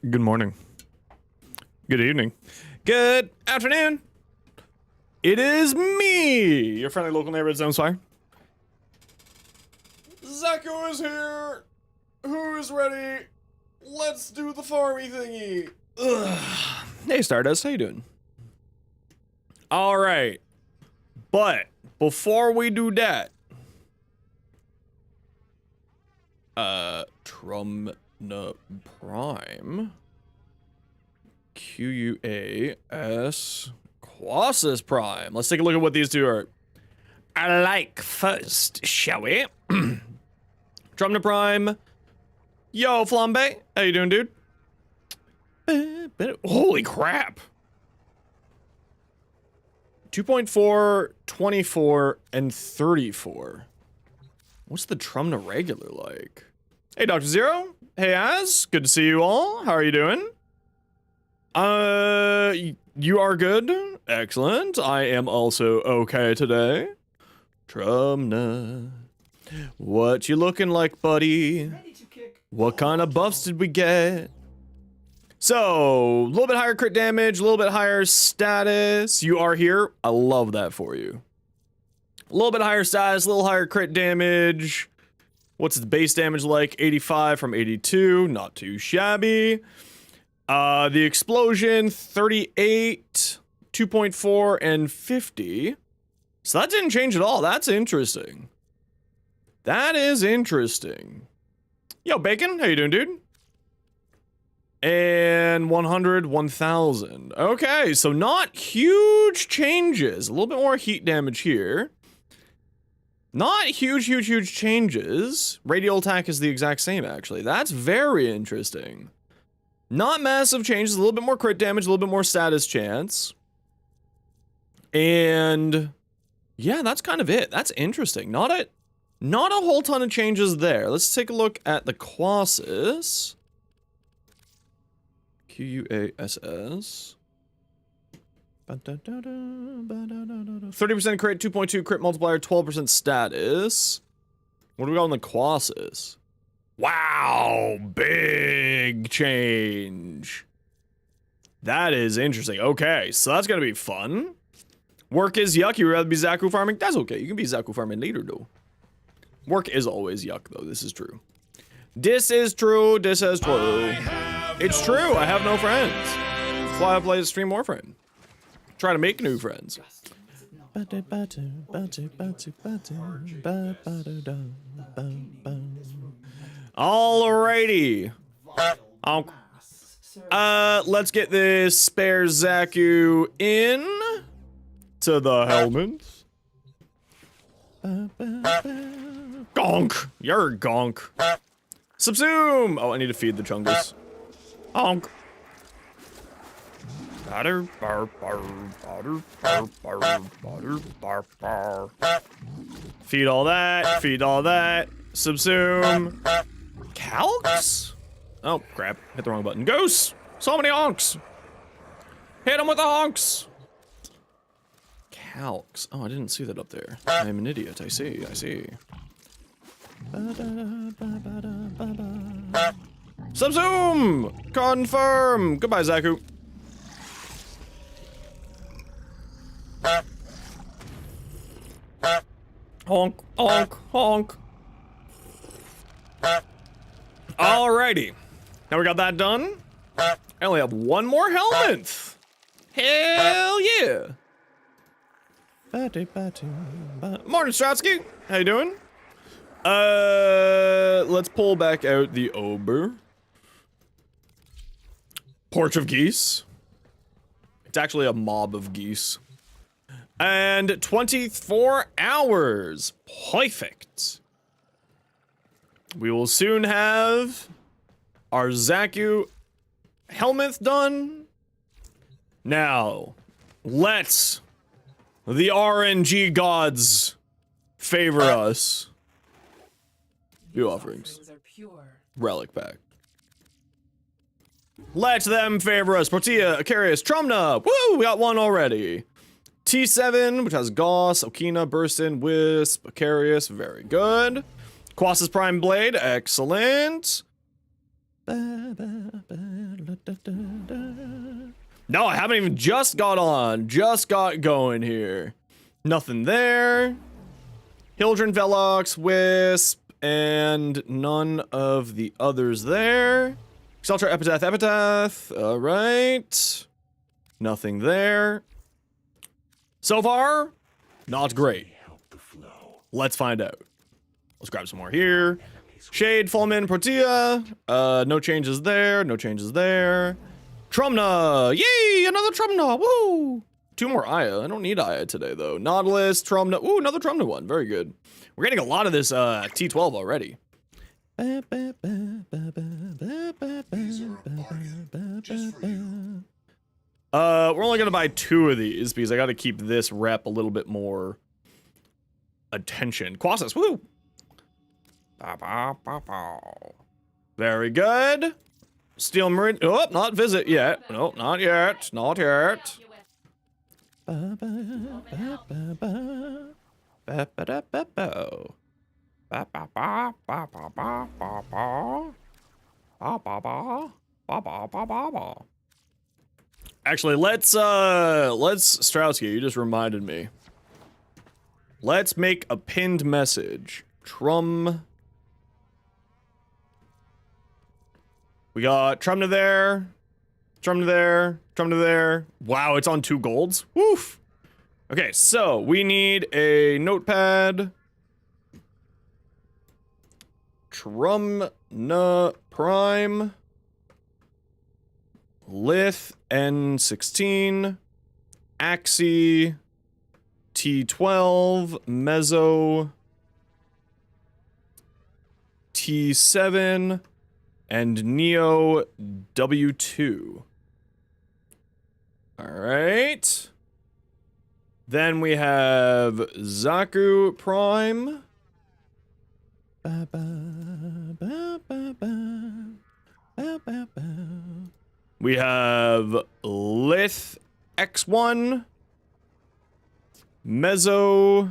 Good morning. Good evening. Good afternoon. It is me, your friendly local neighborhood Zonesfire. Xaku is here. Who is ready? Let's do the farmy thingy. Ugh. Hey Stardust, how you doing? All right, but before we do that, Trumna Prime, QUAS, Quasis Prime. Let's take a look at what these two are. I like first, shall we? Trumna Prime. Yo, Flambe. How you doing, dude? Holy crap. 2.4, 24, and 34. What's the Trumna regular like? Hey, Dr. Zero. Hey, Az. Good to see you all. How are you doing? You are good. Excellent. I am also okay today. Trumna. What you looking like, buddy? What kind of buffs did we get? So, a little bit higher crit damage, a little bit higher status. You are here. I love that for you. A little bit higher status, a little higher crit damage. What's the base damage like? 85 from 82. Not too shabby. The explosion, 38, 2.4, and 50. So that didn't change at all. That's interesting. That is interesting. Yo, Bacon, how you doing, dude? And 100, 1000. Okay, so not huge changes. A little bit more heat damage here. Not huge changes. Radial attack is the exact same, actually. That's very interesting. Not massive changes. A little bit more crit damage, a little bit more status chance. And yeah, that's kind of it. That's interesting. Not a whole ton of changes there. Let's take a look at the Quasis. QUASS. 30% crit, 2.2 crit multiplier, 12% status. What do we got on the Quasis? Wow, big change. That is interesting. Okay, so that's gonna be fun. Work is yuck. You would rather be Xaku farming? That's okay. You can be Xaku farming later, though. Work is always yuck, though. This is true. This is true. This is true. It's true. I have no friends. That's why I play Stream Warframe. Try to make new friends. Alrighty. Let's get this spare Xaku in to the helmets. Gonk. You're a gonk. Subsume. Oh, I need to feed the chungus. Honk. Feed all that. Feed all that. Subsume. Calcs? Oh, crap. Hit the wrong button. Goose! So many honks! Hit him with the honks! Calcs. Oh, I didn't see that up there. I'm an idiot. I see. I see. Subsume! Confirm! Goodbye, Xaku. Honk, honk, honk. Alrighty. Now we got that done. I only have one more helmet. Hell yeah. Morning, Stratsky. How you doing? Let's pull back out the Ober. Porch of Geese. It's actually a mob of geese. And 24 hours. Perfect. We will soon have our Xaku helmet done. Now, let's the RNG gods favor us. View offerings. Relic pack. Let them favor us. Portia, Acarius, Trumna. Woo! We got one already. T7, which has Gauss, Okina, Burstin, Wisp, Acarius. Very good. Quasis Prime Blade. Excellent. No, I haven't even just got on. Just got going here. Nothing there. Hildren, Velox, Wisp, and none of the others there. Exalter, Epitaph. All right. Nothing there. So far, not great. Let's find out. Let's grab some more here. Shade, Fulmin, Protea. No changes there. No changes there. Trumna. Yay! Another Trumna. Woo! 2 more Aya. I don't need Aya today, though. Nautilus, Trumna. Ooh, another Trumna one. Very good. We're getting a lot of this T12 already. These are a bargain, just for you. We're only gonna buy 2 of these because I gotta keep this rep a little bit more attention. Quassus, woo! Very good. Steel Marine. Oh, not visit yet. No, not yet. Not yet. Actually, let's Straussky, you just reminded me. Let's make a pinned message. We got Trumna there. Trumna there. Trumna there. Wow, it's on 2 golds. Woof. Okay, so we need a notepad. Trumna Prime. Lith N16. Axie T12. Mezzo T7. And Neo W2. Alright. Then we have Xaku Prime. We have Lith X1. Mezzo.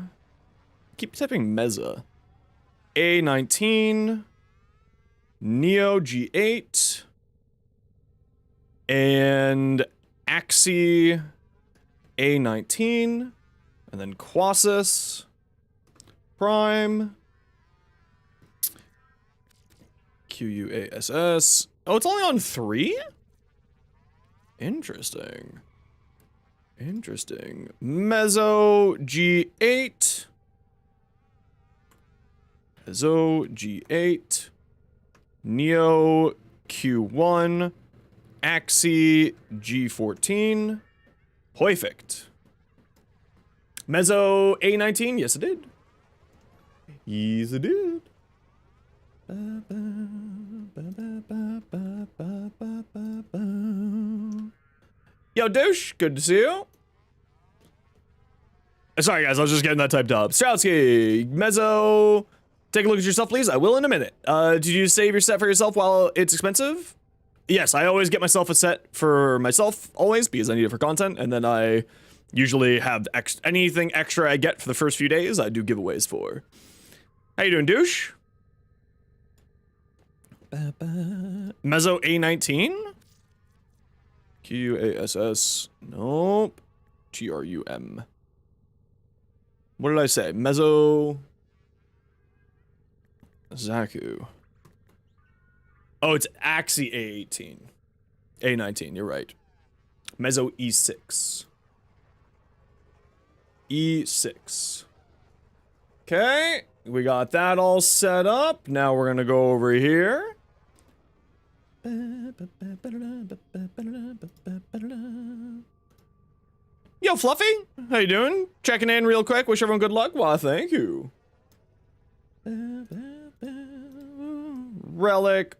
Keep typing Mezza. A19. Neo G8. And Axie A19. And then Quassus Prime. QUASS. Oh, it's only on 3? Interesting. Interesting. Mezzo G8. Mezzo G8. Neo Q1. Axie G14. Perfect. Mezzo A19. Yes, it did. Yes, it did. Yo, douche, good to see you. Sorry, guys, I was just getting that typed up. Straussky, Mezzo, take a look at yourself, please. I will in a minute. Did you save your set for yourself while it's expensive? Yes, I always get myself a set for myself, always, because I need it for content, and then I usually have anything extra I get for the first few days, I do giveaways for. How you doing, douche? Mezzo A19? QUASS. Nope. GRUM. What did I say? Mezzo. Xaku. Oh, it's Axie A18. A19, you're right. Mezzo E6. E6. Okay, we got that all set up. Now we're gonna go over here. Yo, Fluffy, how you doing? Checking in real quick. Wish everyone good luck. Why, thank you. Relic.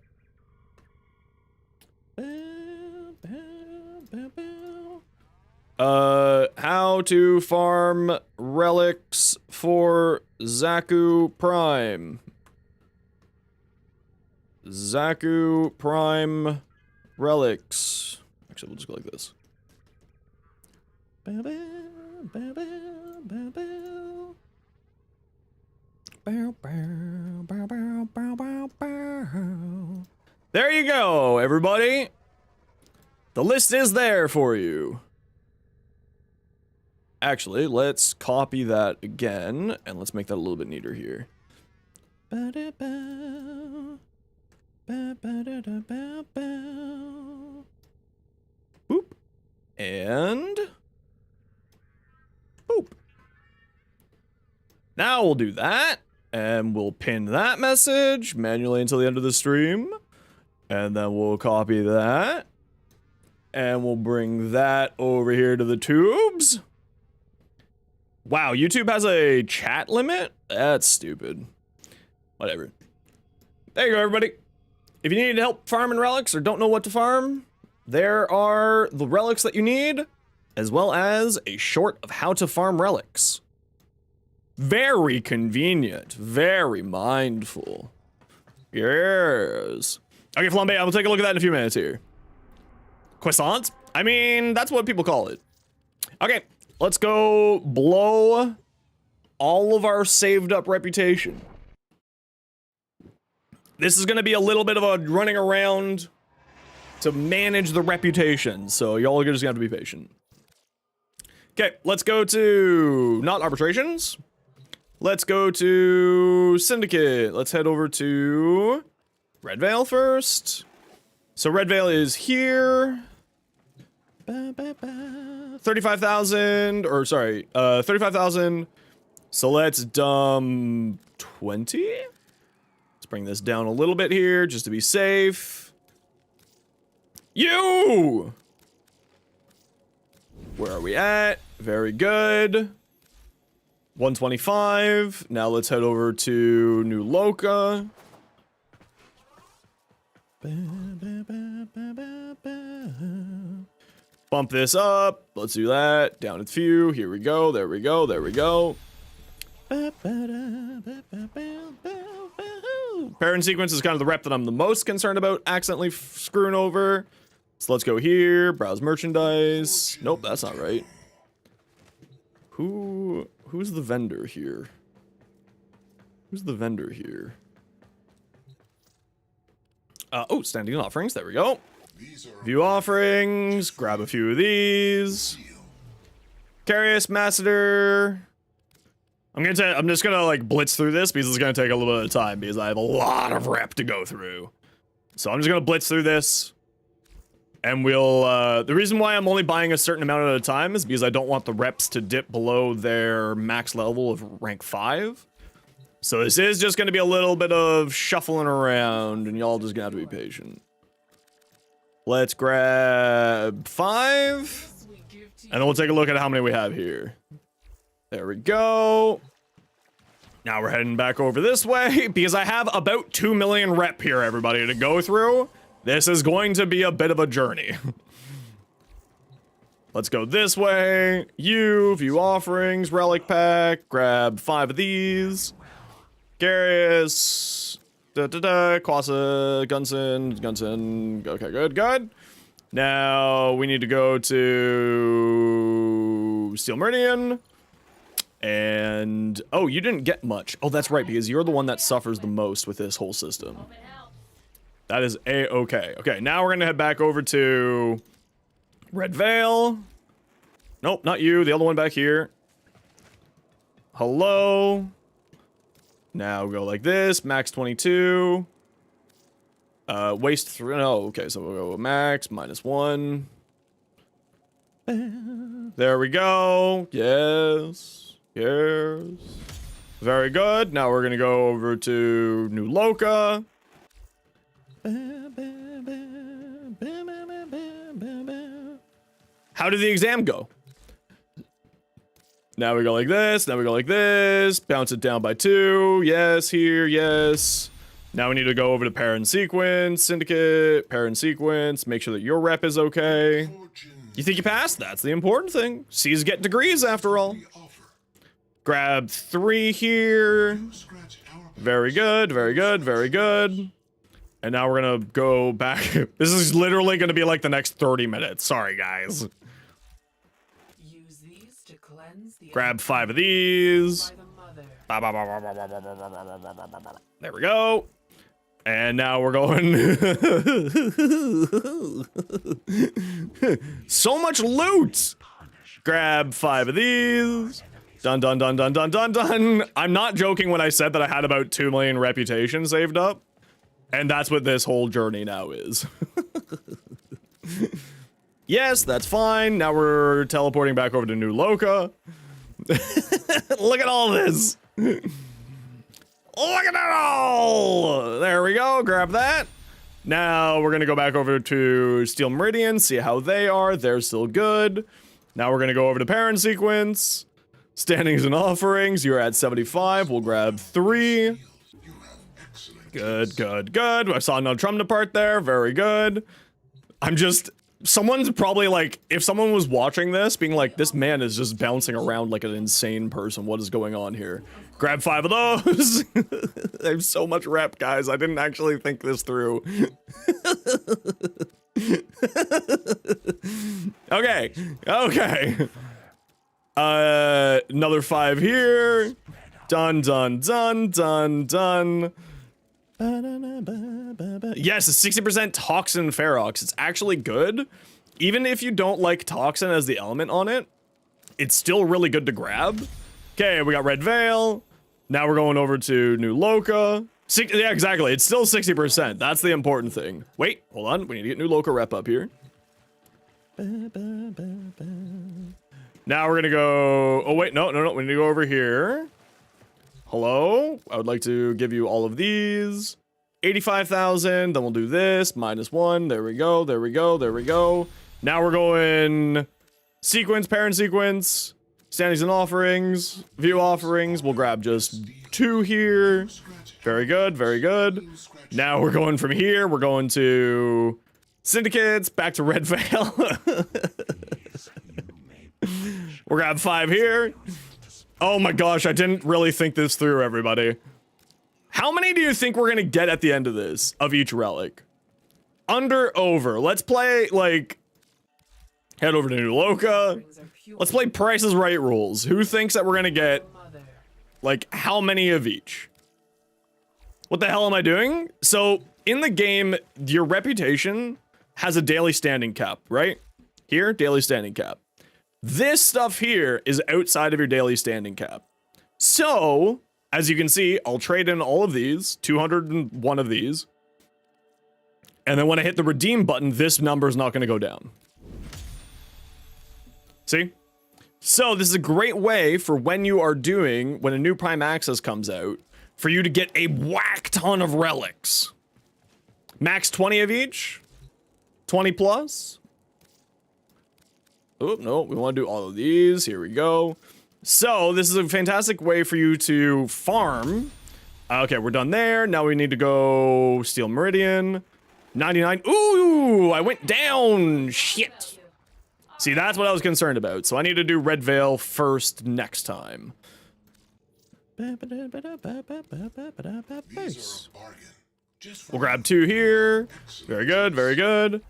How to farm relics for Xaku Prime. Xaku Prime relics. Actually, we'll just go like this. There you go, everybody. The list is there for you. Actually, let's copy that again, and let's make that a little bit neater here. Boop. And boop. Now we'll do that, and we'll pin that message manually until the end of the stream. And then we'll copy that. And we'll bring that over here to the tubes. Wow, YouTube has a chat limit? That's stupid. Whatever. There you go, everybody. If you need help farming relics or don't know what to farm, there are the relics that you need, as well as a short of how to farm relics. Very convenient, very mindful. Yes. Okay, Flambe, I'll take a look at that in a few minutes here. Croissant? I mean, that's what people call it. Okay, let's go blow all of our saved up reputation. This is gonna be a little bit of a running around to manage the reputation, so y'all are just gonna have to be patient. Okay, let's go to, not arbitrations. Let's go to Syndicate. Let's head over to Red Veil first. So Red Veil is here. 35,000, or sorry, 35,000. So let's dump 20. Let's bring this down a little bit here, just to be safe. You! Where are we at? Very good. 125. Now let's head over to New Loca. Bump this up. Let's do that. Down a few. Here we go. There we go. There we go. Parent sequence is kind of the rep that I'm the most concerned about accidentally screwing over. So let's go here. Browse merchandise. Nope, that's not right. Who's the vendor here? Who's the vendor here? Oh, standing offerings. There we go. View offerings. Grab a few of these. Carius Masseter. I'm just gonna like blitz through this because it's gonna take a little bit of time because I have a lot of rep to go through. So I'm just gonna blitz through this. And we'll, the reason why I'm only buying a certain amount at a time is because I don't want the reps to dip below their max level of rank 5. So this is just gonna be a little bit of shuffling around, and y'all just gonna have to be patient. Let's grab 5, and then we'll take a look at how many we have here. There we go. Now we're heading back over this way, because I have about 2 million rep here, everybody, to go through. This is going to be a bit of a journey. Let's go this way. View offerings, relic pack, grab 5 of these. Garius, Quasa, Gunson. Okay, good. Now we need to go to Steel Meridian. And, oh, you didn't get much. Oh, that's right, because you're the one that suffers the most with this whole system. That is A-okay. Okay, now we're gonna head back over to Red Veil. Nope, not you. The other one back here. Hello. Now go like this. Max 22. Waste 3. No, okay, so we'll go max, -1. There we go. Yes. Very good. Now we're gonna go over to New Loca. How did the exam go? Now we go like this, bounce it down by 2, yes, here, yes. Now we need to go over to parent sequence, syndicate, parent sequence, make sure that your rep is okay. You think you passed? That's the important thing. C's get degrees after all. Grab 3 here. Very good. And now we're gonna go back. This is literally gonna be like the next 30 minutes. Sorry, guys. Use these to cleanse the Grab 5 of these. There we go. And now we're going. So much loot. Grab 5 of these. Dun dun dun dun dun dun dun. I'm not joking when I said that I had about 2 million reputation saved up. And that's what this whole journey now is. Yes, that's fine. Now we're teleporting back over to New Loka. Look at all this. Look at it all. There we go. Grab that. Now we're going to go back over to Steel Meridian, see how they are. They're still good. Now we're going to go over to Parent Sequence. Standings and offerings. You're at 75. We'll grab 3. Good, good, good. I saw another Trumna part there. Very good. I'm just... Someone's probably like, if someone was watching this, being like, this man is just bouncing around like an insane person. What is going on here? Grab 5 of those. I have so much rep, guys. I didn't actually think this through. Okay. Okay. Another 5 here. Done, done, done, done, done. Yes, it's 60% Toxin Ferox. It's actually good. Even if you don't like Toxin as the element on it, it's still really good to grab. Okay, we got Red Veil. Now we're going over to New Loka. Yeah, exactly. It's still 60%. That's the important thing. Wait, hold on. We need to get New Loka rep up here. Now we're gonna go... Oh, wait, no. We need to go over here. Hello? I would like to give you all of these. 85,000, then we'll do this, -1. There we go, there we go, there we go. Now we're going sequence, parent sequence, standings and offerings, view offerings. We'll grab just 2 here. Very good, very good. Now we're going from here, we're going to syndicates, back to Red Veil. We'll grab 5 here. Oh my gosh, I didn't really think this through, everybody. How many do you think we're gonna get at the end of this, of each relic? Under, over. Let's play, like, head over to New Loka. Let's play Price is Right rules. Who thinks that we're gonna get, like, how many of each? What the hell am I doing? So, in the game, your reputation has a daily standing cap, right? Here, daily standing cap. This stuff here is outside of your daily standing cap. So, as you can see, I'll trade in all of these, 201 of these. And then when I hit the redeem button, this number is not going to go down. See? So this is a great way for when you are doing, when a new Prime Access comes out, for you to get a whack ton of relics. Max 20 of each. 20 plus. Oh, no, we want to do all of these. Here we go. So, this is a fantastic way for you to farm. Okay, we're done there. Now we need to go Steel Meridian. 99. Ooh, I went down. Shit. See, that's what I was concerned about. So I need to do Red Veil first next time. We'll grab 2 here. Very good, very good.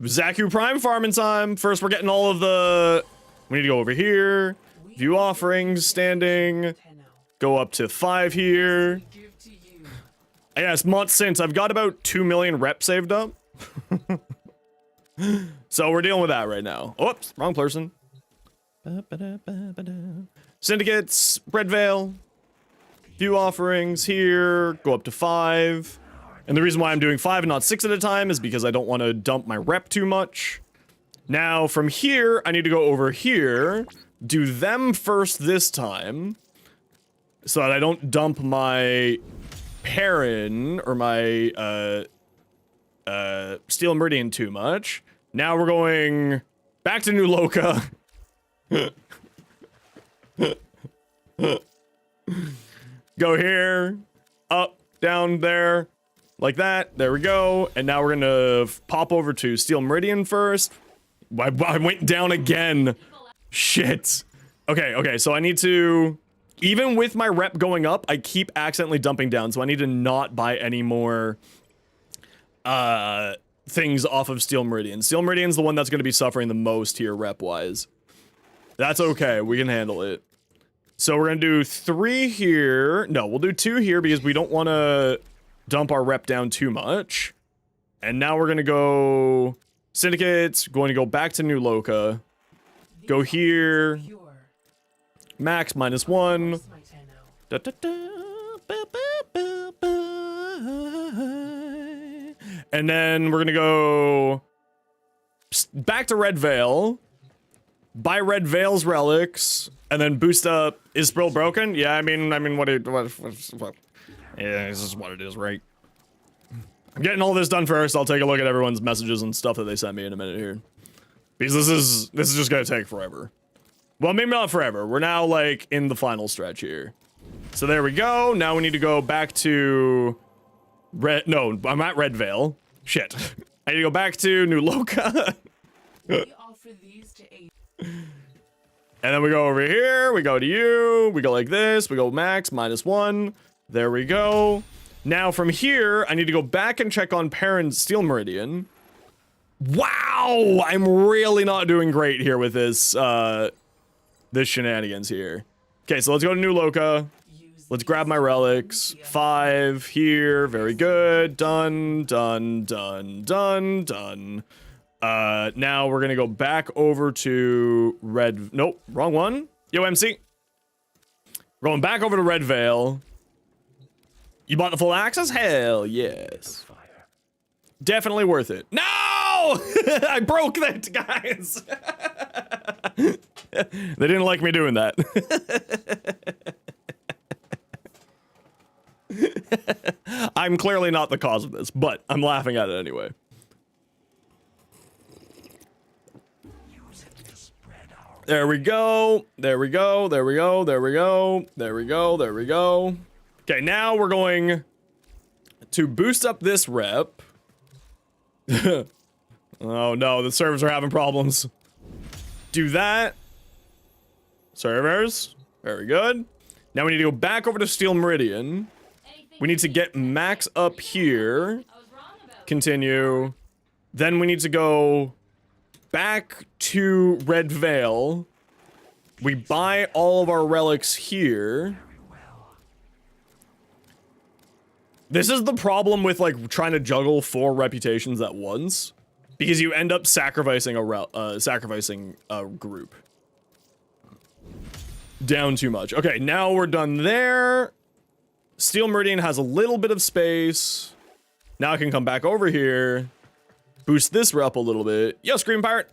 Xaku Prime farming time. First, we're getting all of the... We need to go over here. View offerings, standing. Go up to 5 here. Yes, months since. I've got about 2 million reps saved up. So we're dealing with that right now. Oops, wrong person. Syndicates, Red Veil. View offerings here. Go up to 5. And the reason why I'm doing 5 and not 6 at a time is because I don't want to dump my rep too much. Now, from here, I need to go over here, do them first this time, so that I don't dump my Perrin or my Steel Meridian too much. Now we're going back to New Loka. Go here, up, down, there. Like that. There we go. And now we're gonna pop over to Steel Meridian first. I went down again. Shit. Okay, so I need to... Even with my rep going up, I keep accidentally dumping down, so I need to not buy any more things off of Steel Meridian. Steel Meridian's the one that's going to be suffering the most here, rep-wise. That's okay, we can handle it. So we're gonna do 3 here. No, we'll do 2 here because we don't want to dump our rep down too much. And now we're gonna go syndicates. Going to go back to New Loca. Go here. Max -1. Da, da, da, ba, ba, ba, ba. And then we're gonna go back to Red Veil. Buy Red Veil's relics, and then boost up. Is Sprill broken? Yeah, I mean, what? Yeah, this is what it is, right? I'm getting all this done first. I'll take a look at everyone's messages and stuff that they sent me in a minute here, because this is just gonna take forever. Well, maybe not forever. We're now like in the final stretch here. So there we go. Now we need to go back to Red. No, I'm at Red Veil. Shit. I need to go back to New Loca. We offer these to aid. And then we go over here, we go to you, we go like this, we go max, -1. There we go. Now from here, I need to go back and check on Perrin's Steel Meridian. Wow! I'm really not doing great here with this, this shenanigans here. Okay, so let's go to New Loca. Let's grab my relics. 5 here, very good. Done, done, done, done, done. Now we're gonna go back over to Red. Nope, wrong one. Yo, MC. We're going back over to Red Veil. You bought the full access? Hell yes. Definitely worth it. No! I broke that, guys. They didn't like me doing that. I'm clearly not the cause of this, but I'm laughing at it anyway. There we go. There we go. There we go. There we go. There we go. There we go. Okay, now we're going to boost up this rep. Oh no, the servers are having problems. Do that. Servers. Very good. Now we need to go back over to Steel Meridian. We need to get max up here. Continue. Then we need to go back to Red Veil. We buy all of our relics here. This is the problem with like trying to juggle 4 reputations at once, because you end up sacrificing a group down too much. Okay, now we're done there. Steel Meridian has a little bit of space. Now I can come back over here. Boost this rep a little bit. Yo, Scream Pirate.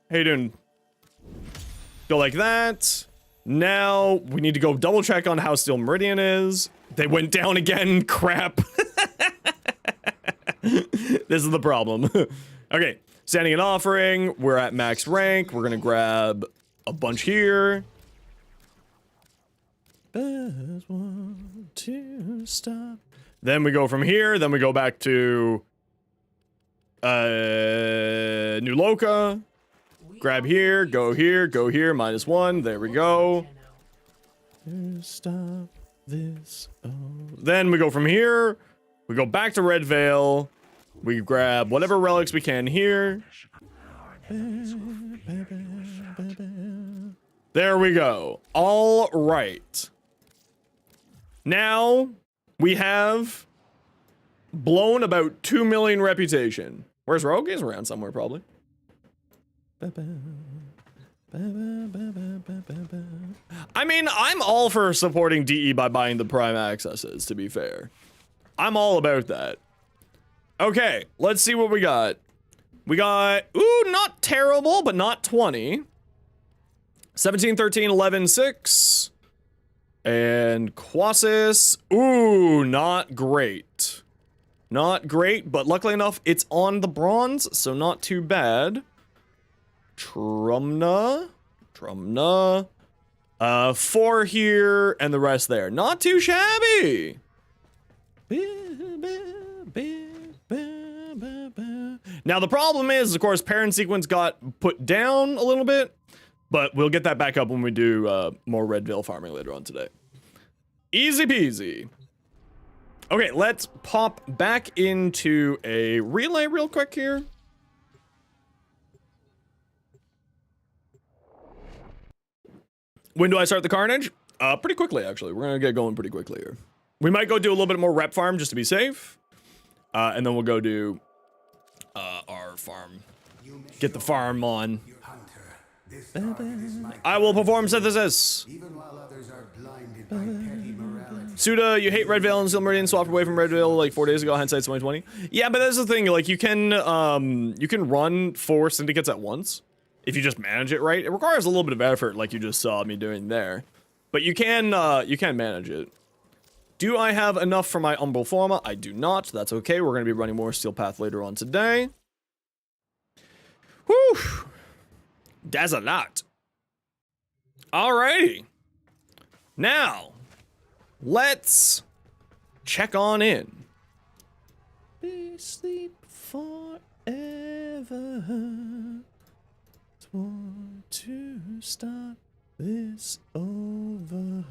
How you doing? Go like that. Now we need to go double check on how Steel Meridian is. They went down again. Crap. This is the problem. Okay, standing and offering. We're at max rank. We're gonna grab a bunch here. Best one to stop. Then we go from here. Then we go back to New Loca. Grab here, go here, go here, -1. There we go. Stop this. Oh. Then we go from here. We go back to Red Veil. We grab whatever relics we can here. There we go. All right. Now we have blown about 2 million reputation. Where's Rogue? He's around somewhere, probably. I mean, I'm all for supporting DE by buying the Prime accesses, to be fair. I'm all about that. Okay, let's see what we got. We got, ooh, not terrible, but not 20. 17, 13, 11, 6. And Quasis, ooh, not great. Not great, but luckily enough, it's on the bronze, so not too bad. Trumna. 4 here, and the rest there. Not too shabby. Now, the problem is, of course, Parent Sequence got put down a little bit, but we'll get that back up when we do more Red Veil farming later on today. Easy peasy. Okay, let's pop back into a relay real quick here. When do I start the carnage? Pretty quickly, actually. We're gonna get going pretty quickly here. We might go do a little bit more rep farm just to be safe. And then we'll go do our farm. Get the farm on. I will perform synthesis. Even while others are blinded by petty morality. Suda, you hate Red Veil and Silmeridian, swapped away from Red Veil like 4 days ago, hindsight 2020. Yeah, but that's the thing, like you can run 4 syndicates at once if you just manage it right. It requires a little bit of effort, like you just saw me doing there. But you can manage it. Do I have enough for my Umbral Forma? I do not. That's okay. We're gonna be running more Steel Path later on today. Whew. That's a lot. Alrighty. Now, let's check on in. Be sleep forever. Want to start this over.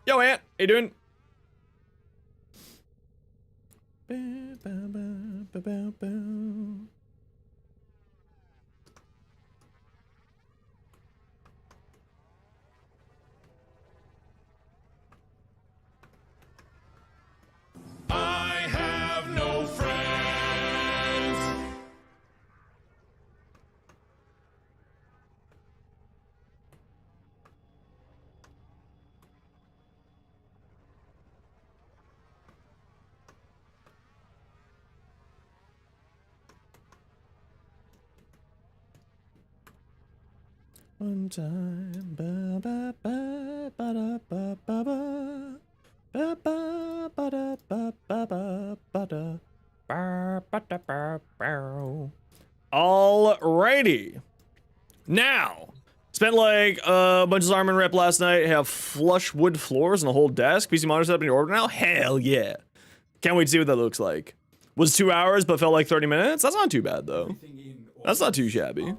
Yo, Ant, how you doing? I have no friends. One time, ba ba ba ba da ba ba ba. Ba ba ba da ba ba ba ba da ba ba da ba ba. Alrighty. Now, spent like a bunch of Zarman rep last night. Have flush wood floors and a whole desk. PC monitor set up in your orbit now. Hell yeah! Can't wait to see what that looks like. Was 2 hours, but felt like 30 minutes. That's not too bad though. That's not too shabby.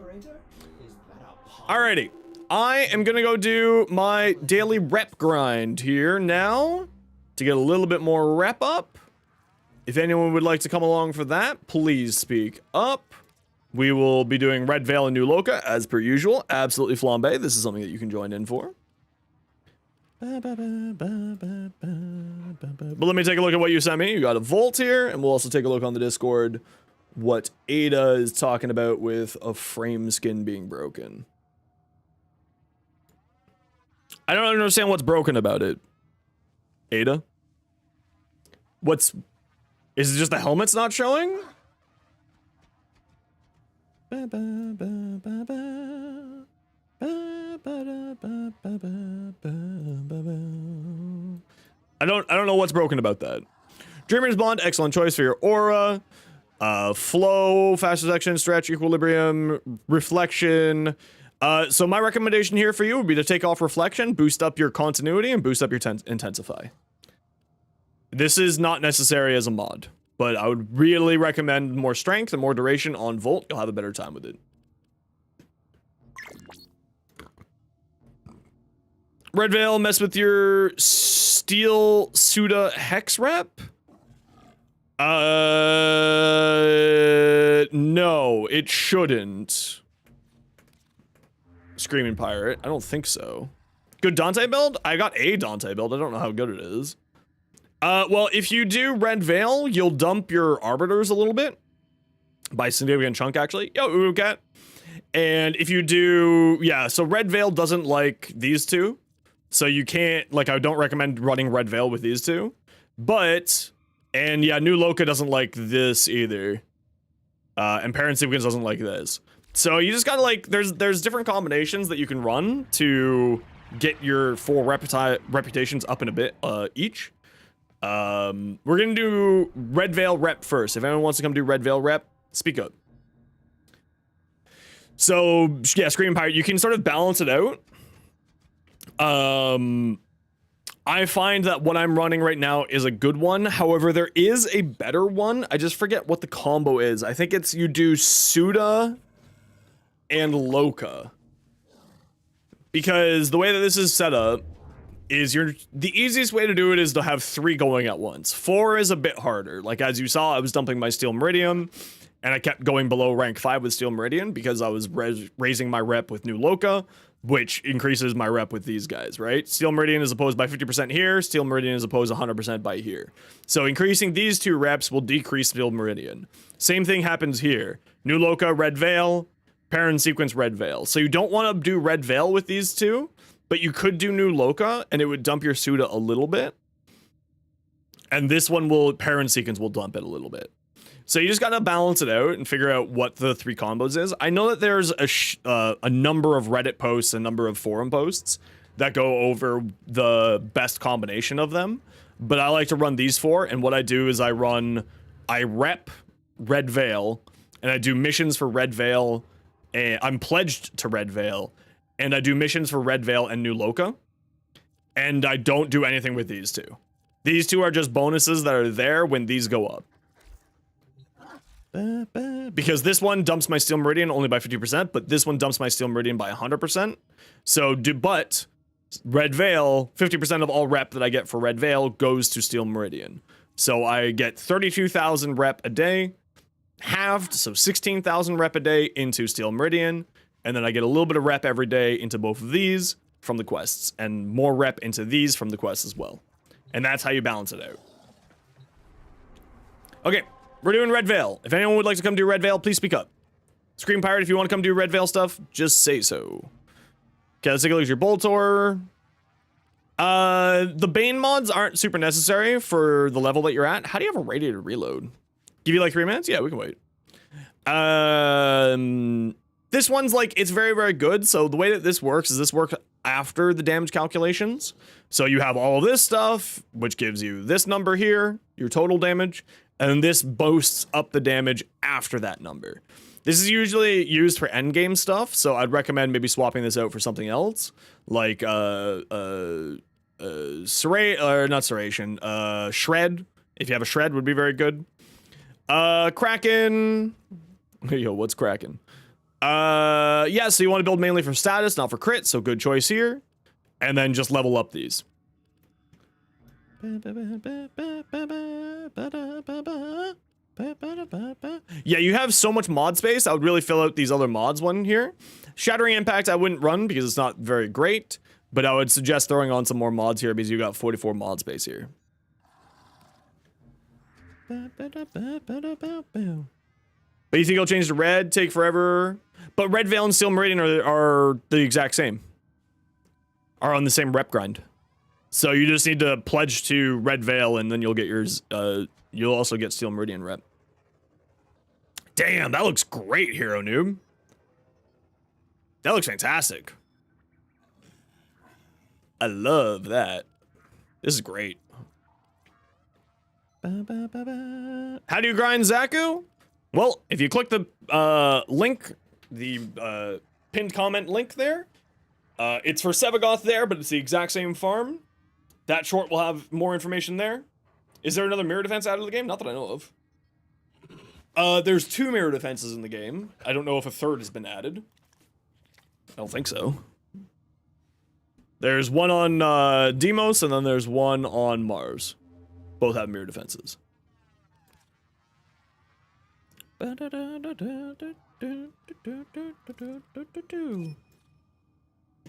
Alrighty. I am gonna go do my daily rep grind here now to get a little bit more rep up. If anyone would like to come along for that, please speak up. We will be doing Red Veil and New Loka as per usual. Absolutely flambe. This is something that you can join in for. But let me take a look at what you sent me. You got a Volt here, and we'll also take a look on the Discord what Ada is talking about with a frame skin being broken. I don't understand what's broken about it. Ada? Is it just the helmet's not showing? I don't know what's broken about that. Dreamer's Bond, excellent choice for your aura. Flow, faster section, stretch, equilibrium, reflection. So my recommendation here for you would be to take off reflection, boost up your continuity, and boost up your intensify. This is not necessary as a mod, but I would really recommend more strength and more duration on Volt. You'll have a better time with it. Red Veil, mess with your Steel Suda Hex rep? No, it shouldn't. Screaming Pirate, I don't think so. Good Dante build? I got a Dante build, I don't know how good it is. Well, if you do Red Veil, you'll dump your Arbiters a little bit. By significant chunk, actually. Yo, Urukat. And if you do, yeah, so Red Veil doesn't like these two. So you can't, like, I don't recommend running Red Veil with these two. But, and yeah, New Loka doesn't like this either. And Parent Sequence doesn't like this. So you just gotta, like, there's different combinations that you can run to get your 4 reputations up in a bit, each. We're gonna do Red Veil rep first. If anyone wants to come do Red Veil rep, speak up. So, yeah, Screaming Pirate, you can sort of balance it out. I find that what I'm running right now is a good one. However, there is a better one. I just forget what the combo is. I think it's you do Suda and Loka. Because the way that this is set up is the easiest way to do it is to have 3 going at once. 4 is a bit harder. Like, as you saw, I was dumping my Steel Meridium, And I kept going below rank 5 with Steel Meridian because I was raising my rep with New Loka, which increases my rep with these guys, right? Steel Meridian is opposed by 50% here. Steel Meridian is opposed 100% by here. So increasing these 2 reps will decrease Steel Meridian. Same thing happens here. New Loka, Red Veil, Parent Sequence, Red Veil. So you don't want to do Red Veil with these 2, but you could do New Loka, and it would dump your Suda a little bit. And this one will, Parent Sequence will dump it a little bit. So you just gotta balance it out and figure out what the 3 combos is. I know that there's a number of Reddit posts, a number of forum posts that go over the best combination of them, but I like to run these 4, and what I do is I rep Red Veil, and I do missions for Red Veil, and I'm pledged to Red Veil, and I do missions for Red Veil and New Loka, and I don't do anything with these 2. These 2 are just bonuses that are there when these go up. Because this one dumps my Steel Meridian only by 50%, but this one dumps my Steel Meridian by 100%. So, but Red Veil, 50% of all rep that I get for Red Veil goes to Steel Meridian. So I get 32,000 rep a day, halved, so 16,000 rep a day into Steel Meridian, and then I get a little bit of rep every day into both of these from the quests, and more rep into these from the quests as well. And that's how you balance it out. Okay. We're doing Red Veil. If anyone would like to come do Red Veil, please speak up. Scream Pirate, if you want to come do Red Veil stuff, just say so. Okay, let's take a look at your Boltor. The Bane mods aren't super necessary for the level that you're at. How do you have a radiated reload? Give you like 3 minutes? Yeah, we can wait. This one's like, it's very, very good. So the way that this works is this works after the damage calculations. So you have all of this stuff, which gives you this number here, your total damage. And this boosts up the damage after that number. This is usually used for endgame stuff, so I'd recommend maybe swapping this out for something else, like Shred. If you have a Shred, would be very good. Kraken. Yo, what's Kraken? Yeah, so you want to build mainly for status, not for crit, so good choice here. And then just level up these. Yeah, you have so much mod space. I would really fill out these other mods one here. Shattering Impact I wouldn't run because it's not very great, but I would suggest throwing on some more mods here because you got 44 mod space here. But you think I'll change to red? Take forever. But Red Veil and Steel Meridian are the exact same. Are on the same rep grind. So you just need to pledge to Red Veil, and then you'll get yours. You'll also get Steel Meridian rep. Damn, that looks great, Hero Noob. That looks fantastic. I love that. This is great. How do you grind Xaku? Well, if you click the link, the pinned comment link there, it's for Sevagoth there, but it's the exact same farm. That short will have more information there. Is there another mirror defense added to the game? Not that I know of. There's 2 mirror defenses in the game. I don't know if a 3rd has been added. I don't think so. There's one on Deimos, and then there's one on Mars. Both have mirror defenses.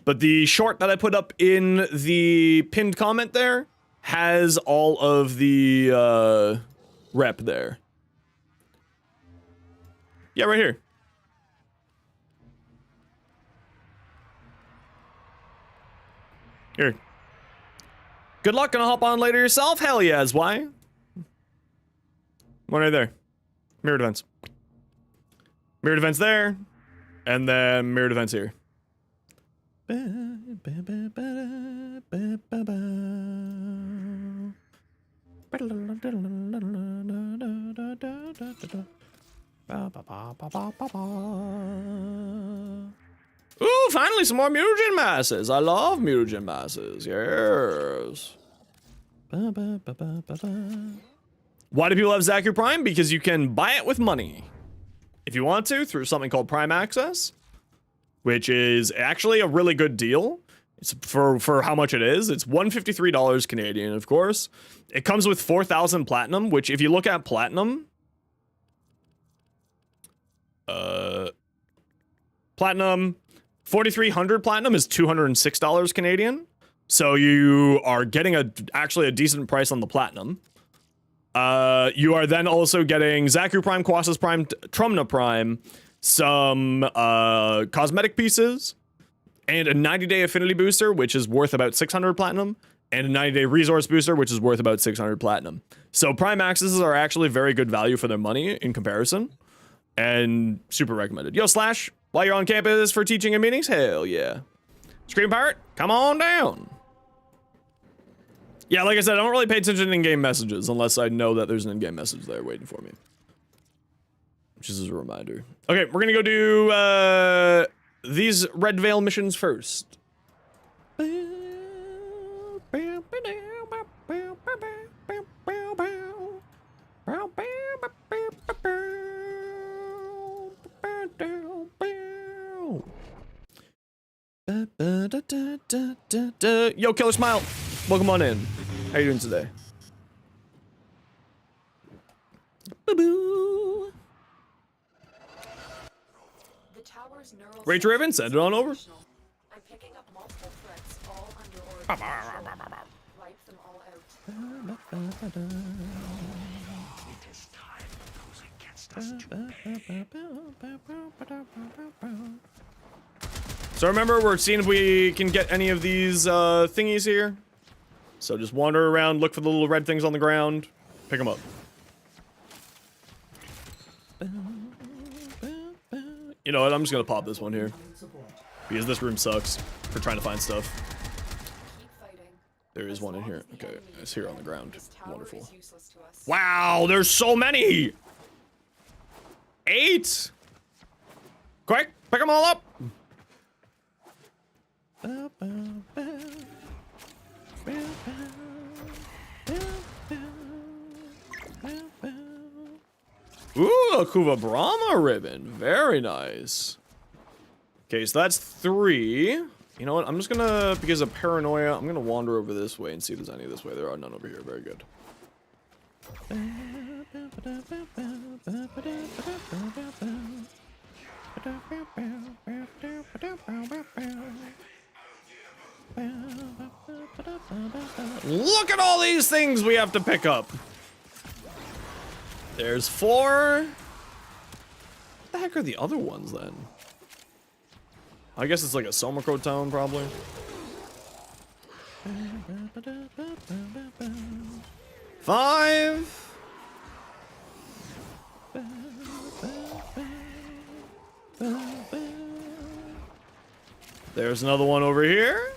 But the short that I put up in the pinned comment there has all of the rep there. Yeah, right here. Here. Good luck, gonna hop on later yourself? Hell yeah, why? One right there. Mirror defense. Mirror defense there. And then mirror defense here. Ooh, finally some more mutagen masses. I love mutagen masses. Yes. Why do people have Xaku Prime? Because you can buy it with money. If you want to, through something called Prime Access, which is actually a really good deal. It's for how much it is. It's $153 Canadian, of course. It comes with 4,000 platinum, which if you look at platinum, Platinum, 4,300 platinum is $206 Canadian. So you are getting actually a decent price on the platinum. You are then also getting Xaku Prime, Quassus Prime, Trumna Prime, some cosmetic pieces, and a 90-day affinity booster, which is worth about 600 platinum, and a 90-day resource booster, which is worth about 600 platinum. So Prime Accesses are actually very good value for their money in comparison, and super recommended. Yo, Slash, while you're on campus for teaching and meetings, hell yeah. Scream Pirate, come on down. Yeah, like I said, I don't really pay attention to in-game messages unless I know that there's an in-game message there waiting for me. Just as a reminder. Okay, we're gonna go do these Red Veil missions first. Yo, Killer Smile, welcome on in. How you doing today? Boo-boo. The tower's neural Ray Driven, send it on over. I'm picking up multiple threats, all under order. Wipe them all out. It is time those against us to So remember, we're seeing if we can get any of these thingies here. So just wander around, look for the little red things on the ground, pick them up. You know what, I'm just gonna pop this one here. Because this room sucks for trying to find stuff. Keep fighting. There is one in here. Okay, it's here on the ground. This tower Wonderful. is useless to us. Wow, there's so many! 8! Quick, pick them all up! Ooh, a Kuva Brahma ribbon. Very nice. Okay, so that's 3. You know what? I'm just gonna, because of paranoia, I'm gonna wander over this way and see if there's any this way. There are none over here. Very good. Look at all these things we have to pick up. There's 4. What the heck are the other ones then? I guess it's like a Somacro town probably. 5. There's another one over here.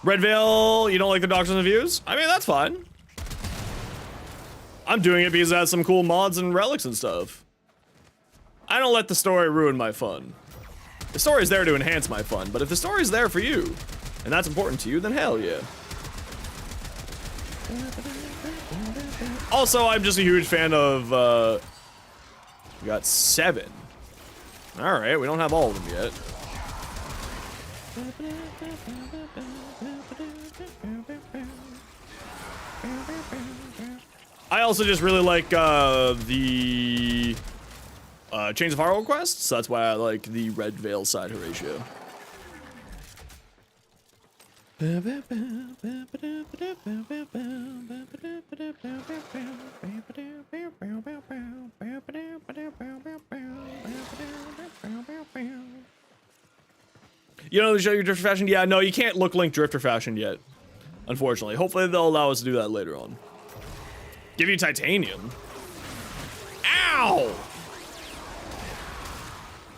Red Veil, you don't like the Doctrines and Views? I mean, that's fine. I'm doing it because it has some cool mods and relics and stuff. I don't let the story ruin my fun. The story's there to enhance my fun, but if the story's there for you, and that's important to you, then hell yeah. Also, I'm just a huge fan of, we got 7. Alright, we don't have all of them yet. I also just really like the Chains of Horror quests, so that's why I like the Red Veil side Horatio. You know, show your Drifter Fashion? Yeah, no, you can't look Link Drifter Fashion yet, unfortunately. Hopefully they'll allow us to do that later on. Give you titanium. Ow!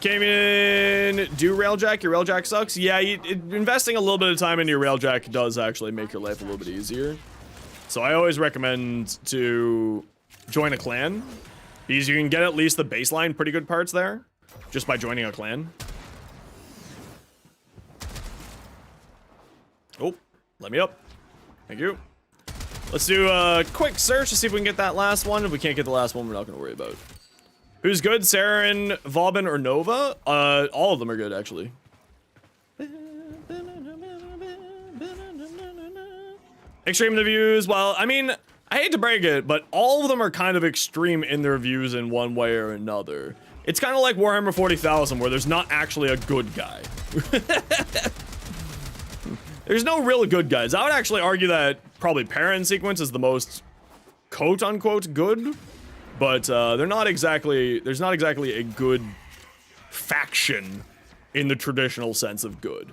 Came in, do Railjack. Your Railjack sucks. Yeah, investing a little bit of time in your Railjack does actually make your life a little bit easier. So I always recommend to join a clan, because you can get at least the baseline pretty good parts there, just by joining a clan. Oh, let me up. Thank you. Let's do a quick search to see if we can get that last one. If we can't get the last one, we're not going to worry about it. Who's good? Saren, Vauban, or Nova? All of them are good, actually. Extreme in the views. Well, I mean, I hate to break it, but all of them are kind of extreme in their views in one way or another. It's kind of like Warhammer 40,000, where there's not actually a good guy. There's no real good guys. I would actually argue that probably Parent Sequence is the most quote-unquote good, but there's not exactly a good faction in the traditional sense of good.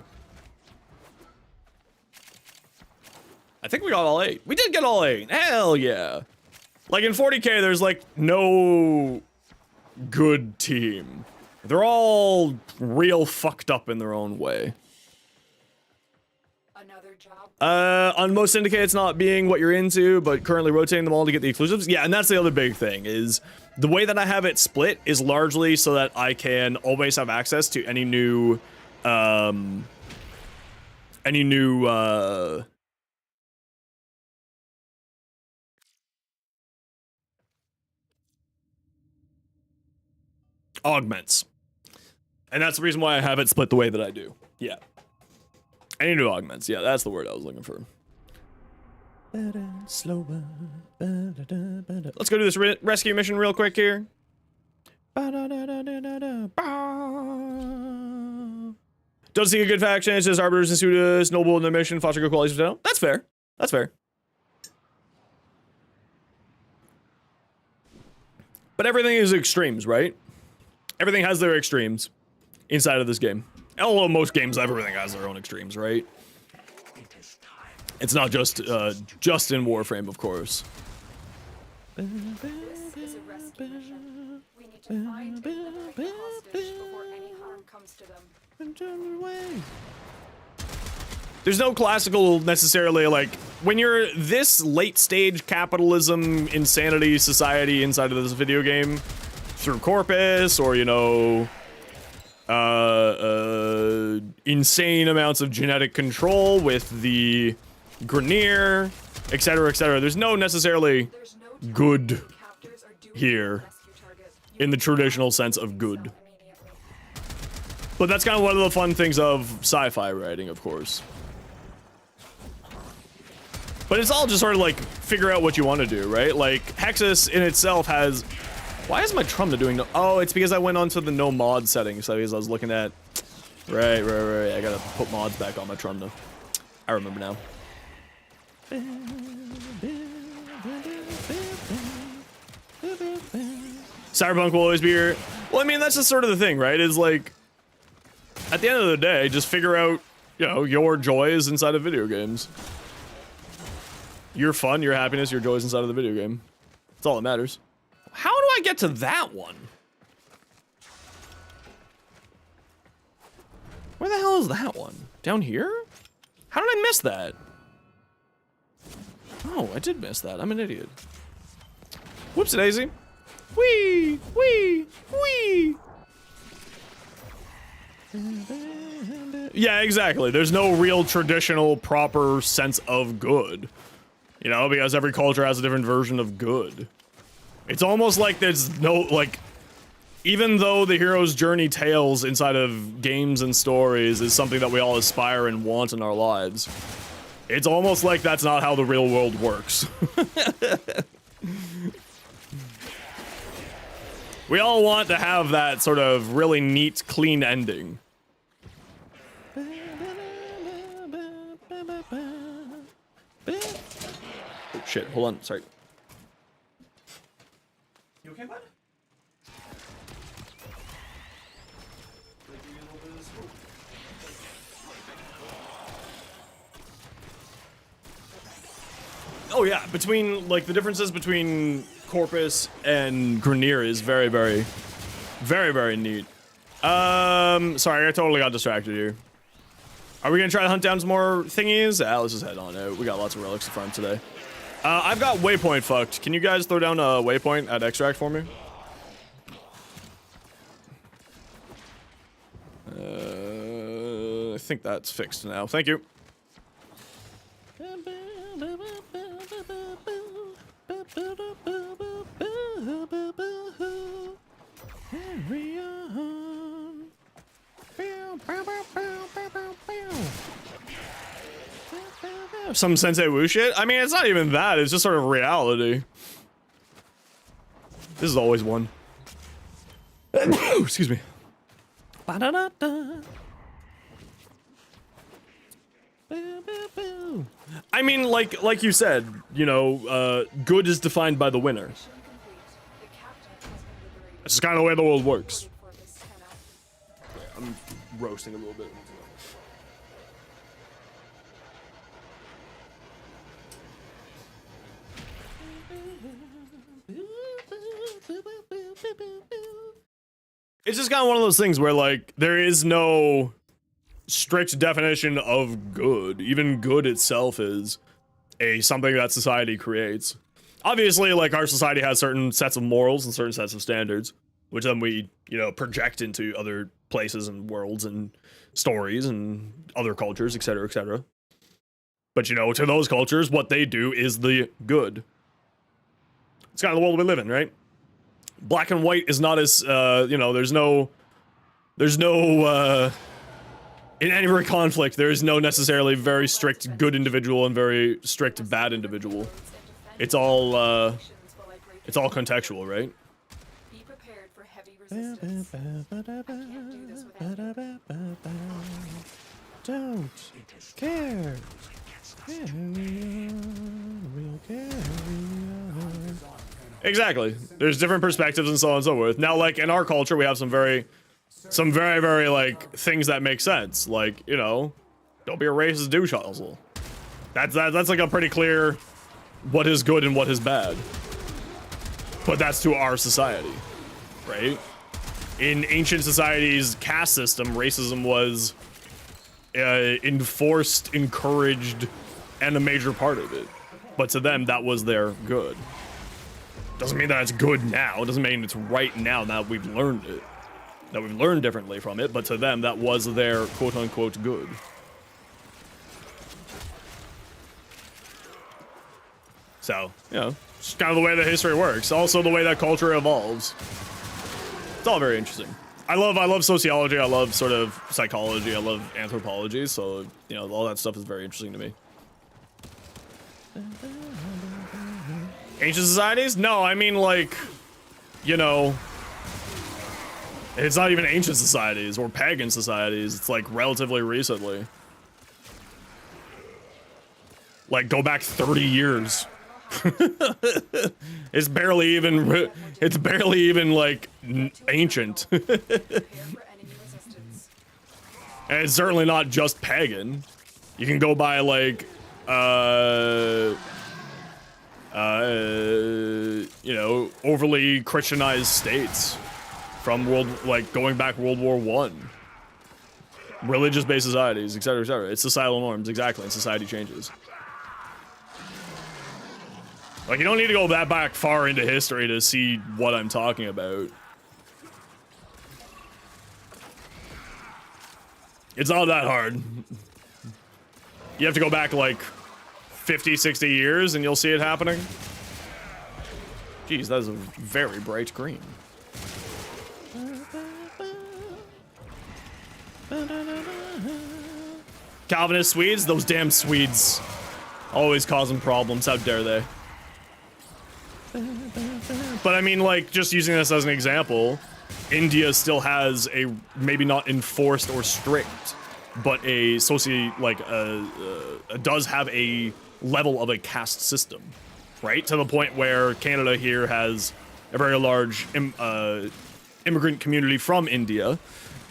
I think we got all 8. We did get all 8. Hell yeah. Like in 40k, there's like no good team. They're all real fucked up in their own way. Another job. On most syndicates not being what you're into, but currently rotating them all to get the exclusives. Yeah, and that's the other big thing, is the way that I have it split is largely so that I can always have access to any new augments. And that's the reason why I have it split the way that I do. Yeah. Any new augments. Yeah, that's the word I was looking for. Slower. Let's go do this rescue mission real quick here. Don't see a good faction. It's just arbiters and suitors, noble in their mission, foster good qualities of town. That's fair. That's fair. But everything is extremes, right? Everything has their extremes inside of this game. Although most games, everything has their own extremes, right? It's not just in Warframe, of course. This is a rescue mission. We need to find and liberate the hostage before any harm comes to them. There's no classical necessarily, like, when you're this late stage capitalism insanity society inside of this video game through Corpus, or, you know, insane amounts of genetic control with the Grenier, etc., etc. There's no necessarily good here in the traditional sense of good. But that's kind of one of the fun things of sci-fi writing, of course. But it's all just sort of like figure out what you want to do, right? Like Hexus in itself has. Why is my Trumna doing no? Oh, it's because I went onto the no mod settings. So because I was looking at. Right. I gotta put mods back on my Trumna. I remember now. Cyberpunk will always be here. Well, I mean, that's just sort of the thing, right? Is like, at the end of the day, just figure out, you know, your joys inside of video games. Your fun, your happiness, your joys inside of the video game. That's all that matters. How do I get to that one? Where the hell is that one? Down here? How did I miss that? Oh, I did miss that. I'm an idiot. Whoopsie-daisy. Wee! Wee! Wee! Yeah, exactly. There's no real traditional, proper sense of good. You know, because every culture has a different version of good. It's almost like there's no, like, even though the hero's journey tales inside of games and stories is something that we all aspire and want in our lives, it's almost like that's not how the real world works. We all want to have that sort of really neat, clean ending. Oh, shit, hold on, sorry. You okay, bud? Oh yeah, between, like, the differences between Corpus and Grenier is very, very, very, very neat. Sorry, I totally got distracted here. Are we gonna try to hunt down some more thingies? Let's just head on out. We got lots of relics to farm today. I've got waypoint fucked. Can you guys throw down a waypoint at extract for me? I think that's fixed now. Thank you. Some Sensei Wu shit? I mean, it's not even that. It's just sort of reality. This is always one. Excuse me. I mean, like you said, you know, good is defined by the winner. The captain has been liberated It's just kind of the way the world works. for this 10 hours. I'm roasting a little bit. It's just kind of one of those things where, like, there is no strict definition of good. Even good itself is something that society creates. Obviously, like, our society has certain sets of morals and certain sets of standards, which then we, you know, project into other places and worlds and stories and other cultures, etc., etc. But, you know, to those cultures, what they do is the good. It's kind of the world we live in, right? Black and white is not as, you know, there's no, in any conflict, there is no necessarily very strict good individual and very strict bad individual. It's all contextual, right? Be prepared for heavy resistance. I can't do this without you. Don't care. Exactly. There's different perspectives and so on and so forth. Now, like, in our culture, we have some very, very, like, things that make sense. Like, you know, don't be a racist douche hustle. That's like a pretty clear what is good and what is bad. But that's to our society, right? In ancient societies' caste system, racism was enforced, encouraged, and a major part of it. But to them, that was their good. Doesn't mean that it's good now. It doesn't mean it's right now that we've learned it. That we've learned differently from it, but to them, that was their quote-unquote good. So, you know, it's kind of the way that history works. Also the way that culture evolves. It's all very interesting. I love sociology, I love sort of psychology, I love anthropology, so, you know, all that stuff is very interesting to me. Ancient societies? No, I mean, like, you know, it's not even ancient societies or pagan societies. It's like relatively recently. Like, go back 30 years. It's barely even like ancient. Prepare for enemy resistance. And it's certainly not just pagan. You can go by like you know, overly Christianized states from going back World War I. Religious-based societies, etc., etc. It's societal norms, exactly, and society changes. Like, you don't need to go that back far into history to see what I'm talking about. It's not that hard. You have to go back like 50, 60 years and you'll see it happening. Jeez, that is a very bright green. Calvinist Swedes? Those damn Swedes. Always causing problems, how dare they? But I mean, like, just using this as an example, India still has a, maybe not enforced or strict, but a does have a level of a caste system, right? To the point where Canada here has a very large immigrant community from India,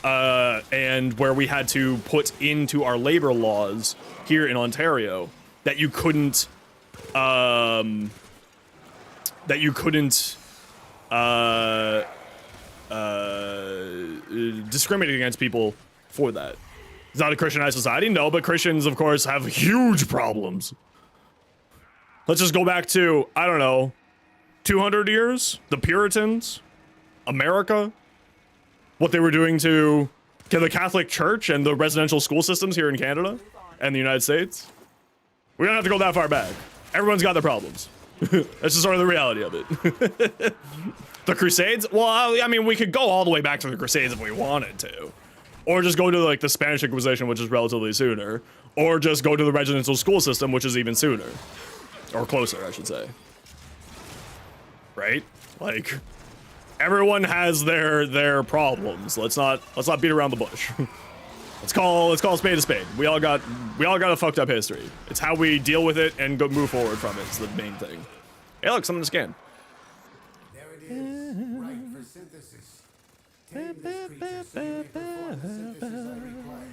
and where we had to put into our labor laws here in Ontario that you couldn't discriminate against people for that. It's not a Christianized society, no, but Christians, of course, have huge problems. Let's just go back to, I don't know, 200 years? The Puritans? America? What they were doing to the Catholic Church and the residential school systems here in Canada and the United States? We don't have to go that far back. Everyone's got their problems. That's just sort of the reality of it. The Crusades? Well, I mean, we could go all the way back to the Crusades if we wanted to. Or just go to, like, the Spanish Inquisition, which is relatively sooner. Or just go to the residential school system, which is even sooner. Or closer, I should say. Right? Like, Everyone has their problems. Let's not beat around the bush. let's call a spade a spade. We all got a fucked up history. It's how we deal with it and move forward from it. It's the main thing. Hey, look, something to scan. There it is, right for synthesis. Tame this creature so you may perform the synthesis I require.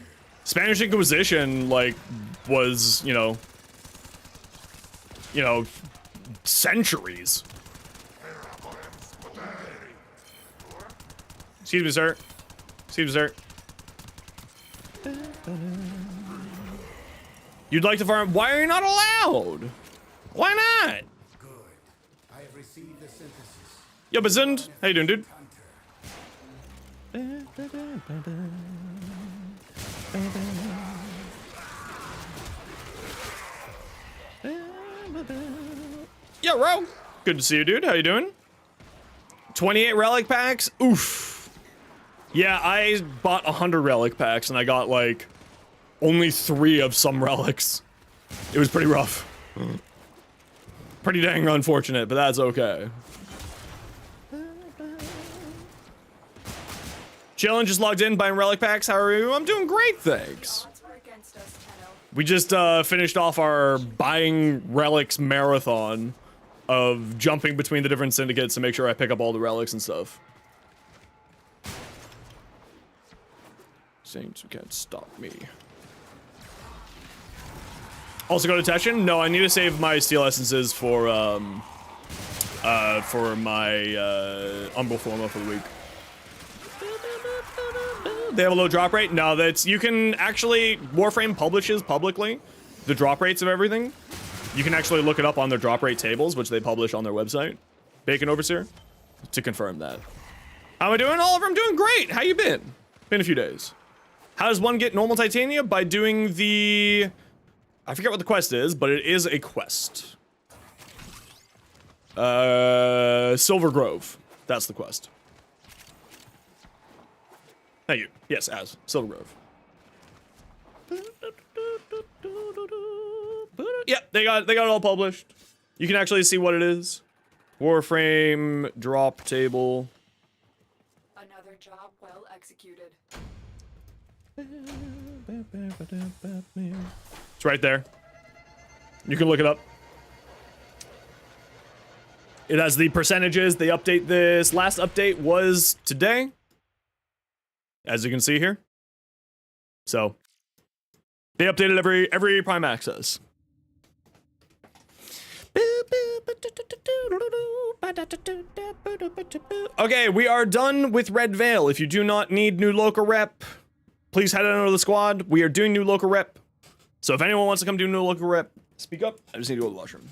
Spanish Inquisition, like, was, you know, centuries. Excuse me, sir. Excuse me, sir. You'd like to farm? Why are you not allowed? Why not? Good. I have received the synthesis. Yo, Bazund. How you doing, dude? Yo, Ro. Good to see you, dude. How you doing? 28 relic packs? Oof. Yeah, I bought 100 relic packs and I got, like, only 3 of some relics. It was pretty rough. Pretty dang unfortunate, but that's okay. Chillin', just logged in, buying relic packs. How are you? I'm doing great, thanks. We just finished off our buying relics marathon of jumping between the different syndicates to make sure I pick up all the relics and stuff. Saints who can't stop me. Also go to Teshin? No, I need to save my steel essences for my Umbral Forma for the week. They have a low drop rate? No, that's, you can actually, Warframe publishes publicly the drop rates of everything. You can actually look it up on their drop rate tables, which they publish on their website, Bacon Overseer, to confirm that. How am I doing, Oliver? I'm doing great. How you been? Been a few days. How does one get normal titania? By doing the, I forget what the quest is, but it is a quest. Silver Grove. That's the quest. Thank you. Yes, as Silver Grove. Yeah, they got it all published. You can actually see what it is. Warframe drop table. Another job well executed. It's right there. You can look it up. It has the percentages. They update this. Last update was today, as you can see here. So they updated every Prime Access. Okay, we are done with Red Veil. If you do not need new local rep, please head on over to the squad. We are doing new local rep. So if anyone wants to come do new local rep, speak up. I just need to go to the washroom.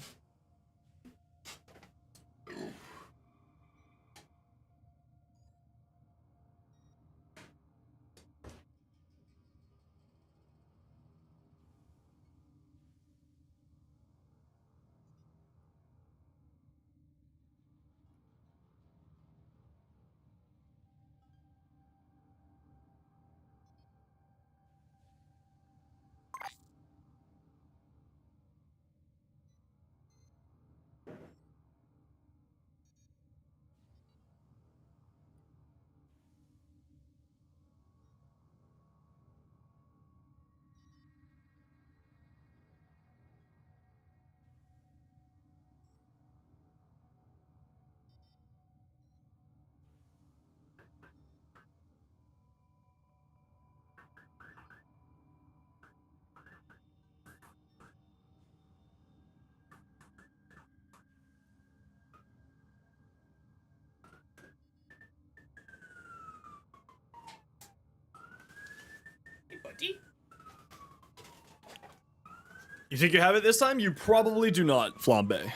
You think you have it this time? You probably do not, Flambe.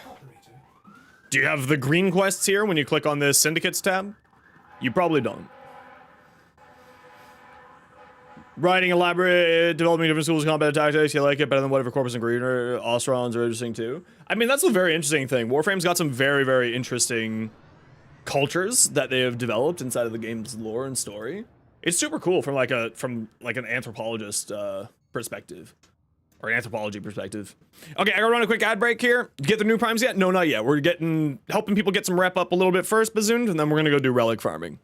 Do you have the green quests here when you click on this Syndicates tab? You probably don't. Writing elaborate, developing different schools of combat tactics, you like it better than whatever Corpus and Green or Osterons are interesting too. I mean, that's a very interesting thing. Warframe's got some very, very interesting cultures that they have developed inside of the game's lore and story. It's super cool from like an anthropologist perspective. or an anthropology perspective. Okay, I gotta run a quick ad break here. Get the new primes yet? No, not yet. We're helping people get some rep up a little bit first, Bazooned, and then we're gonna go do relic farming.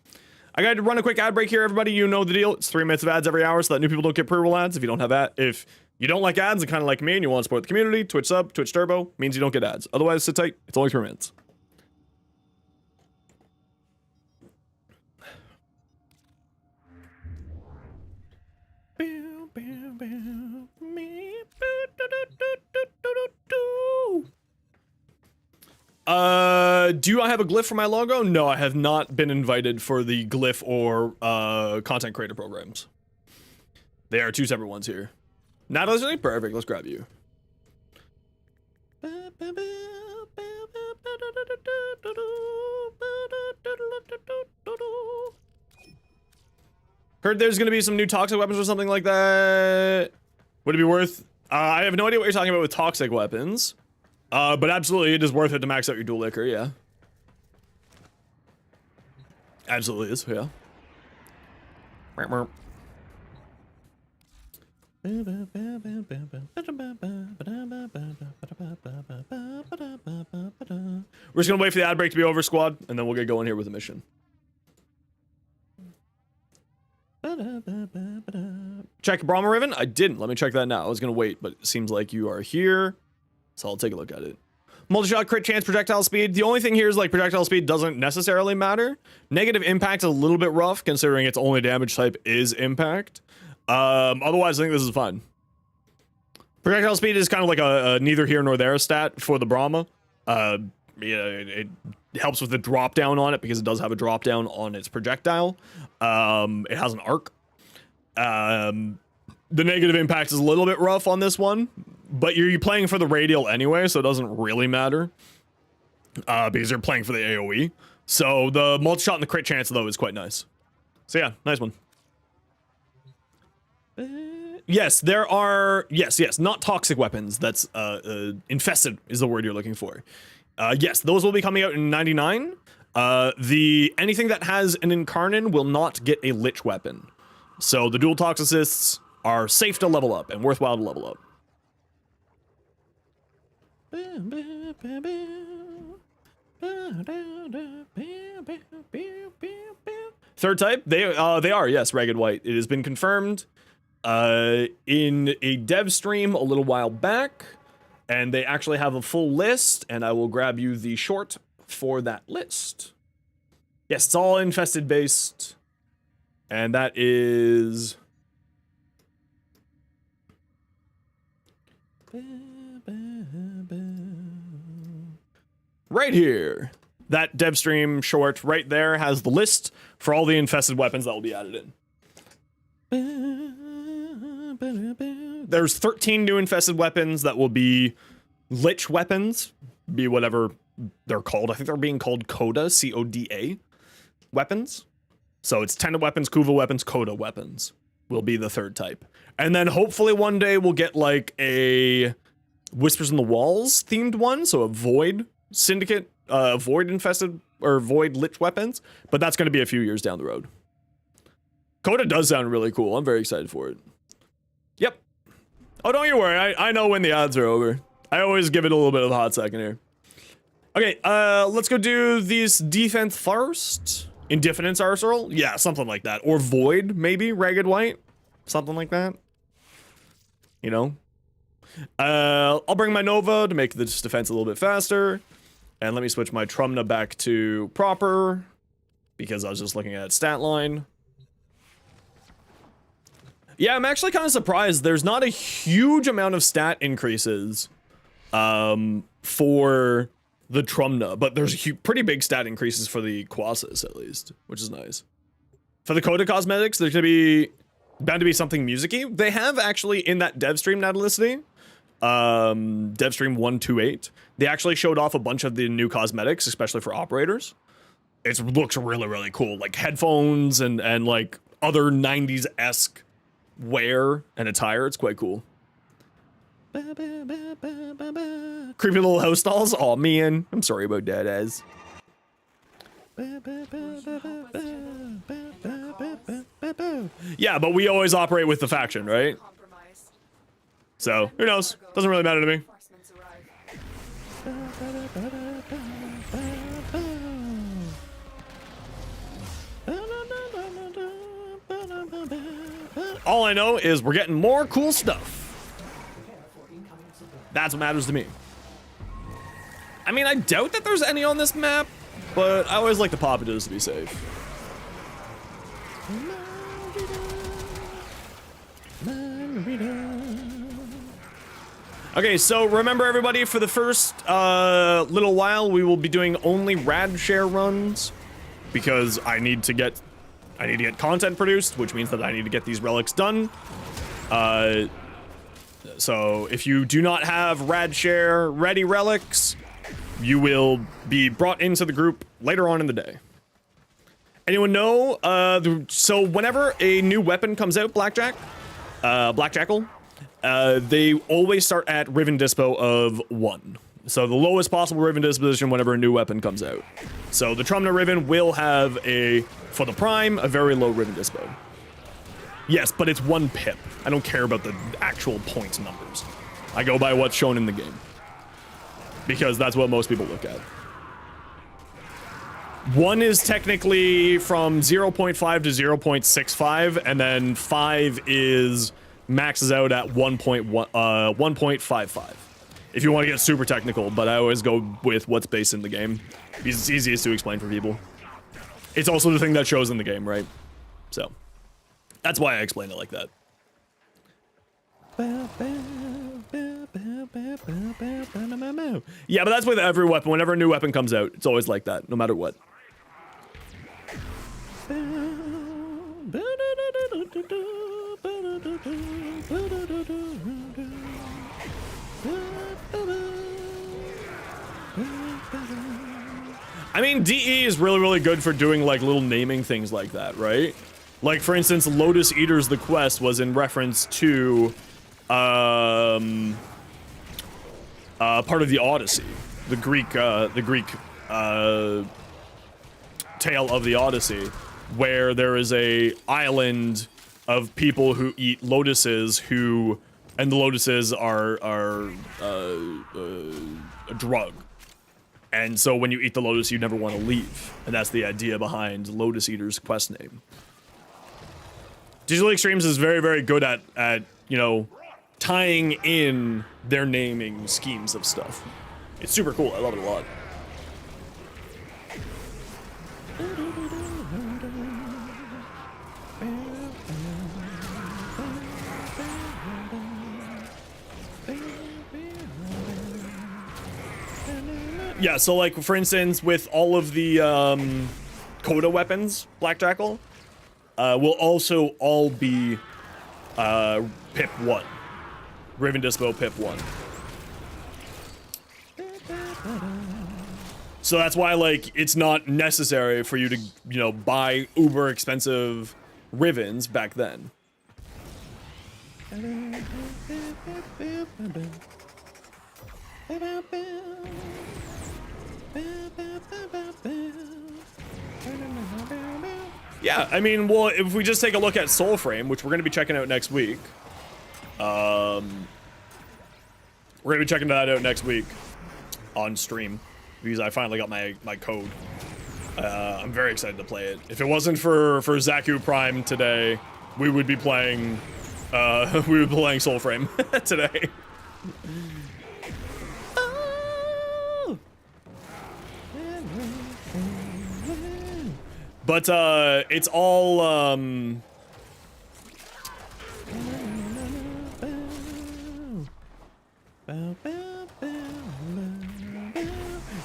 I gotta run a quick ad break here, everybody. You know the deal. It's 3 minutes of ads every hour so that new people don't get pre-roll ads. If you don't have if you don't like ads and kind of like me and you want to support the community, Twitch sub, Twitch turbo, means you don't get ads. Otherwise, sit tight. It's only 3 minutes. Do I have a glyph for my logo? No, I have not been invited for the glyph or content creator programs. They are 2 separate ones here. Not listening? Perfect, let's grab you. Heard there's gonna be some new toxic weapons or something like that. Would it be worth? I have no idea what you're talking about with toxic weapons. But absolutely, it is worth it to max out your dual liquor, yeah. Absolutely is, yeah. We're just gonna wait for the ad break to be over, squad, and then we'll get going here with the mission. Check Brahma Riven? I didn't. Let me check that now. I was gonna wait, but it seems like you are here. So I'll take a look at it. Multi-shot, crit chance, projectile speed. The only thing here is like projectile speed doesn't necessarily matter. Negative impact is a little bit rough considering its only damage type is impact. Otherwise, I think this is fine. Projectile speed is kind of like a neither here nor there stat for the Brahma. It helps with the drop down on it because it does have a drop down on its projectile. It has an arc. The negative impact is a little bit rough on this one, but you're playing for the radial anyway, so it doesn't really matter. Because you're playing for the AoE. So the multi-shot and the crit chance, though, is quite nice. So yeah, nice one. Yes, there are... Yes, not toxic weapons. That's infested is the word you're looking for. Yes, those will be coming out in 99. Anything that has an Incarnon will not get a Lich weapon. So the dual toxicists are safe to level up and worthwhile to level up. Third type, they are, yes, Ragged White. It has been confirmed in a dev stream a little while back, and they actually have a full list, and I will grab you the short for that list. Yes, it's all infested based, and that is... right here. That dev stream short right there has the list for all the infested weapons that will be added in. There's 13 new infested weapons that will be Lich weapons, be whatever they're called. I think they're being called Coda, C-O-D-A weapons. So it's Tenda weapons, Kuva weapons, Coda weapons will be the third type. And then hopefully one day we'll get like a Whispers in the Walls themed one, so a Void Syndicate, Void infested, or Void Lich weapons, but that's going to be a few years down the road. Coda does sound really cool. I'm very excited for it. Yep. Oh, don't you worry. I know when the ads are over. I always give it a little bit of a hot second here. Okay, let's go do these defense first. Indifference Arsenal? Yeah, something like that. Or Void, maybe? Ragged White? Something like that. You know? I'll bring my Nova to make this defense a little bit faster. And let me switch my Trumna back to proper, because I was just looking at stat line. Yeah, I'm actually kind of surprised. There's not a huge amount of stat increases for the Trumna, but there's pretty big stat increases for the Quasis, at least, which is nice. For the Coda cosmetics, there's going to be bound to be something music-y. They have actually in that dev stream, Natalicity, dev stream 128, they actually showed off a bunch of the new cosmetics, especially for operators. It looks really, really cool. Like headphones and like other 90s-esque wear and attire. It's quite cool. Creepy little house dolls. Aw, man. I'm sorry about that, Az. Yeah, but we always operate with the faction, right? Compromised. So, who knows? Doesn't really matter to me. Reinforcements arrive. All I know is we're getting more cool stuff. That's what matters to me. I mean, I doubt that there's any on this map, but I always like to pop it just to be safe. Okay, so remember everybody, for the first little while, we will be doing only rad share runs because I need to get content produced, which means that I need to get these relics done. So if you do not have rad share ready relics, you will be brought into the group later on in the day. Anyone know? So whenever a new weapon comes out, Blackjackal, they always start at Riven Dispo of 1. So the lowest possible Riven disposition whenever a new weapon comes out. So the Trumna Riven will have for the Prime, a very low Riven Dispo. Yes, but it's 1 pip. I don't care about the actual points numbers. I go by what's shown in the game. Because that's what most people look at. 1 is technically from 0.5 to 0.65, and then 5 is maxes out at 1.55. If you want to get super technical, but I always go with what's based in the game. Because it's easiest to explain for people. It's also the thing that shows in the game, right? So, that's why I explain it like that. Yeah, but that's with every weapon. Whenever a new weapon comes out, it's always like that, no matter what. I mean, DE is really, really good for doing, like, little naming things like that, right? Like, for instance, Lotus Eaters the Quest was in reference to, part of the Odyssey. The Greek tale of the Odyssey, where there is a island of people who eat lotuses and the lotuses are a drug. And so when you eat the lotus, you never want to leave. And that's the idea behind Lotus Eater's quest name. Digital Extremes is very, very good at, you know, tying in their naming schemes of stuff. It's super cool. I love it a lot. Yeah, so like, for instance, with all of the Coda weapons, Blackjackal, will also all be Pip 1. Riven Dispo Pip 1. So that's why, like, it's not necessary for you to, you know, buy uber expensive Rivens back then. Yeah, I mean, well, if we just take a look at Soulframe, which we're going to be checking out next week. We're going to be checking that out next week on stream because I finally got my code. I'm very excited to play it. If it wasn't for Xaku Prime today, we would be playing Soulframe today. But it's all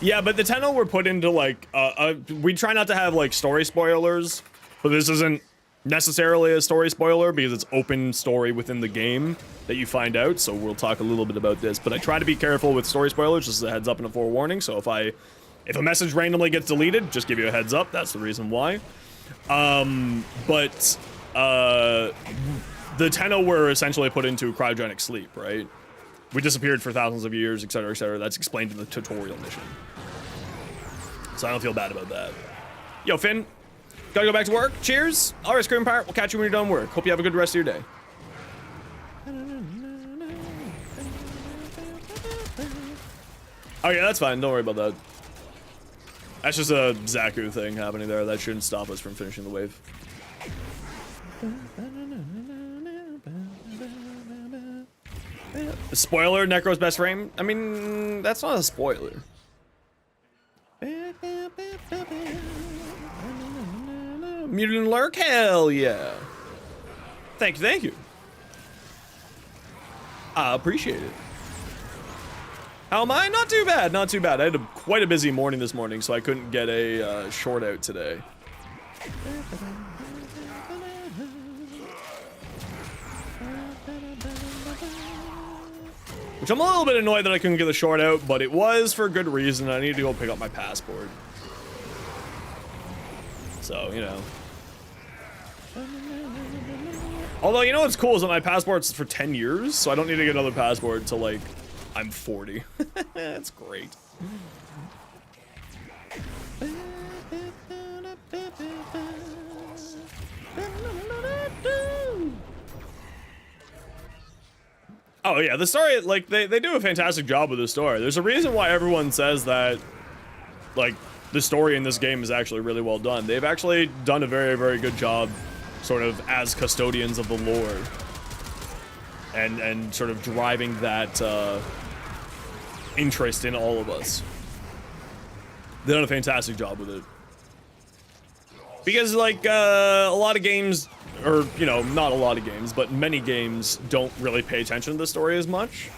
yeah, but the 10 were put into like we try not to have like story spoilers, but this isn't necessarily a story spoiler because it's open story within the game that you find out, so we'll talk a little bit about this, but I try to be careful with story spoilers, just as a heads up and a forewarning. So if a message randomly gets deleted, just give you a heads up. That's the reason why. But the Tenno were essentially put into cryogenic sleep, right? We disappeared for thousands of years, etc., etc. That's explained in the tutorial mission. So I don't feel bad about that. Yo, Finn, gotta go back to work. Cheers. All right, Scream Pirate. We'll catch you when you're done work. Hope you have a good rest of your day. Oh yeah, that's fine. Don't worry about that. That's just a Xaku thing happening there. That shouldn't stop us from finishing the wave. Spoiler, Necro's best frame? I mean, that's not a spoiler. Mutant Lurk? Hell yeah. Thank you. I appreciate it. How am I? Not too bad, not too bad. I had quite a busy morning this morning, so I couldn't get a short out today. Which I'm a little bit annoyed that I couldn't get the short out, but it was for good reason. I needed to go pick up my passport. So, you know. Although, you know what's cool is that my passport's for 10 years, so I don't need to get another passport until, like, I'm 40. That's great. Oh yeah, the story, like, they do a fantastic job with the story. There's a reason why everyone says that, like, the story in this game is actually really well done. They've actually done a very, very good job, sort of, as custodians of the lore. And sort of driving that, interest in all of us. They've done a fantastic job with it. Because, like, a lot of games, or, you know, not a lot of games, but many games don't really pay attention to the story as much.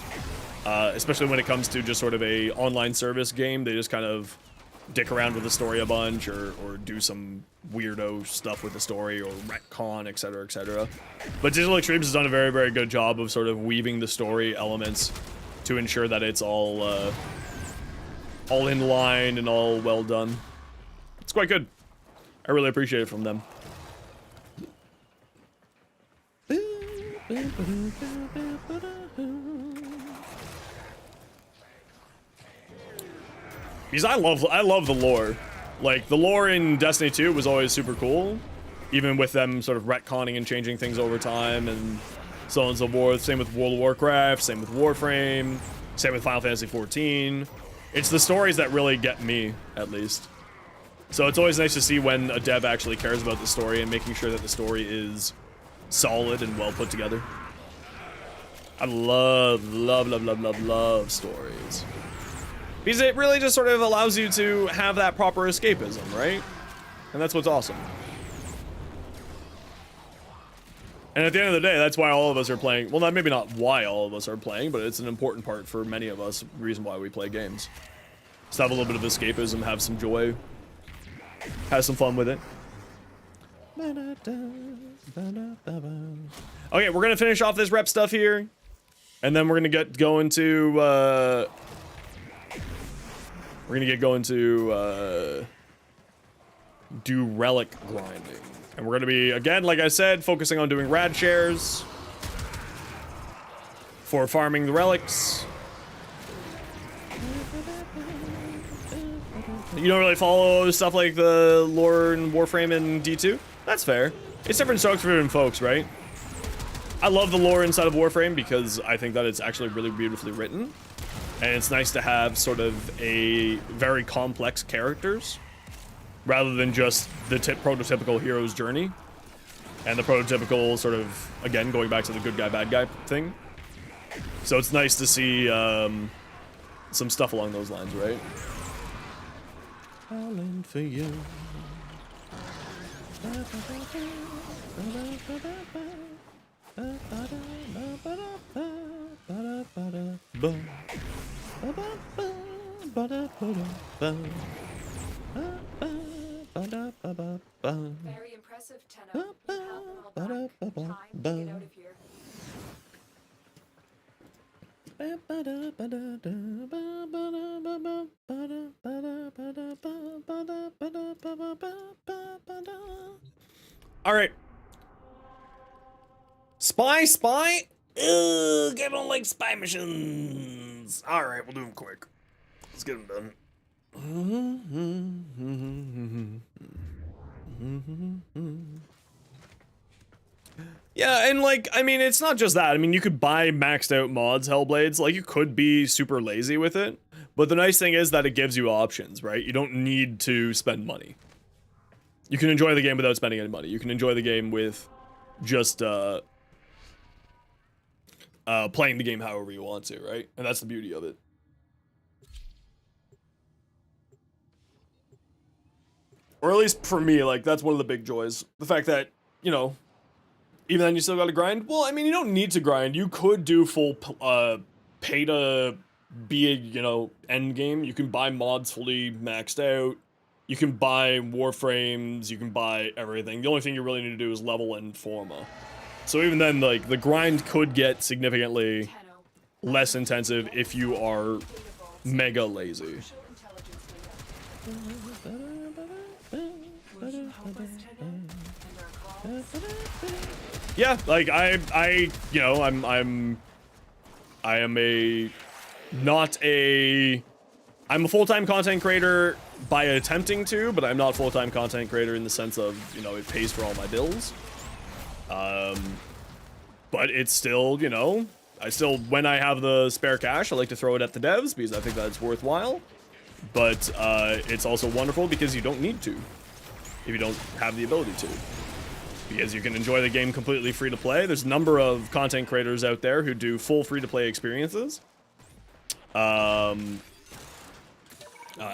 Especially when it comes to just sort of a online service game. They just kind of dick around with the story a bunch, or do some weirdo stuff with the story, or retcon, etc., etc. But Digital Extremes has done a very, very good job of sort of weaving the story elements to ensure that it's all in line and all well done. It's quite good. I really appreciate it from them. Because I love the lore. Like, the lore in Destiny 2 was always super cool. Even with them sort of retconning and changing things over time and so on and so forth. Same with World of Warcraft, same with Warframe, same with Final Fantasy XIV. It's the stories that really get me, at least. So it's always nice to see when a dev actually cares about the story and making sure that the story is solid and well put together. I love stories. Because it really just sort of allows you to have that proper escapism, right? And that's what's awesome. And at the end of the day, that's why all of us are playing. Well, maybe not why all of us are playing, but it's an important part for many of us, the reason why we play games. Just have a little bit of escapism, have some joy, have some fun with it. Okay, we're gonna finish off this rep stuff here, and then we're gonna get going to do relic grinding. And we're gonna be, again, like I said, focusing on doing rad shares for farming the relics. You don't really follow stuff like the lore in Warframe and D2? That's fair. It's different strokes for different folks, right? I love the lore inside of Warframe because I think that it's actually really beautifully written. And it's nice to have sort of a very complex characters rather than just the prototypical hero's journey and the prototypical sort of, again, going back to the good guy, bad guy thing. So it's nice to see some stuff along those lines, right? Falling for you. Very impressive, Tenno. You held them all back. Time to get out of here. All right. Spy? Ugh, I don't like spy missions. All right, we'll do them quick. Let's get them done. Yeah, and like, I mean, it's not just that. I mean, you could buy maxed out mods, Hellblades. Like, you could be super lazy with it. But the nice thing is that it gives you options, right? You don't need to spend money. You can enjoy the game without spending any money. You can enjoy the game with just playing the game however you want to, right? And that's the beauty of it. Or at least for me, like, that's one of the big joys. The fact that, you know, even then you still gotta grind. Well, I mean, you don't need to grind. You could do full pay to be a, you know, end game. You can buy mods fully maxed out. You can buy warframes. You can buy everything. The only thing you really need to do is level and forma. So even then, like, the grind could get significantly less intensive if you are mega lazy. Yeah, like I you know, I'm a full-time content creator by attempting to, but I'm not a full-time content creator in the sense of, you know, it pays for all my bills. But it's still, you know, when I have the spare cash, I like to throw it at the devs because I think that's worthwhile. But it's also wonderful because you don't need to if you don't have the ability to. Because you can enjoy the game completely free to play. There's a number of content creators out there who do full free to play experiences.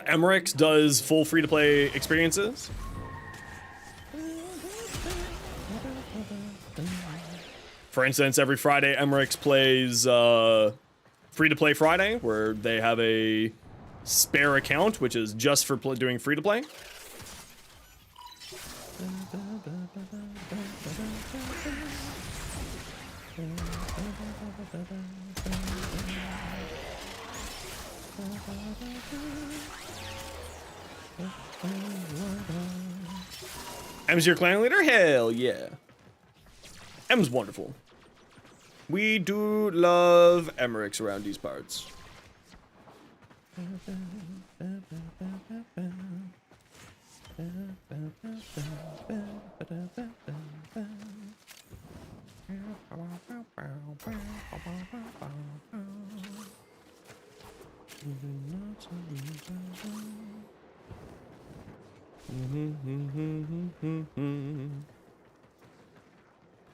Emmerich does full free to play experiences. For instance, every Friday, Emmerich plays free to play Friday, where they have a spare account, which is just for doing free to play. M's your clan leader? Hell yeah. M's wonderful. We do love Emmerichs around these parts.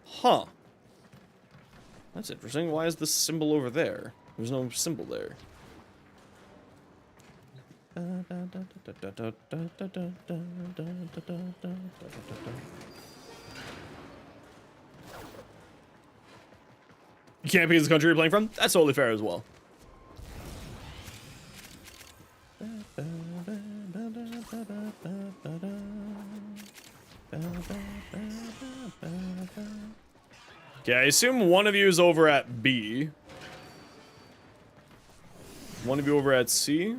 Huh. That's interesting. Why is the symbol over there? There's no symbol there. You can't pick the country you're playing from? That's totally fair as well. Okay, I assume one of you is over at B. One of you over at C?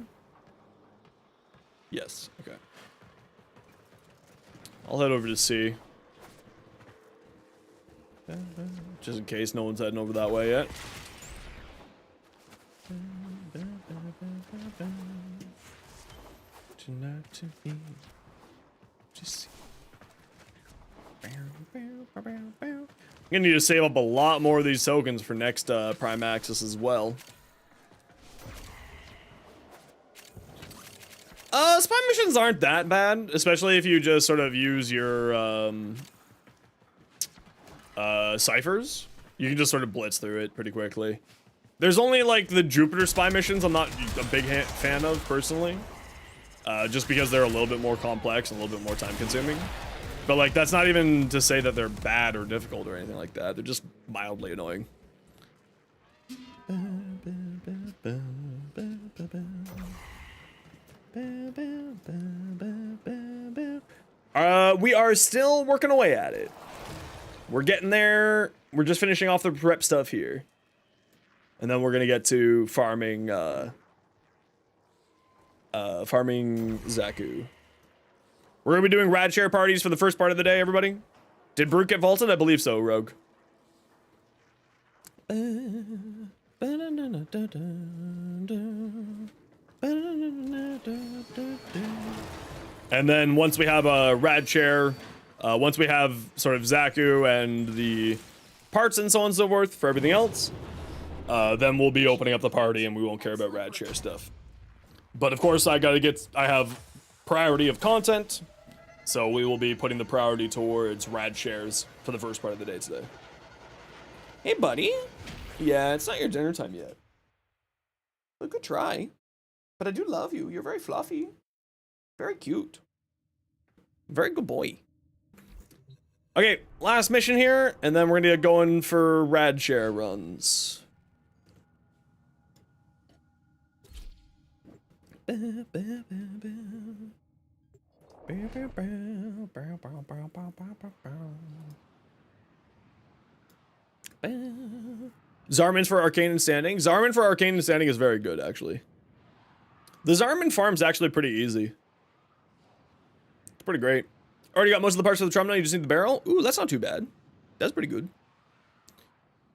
Yes, okay. I'll head over to C. Just in case no one's heading over that way yet. Tonight to be just I'm gonna need to save up a lot more of these tokens for next Prime Access as well. Spy missions aren't that bad, especially if you just sort of use your ciphers. You can just sort of blitz through it pretty quickly. There's only like the Jupiter spy missions I'm not a big fan of personally, just because they're a little bit more complex and a little bit more time consuming. But like that's not even to say that they're bad or difficult or anything like that. They're just mildly annoying. We are still working away at it. We're getting there. We're just finishing off the prep stuff here. And then we're gonna get to farming farming Xaku. We're gonna be doing rad share parties for the first part of the day, everybody. Did Brute get vaulted? I believe so, Rogue. And then once we have a rad share, once we have sort of Xaku and the parts and so on and so forth for everything else, then we'll be opening up the party and we won't care about rad share stuff. But of course, I have priority of content, so we will be putting the priority towards rad shares for the first part of the day today. Hey, buddy. Yeah, it's not your dinner time yet. Well, good try. But I do love you. You're very fluffy. Very cute. Very good boy. Okay, last mission here, and then we're gonna get going for rad share runs. Zarman for Arcane and Standing. Zarman for Arcane and Standing is very good, actually. The Zarman farm's actually pretty easy. It's pretty great. Already got most of the parts of the drum now, you just need the barrel? Ooh, that's not too bad. That's pretty good.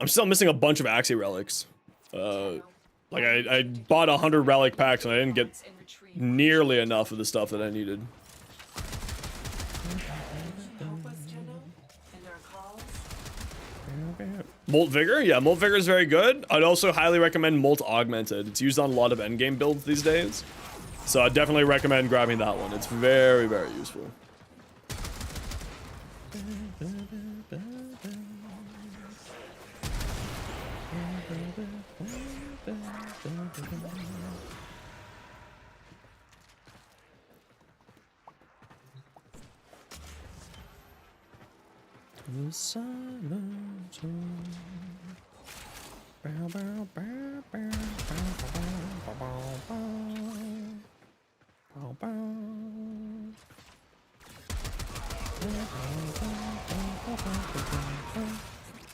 I'm still missing a bunch of Axie relics. Like, I bought 100 relic packs and I didn't get nearly enough of the stuff that I needed. Molt Vigor? Yeah, Molt Vigor is very good. I'd also highly recommend Molt Augmented. It's used on a lot of endgame builds these days. So I definitely recommend grabbing that one. It's very, very useful.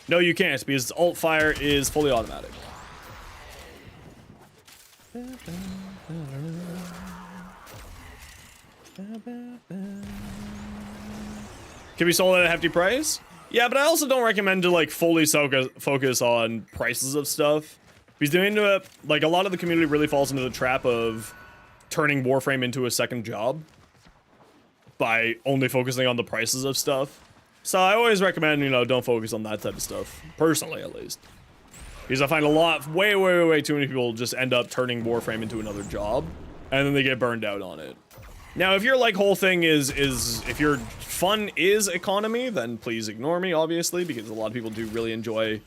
No, you can't, because alt fire is fully automatic. Can be sold at a hefty price? Yeah, but I also don't recommend to like fully focus on prices of stuff. Because doing it, like a lot of the community really falls into the trap of turning Warframe into a second job by only focusing on the prices of stuff. So I always recommend, you know, don't focus on that type of stuff, personally at least. Because I find a lot, way too many people just end up turning Warframe into another job, and then they get burned out on it. Now, if your like whole thing is if your fun is economy, then please ignore me, obviously, because a lot of people do really enjoy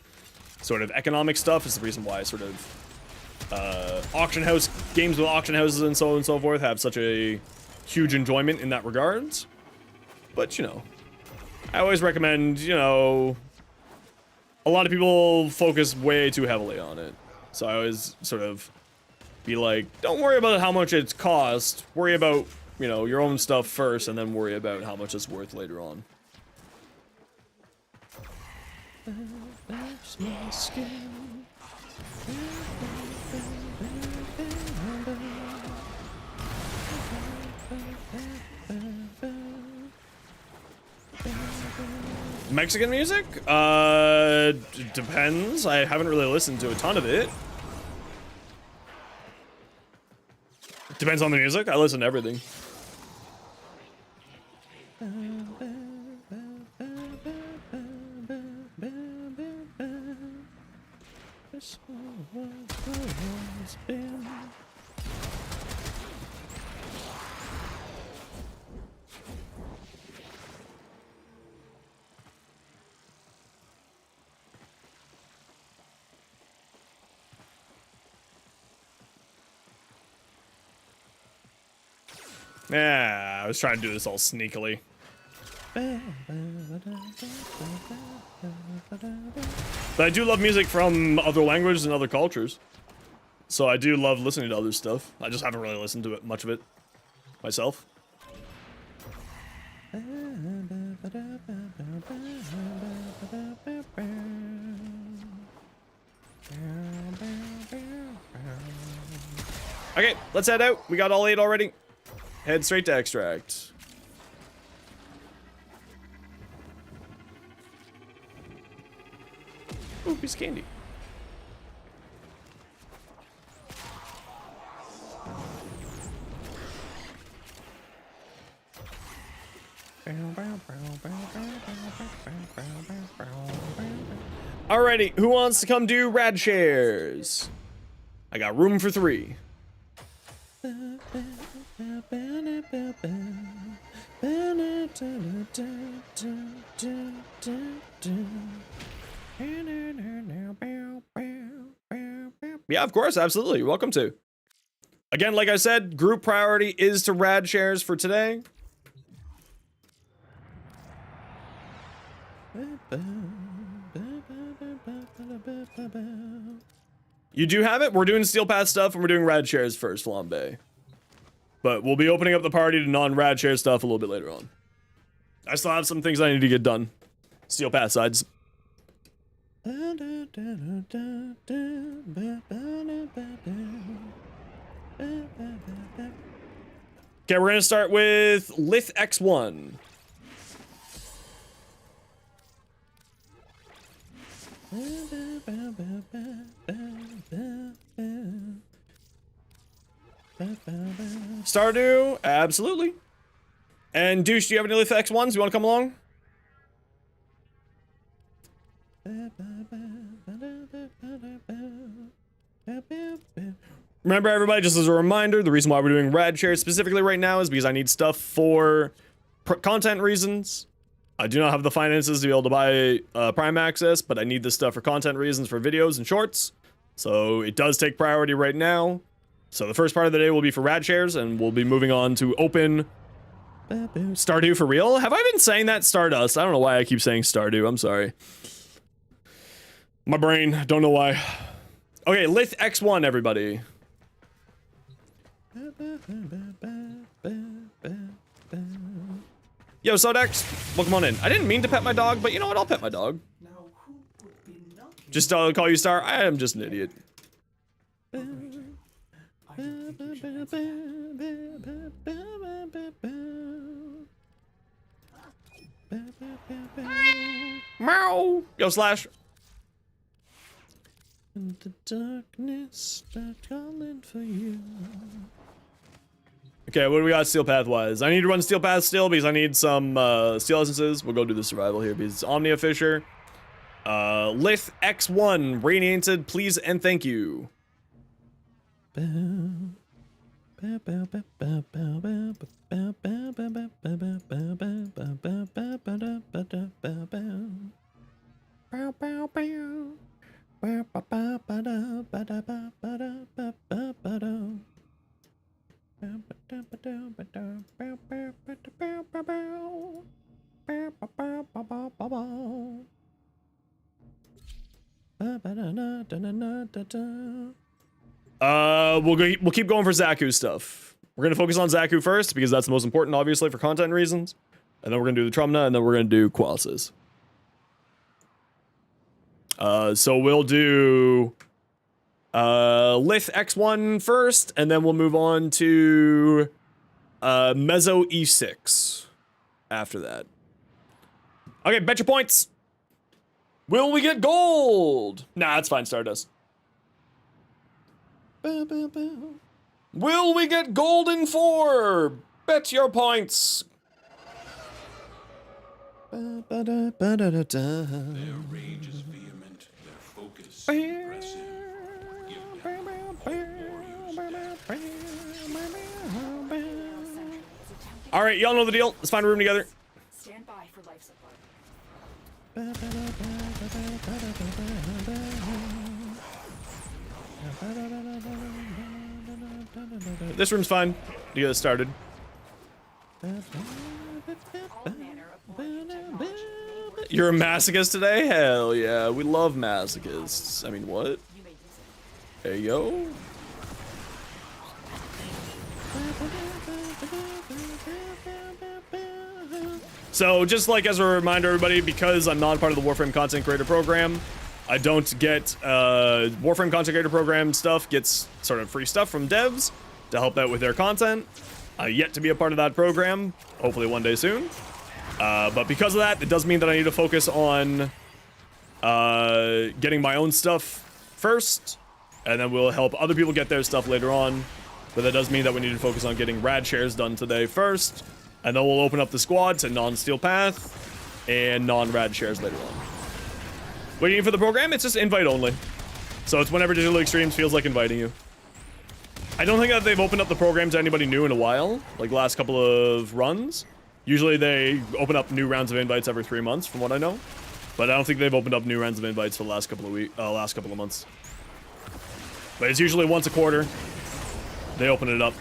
sort of economic stuff. It's the reason why sort of auction house games with auction houses and so on and so forth have such a huge enjoyment in that regards. But you know, I always recommend, you know, a lot of people focus way too heavily on it. So I always sort of be like, don't worry about how much it's cost. Worry about, you know, your own stuff first, and then worry about how much it's worth later on. Mexican music? Depends. I haven't really listened to a ton of it. Depends on the music. I listen to everything. Yeah, I was trying to do this all sneakily. But I do love music from other languages and other cultures. So I do love listening to other stuff. I just haven't really listened to it, much of it myself. Okay, let's head out. We got all 8 already. Head straight to extract. Ooh, piece of candy. Alrighty, who wants to come do rad shares? I got room for 3. Yeah, of course, absolutely. You're welcome to. Again, like I said, group priority is to rad shares for today. You do have it? We're doing Steel Path stuff and we're doing rad shares first, Flambe. But we'll be opening up the party to non-rad share stuff a little bit later on. I still have some things I need to get done. Steel Path sides. Okay, we're gonna start with Lith X1. Stardew, absolutely. And Douche, do you have any Lith X1s? You wanna come along? Remember, everybody, just as a reminder, the reason why we're doing rad shares specifically right now is because I need stuff for content reasons. I do not have the finances to be able to buy Prime Access, but I need this stuff for content reasons for videos and shorts. So it does take priority right now. So the first part of the day will be for rad shares, and we'll be moving on to open Stardew for real. Have I been saying that? Stardust? I don't know why I keep saying Stardew. I'm sorry. My brain, don't know why. Okay, Lith X1, everybody. Yo, Sodex, welcome on in. I didn't mean to pet my dog, but you know what? I'll pet my dog. Just call you Star. I am just an idiot. Meow. Yo, Slash. In the darkness, start calling for you. Okay, what do we got Steel Path wise? I need to run Steel Path still because I need some steel essences. We'll go do the survival here because it's Omnia Fisher. Lith X1, radiated, please and thank you. We'll keep going for Xaku stuff. We're gonna focus on Xaku first because that's the most important, obviously, for content reasons. And then we're gonna do the Trumna, and then we're gonna do Quasis. So we'll do Lith X1 first, and then we'll move on to Mezzo E6 after that. Okay, bet your points. Will we get gold? Nah, that's fine, Stardust. Will we get gold in 4? Bet your points. Their rage is vehement, their focus impressive. Give them All right, y'all know the deal. Let's find a room together. Stand by for life support. This room's fine. You get us started. All manner of boring technology. You're a masochist today? Hell yeah, we love masochists. I mean, what? You may use it. Hey, yo. So, just like as a reminder, everybody, because I'm not part of the Warframe Content Creator Program, I don't get Warframe Content Creator Program stuff, gets sort of free stuff from devs to help out with their content. Yet to be a part of that program, hopefully one day soon. But because of that, it does mean that I need to focus on getting my own stuff first, and then we'll help other people get their stuff later on. But that does mean that we need to focus on getting rad shares done today first, and then we'll open up the squad to non-Steel Path and non-rad shares later on. Waiting for the program, it's just invite only. So it's whenever Digital Extremes feels like inviting you. I don't think that they've opened up the program to anybody new in a while, like last couple of runs. Usually they open up new rounds of invites every 3 months, from what I know. But I don't think they've opened up new rounds of invites for the last couple of months. But it's usually once a quarter. They open it up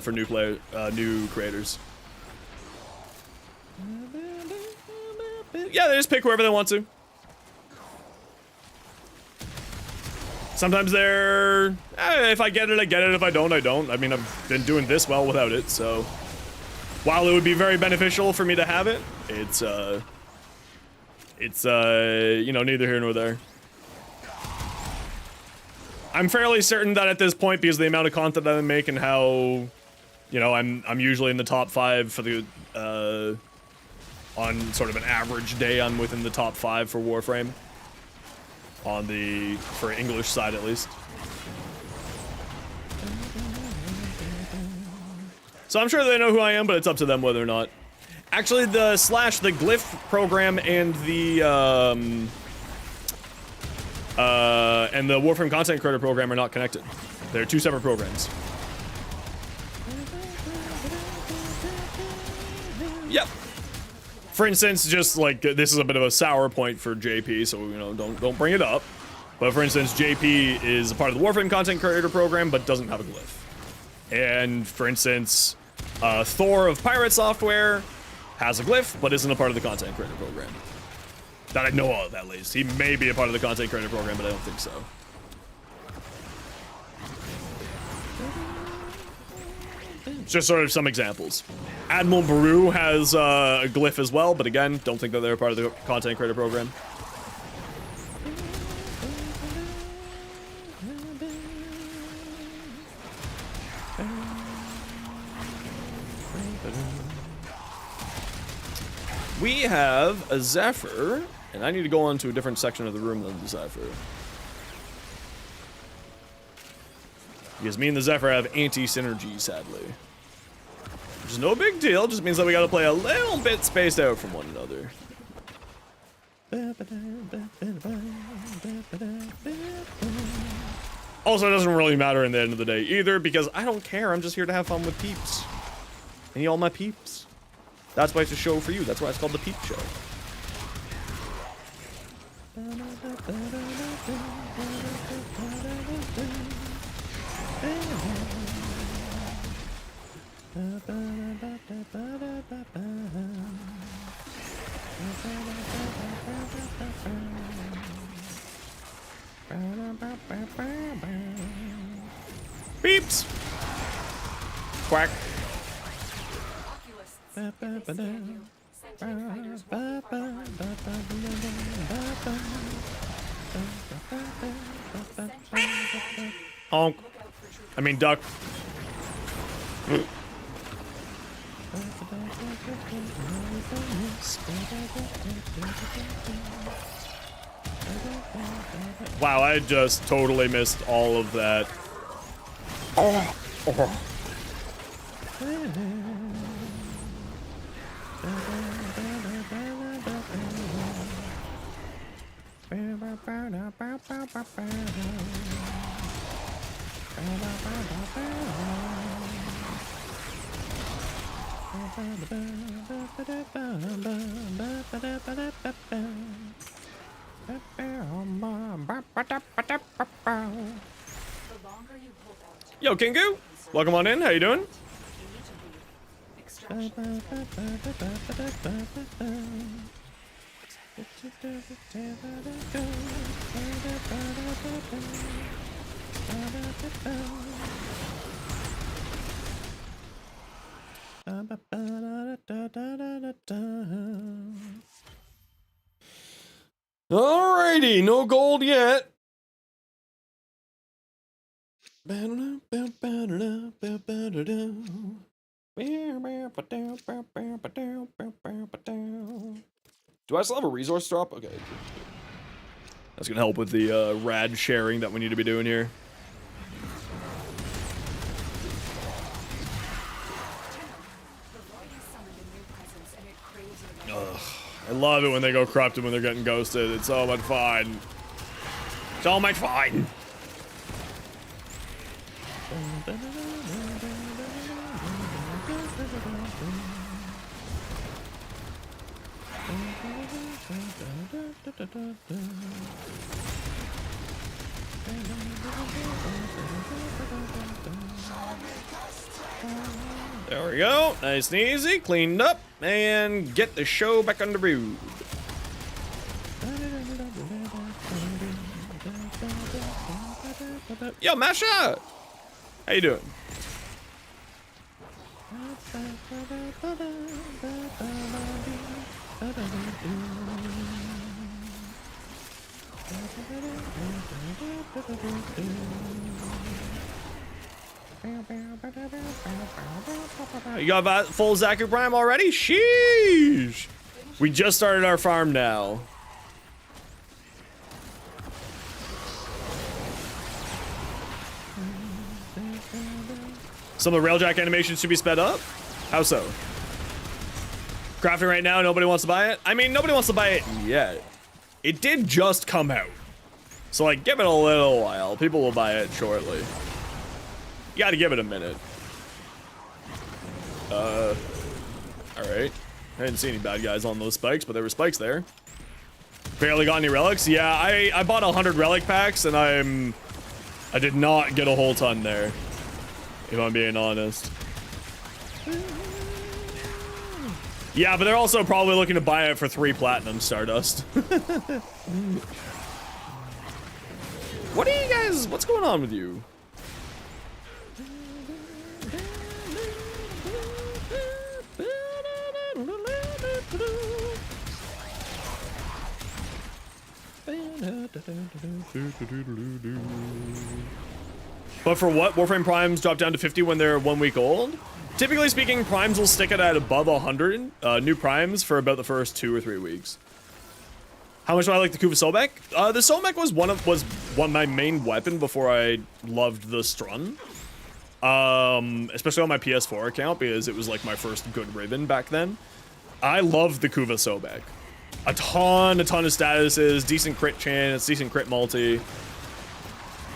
for new creators. Yeah, they just pick whoever they want to. Sometimes they're, if I get it, I get it. If I don't, I don't. I mean, I've been doing this well without it, so while it would be very beneficial for me to have it, it's you know, neither here nor there. I'm fairly certain that at this point, because of the amount of content that I make and how, you know, I'm usually in the top 5 for the on sort of an average day, I'm within the top 5 for Warframe. For English side at least. So I'm sure they know who I am, but it's up to them whether or not. Actually, the Glyph program and the Warframe content creator program are not connected. They're 2 separate programs. Yep. For instance, just like this is a bit of a sour point for JP, so you know, don't bring it up. But for instance, JP is a part of the Warframe content creator program, but doesn't have a glyph. And for instance, Thor of Pirate Software has a glyph, but isn't a part of the content creator program. That I know of, at least. He may be a part of the content creator program, but I don't think so. Just sort of some examples. Admiral Baru has a glyph as well, but again, don't think that they're part of the content creator program. We have a Zephyr, and I need to go on to a different section of the room than the Zephyr. Because me and the Zephyr have anti-synergy, sadly. Which is no big deal, just means that we gotta play a little bit spaced out from one another. Also, it doesn't really matter in the end of the day either, because I don't care, I'm just here to have fun with peeps. And you all my peeps. That's why it's a show for you, that's why it's called the Peep Show. Beeps! Quack. Honk. I mean duck. Wow, I just totally missed all of that. Oh. Oh. Yo, Kingu, welcome on in. How you doing? Alrighty, no gold yet. Do I still have a resource drop? Okay. That's gonna help with the rad sharing that we need to be doing here. Ugh. I love it when they go corrupted when they're getting ghosted. It's so much fun. So much fun. There we go. Nice and easy. Cleaned up. And get the show back on the road. Yo, Masha! How you doing? You got about full Xaku Prime already? Sheesh! We just started our farm now. Some of the railjack animations should be sped up? How so? Crafting right now, nobody wants to buy it? I mean, nobody wants to buy it yet. It did just come out. So, like, give it a little while. People will buy it shortly. You gotta give it a minute. Alright. I didn't see any bad guys on those spikes, but there were spikes there. Barely got any relics? Yeah, I bought 100 relic packs, and I did not get a whole ton there. If I'm being honest. Yeah, but they're also probably looking to buy it for 3 platinum Stardust. What are you guys, what's going on with you? But for what? Warframe Primes drop down to 50 when they're 1 week old? Typically speaking, Primes will stick it at above 100 new Primes for about the first 2 or 3 weeks. How much do I like the Kuva Sobek? The Sobek was one of my main weapon before I loved the Strun. Especially on my PS4 account because it was like my first good ribbon back then. I loved the Kuva Sobek. A ton of statuses, decent crit chance, decent crit multi.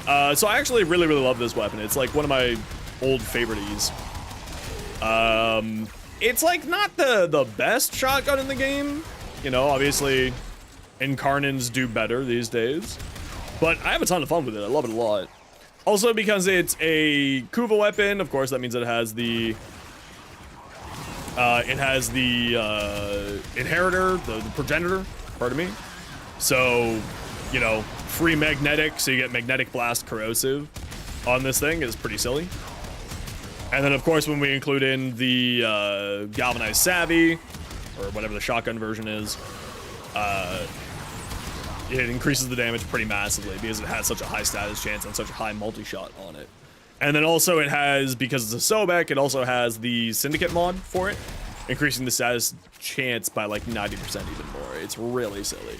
So I actually really love this weapon. It's like one of my old favorites. It's like not the best shotgun in the game. You know, obviously Incarnins do better these days. But I have a ton of fun with it. I love it a lot. Also because it's a Kuva weapon, of course that means it has the inheritor, the progenitor, pardon me. So, you know, free magnetic, so you get magnetic blast corrosive on this thing is pretty silly. And then of course when we include in the galvanized savvy, or whatever the shotgun version is, it increases the damage pretty massively because it has such a high status chance and such a high multi-shot on it. And then also it has, because it's a Sobek, it also has the Syndicate mod for it, increasing the status chance by like 90% even more. It's really silly.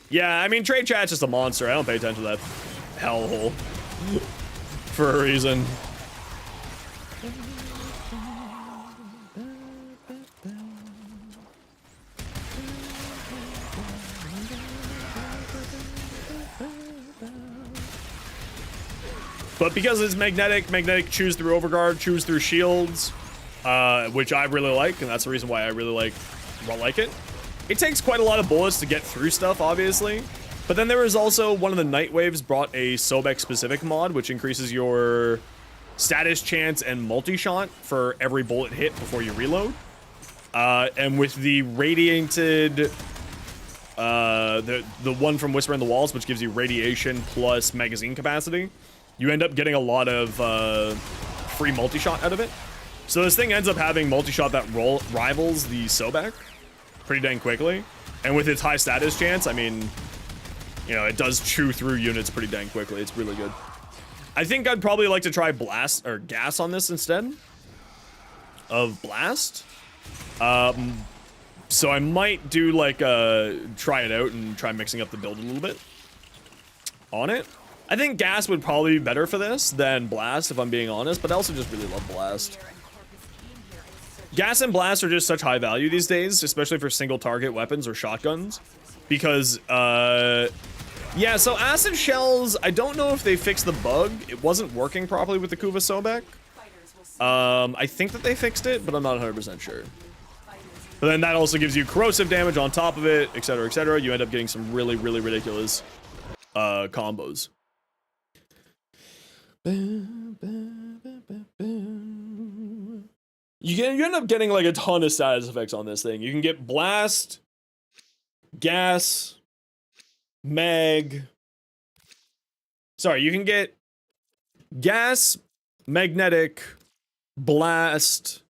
Yeah, I mean, trade chat's just a monster. I don't pay attention to that hellhole for a reason. But because it's magnetic chews through overguard, chews through shields, which I really like, and that's the reason why I really like it. It takes quite a lot of bullets to get through stuff, obviously. But then there is also one of the Night Waves brought a Sobek specific mod, which increases your status chance and multi-shot for every bullet hit before you reload. And with the radiated, the one from Whisper in the Walls, which gives you radiation plus magazine capacity, you end up getting a lot of free multi-shot out of it. So this thing ends up having multi-shot that rivals the Sobek pretty dang quickly. And with its high status chance, I mean, you know, it does chew through units pretty dang quickly. It's really good. I think I'd probably like to try Blast or Gas on this instead of Blast. So I might do like try it out and try mixing up the build a little bit on it. I think Gas would probably be better for this than Blast, if I'm being honest, but I also just really love Blast. Gas and Blast are just such high value these days, especially for single target weapons or shotguns. Because, yeah, so Acid Shells, I don't know if they fixed the bug. It wasn't working properly with the Kuva Sobek. I think that they fixed it, but I'm not 100% sure. But then that also gives you corrosive damage on top of it, etc., etc. You end up getting some really, really ridiculous combos. You end up getting like a ton of status effects on this thing. You can get blast, gas, mag. Sorry, you can get gas, magnetic, blast.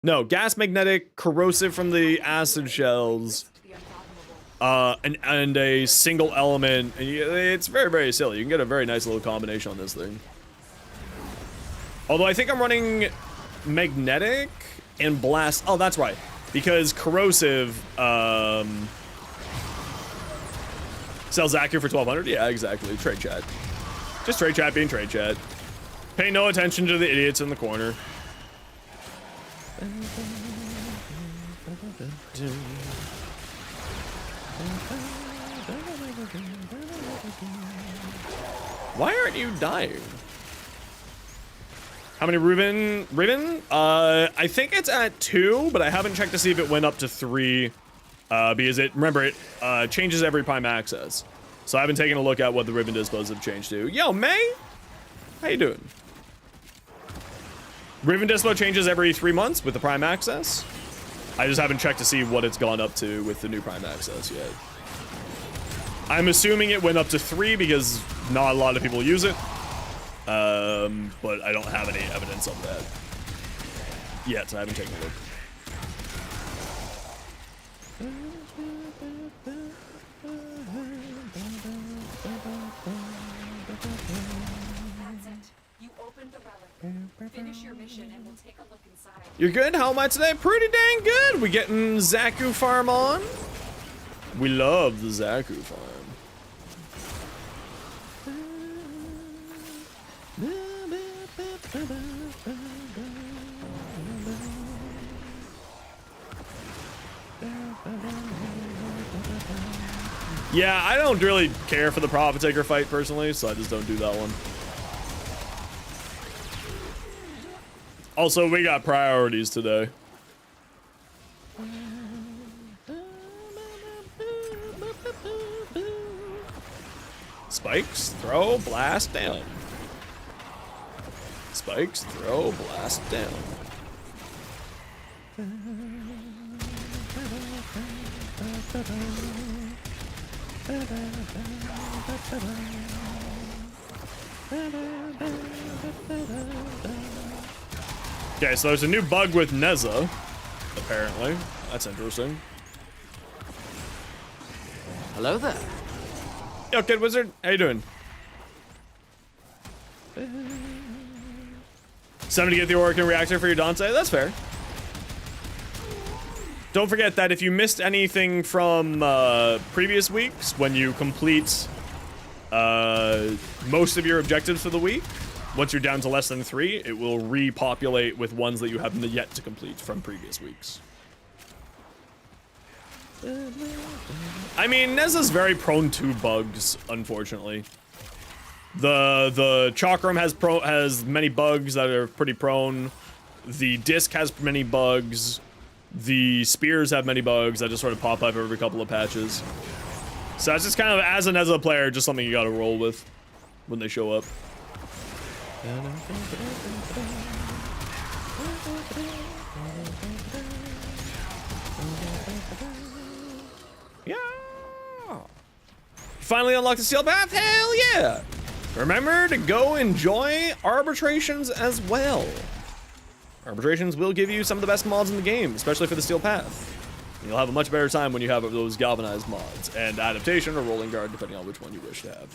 No, gas, magnetic, corrosive from the acid shells, and a single element. It's very, very silly. You can get a very nice little combination on this thing. Although I think I'm running magnetic and blast. Oh, that's right. Because corrosive sells Xaku for 1200. Yeah, exactly. Trade chat. Just trade chat being trade chat. Pay no attention to the idiots in the corner. Why aren't you dying? How many Riven? I think it's at 2, but I haven't checked to see if it went up to 3. Because remember, it changes every Prime Access. So I haven't taken a look at what the Riven dispos have changed to. Yo, May? How you doing? Riven Dispo changes every 3 months with the Prime Access. I just haven't checked to see what it's gone up to with the new Prime Access yet. I'm assuming it went up to 3 because not a lot of people use it. But I don't have any evidence of that yet, so I haven't taken a look. Finish your mission and we'll take a look inside. You're good? How am I today? Pretty dang good. We getting Xaku farm on. We love the Xaku farm. Yeah, I don't really care for the Profit Taker fight personally, so I just don't do that one. Also, we got priorities today. Spikes, throw, blast, down. Spikes, throw, blast, down. Okay, so there's a new bug with Neza, apparently. That's interesting. Hello there. Yo, Kid Wizard, how you doing? Somebody get the Oricon reactor for your Dante? That's fair. Don't forget that if you missed anything from previous weeks, when you complete most of your objectives for the week, once you're down to less than 3, it will repopulate with ones that you haven't yet to complete from previous weeks. I mean, Neza's very prone to bugs, unfortunately. The Chakram has many bugs that are pretty prone. The disc has many bugs. The spears have many bugs that just sort of pop up every couple of patches. So it's just kind of, as a Neza player, just something you gotta roll with when they show up. Yeah. Finally unlocked the Steel Path? Hell yeah! Remember to go enjoy arbitrations as well. Arbitrations will give you some of the best mods in the game, especially for the Steel Path. You'll have a much better time when you have those galvanized mods, and adaptation or rolling guard, depending on which one you wish to have.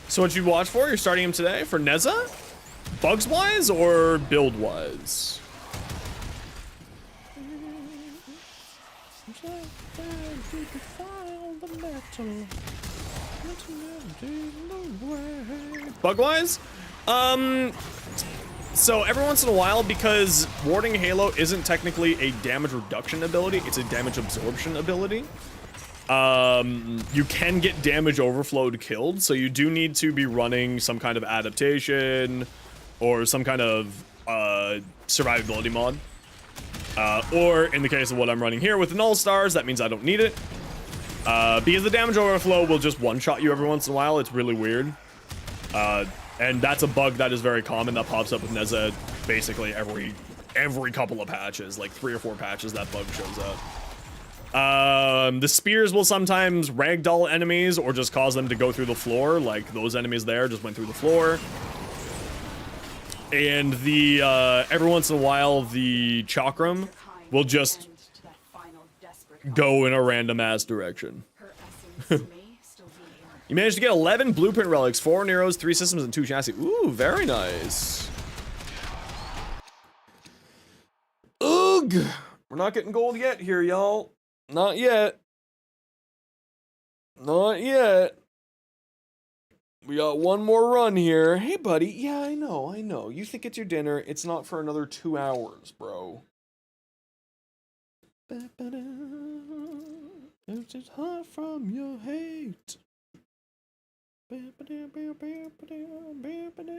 So what you watch for? You're starting him today for Neza? Bugs wise or build wise? Bug wise? So every once in a while, because Warding Halo isn't technically a damage reduction ability, it's a damage absorption ability. You can get damage overflowed killed, so you do need to be running some kind of adaptation or some kind of survivability mod. Or in the case of what I'm running here with the Null Stars, that means I don't need it. Because the damage overflow will just one-shot you every once in a while. It's really weird. And that's a bug that is very common that pops up with Neza basically every couple of patches, like 3 or 4 patches that bug shows up. The spears will sometimes ragdoll enemies or just cause them to go through the floor, like those enemies there just went through the floor. And the every once in a while the chakram will just go in a random ass direction. You managed to get 11 blueprint relics, 4 Neros, 3 systems, and 2 chassis. Ooh, very nice. Ugh. We're not getting gold yet here, y'all. Not yet. Not yet. We got one more run here. Hey, buddy. Yeah, I know. You think it's your dinner. It's not for another 2 hours, bro. It's just hot from your hate.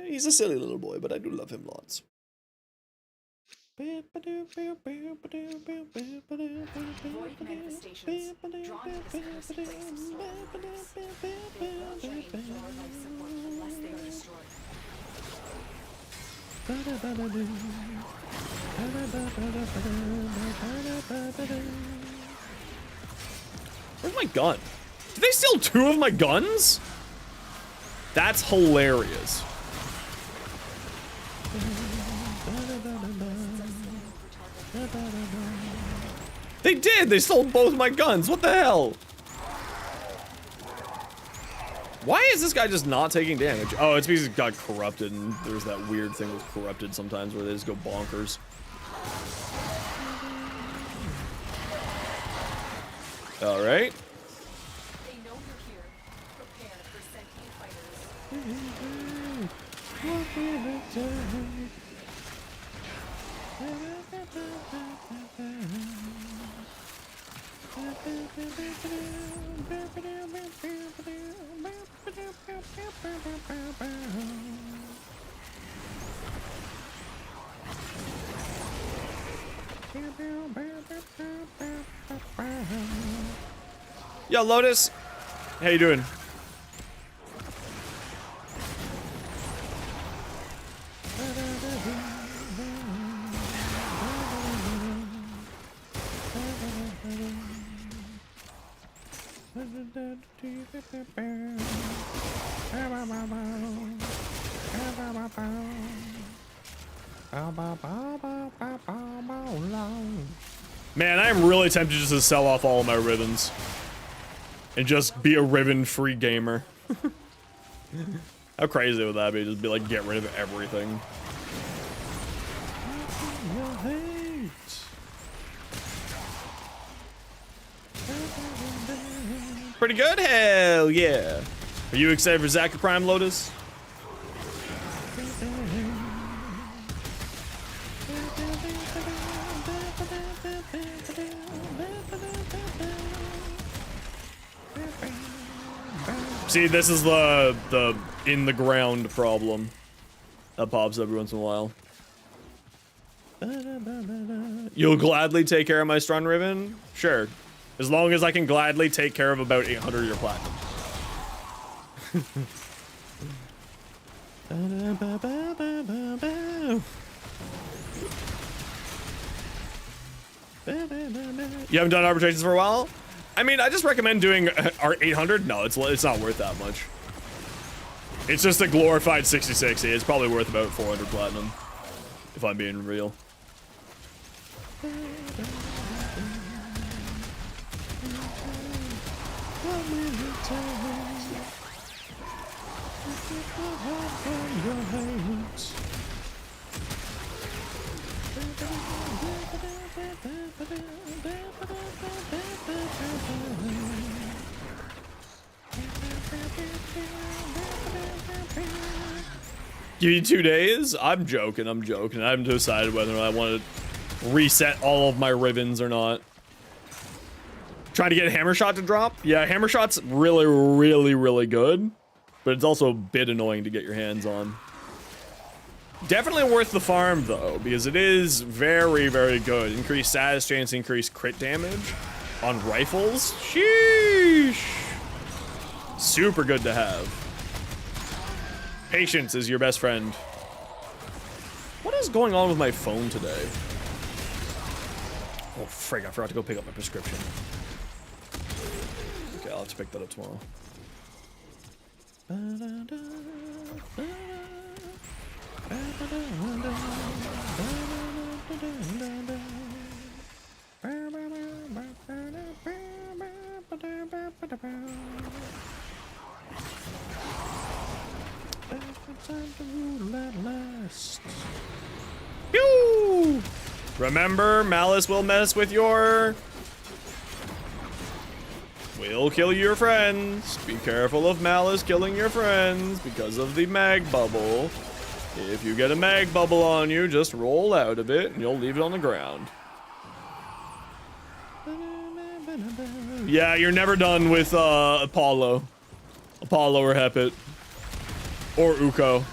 He's a silly little boy, but I do love him lots. Void manifestations drawn to the cursed place of storms. They will drain your life support unless they are destroyed. Where's my gun? Did they steal 2 of my guns? That's hilarious. They did! They stole both my guns! What the hell? Why is this guy just not taking damage? Oh, it's because he got corrupted, and there's that weird thing with corrupted sometimes where they just go bonkers. Alright. They know you're here. Prepare for sentient Yo, Lotus. How you doing? Man, I am really tempted just to sell off all of my ribbons and just be a ribbon-free gamer. How crazy would that be? Just be like, get rid of everything. Pretty good? Hell yeah. Are you excited for Xaku Prime, Lotus? See, this is the in the ground problem that pops every once in a while. You'll gladly take care of my Strun Ribbon? Sure. As long as I can gladly take care of about 800 of your platinum. You haven't done arbitrations for a while? I mean, I just recommend doing our 800. No, it's not worth that much. It's just a glorified 60-60. It's probably worth about 400 platinum, if I'm being real. Give you 2 days? I'm joking. I haven't decided whether I want to reset all of my ribbons or not. Trying to get Hammer Shot to drop? Yeah, Hammer Shot's really, really, really good. But it's also a bit annoying to get your hands on. Definitely worth the farm, though, because it is very, very good. Increased status chance, increased crit damage on rifles. Sheesh! Super good to have. Patience is your best friend. What is going on with my phone today? Oh, frig, I forgot to go pick up my prescription. Okay, I'll have to pick that up tomorrow. Pew! Remember, malice will mess with your... will kill your friends. Be careful of malice killing your friends because of the mag bubble. If you get a mag bubble on you, just roll out of it and you'll leave it on the ground. Yeah, you're never done with Apollo or Hepit. Or Uko.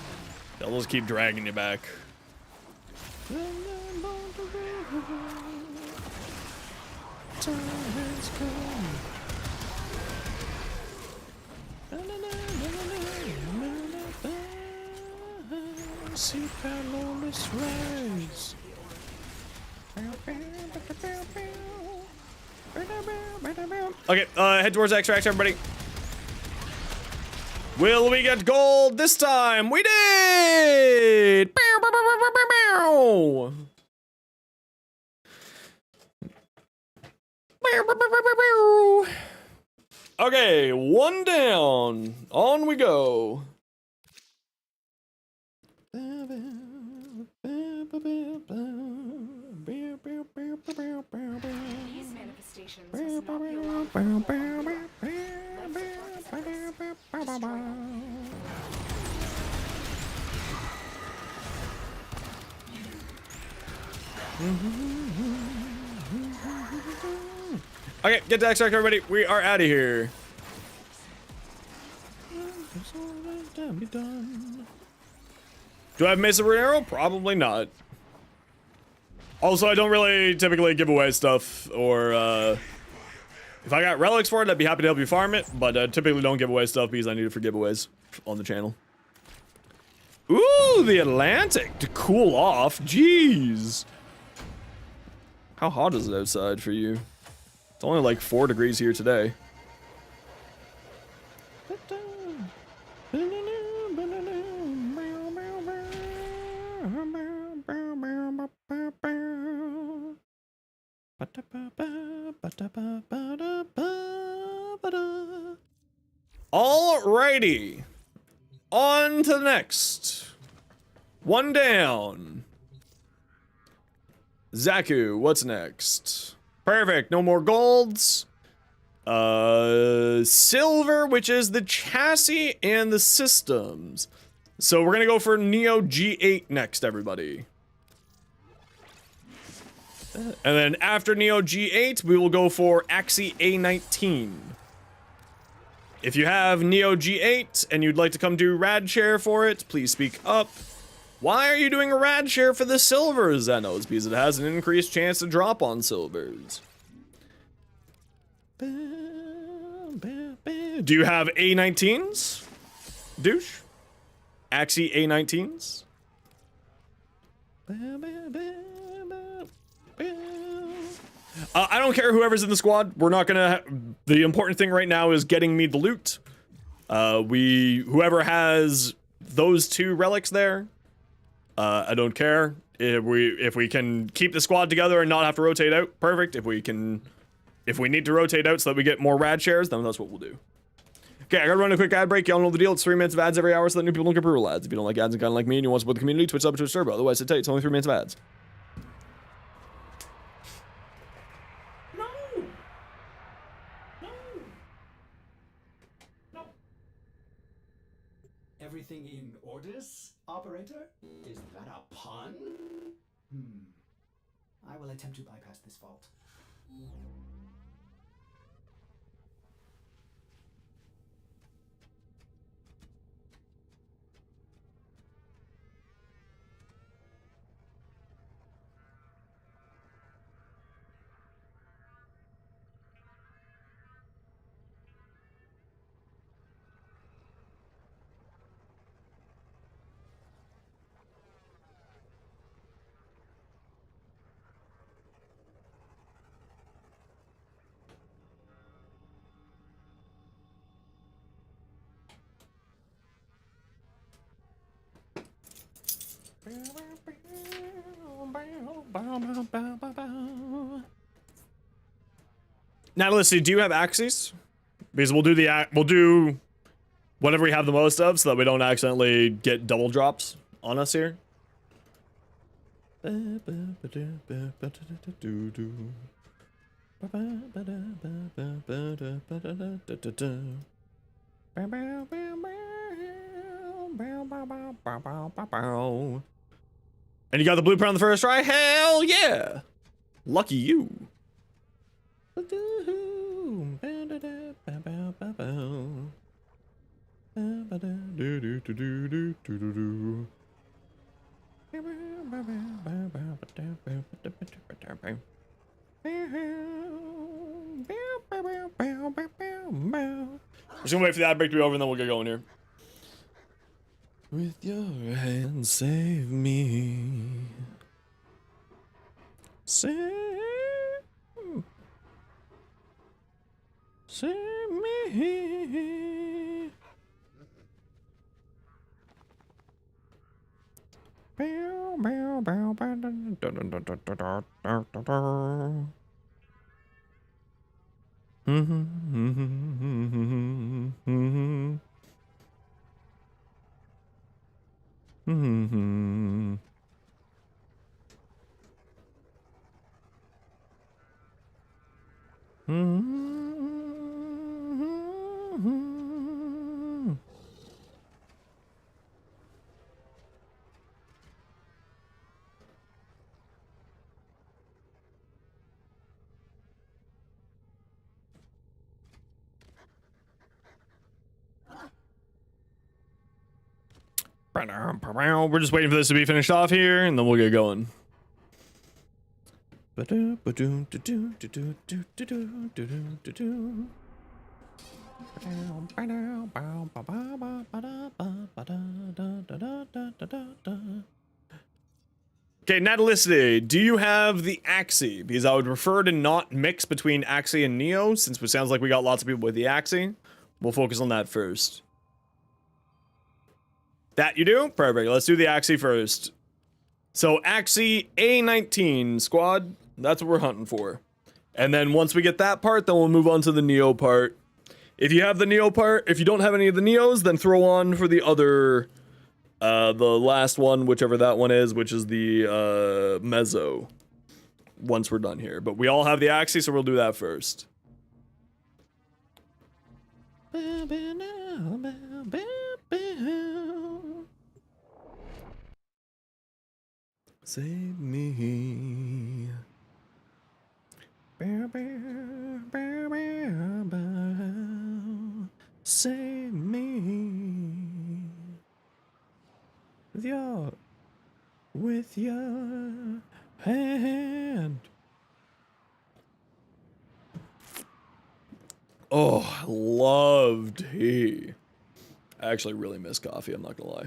They'll just keep dragging you back. See Carolus rise. Okay, head towards extract, everybody. Will we get gold this time? We did! Bow, bow, bow, bow, bow, bow. Bow, bow, bow, bow, bow, bow. Okay, 1 down. On we go. These manifestations must not be allowed. Okay, get to extract, everybody. We are out of here. Do I have Mesa Arrow? Probably not. Also, I don't really typically give away stuff, or if I got relics for it, I'd be happy to help you farm it, but I typically don't give away stuff because I need it for giveaways on the channel. Ooh, the Atlantic to cool off. Jeez. How hot is it outside for you? It's only like 4 degrees here today. Alrighty. On to the next. 1 down. Xaku, what's next? Perfect, no more golds. Silver, which is the chassis and the systems. So we're gonna go for Neo G8 next, everybody. And then after Neo G8, we will go for Axie A19. If you have Neo G8 and you'd like to come do rad share for it, please speak up. Why are you doing a rad share for the silver Zenos? Because it has an increased chance to drop on silvers. Do you have A19s? Douche? Axie A19s? I don't care whoever's in the squad. We're not gonna. The important thing right now is getting me the loot. Whoever has those 2 relics there, I don't care. If we can keep the squad together and not have to rotate out, perfect. If we need to rotate out so that we get more rad shares, then that's what we'll do. Okay, I gotta run a quick ad break. Y'all know the deal. It's 3 minutes of ads every hour so that new people don't get brutal ads. If you don't like ads and kind of like me and you want to support the community, Twitch up to a server. Otherwise, I tell you, it's only 3 minutes of ads. everything in orders, operator? Is that a pun? I will attempt to bypass this fault. Now, listen, do you have axes? Because we'll do whatever we have the most of, so that we don't accidentally get double drops on us here. And you got the blueprint on the first try? Hell yeah! Lucky you. Just gonna wait for the ad break to be over and then we'll get going here. With your hand, save me. Save me. Bow, bow, bow, bow, dun, dun, dun, dun, dun, dun, dun, dun, dun. We're just waiting for this to be finished off here, and then we'll get going. Okay, Natalicity, do you have the Axie? Because I would prefer to not mix between Axie and Neo, since it sounds like we got lots of people with the Axie. We'll focus on that first. That you do? Perfect. Let's do the Axie first. So Axie A19 squad, that's what we're hunting for. And then once we get that part, then we'll move on to the Neo part. If you have the Neo part, if you don't have any of the Neos, then throw on for the other, the last one, whichever that one is, which is the Mezzo. Once we're done here. But we all have the Axie, so we'll do that first. Save me. Save me. With your hand. Oh, loved tea. I actually really miss coffee, I'm not gonna lie.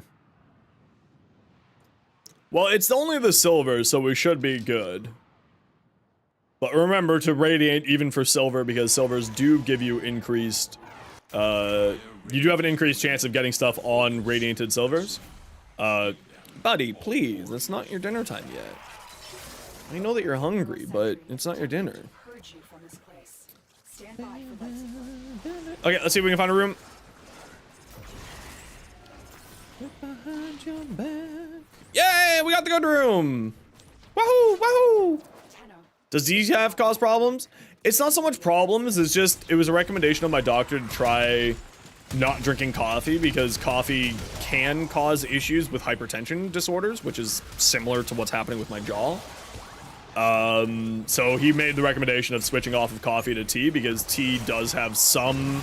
Well, it's only the silver, so we should be good. But remember to radiate even for silver, because silvers do give you increased... you do have an increased chance of getting stuff on radiated silvers. Buddy, please, it's not your dinner time yet. I know that you're hungry, but it's not your dinner. Okay, let's see if we can find a room. Yay, we got the good room. Wahoo, wahoo. Does these have caused problems? It's not so much problems, it's just, it was a recommendation of my doctor to try not drinking coffee because coffee can cause issues with hypertension disorders, which is similar to what's happening with my jaw. So he made the recommendation of switching off of coffee to tea because tea does have some,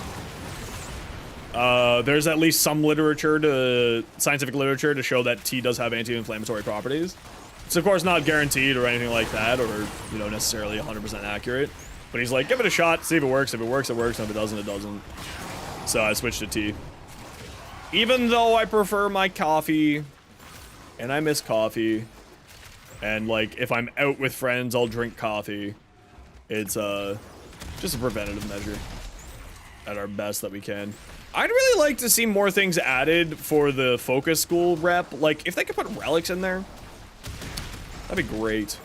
there's at least some scientific literature to show that tea does have anti-inflammatory properties. It's of course not guaranteed or anything like that, or, you know, necessarily 100% accurate. But he's like, give it a shot, see if it works. If it works, it works. And if it doesn't, it doesn't. So I switched to tea. Even though I prefer my coffee, and I miss coffee, and like if I'm out with friends, I'll drink coffee. It's just a preventative measure at our best that we can. I'd really like to see more things added for the focus school rep. Like if they could put relics in there, that'd be great.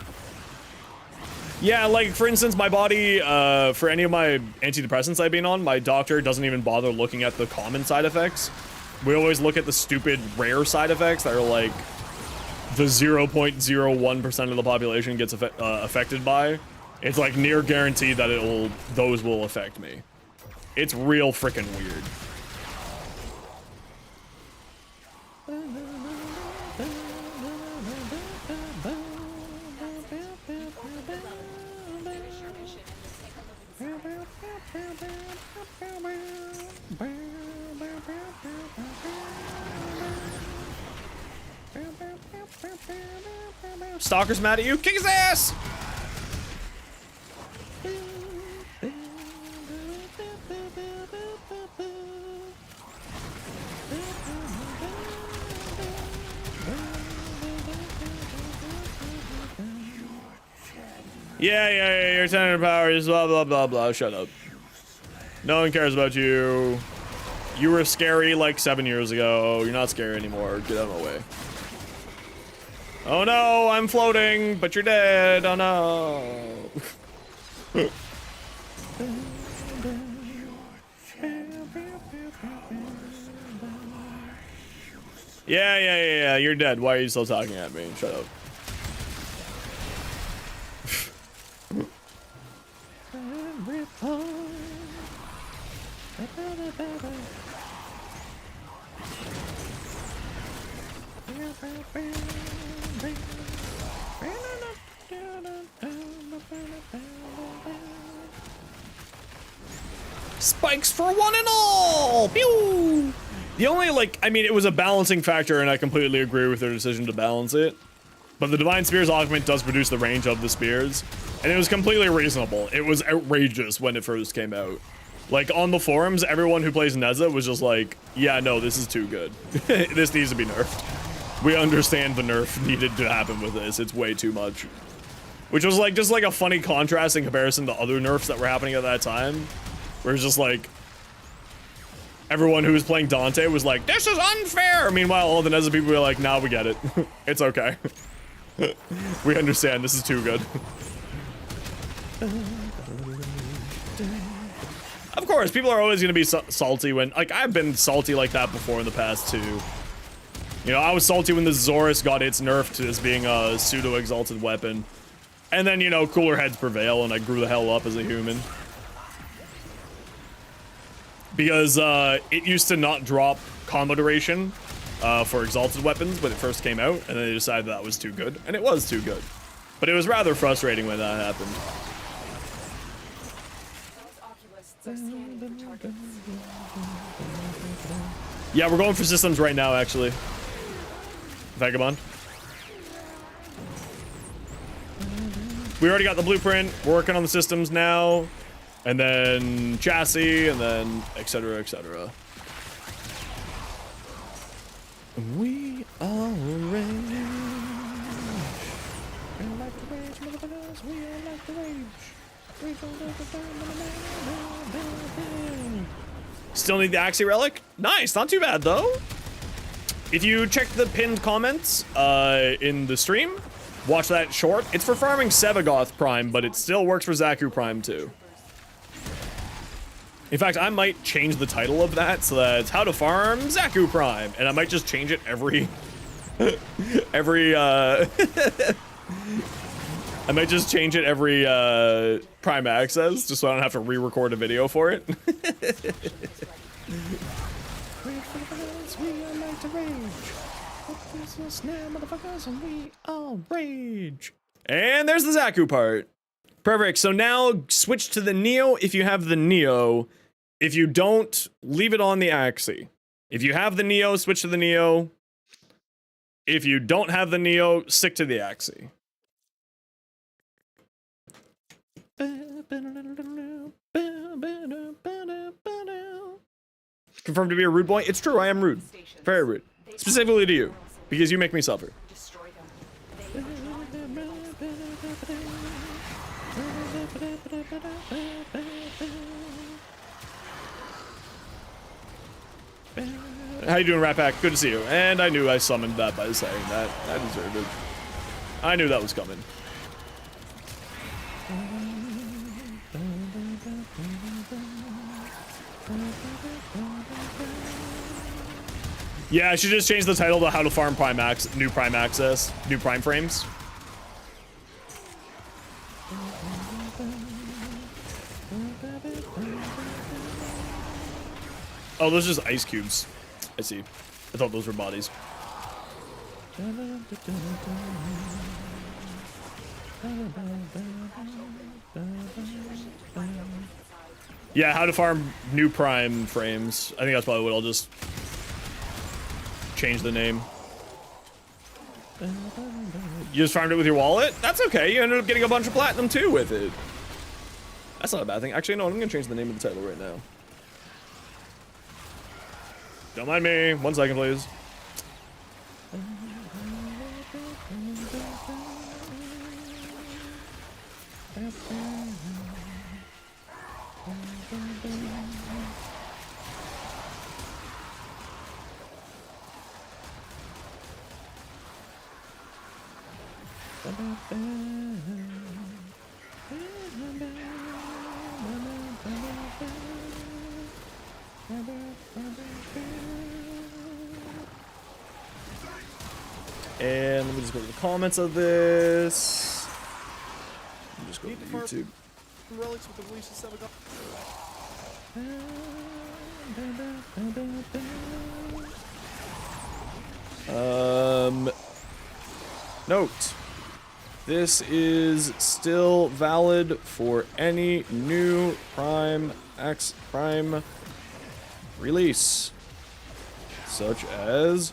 Yeah, like, for instance, my body, for any of my antidepressants I've been on, my doctor doesn't even bother looking at the common side effects. We always look at the stupid rare side effects that are, like, the 0.01% of the population gets affected by. It's, like, near guaranteed that those will affect me. It's real freaking weird. Stalker's mad at you. Kick his ass! Yeah, your 10 powers, blah, blah, blah, blah. Shut up. No one cares about you. You were scary like 7 years ago. You're not scary anymore. Get out of my way. Oh no, I'm floating, but you're dead. Oh no. Yeah, you're dead. Why are you still talking at me? Shut up. Spikes for one and all! Pew! The only, like, I mean, it was a balancing factor, and I completely agree with their decision to balance it. But the Divine Spears augment does reduce the range of the spears, and it was completely reasonable. It was outrageous when it first came out. Like, on the forums, everyone who plays Neza was just like, yeah, no, this is too good. This needs to be nerfed. We understand the nerf needed to happen with this. It's way too much. Which was, like, just like a funny contrast in comparison to other nerfs that were happening at that time. Where it's just like, everyone who was playing Dante was like, this is unfair! Meanwhile, all the Neza people were like, nah, we get it. It's okay. We understand, this is too good. Of course, people are always gonna be salty when, like, I've been salty like that before in the past too. You know, I was salty when the Zorus got its nerf to this being a pseudo-exalted weapon. And then, you know, cooler heads prevail and I grew the hell up as a human. Because it used to not drop combo duration for exalted weapons when it first came out, and then they decided that was too good, and it was too good. But it was rather frustrating when that happened. Yeah, we're going for systems right now, actually. Vagabond. We already got the blueprint. We're working on the systems now. And then chassis, and then etc, etc. We are rage. We are like the rage, motherfuckers. We are like the rage. Still need the Axie relic? Nice, not too bad though. If you check the pinned comments in the stream, watch that short. It's for farming Sevagoth Prime, but it still works for Xaku Prime too. In fact, I might change the title of that so that it's how to farm Xaku Prime, and I might just change it every I might just change it every Prime Access, just so I don't have to re-record a video for it. Rage for the violence, we are like to rage. What is this now, motherfuckers? And we all rage. And there's the Xaku part. Perfect. So now switch to the Neo if you have the Neo. If you don't, leave it on the Axie. If you have the Neo, switch to the Neo. If you don't have the Neo, stick to the Axie. Confirmed to be a rude boy? It's true, I am rude. Very rude. Specifically to you. Because you make me suffer. Destroy them. How you doing, Rat Pack? Good to see you. And I knew I summoned that by saying that. I deserved it. I knew that was coming. Yeah, I should just change the title to How to Farm Prime New Prime Access, New Prime Frames. Oh, those are just ice cubes. I see. I thought those were bodies. Yeah, How to Farm New Prime Frames. I think that's probably what I'll just change the name. You just farmed it with your wallet? That's okay. You ended up getting a bunch of platinum too with it. That's not a bad thing. Actually, no, I'm gonna change the name of the title right now. Don't mind me. 1 second, please. And let me just go to the comments of this. Let me just go to YouTube. Relics with the release of Note. This is still valid for any new Prime release, such as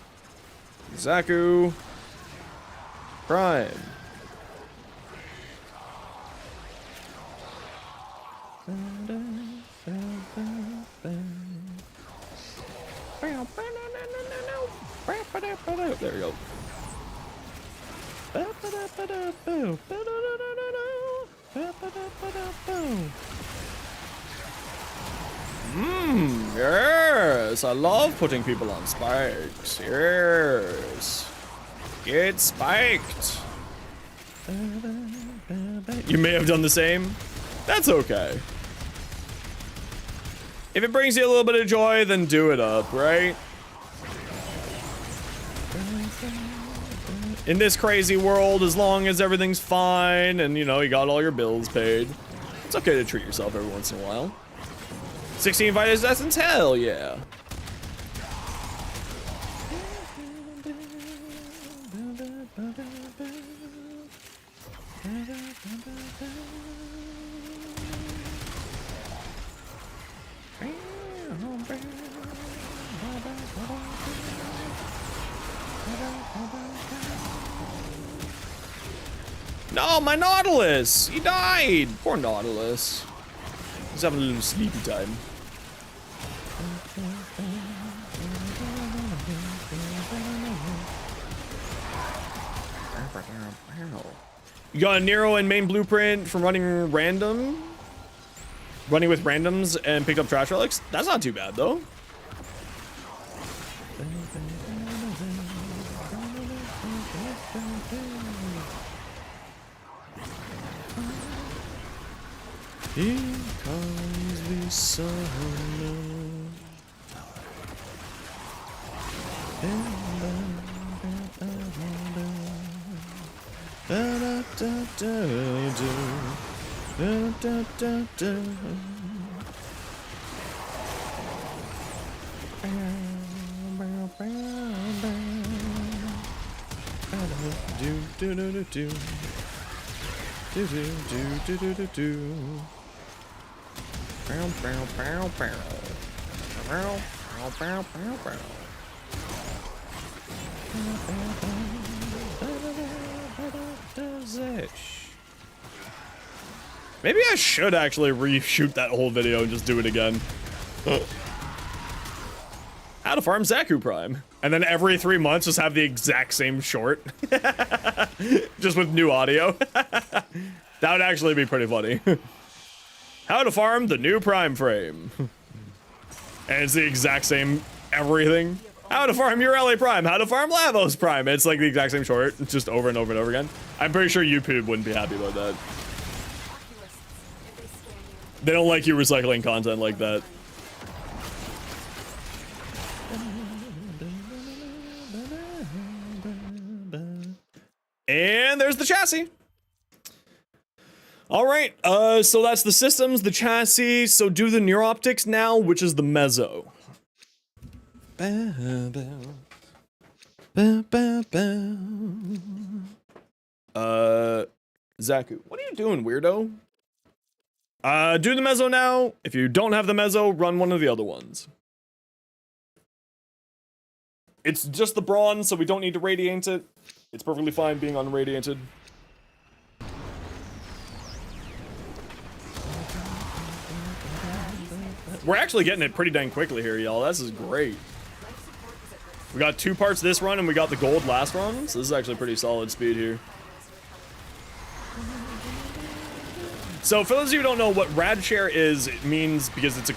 Xaku Prime. There we go. Yes, I love putting people on spikes. Yes. Get spiked. You may have done the same. That's okay. If it brings you a little bit of joy, then do it up, right? In this crazy world, as long as everything's fine and, you know, you got all your bills paid, it's okay to treat yourself every once in a while. 16 Vitus Essence? Hell yeah. No, my Nautilus! He died! Poor Nautilus. He's having a little sleepy time. You got a Nero and main blueprint from running with randoms and picked up trash relics? That's not too bad though. Here comes the summer. Maybe I should actually reshoot that whole video and just do it again. How to farm Xaku Prime. And then every 3 months just have the exact same short. Just with new audio. That would actually be pretty funny. How to farm the new Prime frame. And it's the exact same everything. How to farm your LA Prime. How to farm Lavos Prime. It's like the exact same short. It's just over and over and over again. I'm pretty sure YouTube wouldn't be happy about that. They don't like you recycling content like that. And there's the chassis. All right, so that's the systems, the chassis. So do the neuroptics now, which is the mezzo. Xaku, what are you doing, weirdo? Do the mezzo now. If you don't have the mezzo, run one of the other ones. It's just the bronze, so we don't need to radiate it. It's perfectly fine being unradiated. We're actually getting it pretty dang quickly here, y'all. This is great. We got 2 parts this run, and we got the gold last run, so this is actually pretty solid speed here. So for those of you who don't know what rad share is, it means, because it's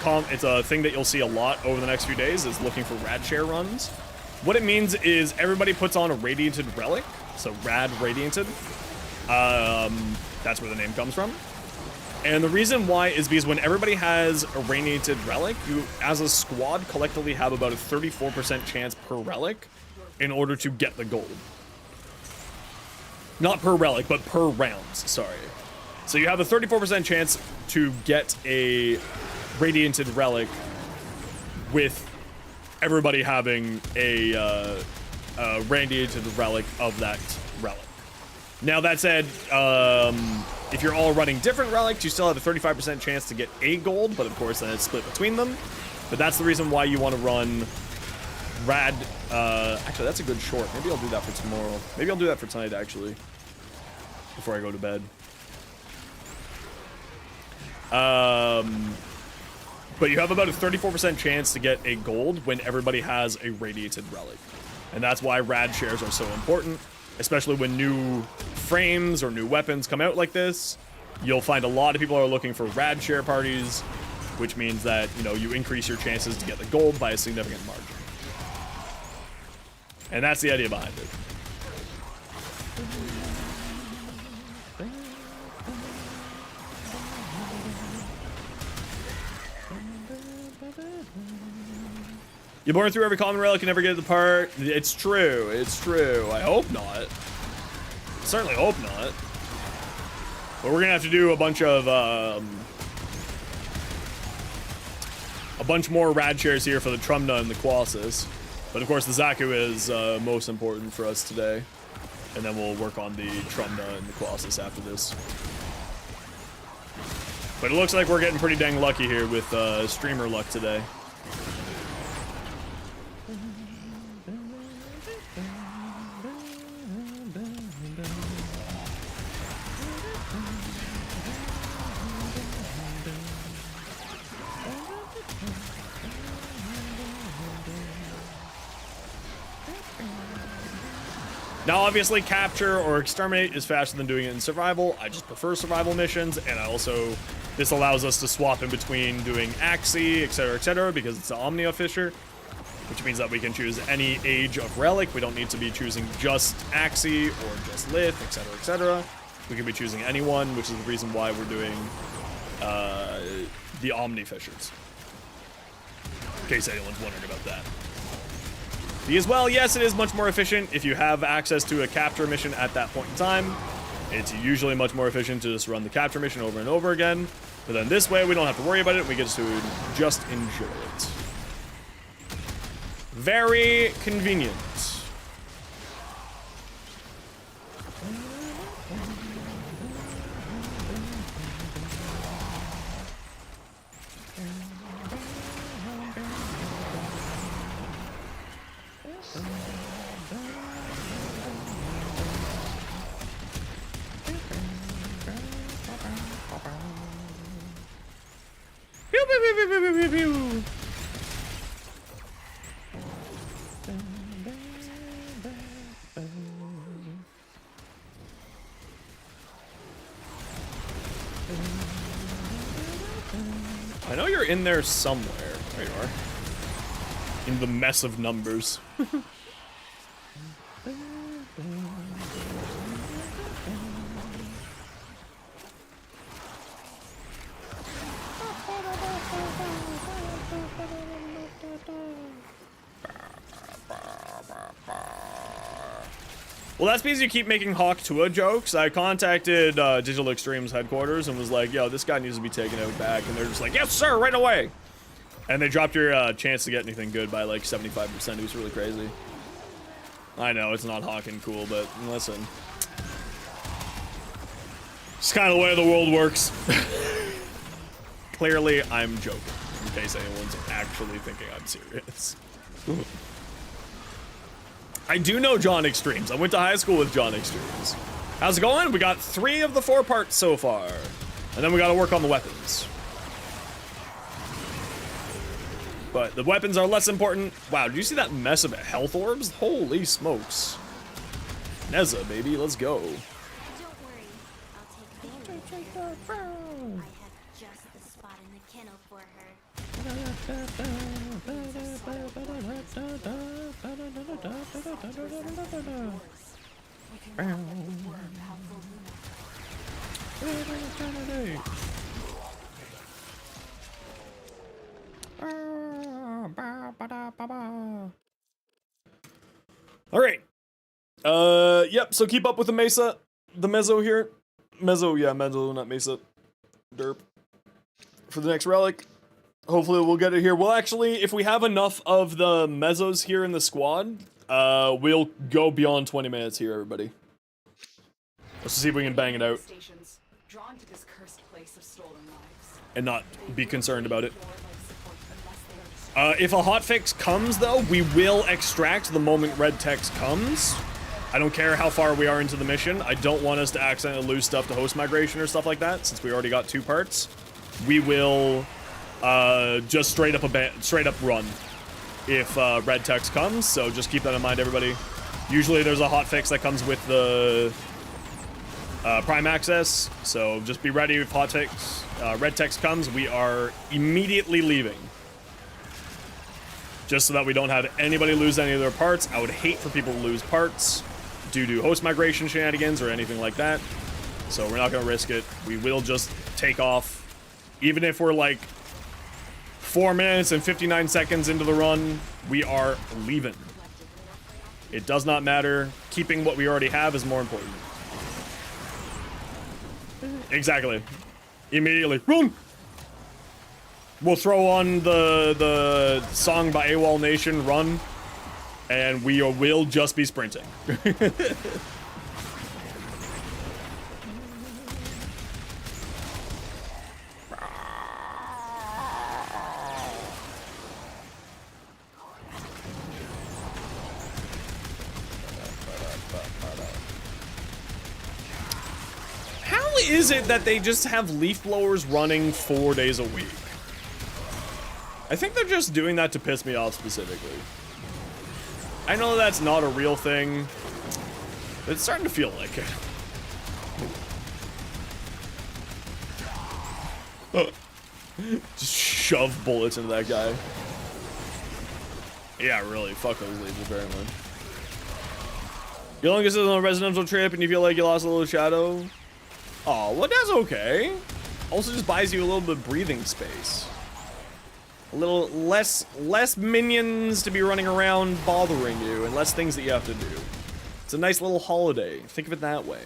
a thing that you'll see a lot over the next few days, is looking for rad share runs. What it means is everybody puts on a radiated relic, so rad radiated. That's where the name comes from. And the reason why is because when everybody has a radiated relic, you, as a squad, collectively have about a 34% chance per relic in order to get the gold. Not per relic, but per rounds, sorry. So you have a 34% chance to get a radiated relic with everybody having a radiated relic of that relic. Now that said, if you're all running different relics, you still have a 35% chance to get a gold, but of course then it's split between them. But that's the reason why you want to run rad. Actually, that's a good short. Maybe I'll do that for tomorrow. Maybe I'll do that for tonight, actually, before I go to bed. But you have about a 34% chance to get a gold when everybody has a radiated relic. And that's why rad shares are so important, especially when new frames or new weapons come out like this. You'll find a lot of people are looking for rad share parties, which means that, you know, you increase your chances to get the gold by a significant margin. And that's the idea behind it. You burn through every common relic and never get the part. It's true. It's true. I hope not. Certainly hope not. But we're gonna have to do a bunch more rad shares here for the Trumna and the Colossus. But of course the Xaku is most important for us today. And then we'll work on the Trumna and the Colossus after this. But it looks like we're getting pretty dang lucky here with streamer luck today. Now, obviously, capture or exterminate is faster than doing it in survival. I just prefer survival missions, and this allows us to swap in between doing Axie, etc., because it's the Omnia Fisher, which means that we can choose any age of relic. We don't need to be choosing just Axie or just Lith, etc. We can be choosing anyone, which is the reason why we're doing the Omni Fishers. In case anyone's wondering about that. Because, well, yes, it is much more efficient if you have access to a capture mission at that point in time. It's usually much more efficient to just run the capture mission over and over again. But then this way, we don't have to worry about it. We get to just enjoy it. Very convenient. Pew, pew, pew, pew, pew, pew, pew. I know you're in there somewhere. There you are. In the mess of numbers. Well, that's because you keep making Hawk Tua jokes. I contacted Digital Extremes headquarters and was like, yo, this guy needs to be taken out back. And they're just like, yes, sir, right away. And they dropped your chance to get anything good by like 75%. It was really crazy. I know, it's not Hawking cool, but listen. It's kind of the way the world works. Clearly, I'm joking, in case anyone's actually thinking I'm serious. I do know John Extremes. I went to high school with John Extremes. How's it going? We got 3 of the 4 parts so far. And then we gotta work on the weapons. But the weapons are less important. Wow, did you see that mess of health orbs? Holy smokes. Neza, baby, let's go. Don't worry, I'll take care of her. I have just the spot in the kennel for her. All right. Yep, so keep up with the Mesa. The Mezzo here. Mezzo, yeah, Mezzo, not Mesa. Derp. For the next relic. Hopefully we'll get it here. Well, actually, if we have enough of the Mezzos here in the squad, we'll go beyond 20 minutes here, everybody. Let's see if we can bang it out. Stations, drawn to this cursed place of stolen lives. And not be concerned about it. Your life support unless they are destroyed. If a hotfix comes, though, we will extract the moment red text comes. I don't care how far we are into the mission. I don't want us to accidentally lose stuff to host migration or stuff like that, since we already got 2 parts. We will just straight up run if red text comes. So just keep that in mind, everybody. Usually there's a hotfix that comes with the Prime access, so just be ready if hotfix red text comes. We are immediately leaving. Just so that we don't have anybody lose any of their parts. I would hate for people to lose parts due to host migration shenanigans or anything like that. So we're not going to risk it. We will just take off. Even if we're like 4 minutes and 59 seconds into the run, we are leaving. It does not matter. Keeping what we already have is more important. Exactly. Immediately. Run! We'll throw on the song by AWOL Nation, Run, and we will just be sprinting. How is it that they just have leaf blowers running 4 days a week? I think they're just doing that to piss me off specifically. I know that's not a real thing, but it's starting to feel like it. Just shove bullets into that guy. Yeah, really. Fuck those leaves, apparently. Your longest is on a residential trip and you feel like you lost a little shadow? Oh, well, that's okay. Also just buys you a little bit of breathing space. A little less minions to be running around bothering you and less things that you have to do. It's a nice little holiday. Think of it that way.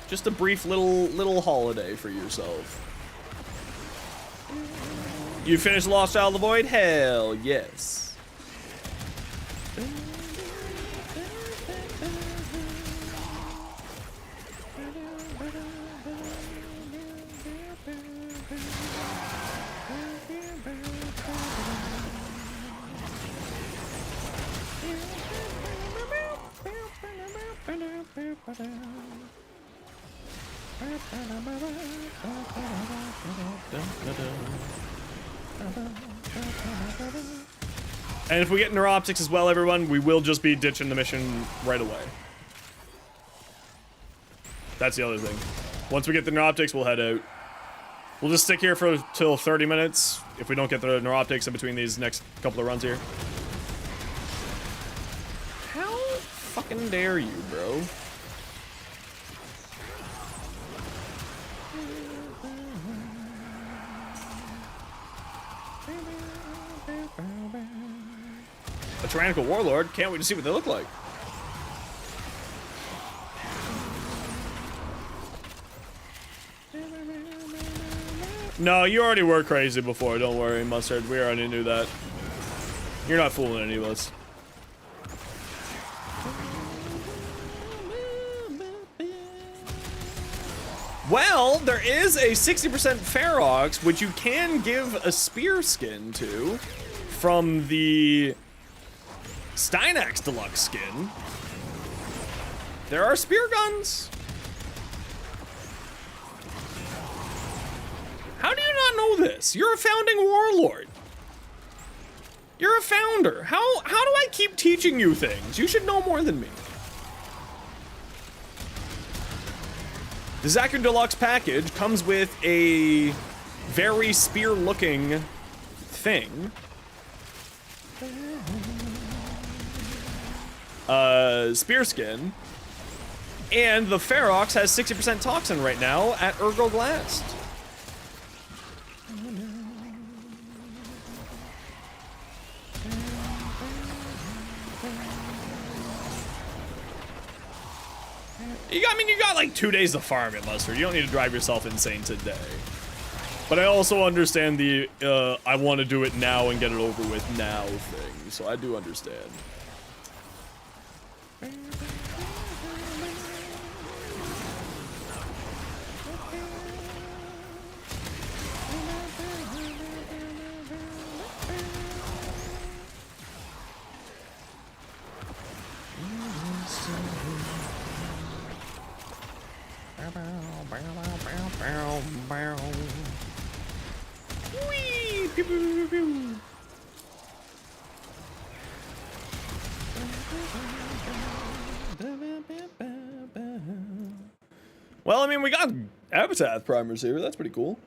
Just a brief little holiday for yourself. You finished Lost Child of the Void? Hell yes. And if we get neuroptics as well, everyone, we will just be ditching the mission right away. That's the other thing. Once we get the neuroptics, we'll head out. We'll just stick here for till 30 minutes if we don't get the neuroptics in between these next couple of runs here. How fucking dare you, bro? A tyrannical warlord? Can't wait to see what they look like. No, you already were crazy before, don't worry, Mustard. We already knew that. You're not fooling any of us. Well, there is a 60% Ferox, which you can give a spear skin to from the Steinax Deluxe skin. There are spear guns. How do you not know this? You're a founding warlord. You're a founder. How do I keep teaching you things? You should know more than me. The Xaku Deluxe package comes with a very spear-looking thing. Spear skin. And the Ferox has 60% toxin right now at Ergoglast. You got like 2 days to farm it, Mustard. You don't need to drive yourself insane today. But I also understand the, I want to do it now and get it over with now thing. So I do understand. Whee! Pew, pew, pew, pew. Well, I mean, we got Epitaph primers here. That's pretty cool.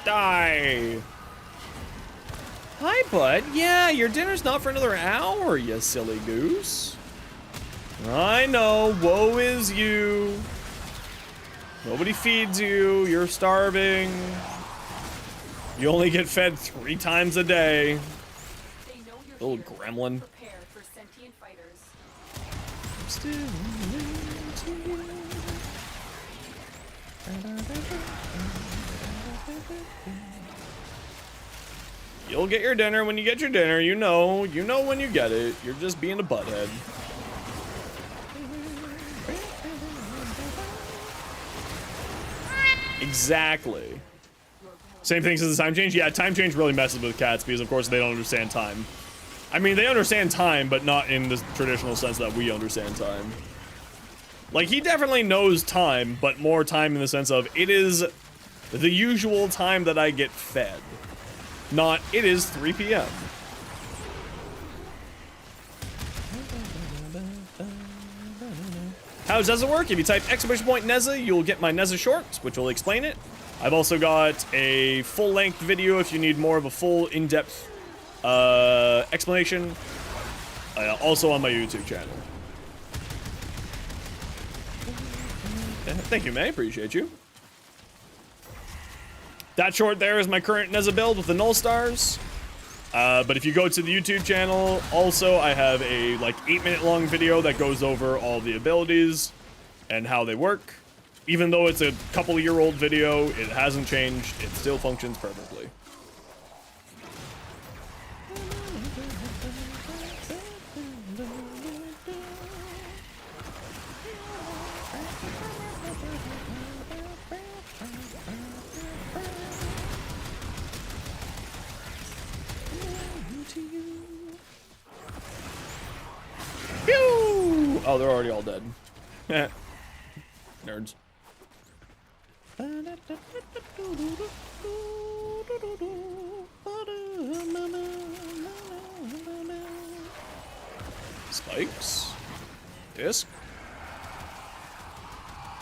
Die. Hi, bud. Yeah, your dinner's not for another hour, you silly goose. I know, woe is you. Nobody feeds you, you're starving. You only get fed 3 times a day. Little gremlin. You'll get your dinner when you get your dinner, you know when you get it. You're just being a butthead. Exactly. Same thing as the time change? Yeah, time change really messes with cats because, of course, they don't understand time. I mean, they understand time, but not in the traditional sense that we understand time. Like, he definitely knows time, but more time in the sense of it is the usual time that I get fed. Not, it is 3 p.m. How does Neza work? If you type !Neza, you'll get my Neza short, which will explain it. I've also got a full-length video if you need more of a full, in-depth explanation. Also on my YouTube channel. Thank you, May. Appreciate you. That short there is my current Neza build with the null stars. But if you go to the YouTube channel, also I have a like 8-minute long video that goes over all the abilities and how they work. Even though it's a couple-year-old video, it hasn't changed. It still functions perfectly. Pew! Oh, they're already all dead. Nerds. Spikes. Disc.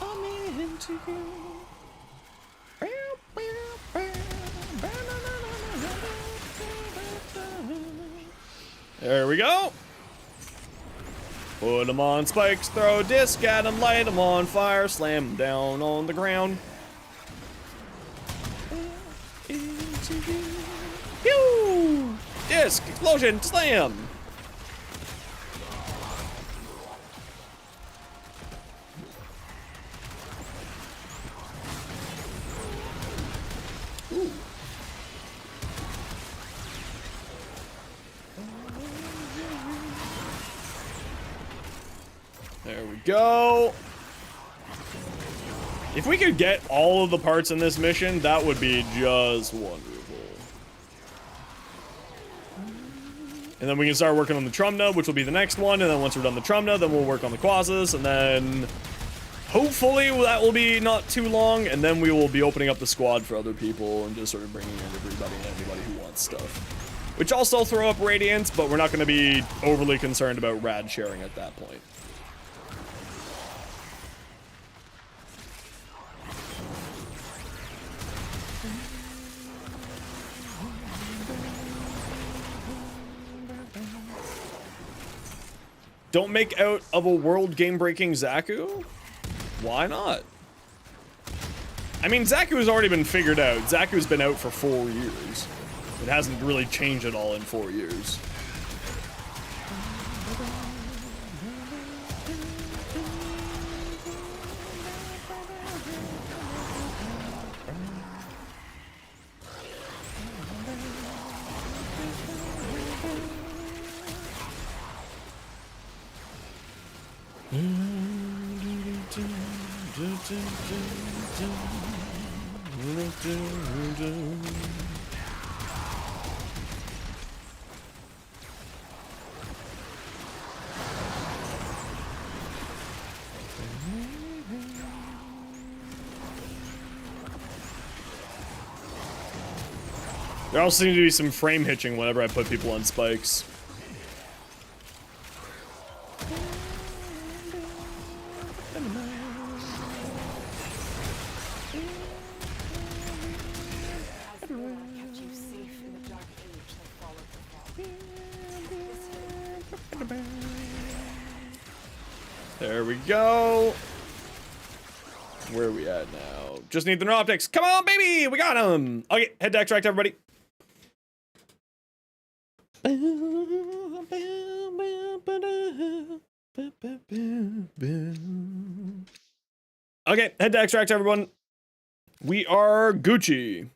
I'm into you. There we go. Put them on spikes, throw a disc at them, light them on fire, slam them down on the ground. Pew! Disc, explosion, slam! Ooh. There we go. If we could get all of the parts in this mission, that would be just wonderful. And then we can start working on the Trumna, which will be the next one. And then once we're done the Trumna, then we'll work on the Quasis. And then hopefully that will be not too long. And then we will be opening up the squad for other people and just sort of bringing in everybody and anybody who wants stuff. Which I'll still throw up Radiance, but we're not going to be overly concerned about rad sharing at that point. Don't make out of a world game-breaking Xaku? Why not? I mean, Xaku has already been figured out. Xaku's been out for 4 years. It hasn't really changed at all in 4 years. There also seems to be some frame hitching whenever I put people on spikes. There we go. Where are we at now? Just need the optics. Come on, baby! We got him! Okay, head to extract, everybody. Okay, head to extract, everyone. We are Gucci.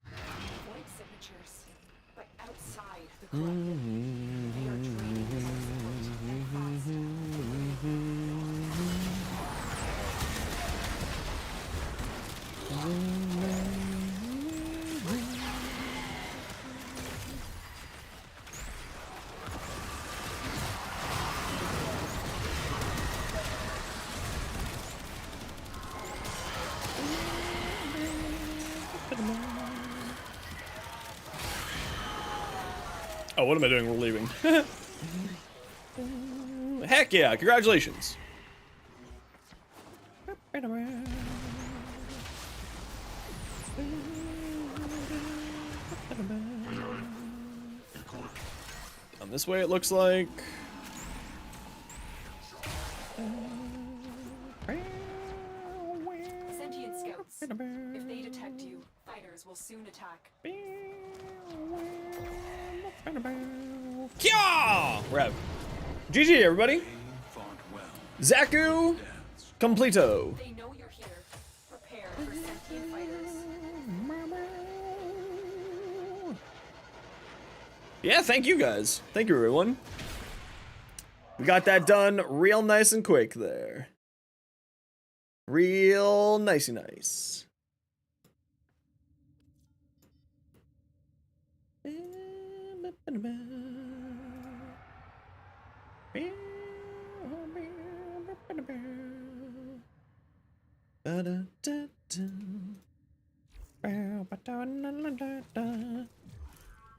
Void signatures, but outside the collective. They are traitors and psychopaths. Oh, what am I doing? We're leaving. Heck yeah, congratulations. Down this way it looks like. Sentient scouts. If they detect you, fighters will soon attack. Kya! Rev. GG, everybody. They fought well. Xaku, Deaths. completo. They know you're here. Prepare for sentient fighters. Yeah, thank you guys. Thank you, everyone. We got that done real nice and quick there. Real nicey nice.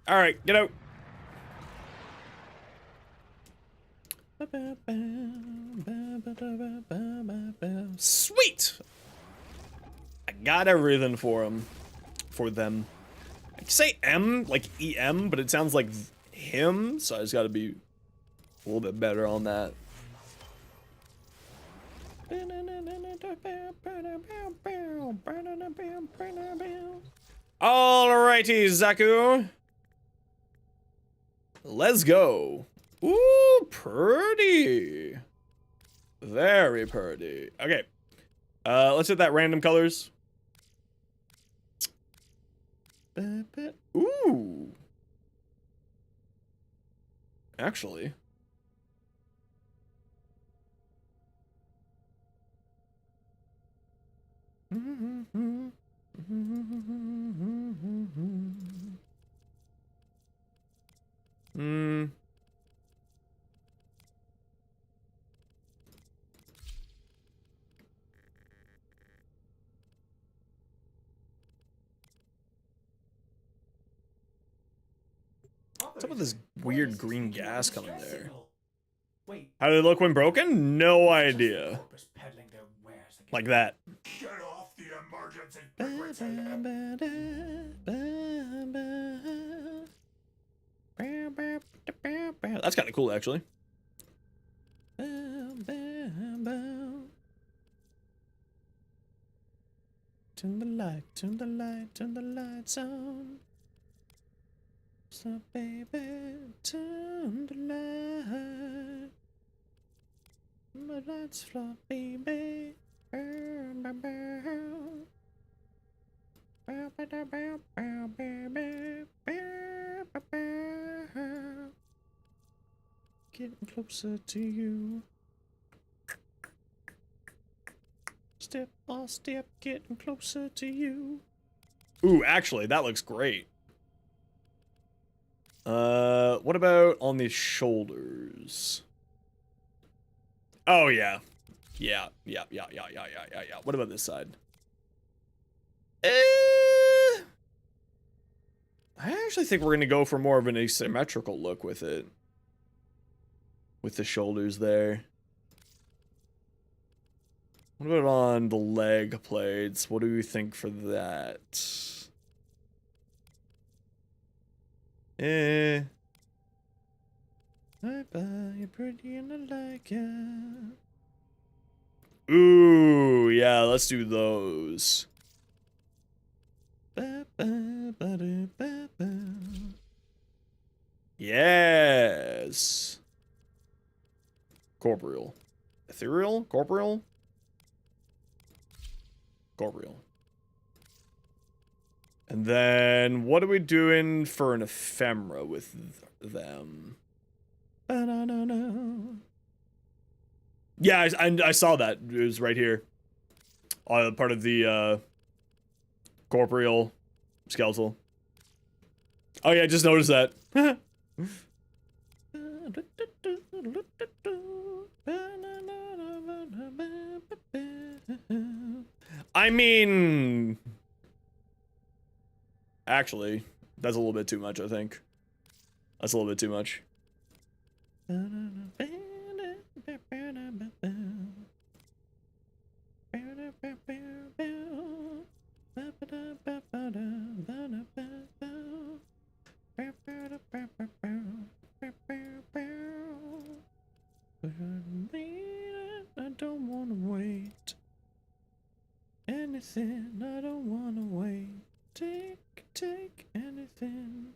All right, get out. Sweet. I got everything for him. For them. I can say M, like EM, but it sounds like him, so I just gotta be a little bit better on that. Alrighty, Xaku. Let's go. Ooh, pretty. Very pretty. Okay. Let's hit that random colors. Ooh. Actually. Hmm. What's up with this weird green gas coming there? Wait, How do they look when broken? No idea. corpus peddling their wares again. Like that. Get off the emergency frequency. That's kind of cool, actually. Turn the light, turn the light, turn the lights on. So baby, turn the light. My lights flood, baby. Getting closer to you. Step by step, getting closer to you. Ooh, actually, that looks great. What about on the shoulders? Oh, yeah. Yeah. What about this side? I actually think we're gonna go for more of an asymmetrical look with it. With the shoulders there. What about on the leg plates? What do you think for that? You're pretty and I like it. Ooh, yeah, let's do those. Yes. Corporeal. Ethereal? Corporeal? Corporeal. And then, what are we doing for an ephemera with them? Yeah, I saw that. It was right here. Part of the corporeal skeletal. Oh yeah, just noticed that. I mean, actually, that's a little bit too much, I think. That's a little bit too much. anything. I don't wanna wait. Take anything.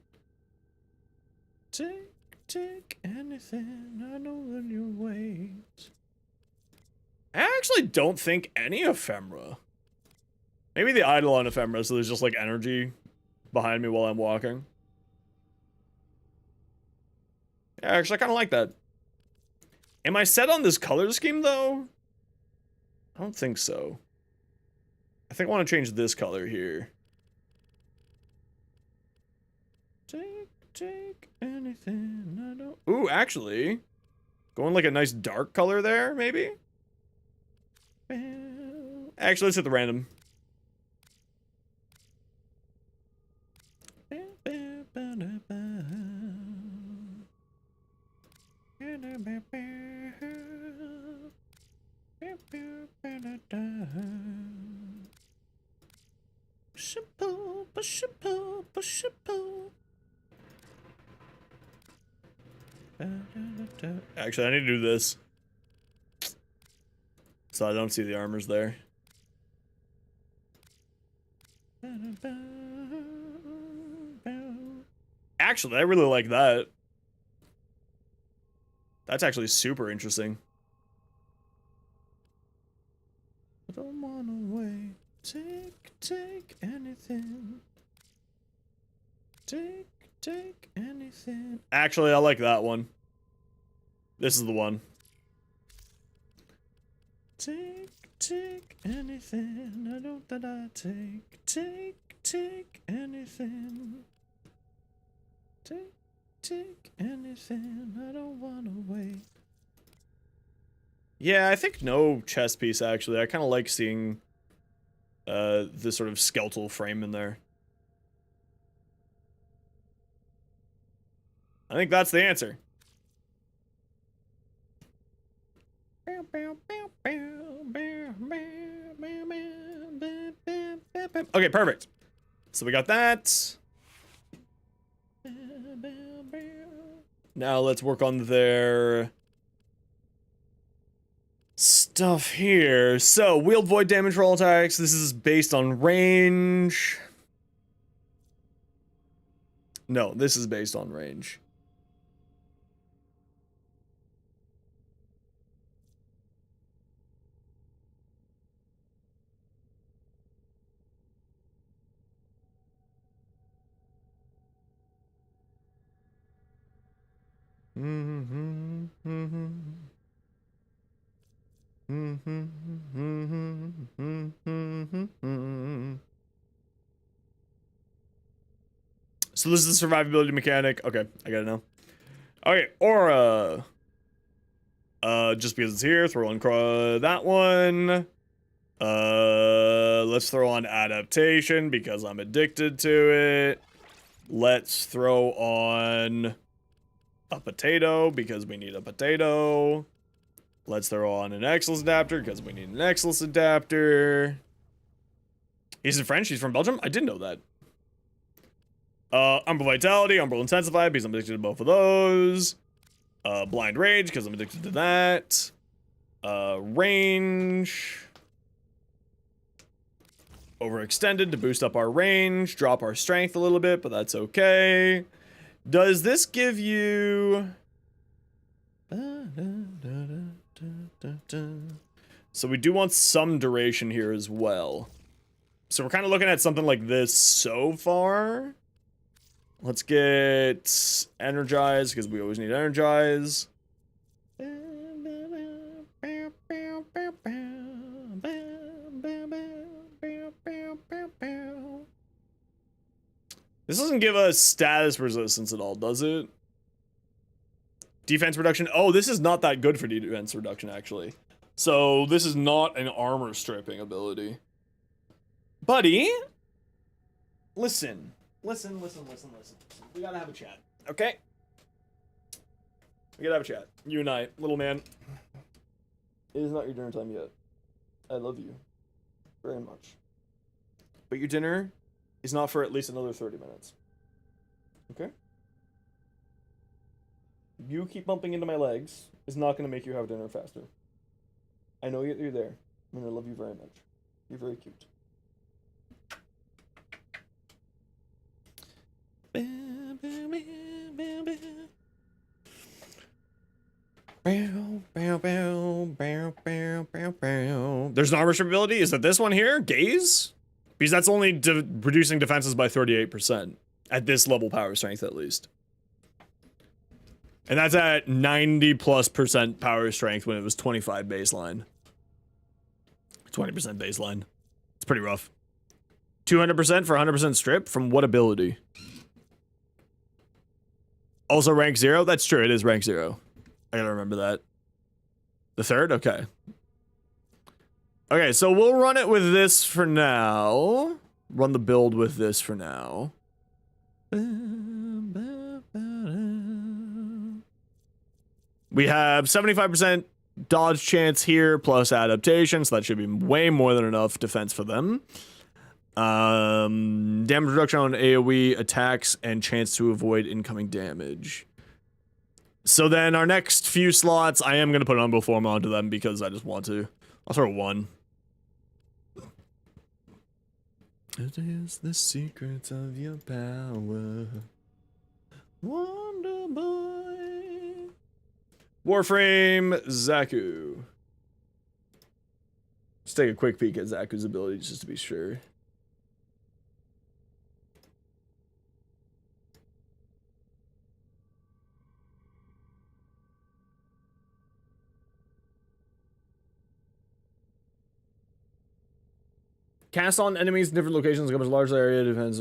Take anything. I know that you wait. I actually don't think any ephemera. Maybe the Eidolon ephemera, so there's just like energy behind me while I'm walking. Yeah, actually, I kind of like that. Am I set on this color scheme, though? I don't think so. I think I want to change this color here. Take anything. I don't. Ooh, actually. Going like a nice dark color there, maybe? Actually, let's hit the random. Actually, I need to do this. So I don't see the armors there. Actually, I really like that. That's actually super interesting. I don't wanna wait. Take anything. Take anything. Actually, I like that one. This is the one. Take anything. I know that I take anything. Take anything. I don't wanna wait. Yeah, I think no chest piece, actually. I kind of like seeing this sort of skeletal frame in there. I think that's the answer. Okay, perfect. So we got that. Now let's work on their stuff here. So, wield void damage for all attacks. This is based on range. No, this is based on range. So this is a survivability mechanic. Okay, I got it now. Okay, aura. Just because it's here, throw on that one. Let's throw on adaptation because I'm addicted to it. Let's throw on a potato because we need a potato. Let's throw on an Excellence adapter because we need an Excellence adapter. He's French. He's from Belgium. I didn't know that. Umbral Vitality, Umbral Intensify because I'm addicted to both of those. Blind Rage because I'm addicted to that. Range. Overextended to boost up our range, drop our strength a little bit, but that's okay. Does this give you... So we do want some duration here as well. So we're kind of looking at something like this so far. Let's get energized because we always need energize. This doesn't give us status resistance at all, does it? Defense reduction. Oh, this is not that good for defense reduction, actually. So this is not an armor stripping ability. Buddy, listen. Listen. We gotta have a chat, okay? We gotta have a chat. You and I, little man. It is not your dinner time yet. I love you very much. But your dinner is not for at least another 30 minutes. Okay? You keep bumping into my legs is not going to make you have dinner faster. I know you're there. I'm going to love you very much. You're very cute. There's an armor strip ability. Is that this one here? Gaze? Because that's only reducing defenses by 38%. At this level power strength, at least. And that's at 90+% power strength when it was 25 baseline. 20% baseline. It's pretty rough. 200% for 100% strip? From what ability? Also rank 0? That's true, it is rank 0. I gotta remember that. The third? Okay. Okay, so we'll run it with this for now. Run the build with this for now. We have 75% dodge chance here plus adaptation, so that should be way more than enough defense for them. Damage reduction on AoE attacks and chance to avoid incoming damage. So then our next few slots, I am going to put Umbo Form onto them because I just want to. I'll throw 1. It is the secret of your power. Wonder Boy. Warframe Xaku. Let's take a quick peek at Xaku's abilities just to be sure. Cast on enemies in different locations, covers a large area, defense.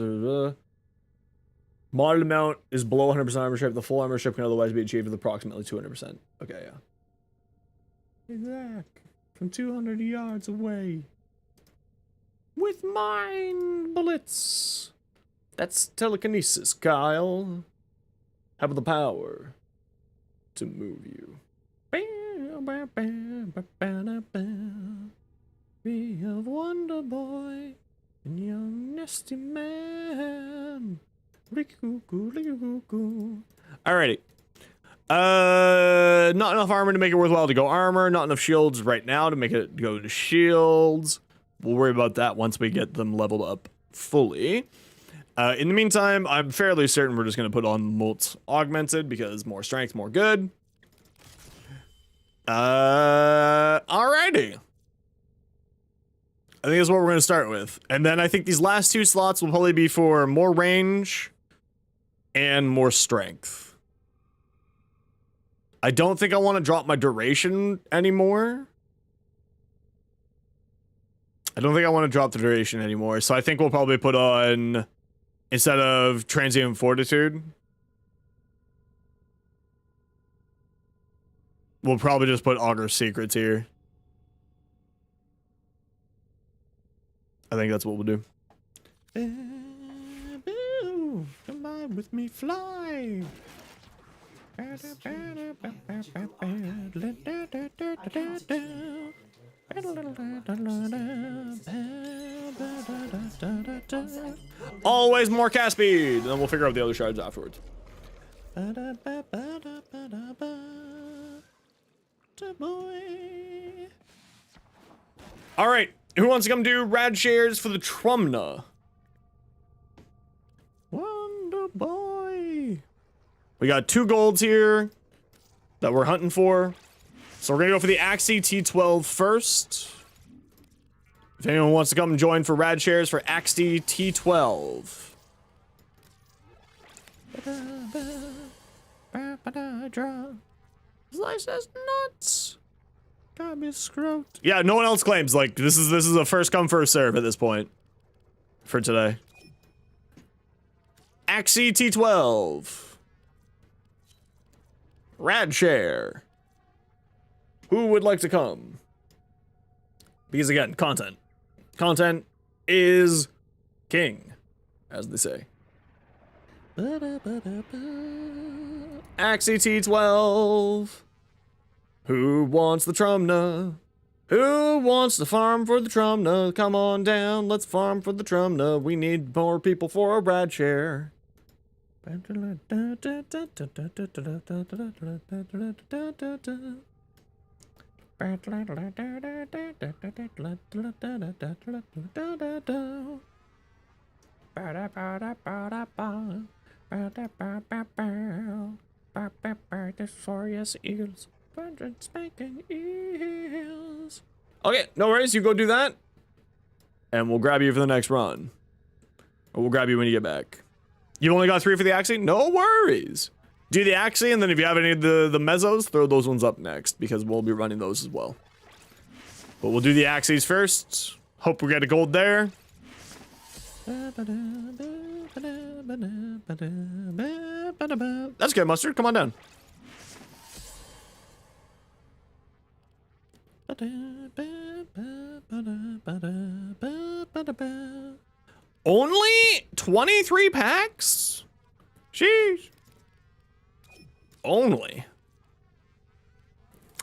Modded amount is below 100% armor strip. The full armor strip can otherwise be achieved with approximately 200%. Okay, yeah. Exact. From 200 yards away. With mind bullets. That's telekinesis, Kyle. Have the power to move you. Be a Wonder Boy and young nasty man. Alrighty. Not enough armor to make it worthwhile to go armor. Not enough shields right now to make it go to shields. We'll worry about that once we get them leveled up fully. In the meantime, I'm fairly certain we're just going to put on Molt Augmented because more strength, more good. Alrighty. I think that's what we're going to start with. And then I think these last 2 slots will probably be for more range and more strength. I don't think I want to drop my duration anymore. I don't think I want to drop the duration anymore. So I think we'll probably put on, instead of Transient Fortitude, we'll probably just put Augur Secrets here. I think that's what we'll do. Come on with me, fly. Always more cast speed. Then we'll figure out the other shards afterwards. All right. Who wants to come do rad shares for the Trumna? Wonder Boy. We got 2 golds here that we're hunting for. So we're gonna go for the Axie T12 first. If anyone wants to come and join for rad shares for Axie T12. Slice as nuts. Got me screwed. Yeah, no one else claims. Like this is a first come first serve at this point for today. Axie T12. Rad share. Who would like to come? Because again, content. Content is king, as they say. Axie T12. Who wants the Trumna? Who wants to farm for the Trumna? Come on down, let's farm for the Trumna. We need more people for a rad share. Desorious eels. Hundred spanking eels. Okay, no worries. You go do that. And we'll grab you for the next run. Or we'll grab you when you get back. You only got 3 for the Axie? No worries. Do the Axie, and then if you have any of the mezzos, throw those ones up next, because we'll be running those as well. But we'll do the Axies first. Hope we get a gold there. That's good, Mustard. Come on down. Only 23 packs? Sheesh. Only.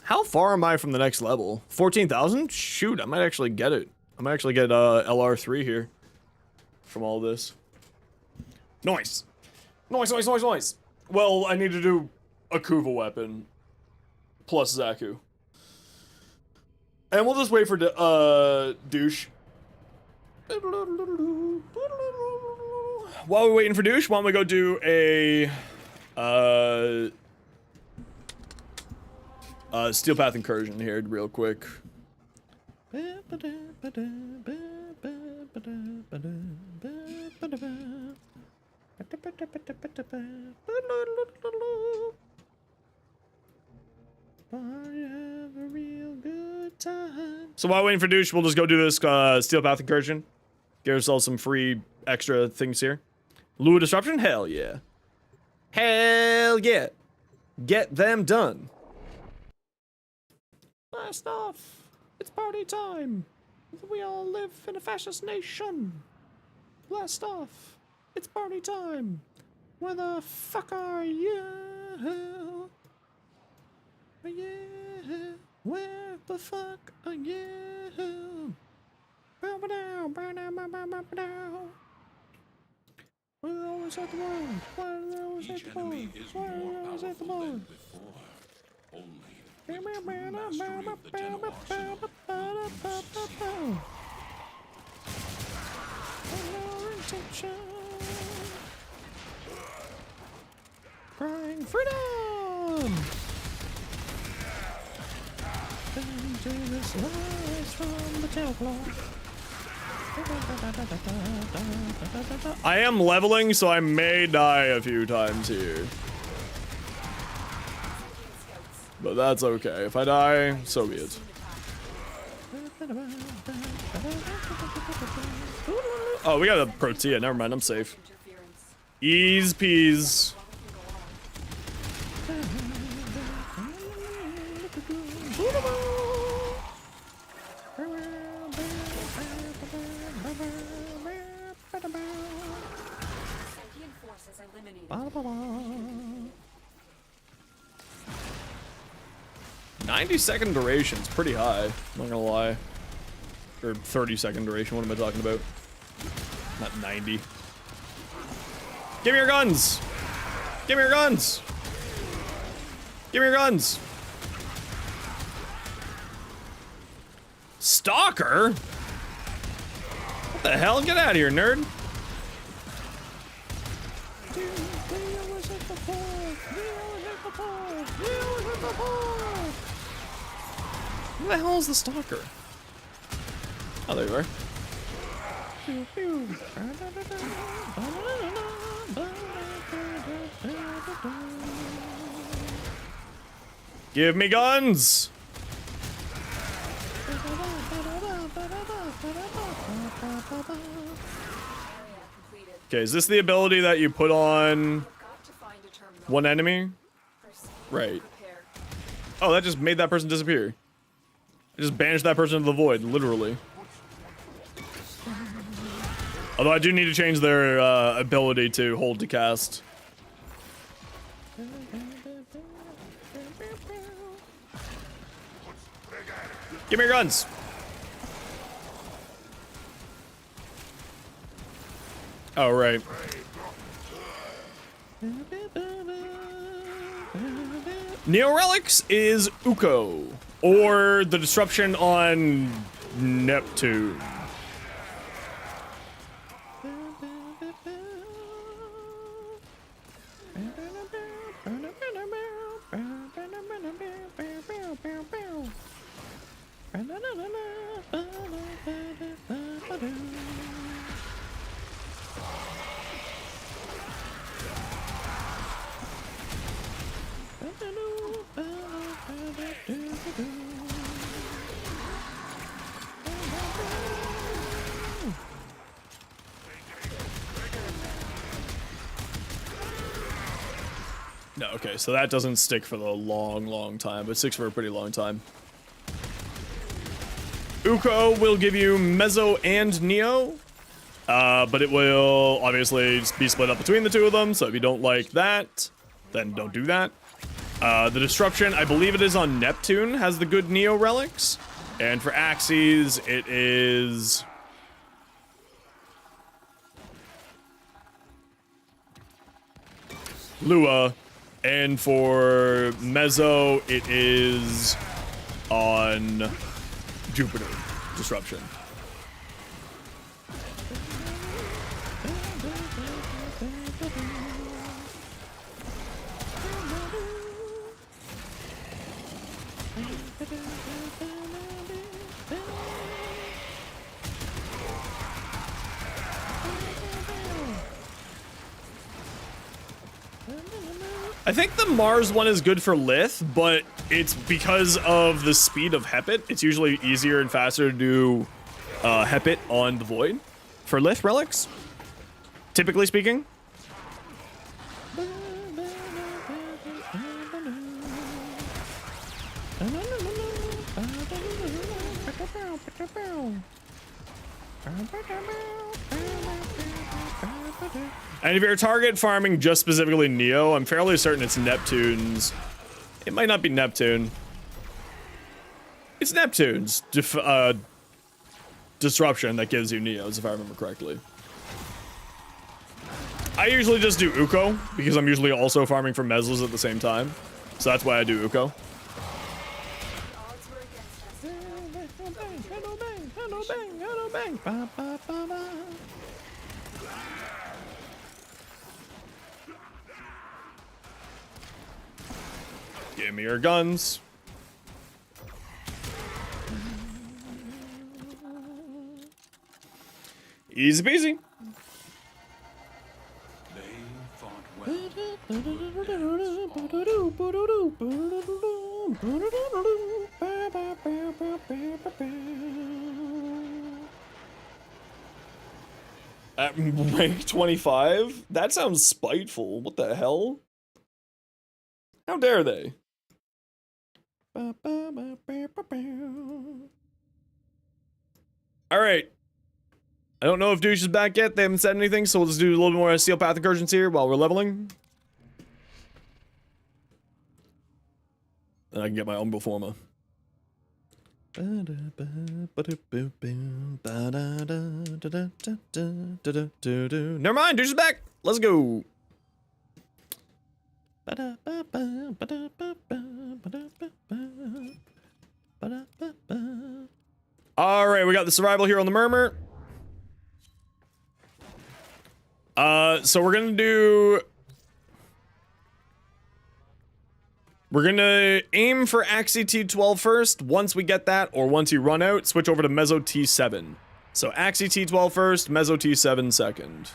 How far am I from the next level? 14,000? Shoot, I might actually get it. I might actually get LR3 here from all this. Nice. Nice, nice, nice, nice. Well, I need to do a Kuva weapon plus Xaku. And we'll just wait for douche. While we're waiting for douche, why don't we go do a Steel Path Incursion here real quick. So while waiting for douche, we'll just go do this Steel Path Incursion. Get ourselves some free extra things here. Lure Disruption? Hell yeah. Hell yeah. Get them done. Blast off. It's party time. We all live in a fascist nation. Blast off. It's party time. Where the fuck are you? Yeah. Where the fuck are you? Bow down, bow down, bow down, bow down. Why are they always at the board? Why are they always at Each the board? enemy is Why are more they always at the powerful board? than before. Only with true mastery of the Tenno arsenal will you succeed. Crying freedom! Dangerous lies from the tablecloth. I am leveling, so I may die a few times here. But that's okay. If I die, so be it. Oh, we got a Protea. Never mind, I'm safe. Ease peas. Sentient forces eliminated. 90-second duration's pretty high. Not gonna lie. Or 30-second duration. What am I talking about? Not 90. Give me your guns! Give me your guns! Give me your guns! Stalker? What the hell? Get out of here, nerd! Who the hell is the stalker? Oh, there you are. Give me guns! Okay, is this the ability that you put on Got to find a terminal. one enemy? Proceed. Right. Prepare. Oh, that just made that person disappear. It just banished that person into the void, literally. Although I do need to change their ability to hold to cast. Give me your guns! Oh, right. Neo Relics is Uko, or the disruption on Neptune. No, okay, so that doesn't stick for the long time, but it sticks for a pretty long time. Uko will give you Mezzo and Neo, but it will obviously just be split up between the two of them, so if you don't like that, then don't do that. The Disruption, I believe it is on Neptune, has the good Neo relics, and for Axes, it is... Lua, and for Mezzo, it is on Jupiter Disruption. I think the Mars one is good for Lith, but it's because of the speed of Hepit. It's usually easier and faster to do Hepit on the Void for Lith relics, typically speaking. And if you're target farming just specifically Neo, I'm fairly certain it's Neptune's. It might not be Neptune. It's Neptune's Disruption that gives you Neos, if I remember correctly. I usually just do Uko, because I'm usually also farming for Mezzos at the same time. So that's why I do Uko. Odds were against us. Give me your guns. Easy peasy. They fought well. At rank 25? That sounds spiteful. What the hell? How dare they? Alright. I don't know if Douche is back yet. They haven't said anything, so we'll just do a little bit more Steel Path incursions here while we're leveling. And I can get my Umbral Forma. Never mind, Douche is back! Let's go! Alright, we got the survival here on the Murmur. So we're gonna aim for Axie T12 first. Once we get that, or once you run out, switch over to Mezzo T7. So Axie T12 first, Mezzo T7 second.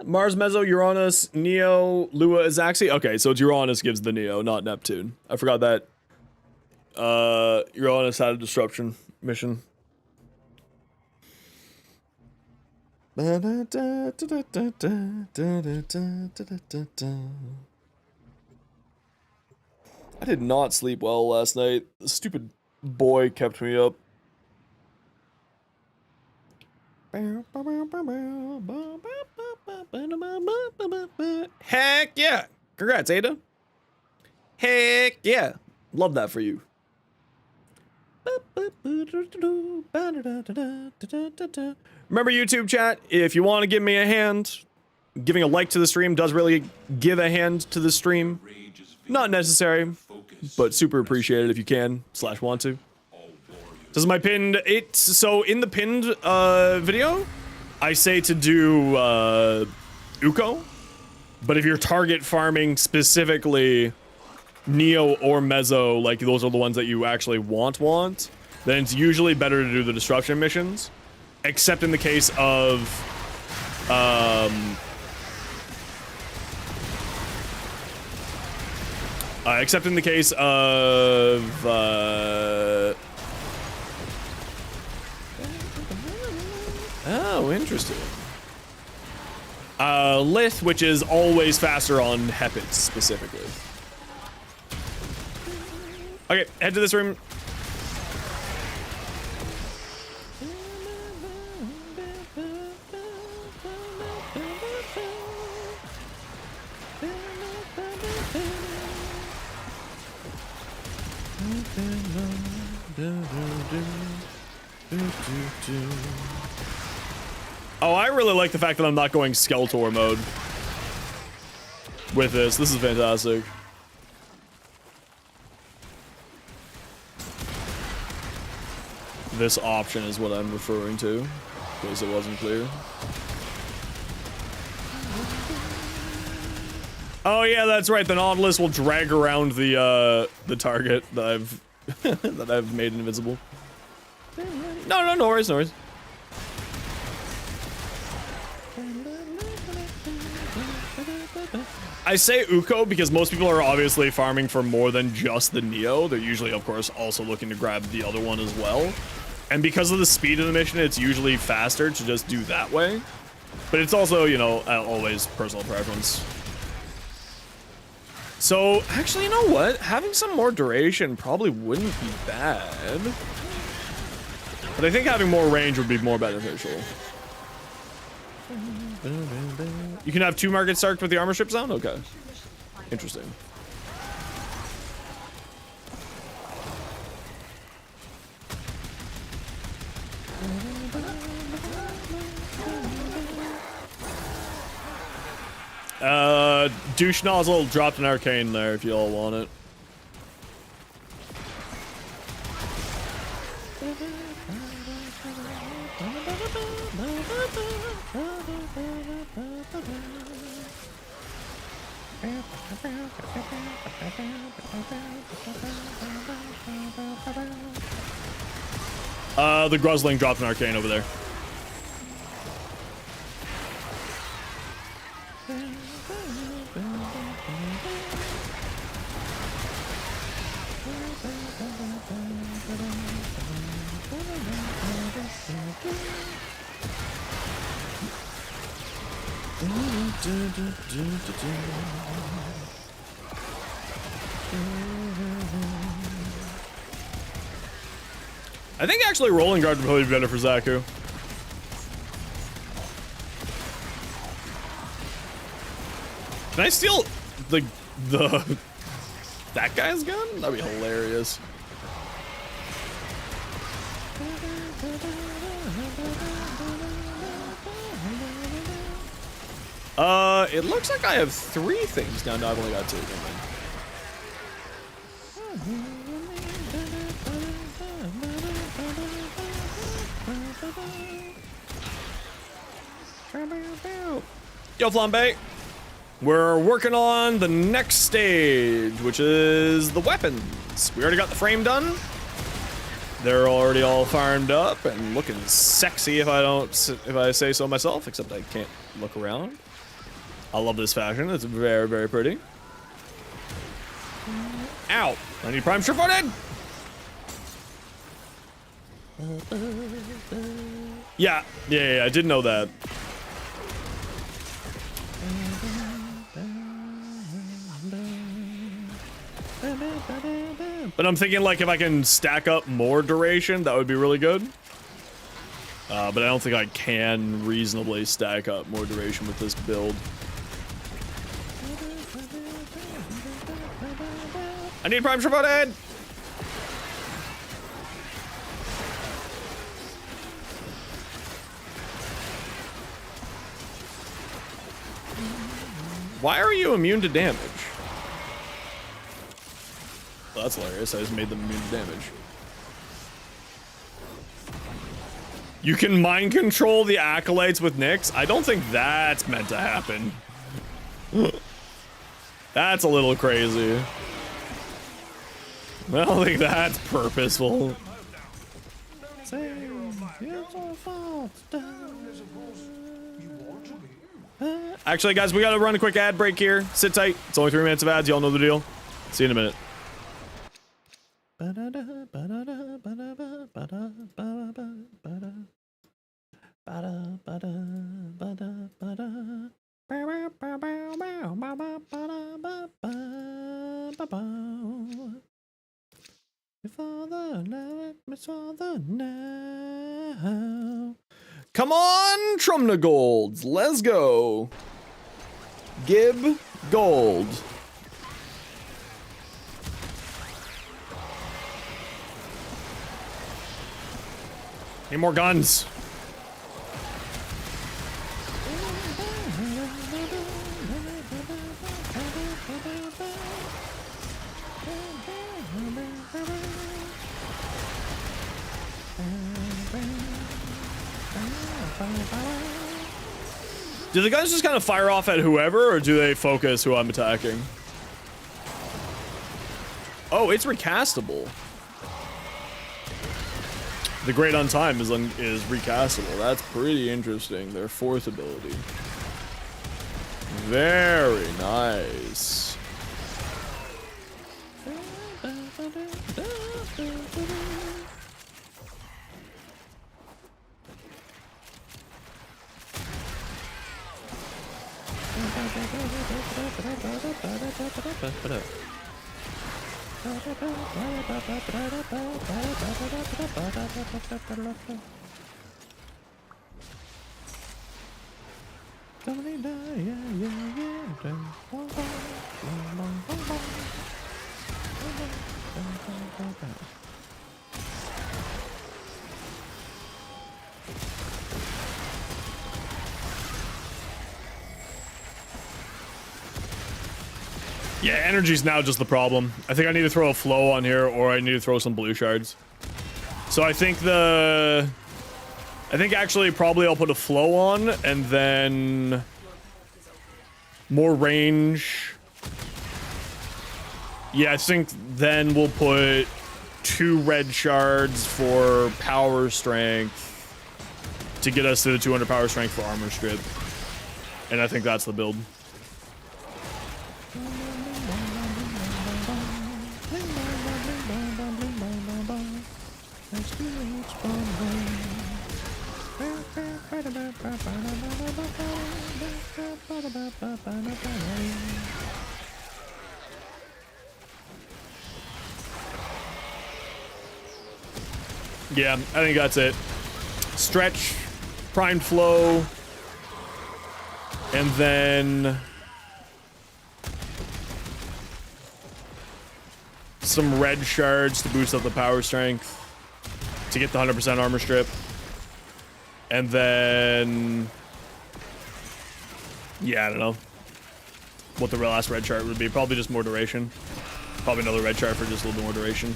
Mars, Mezzo, Uranus, Neo, Lua is Axie. Okay, so it's Uranus gives the Neo, not Neptune. I forgot that. Uranus had a disruption mission. I did not sleep well last night. The stupid boy kept me up. Heck yeah! Congrats, Ada. Heck yeah! Love that for you. Remember, YouTube chat, if you want to give me a hand, giving a like to the stream does really give a hand to the stream. Rage is Not necessary, but super appreciated if you can / want to. This is my pinned. So in the pinned video, I say to do Uko, but if you're target farming specifically Neo or Mezzo, like those are the ones that you actually want, then it's usually better to do the disruption missions, except in the case of oh, interesting. Lith, which is always faster on Hepids specifically. Okay, head to this room. Oh, I really like the fact that I'm not going Skeletor mode with this. This is fantastic. This option is what I'm referring to, because it wasn't clear. Oh yeah, that's right. The Nautilus will drag around the target that I've that I've made invisible. No worries, no worries. I say Uko because most people are obviously farming for more than just the Neo. They're usually, of course, also looking to grab the other one as well. And because of the speed of the mission, it's usually faster to just do that way. But it's also, you know, always personal preference. So, actually, you know what? Having some more duration probably wouldn't be bad. But I think having more range would be more beneficial. You can have 2 markets start with the armor ship sound? Okay. Interesting. Douche nozzle dropped an arcane there if you all want it. The Gruzling dropped an arcane over there. I think actually Rolling Guard would probably be better for Xaku. Can I steal the that guy's gun? That'd be hilarious. It looks like I have 3 things now. No, I've only got 2. Yo, Flambe. We're working on the next stage, which is the weapons. We already got the frame done. They're already all farmed up and looking sexy if I say so myself, except I can't look around. I love this fashion. It's very, very pretty. Ow! I need prime sure-footed! Yeah, I did know that. But I'm thinking, like, if I can stack up more duration, that would be really good. But I don't think I can reasonably stack up more duration with this build. I need prime sure-footed! Why are you immune to damage? That's hilarious. I just made them immune to damage. You can mind control the acolytes with Nyx? I don't think that's meant to happen. That's a little crazy. I don't think that's purposeful. Actually, guys, we gotta run a quick ad break here. Sit tight. It's only 3 minutes of ads. Y'all know the deal. See you in a minute. Come on, Trumna Golds. Let's go. Gib Gold. Need more guns. Do the guns just kind of fire off at whoever, or do they focus who I'm attacking? Oh, it's recastable. The Great Untime is recastable. That's pretty interesting. Their 4th ability. Very nice. Yeah, energy's now just the problem. I think I need to throw a flow on here, or I need to throw some blue shards. So I think actually probably I'll put a flow on, and then more range. Yeah, I think then we'll put 2 red shards for power strength to get us to the 200 power strength for armor strip. And I think that's the build. Yeah, I think that's it. Stretch, primed flow, and then some red shards to boost up the power strength to get the 100% armor strip. And then, yeah, I don't know what the real last red chart would be. Probably just more duration. Probably another red chart for just a little bit more duration.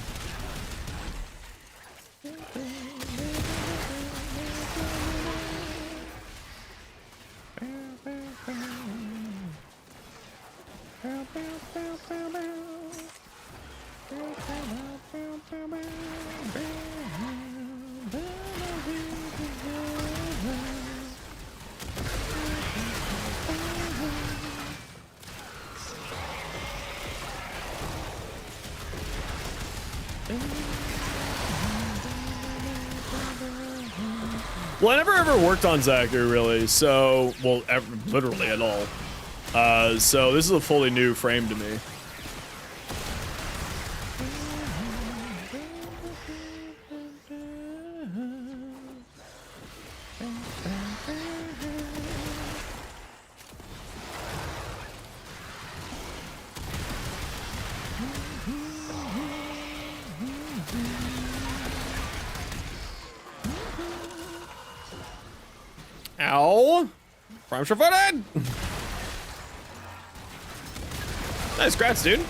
Well, I never ever worked on Xaku, really, so, well, literally at all. So this is a fully new frame to me. Ow! Prime sure-footed! Nice, congrats, dude.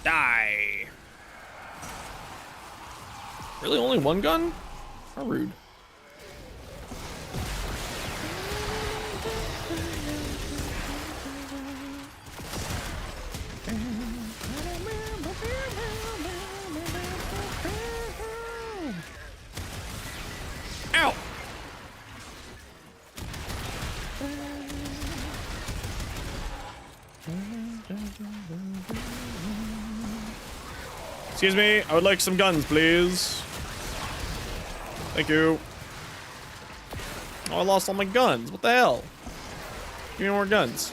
Die. Really, only one gun? How rude. Ow! Excuse me, I would like some guns, please. Thank you. Oh, I lost all my guns. What the hell? Give me more guns.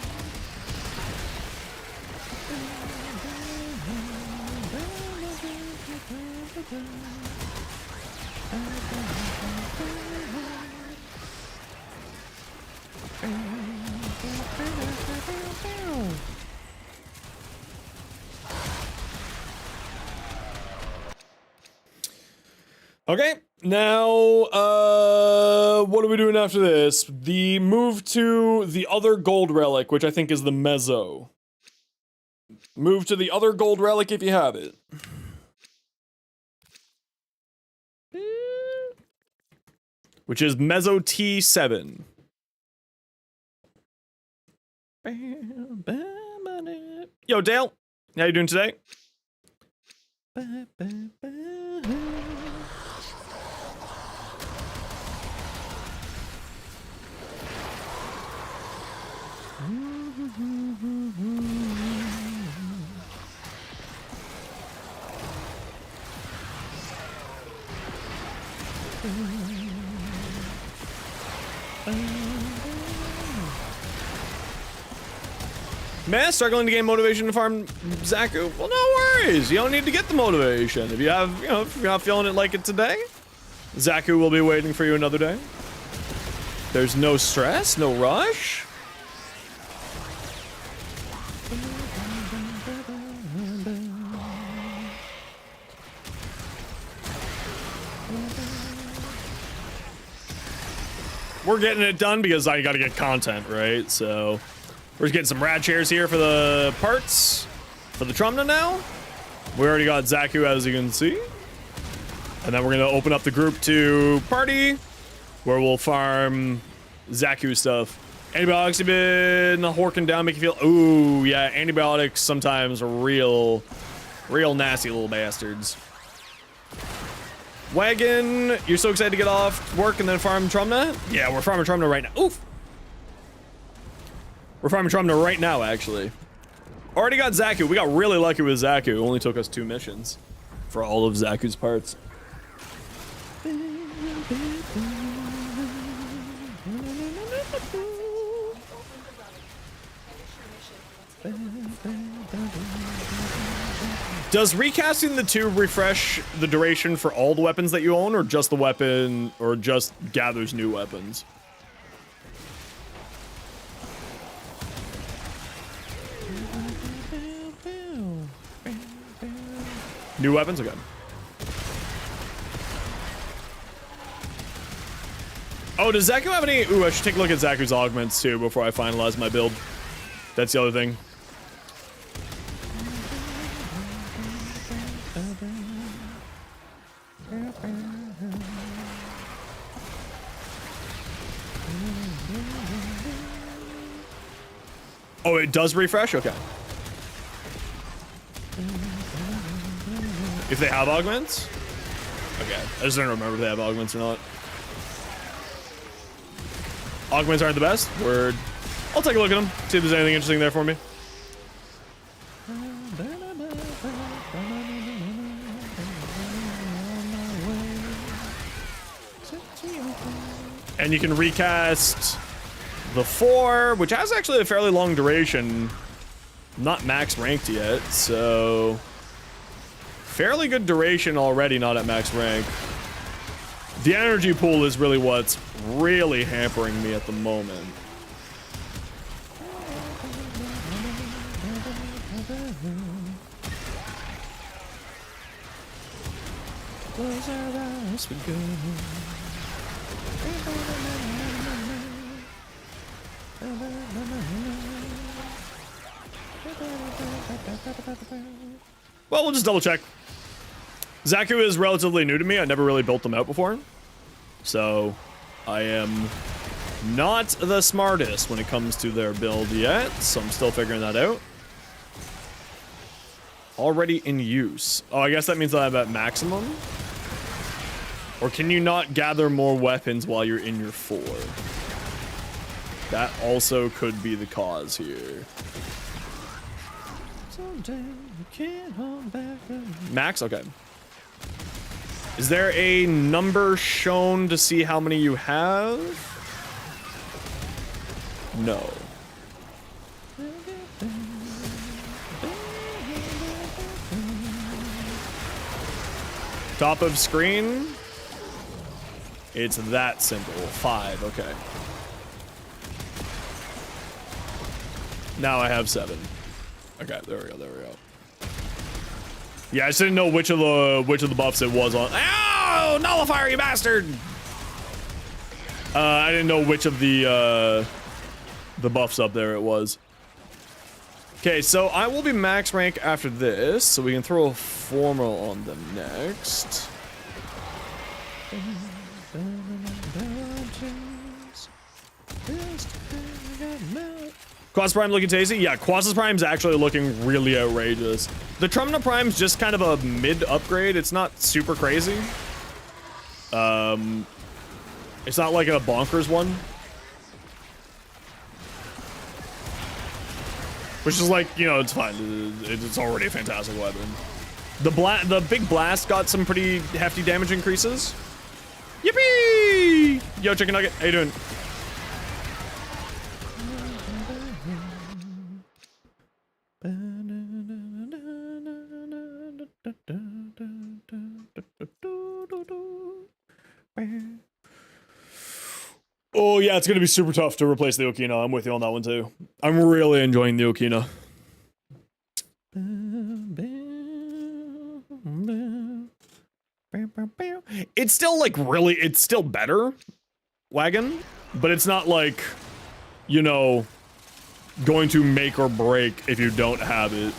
Okay, now, what are we doing after this? The move to the other gold relic, which I think is the Mezzo. Move to the other gold relic if you have it. Which is Mezzo T7. Yo, Dale, how you doing today? Man, struggling to gain motivation to farm Xaku. Well, no worries. You don't need to get the motivation. If you have, you know, if you're not feeling it like it today, Xaku will be waiting for you another day. There's no stress, no rush. We're getting it done because I gotta get content, right? So we're just getting some rad chairs here for the parts for the Trumna now. We already got Xaku, as you can see. And then we're gonna open up the group to party, where we'll farm Xaku stuff. Antibiotics have been horking down, make you feel, ooh, yeah, antibiotics sometimes are real nasty little bastards. Wagon, you're so excited to get off work and then farm Trumna? Yeah, we're farming Trumna right now. Oof. We're farming Trumna right now, actually. Already got Xaku. We got really lucky with Xaku. It only took us 2 missions for all of Xaku's parts. Does recasting the 2 refresh the duration for all the weapons that you own, or just the weapon, or just gathers new weapons? New weapons? Okay. Oh, does Xaku have any? Ooh, I should take a look at Xaku's augments too before I finalize my build. That's the other thing. Oh, it does refresh? Okay. If they have augments? Okay. I just don't remember if they have augments or not. Augments aren't the best? Word. I'll take a look at them, see if there's anything interesting there for me. And you can recast the 4, which has actually a fairly long duration. Not max ranked yet, so fairly good duration already, not at max rank. The energy pool is really what's really hampering me at the moment. Close our eyes, we go. Well, we'll just double check. Xaku is relatively new to me. I never really built them out before. So, I am not the smartest when it comes to their build yet. So I'm still figuring that out. Already in use. Oh, I guess that means that I'm at maximum. Or can you not gather more weapons while you're in your 4? That also could be the cause here. Max? Okay. Is there a number shown to see how many you have? No. Top of screen. It's that simple. 5, okay. Now I have 7. Okay, there we go, there we go. Yeah, I just didn't know which of the buffs it was on. Ow! Nullifier, you bastard! I didn't know which of the buffs up there it was. Okay, so I will be max rank after this, so we can throw a formal on them next. Quas Prime looking tasty? Yeah, Quas Prime's actually looking really outrageous. The Trumna Prime's just kind of a mid upgrade. It's not super crazy. It's not like a bonkers one. Which is like, you know, it's fine. It's already a fantastic weapon. The big blast got some pretty hefty damage increases. Yippee! Yo, Chicken Nugget, how you doing? Oh yeah, it's gonna be super tough to replace the Okina. I'm with you on that one too. I'm really enjoying the Okina. It's still like really, it's still better, Wagon, but it's not like, you know, going to make or break if you don't have it.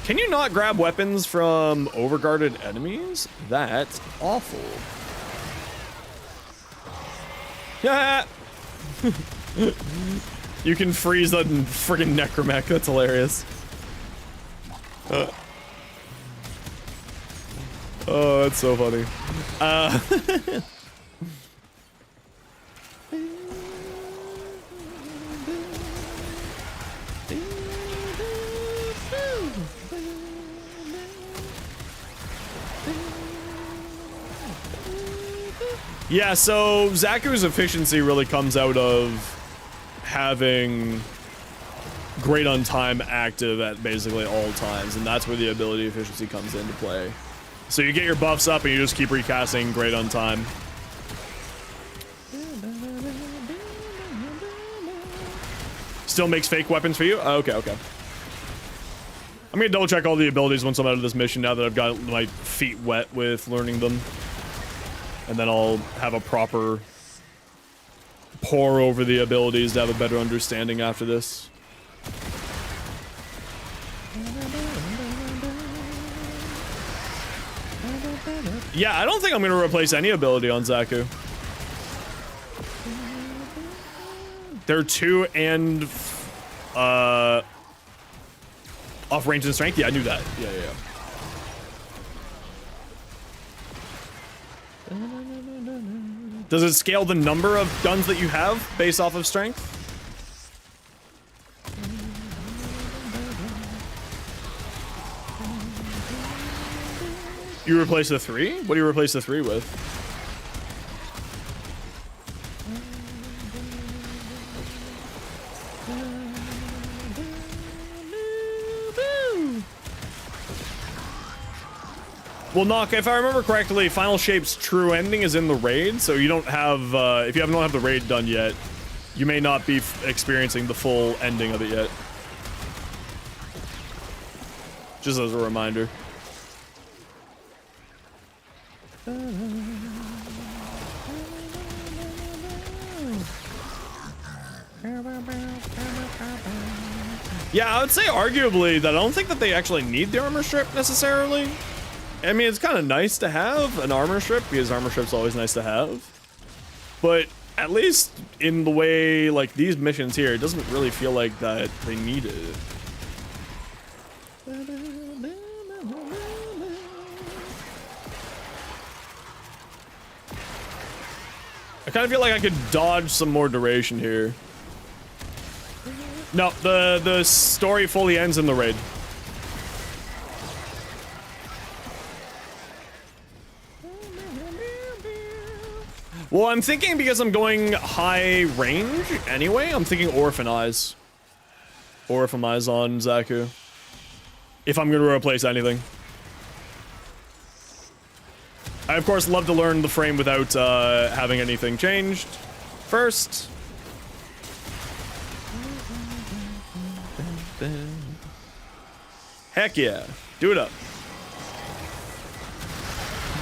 Can you not grab weapons from overguarded enemies? That's awful. Yeah. You can freeze the friggin' necromech. That's hilarious. Oh, that's so funny. Yeah, so Xaku's efficiency really comes out of having Great Untime active at basically all times, and that's where the ability efficiency comes into play. So you get your buffs up and you just keep recasting Great Untime. Still makes fake weapons for you? Oh, okay, okay. I'm gonna double check all the abilities once I'm out of this mission now that I've got my feet wet with learning them. And then I'll have a proper pour over the abilities to have a better understanding after this. Yeah, I don't think I'm gonna replace any ability on Xaku. They're 2 and off range and strength. Yeah, I knew that. Yeah, yeah, yeah. Does it scale the number of guns that you have based off of strength? You replace the 3? What do you replace the 3 with? Well, Nock, if I remember correctly, Final Shape's true ending is in the raid, so you don't have, if you don't have the raid done yet, you may not be experiencing the full ending of it yet. Just as a reminder. Yeah, I would say arguably that I don't think that they actually need the armor strip necessarily. I mean, it's kind of nice to have an armor strip because armor strip's always nice to have. But at least in the way, like, these missions here, it doesn't really feel like that they need it. I kind of feel like I could dodge some more duration here. No, the story fully ends in the raid. Well, I'm thinking because I'm going high range anyway, I'm thinking Orphanize. Orphanize on Xaku. If I'm gonna replace anything. I, of course, love to learn the frame without having anything changed first. Heck yeah. Do it up.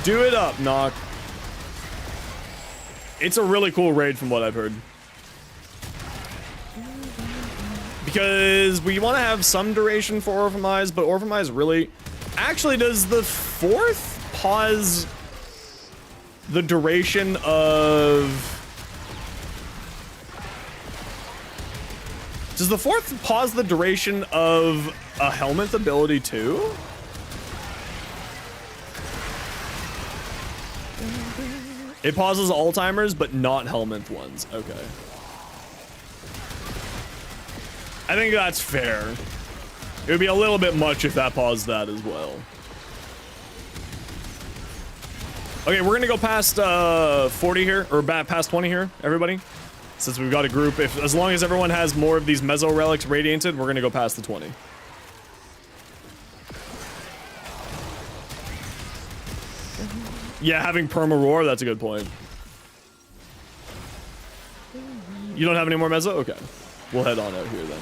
Do it up, Knock. It's a really cool raid from what I've heard. Because we want to have some duration for Orphanize, but Orphanize really... Actually, does the fourth pause the duration of... Does the fourth pause the duration of a helmet ability too? It pauses all timers, but not helmet ones. Okay. I think that's fair. It would be a little bit much if that paused that as well. Okay, we're gonna go past 40 here, or past 20 here, everybody. Since we've got a group, as long as everyone has more of these Meso relics radianted, we're gonna go past the 20. Yeah, having perma roar, that's a good point. You don't have any more Meso? Okay. We'll head on out here then.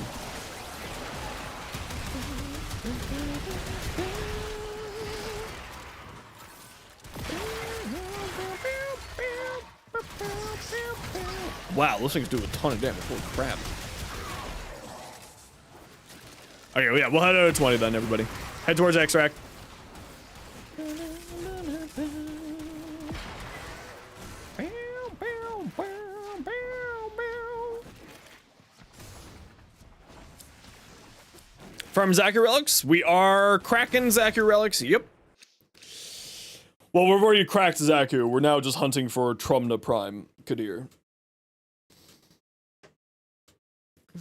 Wow, those things do a ton of damage. Holy crap. Okay, well, yeah, we'll head out at 20 then, everybody. Head towards extract. From Xaku relics, we are cracking Xaku relics. Yep. Well, we've already cracked Xaku. We're now just hunting for Trumna Prime Kadir.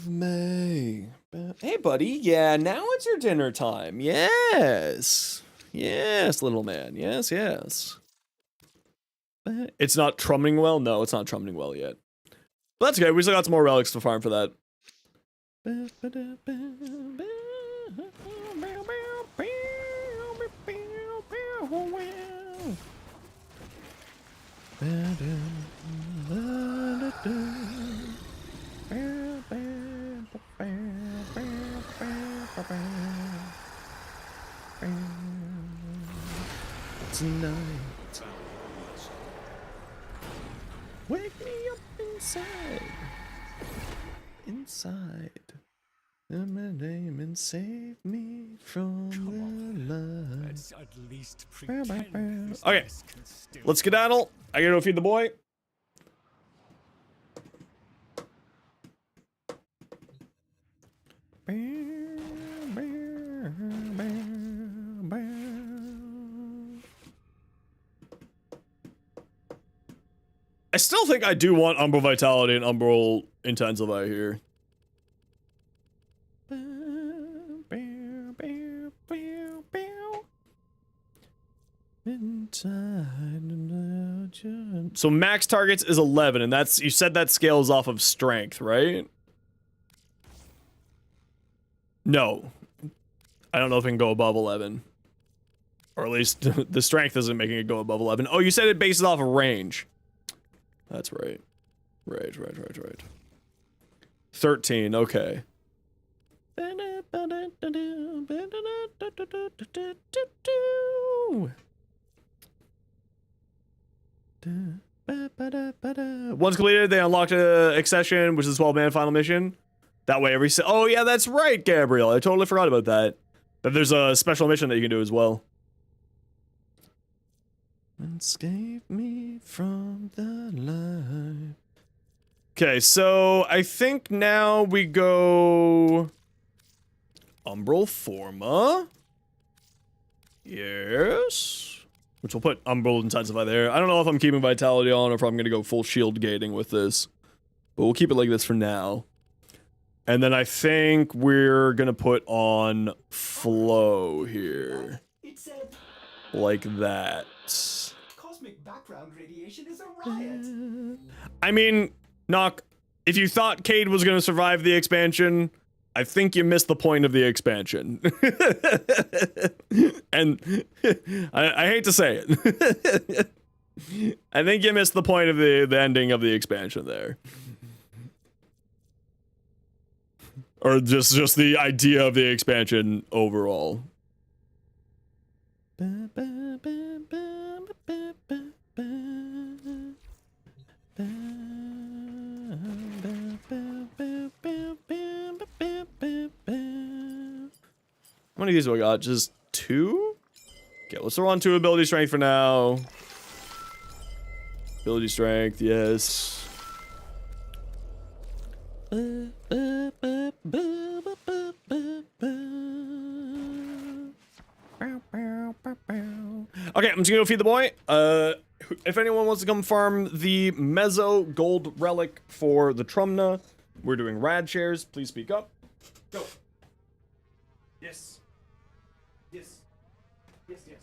May. Hey, buddy. Yeah, now it's your dinner time. Yes. Yes, little man. Yes, yes. It's not trumning well? No, it's not trumning well yet. But that's okay. We still got some more relics to farm for that. Tonight, wake me up inside, and my name and save me from the light. Let's at least pretend this Okay, mess can still let's skedaddle. I gotta go feed the boy. I still think I do want Umbral Vitality and Umbral Intensify here. So max targets is 11, and that's, you said that scales off of strength, right? No. I don't know if it can go above 11. Or at least the strength isn't making it go above 11. Oh, you said it bases off of range. That's right. Right. 13, okay. Once completed, they unlocked a accession, which is the 12-man final mission. That way every oh yeah, that's right, Gabriel. I totally forgot about that. That there's a special mission that you can do as well. Escape me from the light. Okay, so I think now we go Umbral Forma. Yes. Which will put Umbral Intensify there. I don't know if I'm keeping Vitality on or if I'm gonna go full shield gating with this. But we'll keep it like this for now. And then I think we're gonna put on Flow here. It said Like that. cosmic background radiation is a riot. I mean, Nock, if you thought Cade was gonna survive the expansion, I think you missed the point of the expansion. And I hate to say it. I think you missed the point of the ending of the expansion there. Or just the idea of the expansion overall. How many of these do I got? Just 2? Okay, let's throw on 2 ability strength for now. Ability strength, yes. Okay, I'm just gonna go feed the boy. If anyone wants to come farm the Mezzo Gold Relic for the Trumna, we're doing rad shares. Please speak up. Go. Yes. Yes. Yes, yes.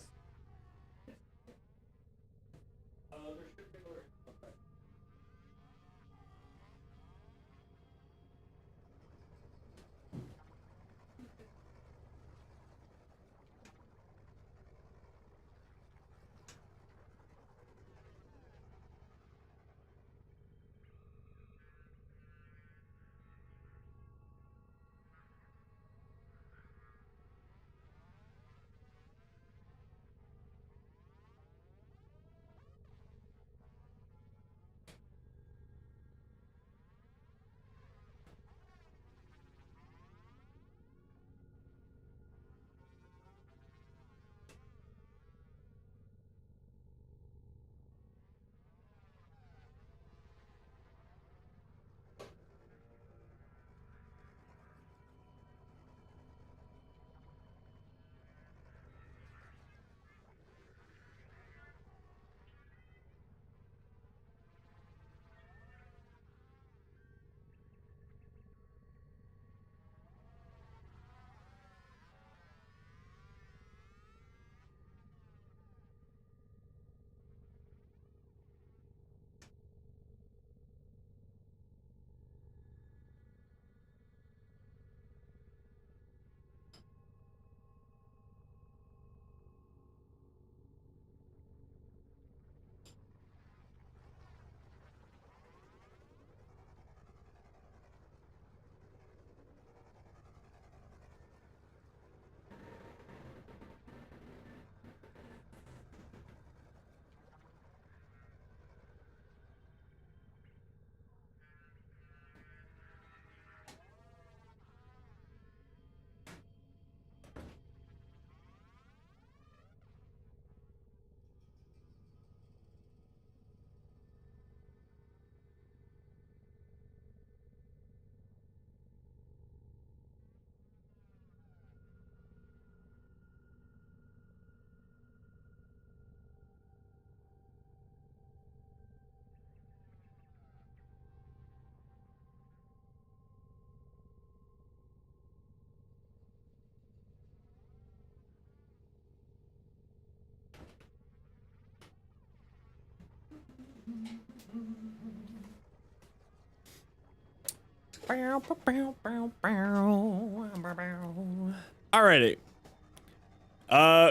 Alrighty.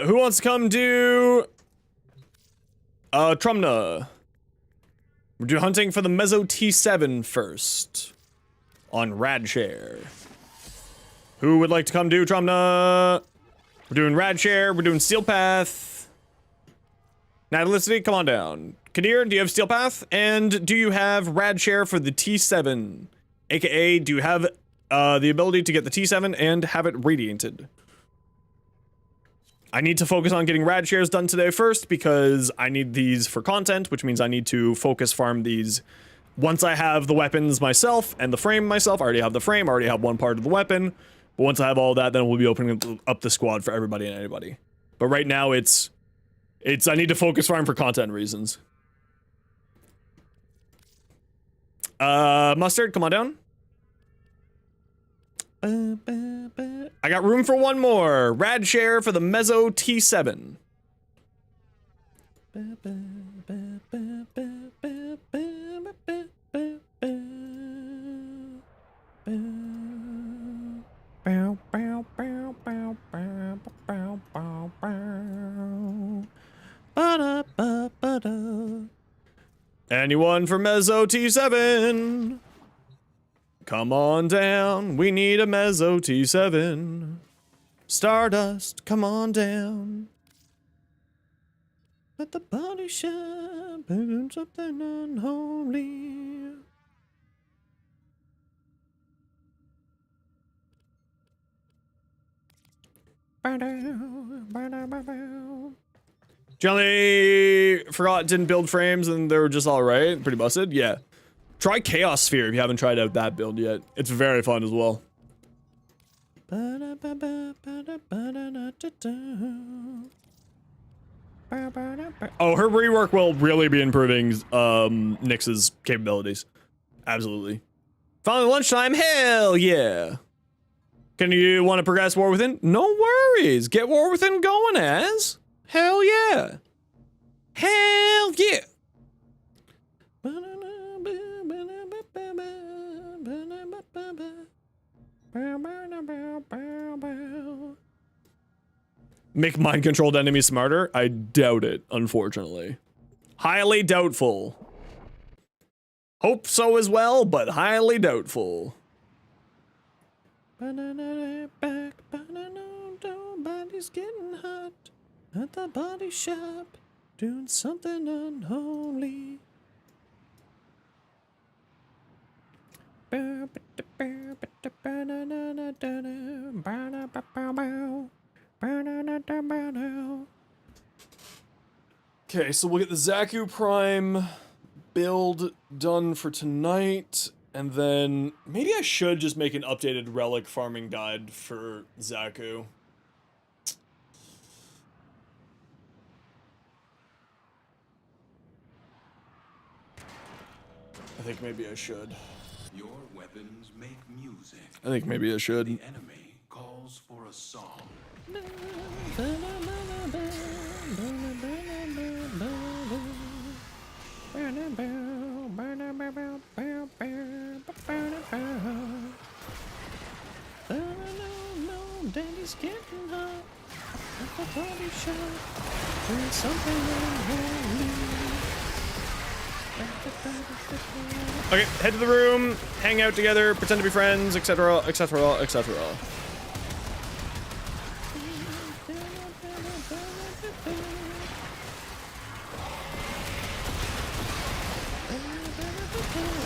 Who wants to come do Trumna? We're doing hunting for the Mezzo T7 first. On Radshare. Who would like to come do Trumna? We're doing Radshare, we're doing Steel Path. Natalicity, come on down. Kadir, do you have Steel Path? And do you have Rad Share for the T7? AKA, do you have the ability to get the T7 and have it radiated? I need to focus on getting Rad Shares done today first because I need these for content, which means I need to focus farm these once I have the weapons myself and the frame myself. I already have the frame, I already have one part of the weapon. But once I have all that, then we'll be opening up the squad for everybody and anybody. But right now it's I need to focus farm for content reasons. Mustard, come on down. I got room for one more. Rad Share for the Mezzo T7. Anyone for Mezzo T7? Come on down, we need a Mezzo T7. Stardust, come on down. Let the body shine, burn something unholy. Generally forgot didn't build frames and they were just alright, pretty busted, yeah. Try Chaos Sphere if you haven't tried out that build yet. It's very fun as well. Oh, her rework will really be improving Nyx's capabilities. Absolutely. Finally lunchtime, hell yeah. Can you want to progress War Within? No worries. Get War Within going, Az. Hell yeah. Hell yeah. Make mind-controlled enemies smarter? I doubt it, unfortunately. Highly doubtful. Hope so as well, but highly doubtful. Banana back, banana, body's getting hot at the body shop, doing something unholy. Okay, so we'll get the Xaku Prime build done for tonight, and then maybe I should just make an updated relic farming guide for Xaku. I think maybe I should. Your weapons make music. I think maybe I should. The enemy calls for a song. Daddy's getting hot at the body shop, doing something unholy. Okay, head to the room, hang out together, pretend to be friends, etc., etc., etc.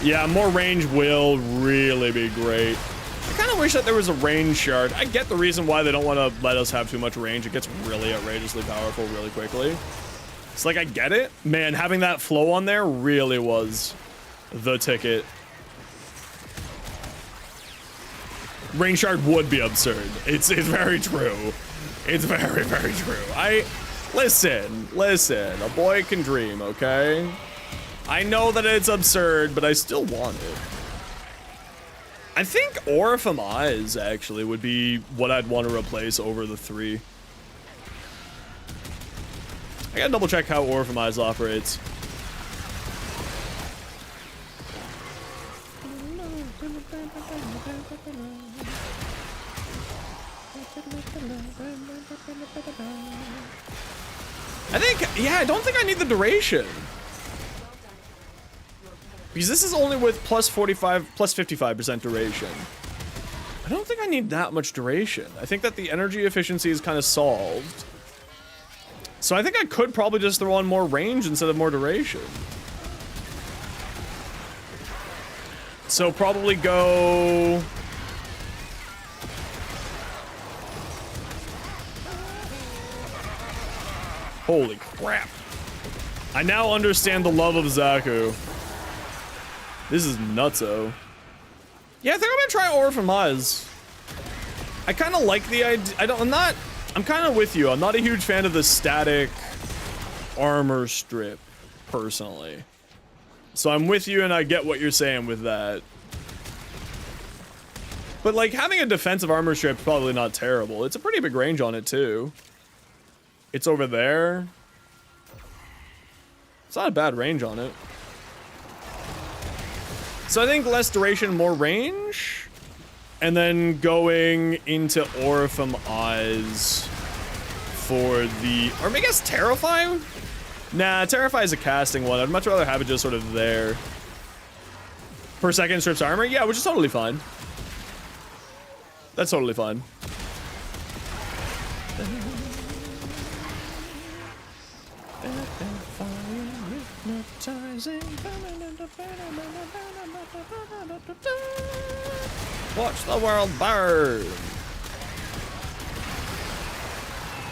Yeah, more range will really be great. I kind of wish that there was a range shard. I get the reason why they don't want to let us have too much range. It gets really outrageously powerful really quickly. It's like, I get it. Man, having that flow on there really was the ticket. Range shard would be absurd. It's very true. It's very, very true. Listen, a boy can dream, okay? I know that it's absurd, but I still want it. I think Orifim Eyes, actually, would be what I'd want to replace over the 3. I gotta double check how Orifim Eyes operates. I think, yeah, I don't think I need the duration. Because this is only with plus 55% duration. I don't think I need that much duration. I think that the energy efficiency is kind of solved. So I think I could probably just throw on more range instead of more duration. So probably go... Holy crap. I now understand the love of Xaku. This is nutso. Yeah, I think I'm gonna try Aura from Oz. I kind of like the idea. I'm kind of with you. I'm not a huge fan of the static armor strip, personally. So I'm with you and I get what you're saying with that. But like having a defensive armor strip is probably not terrible. It's a pretty big range on it too. It's over there. It's not a bad range on it. So I think less duration, more range. And then going into Aura from Oz for the... Or I guess Terrify? Nah, Terrify is a casting one. I'd much rather have it just sort of there. Per second strips armor? Yeah, which is totally fine. That's totally fine. Watch the world burn.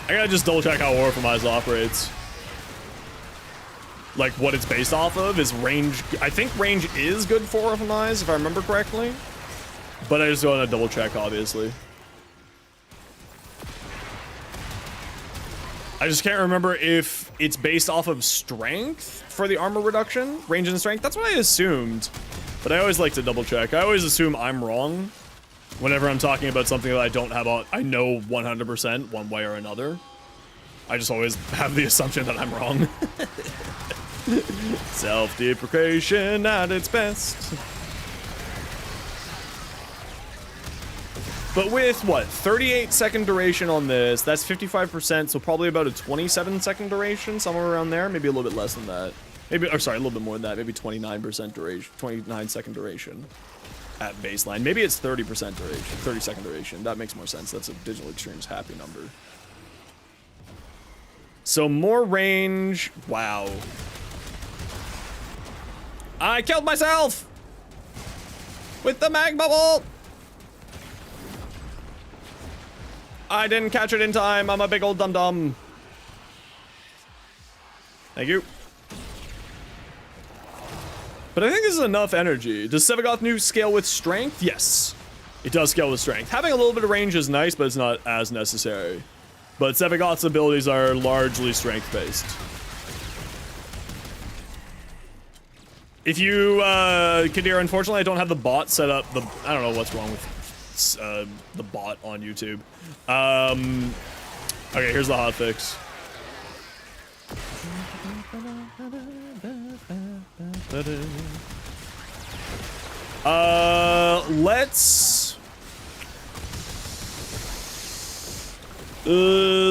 I gotta just double check how Aura from Eyes operates. Like what it's based off of is range. I think range is good for Aura from Eyes if I remember correctly. But I just want to double check, obviously. I just can't remember if it's based off of strength for the armor reduction, range and strength. That's what I assumed, but I always like to double check. I always assume I'm wrong whenever I'm talking about something that I don't have I know 100% one way or another. I just always have the assumption that I'm wrong. Self-deprecation at its best. But with, what, 38-second duration on this, that's 55%, so probably about a 27-second duration, somewhere around there. Maybe a little bit less than that. Maybe, or sorry, a little bit more than that. Maybe 29% duration, 29-second duration at baseline. Maybe it's 30% duration, 30-second duration. That makes more sense. That's a Digital Extreme's happy number. So more range. Wow. I killed myself! With the mag bubble! I didn't catch it in time. I'm a big old dum-dum. Thank you. But I think this is enough energy. Does Sevagoth Nuke scale with strength? Yes. It does scale with strength. Having a little bit of range is nice, but it's not as necessary. But Sevagoth's abilities are largely strength-based. If you, Kadir, unfortunately I don't have the bot set up. I don't know what's wrong with the bot on YouTube. Okay, here's the hotfix.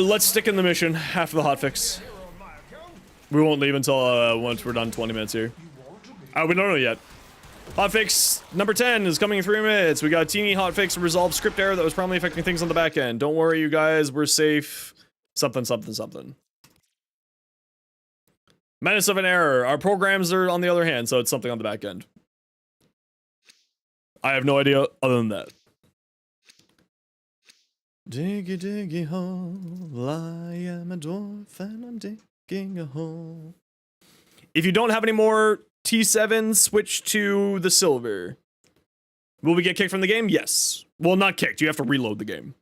Let's stick in the mission after the hotfix. We won't leave until once we're done 20 minutes here. We don't know yet. Hotfix number 10 is coming in 3 minutes. We got a teeny hotfix to resolve script error that was probably affecting things on the back end. Don't worry, you guys. We're safe. Something, something, something. Menace of an error. Our programs are on the other hand, so it's something on the back end. I have no idea other than that. Diggy, diggy hole. I am a dwarf and I'm digging a hole. If you don't have any more T7, switch to the silver. Will we get kicked from the game? Yes. Well, not kicked. You have to reload the game.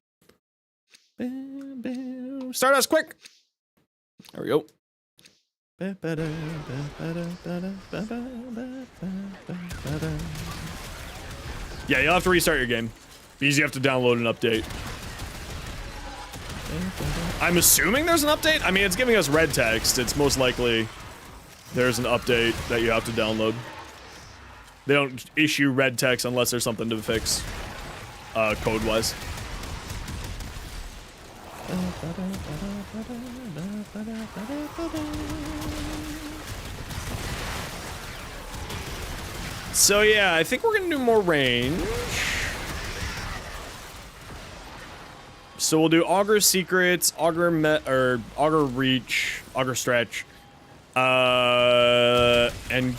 Start us quick. There we go. Yeah, you'll have to restart your game because you have to download an update. I'm assuming there's an update. I mean, it's giving us red text. It's most likely there's an update that you have to download. They don't issue red text unless there's something to fix, code-wise. So yeah, I think we're gonna do more range. So we'll do Augur Secrets, Augur Reach, Augur Stretch, and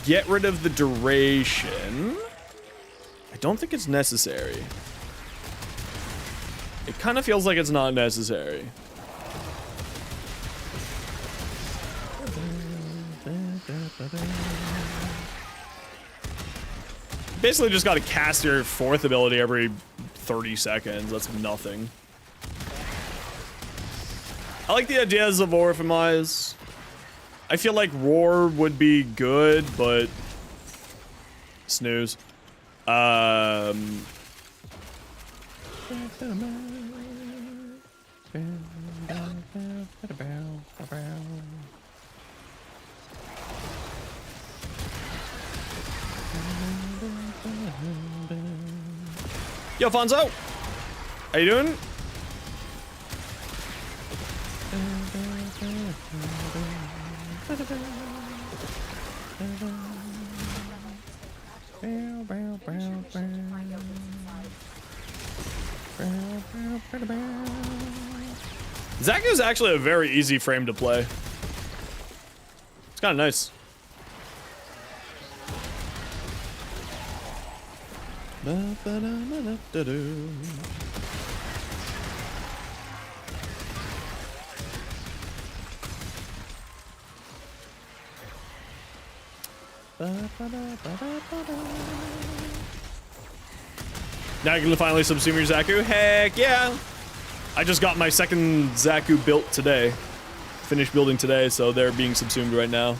get rid of the duration. I don't think it's necessary. It kind of feels like it's not necessary. Basically just gotta cast your 4th ability every 30 seconds. That's nothing. I like the ideas of Orphemise. I feel like Roar would be good, but snooze. Yo, Fonzo! How you doing? Xaku's actually a very easy frame to play. It's kind of nice. Now you can finally subsume your Xaku? Heck yeah! I just got my second Xaku built today. Finished building today, so they're being subsumed right now.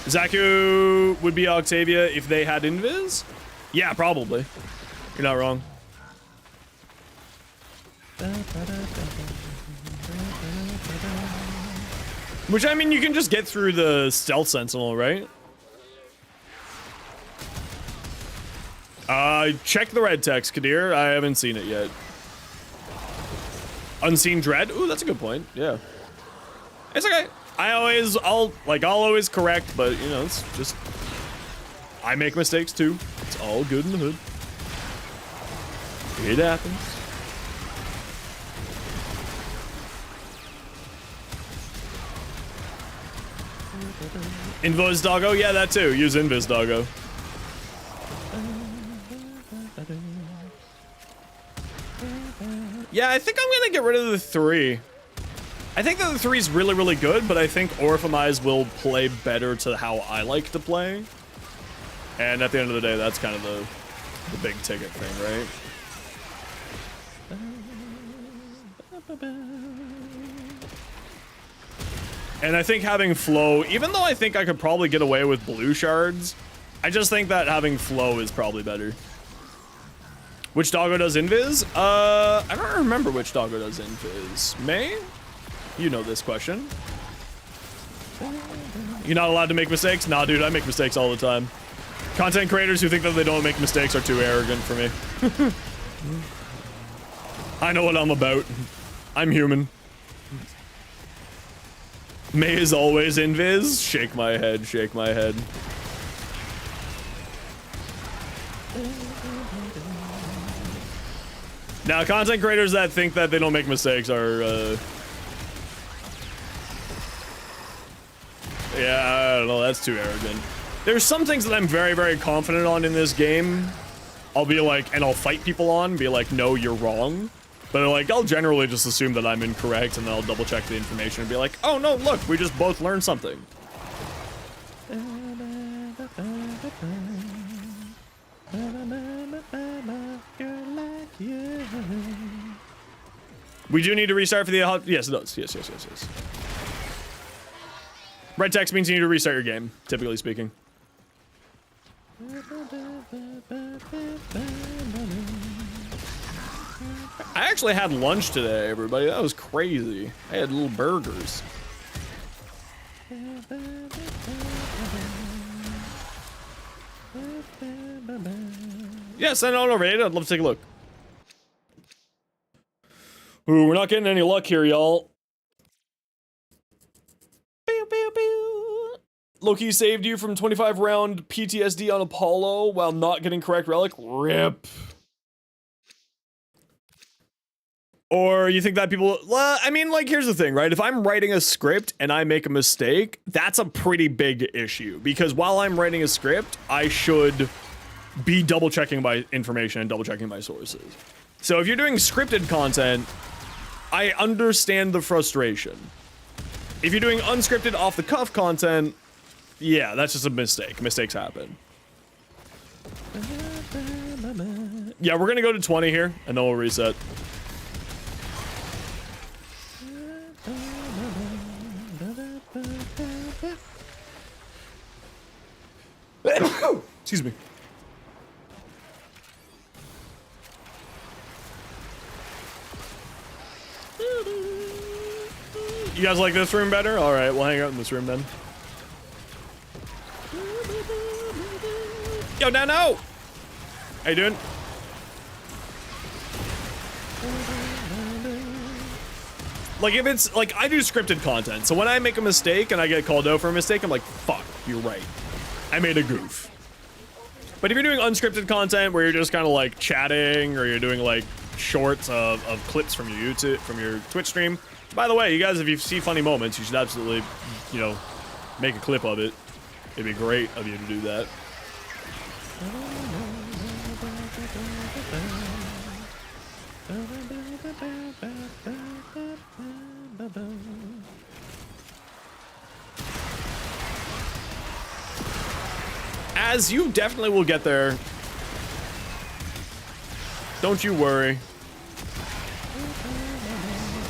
Xaku would be Octavia if they had Invis? Yeah, probably. You're not wrong. Which, I mean, you can just get through the Stealth Sentinel, right? Check the red text, Kadir. I haven't seen it yet. Unseen Dread? Ooh, that's a good point. Yeah. It's okay. I'll always correct, but, you know, it's just... I make mistakes, too. It's all good in the hood. It happens. Invis Doggo? Yeah, that too. Use Invis Doggo. Yeah, I think I'm gonna get rid of the 3. I think that the 3 is really, really good, but I think Orphemise will play better to how I like to play. And at the end of the day, that's kind of the big ticket thing, right? And I think having Flow, even though I think I could probably get away with blue shards, I just think that having Flow is probably better. Which doggo does Invis? I don't remember which doggo does Invis. May? You know this question. You're not allowed to make mistakes? Nah, dude, I make mistakes all the time. Content creators who think that they don't make mistakes are too arrogant for me. I know what I'm about. I'm human. May is always Invis? Shake my head, shake my head. Now, content creators that think that they don't make mistakes are, yeah, I don't know, that's too arrogant. There's some things that I'm very, very confident on in this game. I'll be like, and I'll fight people on, be like, no, you're wrong. But like, I'll generally just assume that I'm incorrect, and then I'll double check the information and be like, oh no, look, we just both learned something. We do need to restart for the... Yes, it does. Yes, yes, yes, yes. Red text means you need to restart your game, typically speaking. I actually had lunch today, everybody. That was crazy. I had little burgers. Yeah, send it on over, Ada. I'd love to take a look. Ooh, we're not getting any luck here, y'all. Loki saved you from 25 round PTSD on Apollo while not getting correct relic. RIP. Or you think that people, well, I mean, like, here's the thing, right? If I'm writing a script and I make a mistake, that's a pretty big issue. Because while I'm writing a script, I should be double checking my information and double checking my sources. So if you're doing scripted content, I understand the frustration. If you're doing unscripted off the cuff content, yeah, that's just a mistake. Mistakes happen. Yeah, we're gonna go to 20 here and then we'll reset. Excuse me. You guys like this room better? All right, we'll hang out in this room then. Yo, no! How you doing? Like, if it's, like, I do scripted content, so when I make a mistake and I get called out for a mistake, I'm like, fuck, you're right. I made a goof. But if you're doing unscripted content where you're just kind of, like, chatting, or you're doing, like, shorts of clips from your YouTube, from your Twitch stream, by the way, you guys, if you see funny moments, you should absolutely, you know, make a clip of it. It'd be great of you to do that. As you definitely will get there. Don't you worry.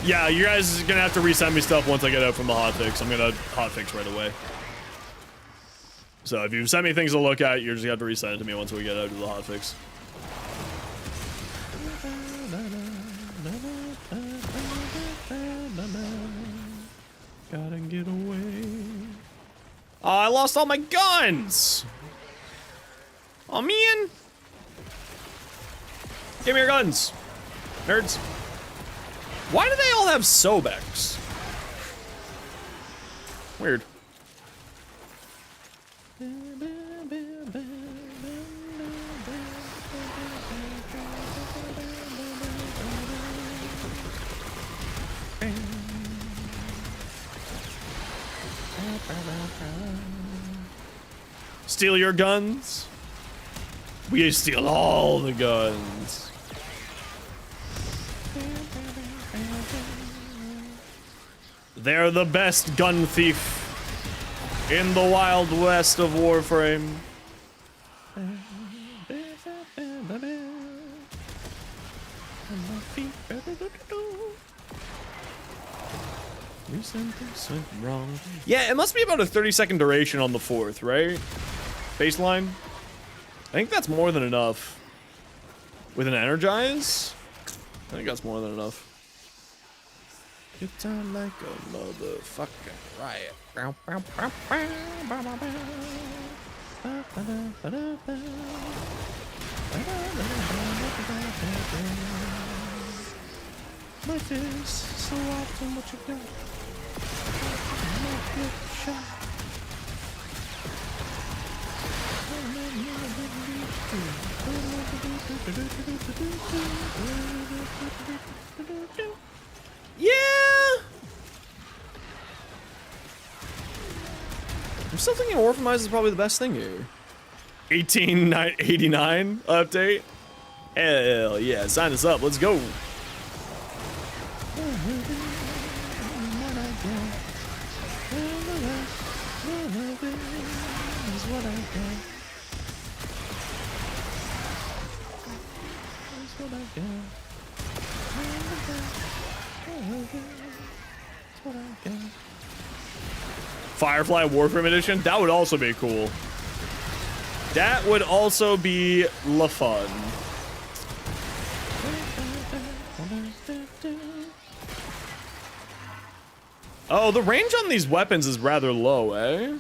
Yeah, you guys are gonna have to resend me stuff once I get out from the hotfix. I'm gonna hotfix right away. So if you send me things to look at, you're just gonna have to resend it to me once we get out of the hotfix. Gotta get away. Oh, I lost all my guns! Oh, man! Give me your guns, nerds. Why do they all have Sobex? Weird. Steal your guns? We steal all the guns. They're the best gun thief in the Wild West of Warframe. Something went wrong. Yeah, it must be about a 30-second duration on the 4th, right? Baseline? I think that's more than enough. With an energize? I think that's more than enough. Good time like a motherfucking riot. Life is so often what you got. Get shot. Yeah! I'm still thinking Orphanize is probably the best thing here. 1889 update? Hell yeah, sign us up, let's go. Firefly Warframe Edition? That would also be cool. That would also be la fun. Oh, the range on these weapons is rather low, eh?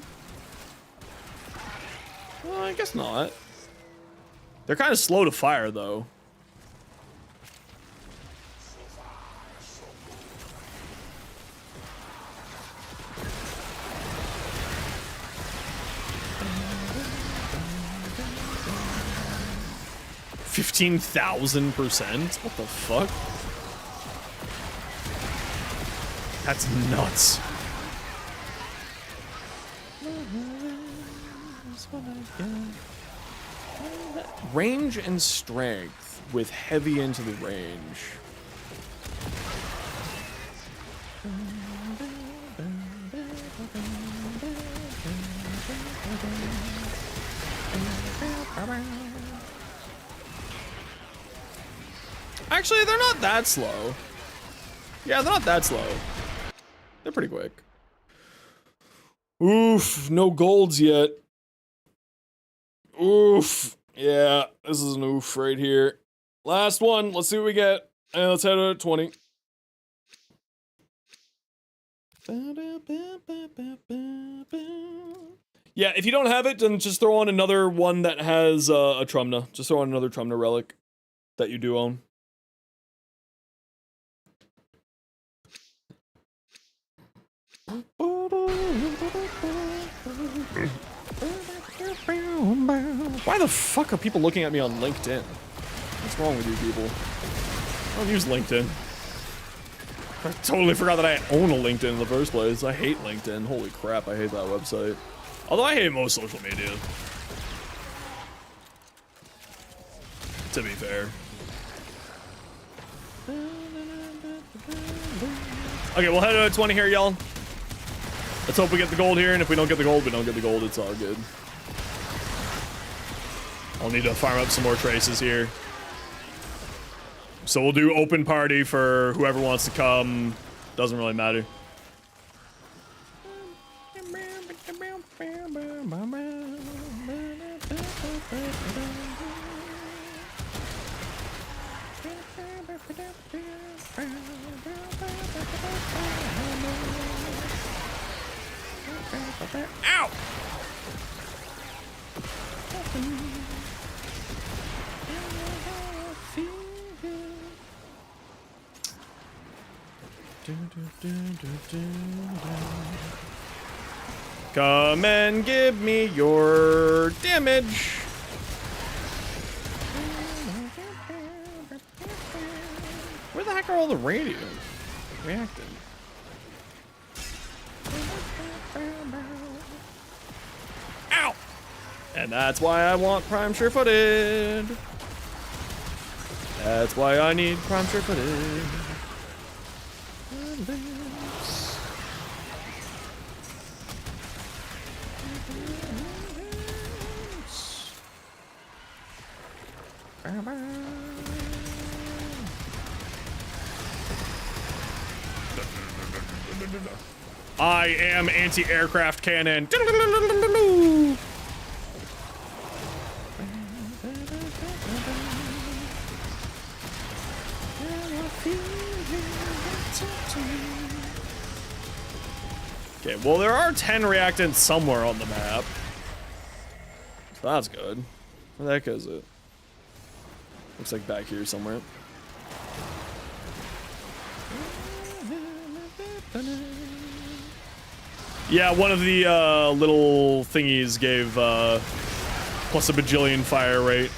Well, I guess not. They're kind of slow to fire, though. $15,000%? What the fuck? That's nuts. Range and strength with heavy into the range. Actually, they're not that slow. Yeah, they're not that slow. They're pretty quick. Oof, no golds yet. Oof. Yeah, this is an oof right here. Last one. Let's see what we get. And let's head at 20. Yeah, if you don't have it, then just throw on another one that has a Trumna. Just throw on another Trumna relic that you do own. Why the fuck are people looking at me on LinkedIn? What's wrong with you people? I don't use LinkedIn. I totally forgot that I own a LinkedIn in the first place. I hate LinkedIn. Holy crap, I hate that website. Although I hate most social media. To be fair. Okay, we'll head to 20 here, y'all. Let's hope we get the gold here, and if we don't get the gold, we don't get the gold. It's all good. I'll need to farm up some more traces here. So we'll do open party for whoever wants to come. Doesn't really matter. Ow! Come and give me your damage. Where the heck are all the radios reacting? Ow! And that's why I want Prime Sure-Footed. That's why I need Prime Sure-Footed. I am anti-aircraft cannon. Okay, well, there are 10 reactants somewhere on the map. So that's good. Where the heck is it? Looks like back here somewhere. Yeah, one of the little thingies gave plus a bajillion fire rate.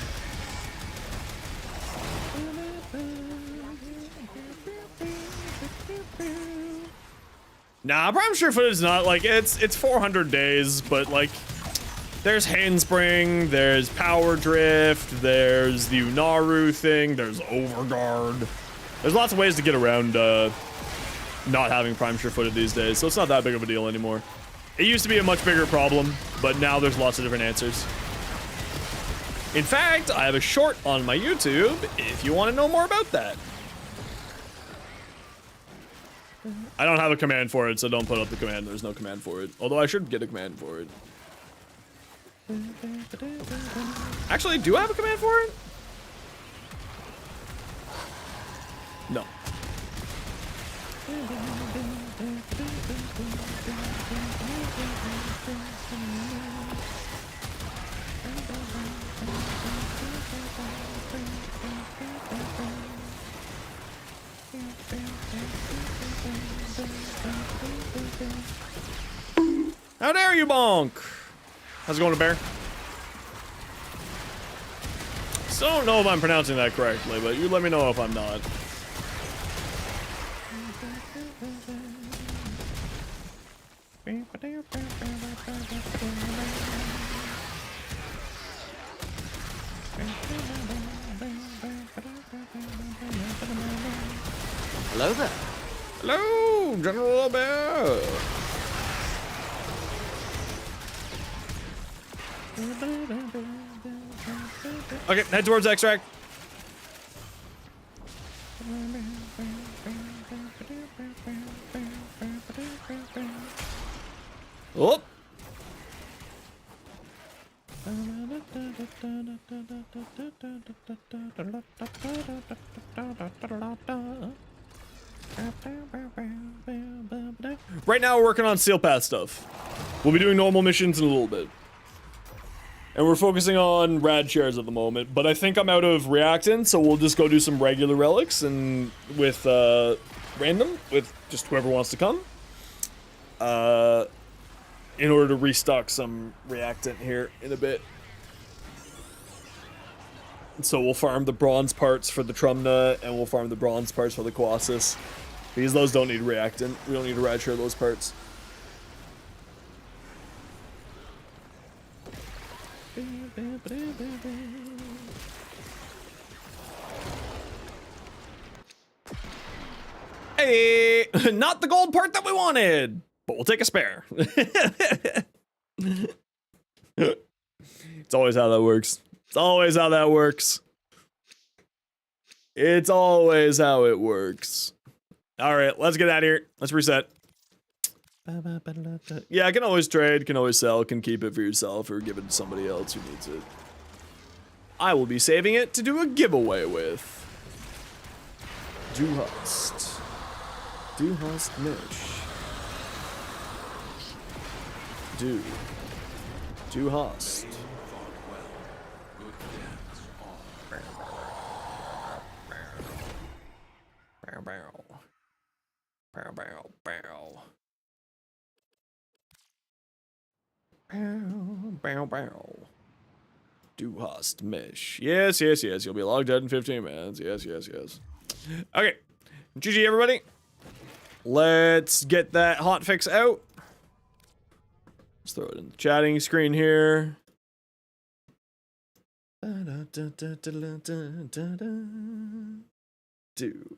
Nah, Prime Sure-Footed is not like it's 400 days, but like there's handspring, there's power drift, there's the Unaru thing, there's overguard. There's lots of ways to get around not having Prime Sure-Footed these days, so it's not that big of a deal anymore. It used to be a much bigger problem, but now there's lots of different answers. In fact, I have a short on my YouTube if you want to know more about that. I don't have a command for it, so don't put up the command. There's no command for it. Although I should get a command for it. Actually, do I have a command for it? No. How dare you, bonk? How's it going, bear? Still don't know if I'm pronouncing that correctly, but you let me know if I'm not. Hello there. Hello, General Bear. Okay, head towards extract. Oh. Right now we're working on Seal Path stuff. We'll be doing normal missions in a little bit. And we're focusing on rad shares at the moment, but I think I'm out of reactant, so we'll just go do some regular relics and with random, with just whoever wants to come. In order to restock some reactant here in a bit. So we'll farm the bronze parts for the Trumna, and we'll farm the bronze parts for the Colossus. Because those don't need reactant. We don't need to rad share those parts. Hey! Not the gold part that we wanted! But we'll take a spare. It's always how that works. It's always how that works. It's always how it works. Alright, let's get out of here. Let's reset. Yeah, I can always trade, can always sell, can keep it for yourself or give it to somebody else who needs it. I will be saving it to do a giveaway with. Du hast. Du hast mich. Du hast. Bow, bow. Bow, bow, bow. Bow, bow, bow. Du hast mich. Yes, yes, yes. You'll be logged out in 15 minutes. Yes, yes, yes. Okay. GG, everybody. Let's get that hotfix out. Let's throw it in the chatting screen here. Do.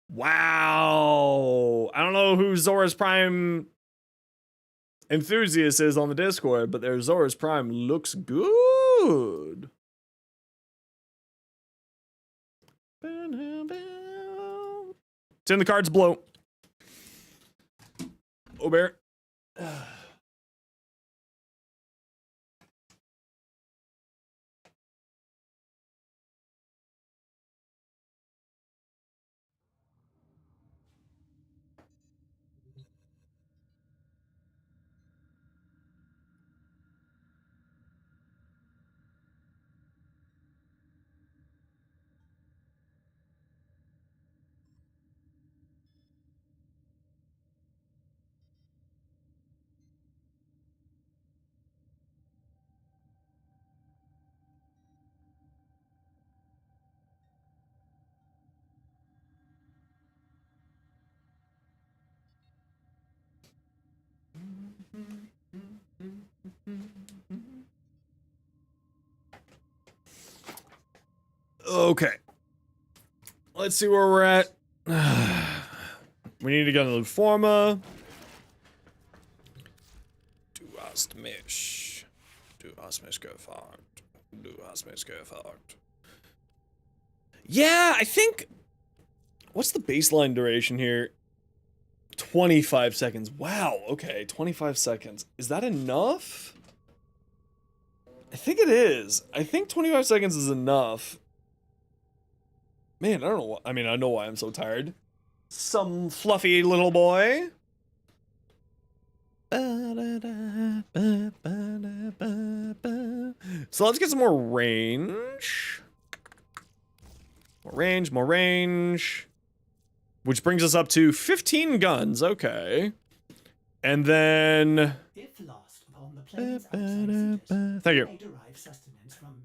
Wow. I don't know who Zora's Prime enthusiast is on the Discord, but their Zora's Prime looks good. It's in the cards below. Oh, bear. Okay. Let's see where we're at. We need to get another forma. Du hast mich. Du hast mich gefragt. Du hast mich gefragt. Yeah, I think... What's the baseline duration here? 25 seconds. Wow, okay, 25 seconds. Is that enough? I think it is. I think 25 seconds is enough. Man, I don't know why. I mean, I know why I'm so tired. Some fluffy little boy. So let's get some more range. More range, more range. Which brings us up to 15 guns, okay. And then... If lost upon the plains outside cities, thank you. may derive sustenance from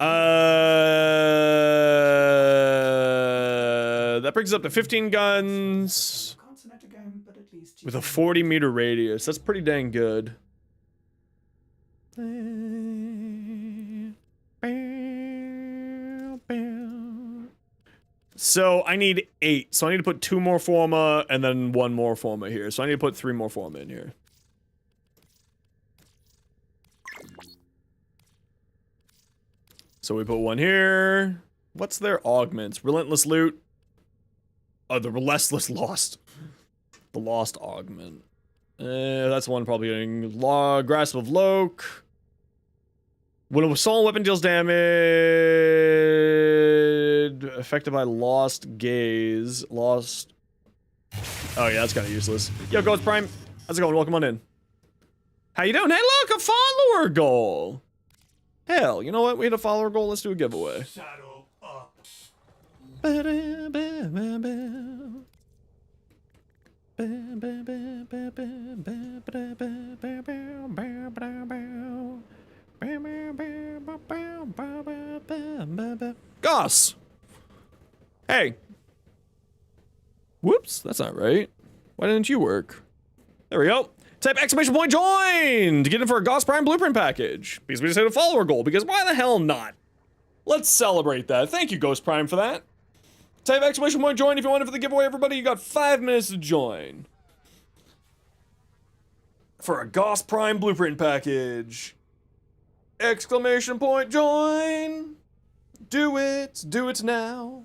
That brings us up to 15 guns. consonant again, but at least With a 40-meter radius. That's pretty dang good. So I need 8. So I need to put 2 more Forma and then 1 more Forma here. So I need to put 3 more Forma in here. So we put 1 here. What's their augments? Relentless Loot. Oh, the Relentless Lost. The Lost augment. That's one probably getting Grasp of Loke. When a assault weapon deals damage affected by Lost Gaze. Lost. Oh yeah, that's kind of useless. Yo, Ghost Prime. How's it going? Welcome on in. How you doing? Hey, look, a follower goal. Hell, you know what? We hit a follower goal. Let's do a giveaway. Saddle up. Goss. Hey. Whoops, that's not right. Why didn't you work? There we go. Type exclamation point join to get in for a Goss Prime Blueprint package. Because we just hit a follower goal, because why the hell not? Let's celebrate that. Thank you, Ghost Prime, for that. Type exclamation point join if you want it for the giveaway, everybody. You got 5 minutes to join. For a Goss Prime Blueprint package. Exclamation point join. Do it now.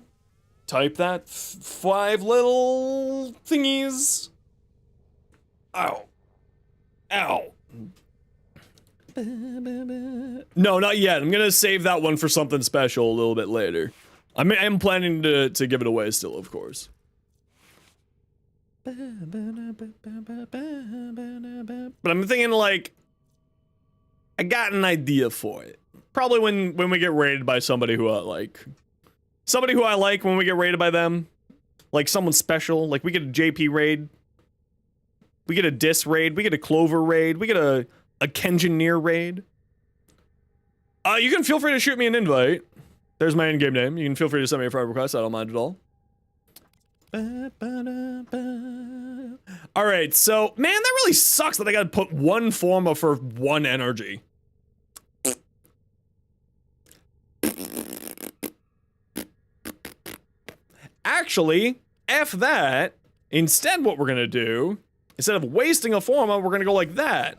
Type that 5 little thingies. Ow. Ow. No, not yet. I'm gonna save that one for something special a little bit later. I'm planning to give it away still, of course. But I'm thinking, like, I got an idea for it. Probably when we get raided by somebody who I like. Somebody who I like when we get raided by them. Like someone special. Like we get a JP raid. We get a Dis raid. We get a Clover raid. We get a Kenjineer raid. You can feel free to shoot me an invite. There's my in-game name. You can feel free to send me a friend request. I don't mind at all. Alright, so, man, that really sucks that I gotta put 1 Forma for 1 energy. Actually, F that. Instead, what we're gonna do, instead of wasting a Forma, we're gonna go like that.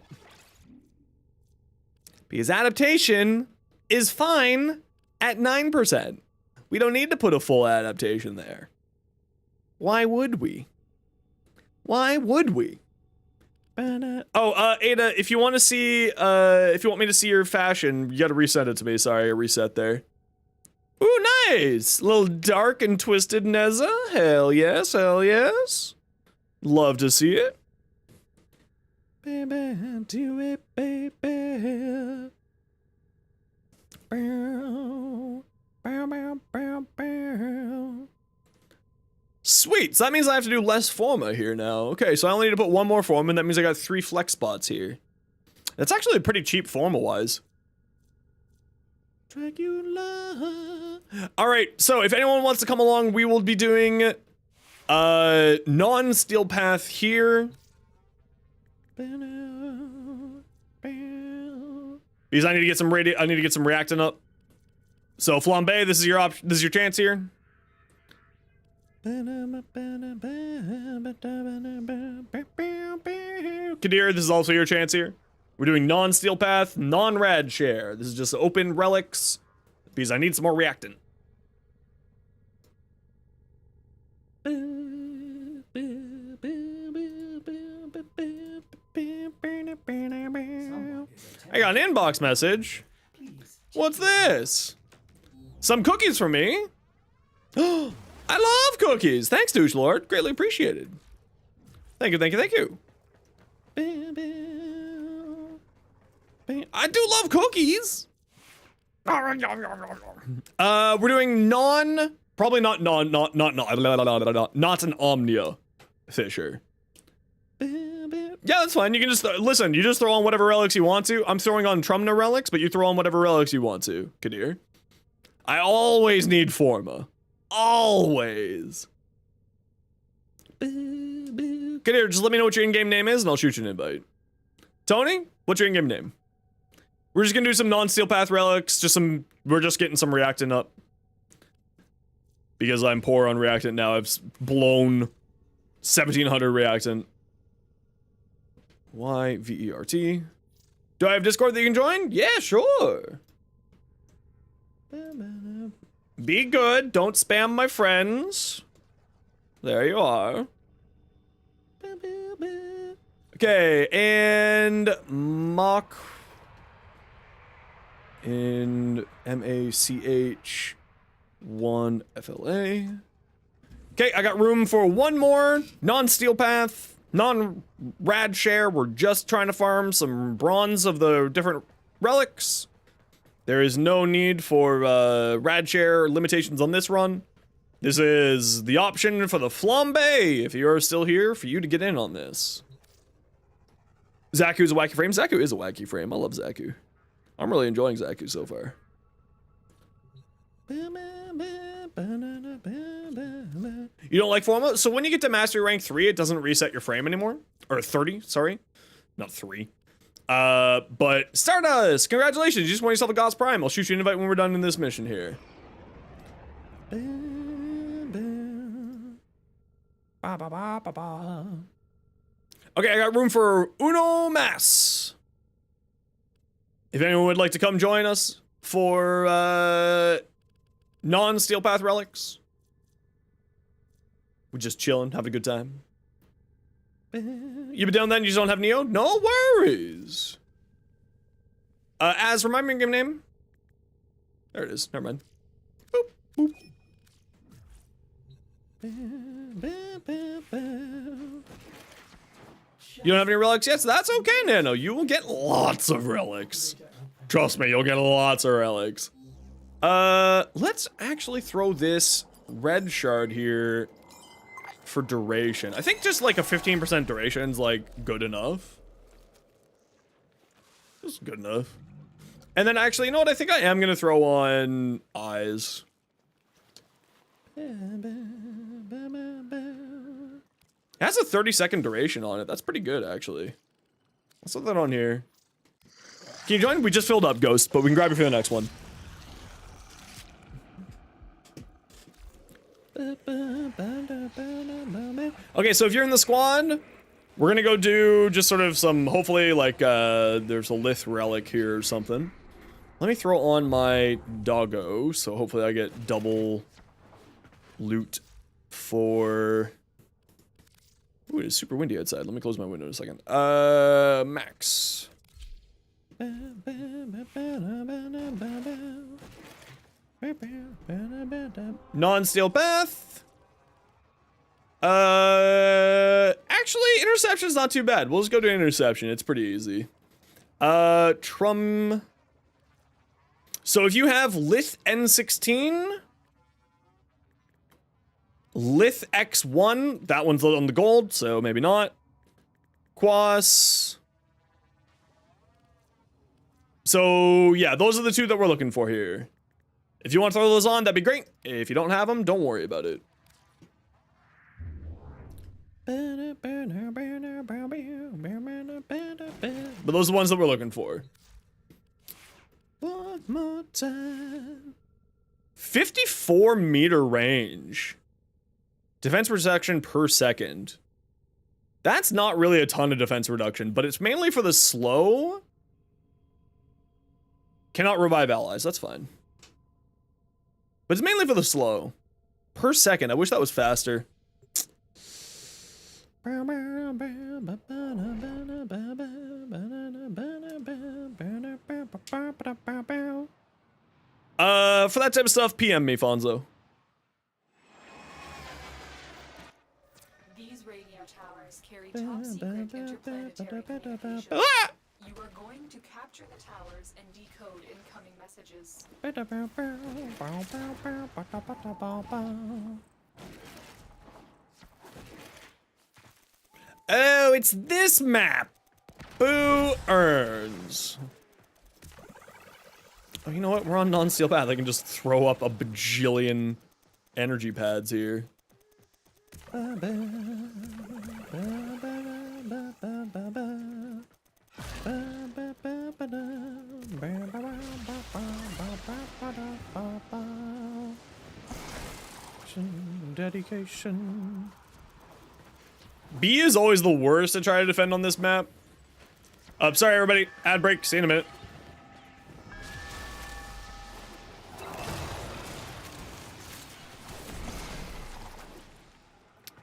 Because adaptation is fine at 9%. We don't need to put a full adaptation there. Why would we? Why would we? Oh, Ada, if you want to see, if you want me to see your fashion, you gotta reset it to me. Sorry, I reset there. Ooh, nice! A little dark and twisted Neza. Hell yes, hell yes. Love to see it. Baby, do it, baby. Bow, bow, bow, bow, bow. Sweet, so that means I have to do less Forma here now. Okay, so I only need to put 1 more Forma, and that means I got 3 flex spots here. That's actually pretty cheap Forma-wise. Dracula. Alright, so if anyone wants to come along, we will be doing non-steel path here. Because I need to get some reactant up. So Flambe, this is your option. This is your chance here. Kadir, this is also your chance here. We're doing non-steel path, non-rad share. This is just open relics because I need some more reactant. I got an inbox message. What's this? Some cookies for me? I love cookies. Thanks, Douche Lord. Greatly appreciated. Thank you, thank you, thank you. I do love cookies. We're doing probably not an Omnia Fisher. Yeah, that's fine. You can just, listen, you just throw on whatever relics you want to. I'm throwing on Trumna relics, but you throw on whatever relics you want to, Kadir. I always need Forma. Always. Kadir, just let me know what your in-game name is and I'll shoot you an invite. Tony, what's your in-game name? We're just gonna do some non-steel path relics, we're just getting some reactant up. because I'm poor on reactant now. I've blown 1700 reactant. YVERT. Do I have Discord that you can join? Yeah, sure. Be good. Don't spam my friends. There you are. Okay, and Mach in MACH 1 FLA. Okay, I got room for one more non-steel path, non-rad share. We're just trying to farm some bronze of the different relics. There is no need for rad share limitations on this run. This is the option for the flambe, if you're still here, for you to get in on this. Xaku's a wacky frame. Xaku is a wacky frame. I love Xaku. I'm really enjoying Xaku so far. You don't like Forma? So when you get to Mastery Rank 3, it doesn't reset your frame anymore. Or 30, sorry. Not 3. But Stardust, congratulations. You just won yourself a God's Prime. I'll shoot you an invite when we're done in this mission here. Okay, I got room for uno más. If anyone would like to come join us for non-Steel Path relics, we're just chilling, having a good time. You've been down then, you just don't have Neo? No worries. Remind me your game name. There it is, never mind. Boop, boop. You don't have any relics yet? So that's okay, Nano. You will get lots of relics. Trust me, you'll get lots of relics. Let's actually throw this red shard here for duration. I think just like a 15% duration is like good enough. Just good enough. And then actually, you know what? I think I am gonna throw on eyes. It has a 30-second duration on it. That's pretty good, actually. Let's throw that on here. Can you join? We just filled up, Ghost, but we can grab you for the next one. Okay, so if you're in the squad, we're gonna go do just sort of some, hopefully, like, there's a Lith relic here or something. Let me throw on my doggo, so hopefully I get double loot for... Ooh, it is super windy outside. Let me close my window in a second. Max. Non-steel path. Actually, interception's not too bad. We'll just go to interception. It's pretty easy. Trum. So if you have Lith N16, Lith X1, that one's on the gold, so maybe not. Quas. So yeah, those are the two that we're looking for here. If you want to throw those on, that'd be great. If you don't have them, don't worry about it. But those are the ones that we're looking for. One more time. 54-meter range. Defense reduction per second. That's not really a ton of defense reduction, but it's mainly for the slow. Cannot revive allies, that's fine. But it's mainly for the slow. Per second, I wish that was faster. For that type of stuff, PM me, Fonzo. These radio towers carry top secret interplanetary communication. Ah! You are going to capture the towers and decode incoming messages. Oh, it's this map. Boo earns. Oh, you know what? We're on non-steel path. I can just throw up a bajillion energy pads here. vacation. B is always the worst to try to defend on this map. Sorry, everybody. Ad break. See you in a minute.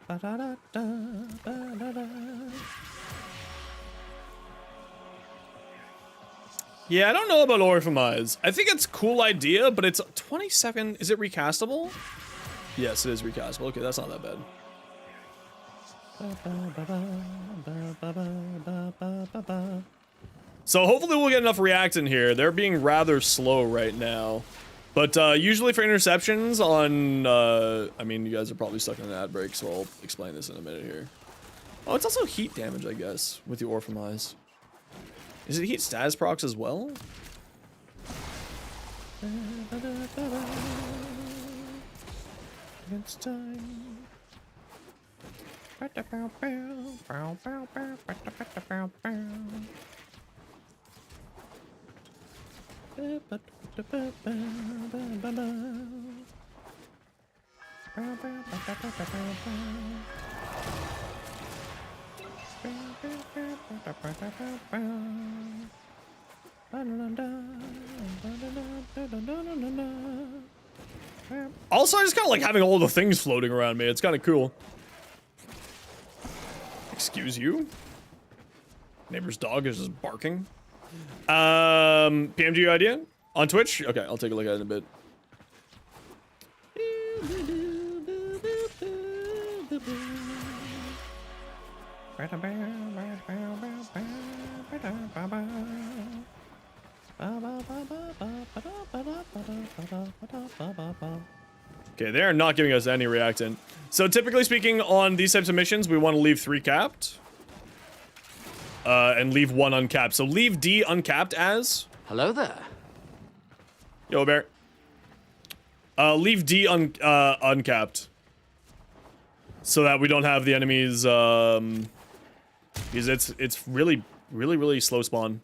Ba-da-da-da, ba-da-da. Yeah, I don't know about Orphamize. I think it's a cool idea, but it's 27. Is it recastable? Yes, it is recastable. Okay, that's not that bad. So hopefully we'll get enough react in here. They're being rather slow right now. But usually for interceptions on, I mean, you guys are probably stuck in an ad break, so I'll explain this in a minute here. Oh, it's also heat damage, I guess, with the Orphamize. Is it heat status procs as well? It's time. Also, I just kind of like having all the things floating around me. It's kind of cool. Excuse you? Neighbor's dog is just barking. PMG idea? On Twitch? Okay, I'll take a look at it in a bit. Okay, they are not giving us any reactant. So typically speaking, on these types of missions, we want to leave 3 capped. And leave 1 uncapped. So leave D uncapped as... Hello there. Yo, Bear. Leave D uncapped. So that we don't have the enemies, because it's really slow spawn.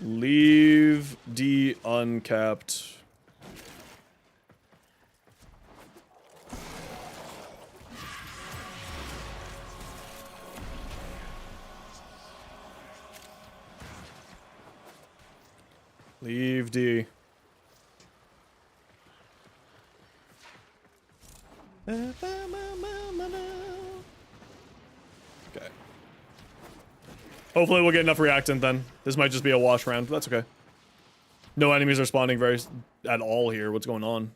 Leave D uncapped. Leave D. Okay. Hopefully we'll get enough reactant then. This might just be a wash round, but that's okay. No enemies are spawning at all here. What's going on?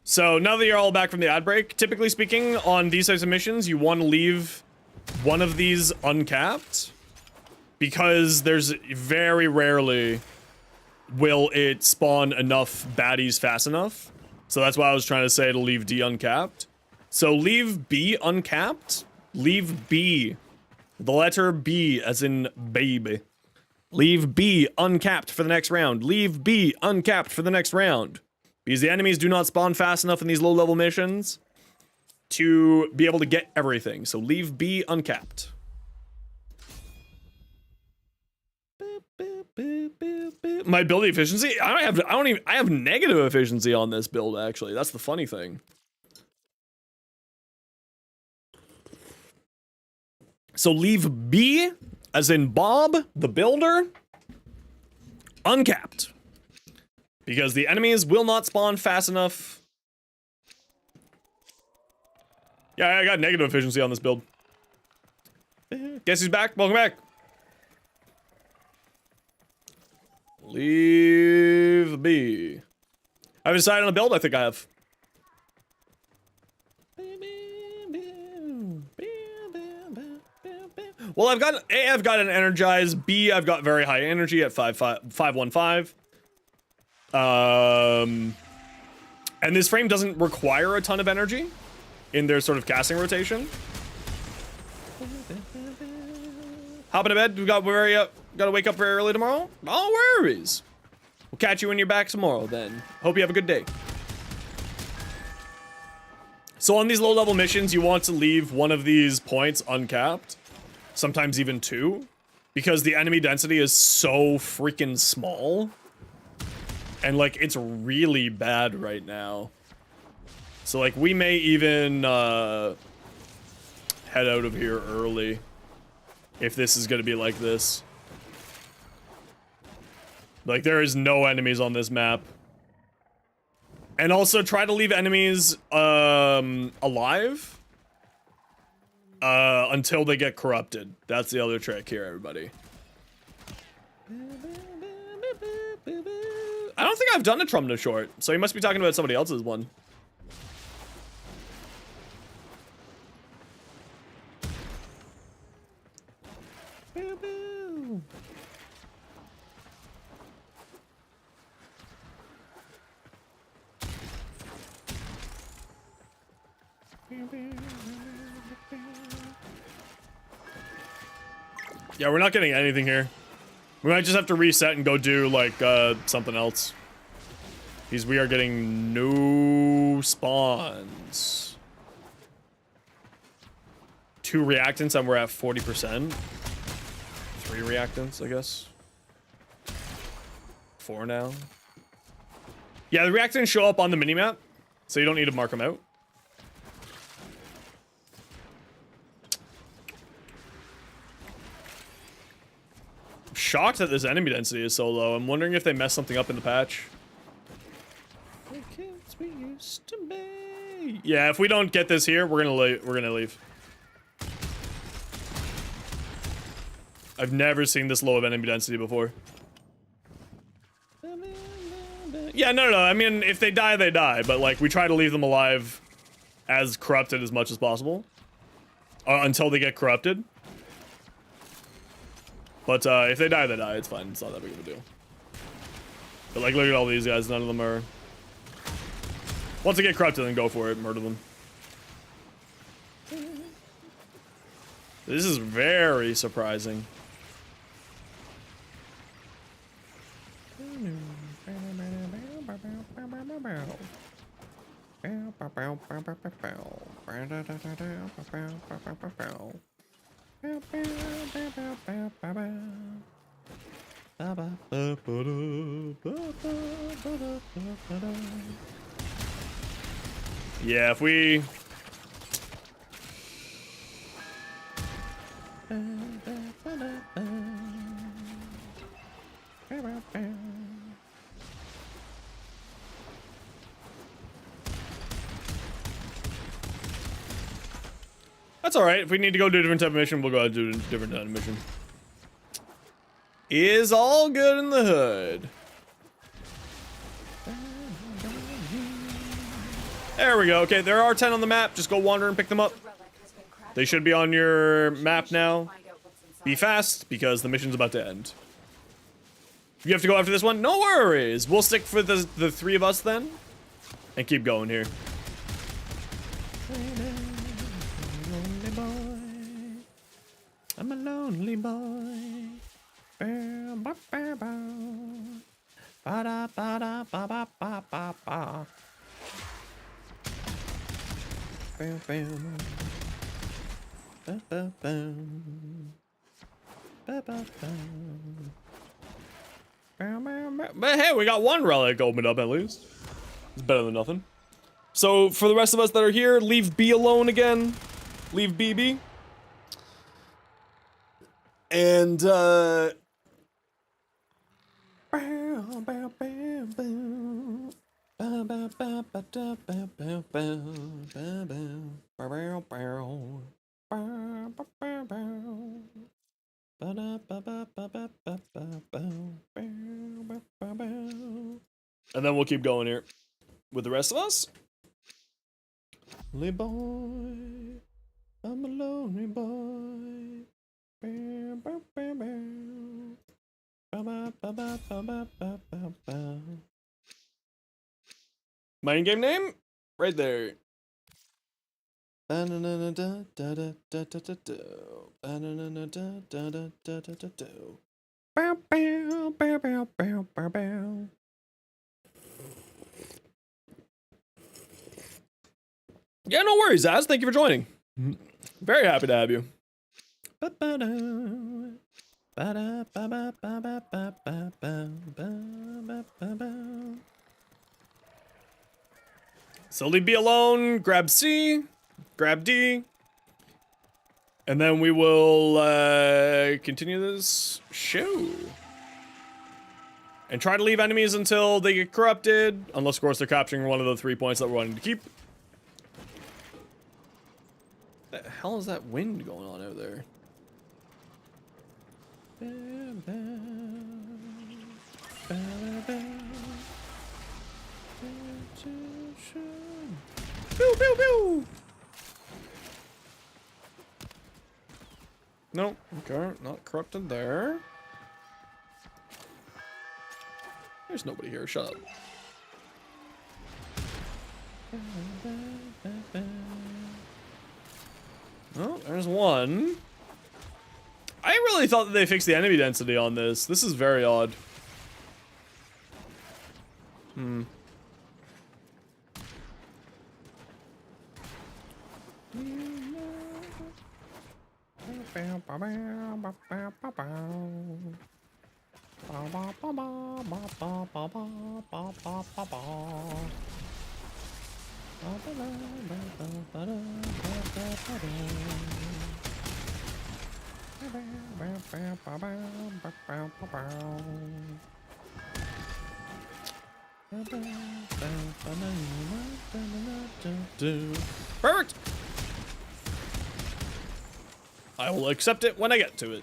So now that you're all back from the ad break, typically speaking, on these types of missions, you want to leave one of these uncapped, because there's very rarely will it spawn enough baddies fast enough. So that's why I was trying to say to leave D uncapped. So leave B uncapped, leave B, the letter B as in baby. Leave B uncapped for the next round. Leave B uncapped for the next round. Because the enemies do not spawn fast enough in these low-level missions to be able to get everything. So leave B uncapped. My build efficiency? I have negative efficiency on this build, actually. That's the funny thing. So leave B, as in Bob, the builder, uncapped. Because the enemies will not spawn fast enough. Yeah, I got negative efficiency on this build. Guess who's back? Welcome back. Leave B. I haven't decided on a build. I think I have. Well, I've got A, I've got an energized. B, I've got very high energy at 515. And this frame doesn't require a ton of energy in their sort of casting rotation. Hopping to bed. We got gotta wake up very early tomorrow. No worries. We'll catch you when you're back tomorrow then. Hope you have a good day. So on these low-level missions, you want to leave one of these points uncapped. Sometimes even two. Because the enemy density is so freaking small. And, like, it's really bad right now. So, like, we may even, head out of here early. If this is gonna be like this. Like, there is no enemies on this map. And also, try to leave enemies, alive. Until they get corrupted. That's the other trick here, everybody. I don't think I've done a Trumna short, so you must be talking about somebody else's one. Yeah, we're not getting anything here. We might just have to reset and go do, like, something else. Because we are getting no spawns. 2 reactants and we're at 40%. 3 reactants, I guess. 4 now. Yeah, the reactants show up on the minimap, so you don't need to mark them out. Shocked that this enemy density is so low. I'm wondering if they messed something up in the patch. The kids we used to be. Yeah, if we don't get this here, we're gonna leave. I've never seen this low of enemy density before. Yeah, no. I mean, if they die, they die. But like, we try to leave them alive, as corrupted as much as possible, until they get corrupted. But if they die, they die. It's fine. It's not that big of a deal. But like, look at all these guys. None of them are. Once they get corrupted, then go for it. Murder them. This is very surprising. Yeah, if we... That's alright. If we need to go do a different type of mission, we'll go and do a different type of mission. Is all good in the hood. There we go. Okay, there are 10 on the map. Just go wander and pick them up. They should be on your map now. Be fast, because the mission's about to end. You have to go after this one? No worries. We'll stick for the 3 of us then. And keep going here. I'm a lonely boy. But hey, we got 1 relic opened up at least. It's better than nothing. So for the rest of us that are here, leave B alone again. Leave BB. And then we'll keep going here with the rest of us. Lonely boy, I'm a lonely boy. My in-game name? Right there. Yeah, no worries, Az. Thank you for joining. Very happy to have you. So leave B alone, grab C, grab D, and then we will continue this show. And try to leave enemies until they get corrupted, unless of course they're capturing one of the 3 points that we're wanting to keep. What the hell is that wind going on over there? Pew, pew, pew. Nope, okay, not corrupted there. There's nobody here, shut up. Oh, there's one. I really thought that they fixed the enemy density on this. This is very odd. Hmm. Perfect. I will accept it when I get to it.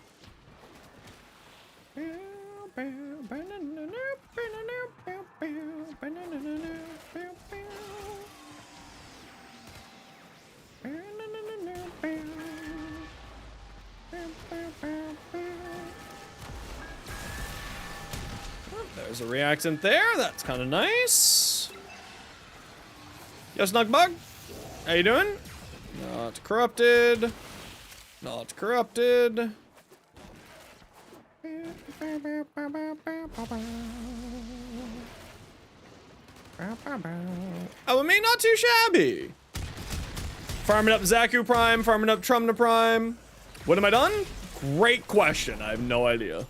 There's a reactant there. That's kind of nice. Yo, Snugbug. How you doing? Not corrupted. Not corrupted. Oh, I mean, not too shabby. Farming up Xaku Prime, farming up Trumna Prime. What am I done? Great question. I have no idea.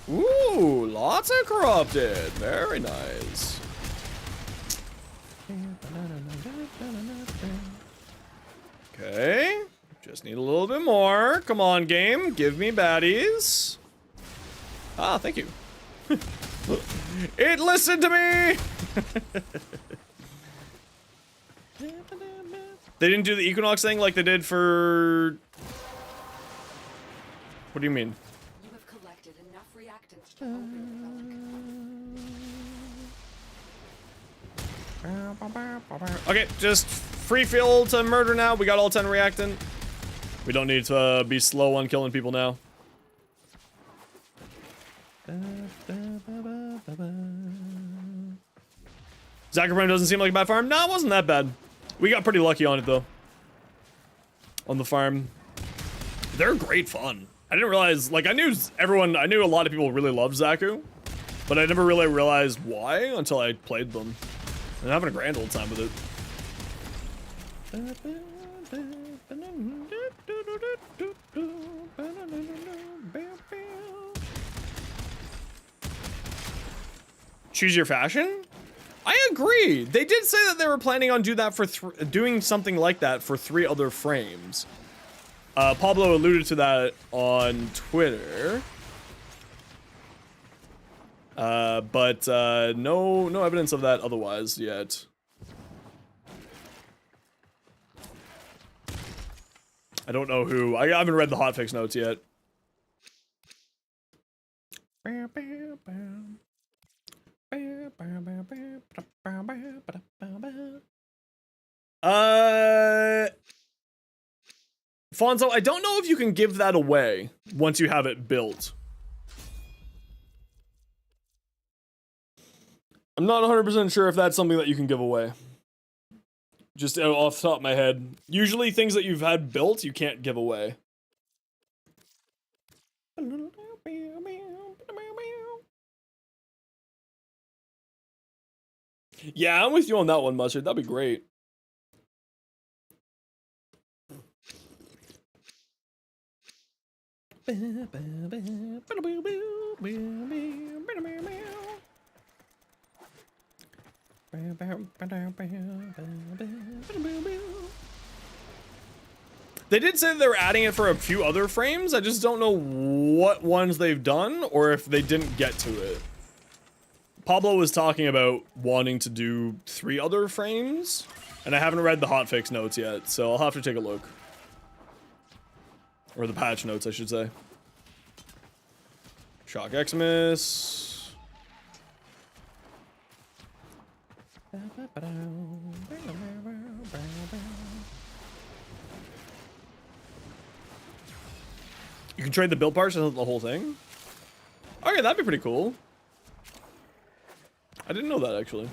Ooh, lots of corrupted. Very nice. Okay. Just need a little bit more. Come on, game. Give me baddies. Ah, thank you. It listened to me! They didn't do the Equinox thing like they did for... What do you mean? You have collected enough reactants to open the Okay, just free fill to murder now. We got all 10 reactant. We don't need to be slow on killing people now. Xaku Prime doesn't seem like a bad farm. No, it wasn't that bad. We got pretty lucky on it though. On the farm. They're great fun. I didn't realize, like I knew a lot of people really love Xaku, but I never really realized why until I played them. And having a grand old time with it. Choose your fashion? I agree. They did say that they were planning on doing something like that for 3 other frames. Pablo alluded to that on Twitter. But no evidence of that otherwise yet. I don't know who. I haven't read the hotfix notes yet. Fonzo, I don't know if you can give that away once you have it built. I'm not 100% sure if that's something that you can give away. Just off the top of my head. Usually things that you've had built, you can't give away. Yeah, I'm with you on that one, Mustard. That'd be great. They did say they were adding it for a few other frames. I just don't know what ones they've done or if they didn't get to it. Pablo was talking about wanting to do 3 other frames, and I haven't read the hotfix notes yet, so I'll have to take a look. Or the patch notes, I should say. Shock Xmas. You can trade the build parts and the whole thing? Okay, that'd be pretty cool. I didn't know that, actually.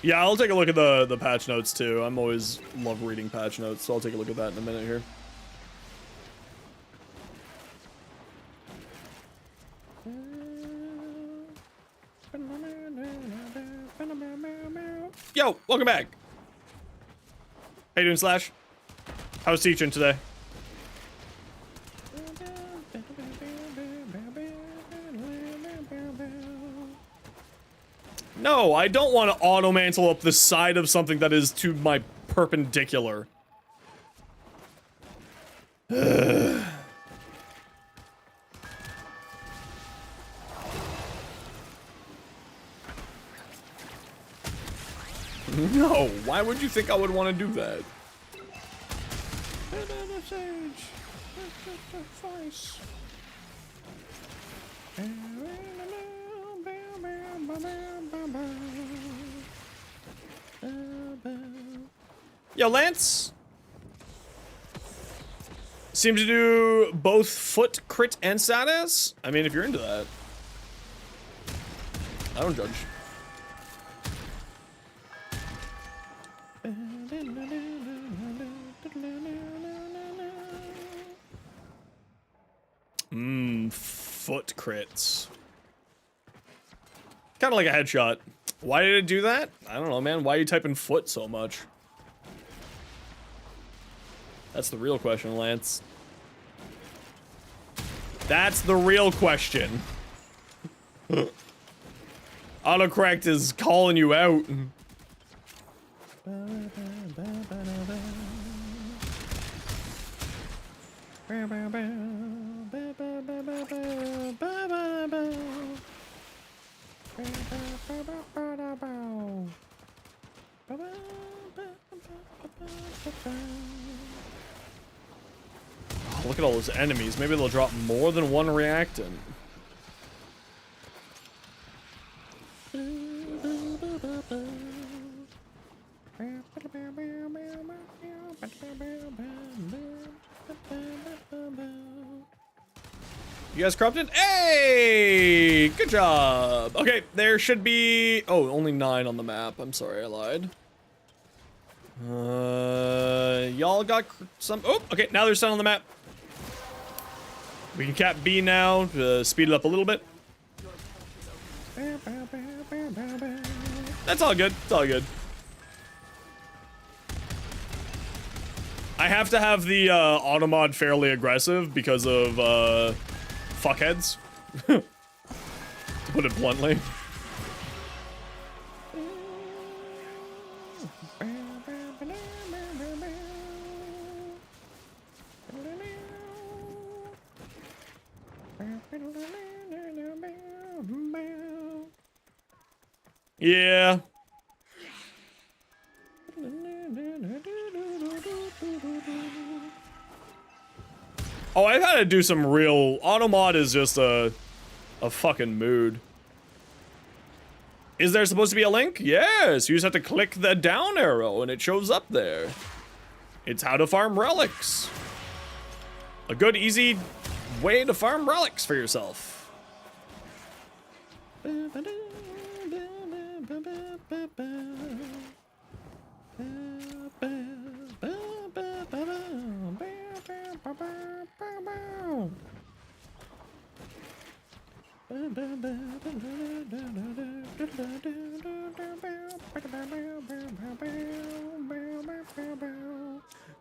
Yeah, I'll take a look at the patch notes too. I'm always love reading patch notes, so I'll take a look at that in a minute here. Yo, welcome back. How you doing, Slash? How's teaching today? No, I don't want to auto-mantle up the side of something that is to my perpendicular. No, why would you think I would want to do that? Yo, Lance! Seem to do both foot, crit, and status? I mean, if you're into that. I don't judge. Foot crits. Kind of like a headshot. Why did it do that? I don't know, man. Why are you typing foot so much? That's the real question, Lance. That's the real question. Autocorrect is calling you out. Oh, look at all those enemies. Maybe they'll drop more than one reactant. You guys corrupted? Hey! Good job! Okay, there should be... Oh, only 9 on the map. I'm sorry, I lied. Y'all got some... Oh, okay, now there's 10 on the map. We can cap B now to speed it up a little bit. That's all good. It's all good. I have to have the auto mod fairly aggressive because of fuckheads, to put it bluntly. Yeah. Oh, I've had to do some real... Automod is just a fucking mood. Is there supposed to be a link? Yes, you just have to click the down arrow and it shows up there. It's how to farm relics. A good, easy way to farm relics for yourself.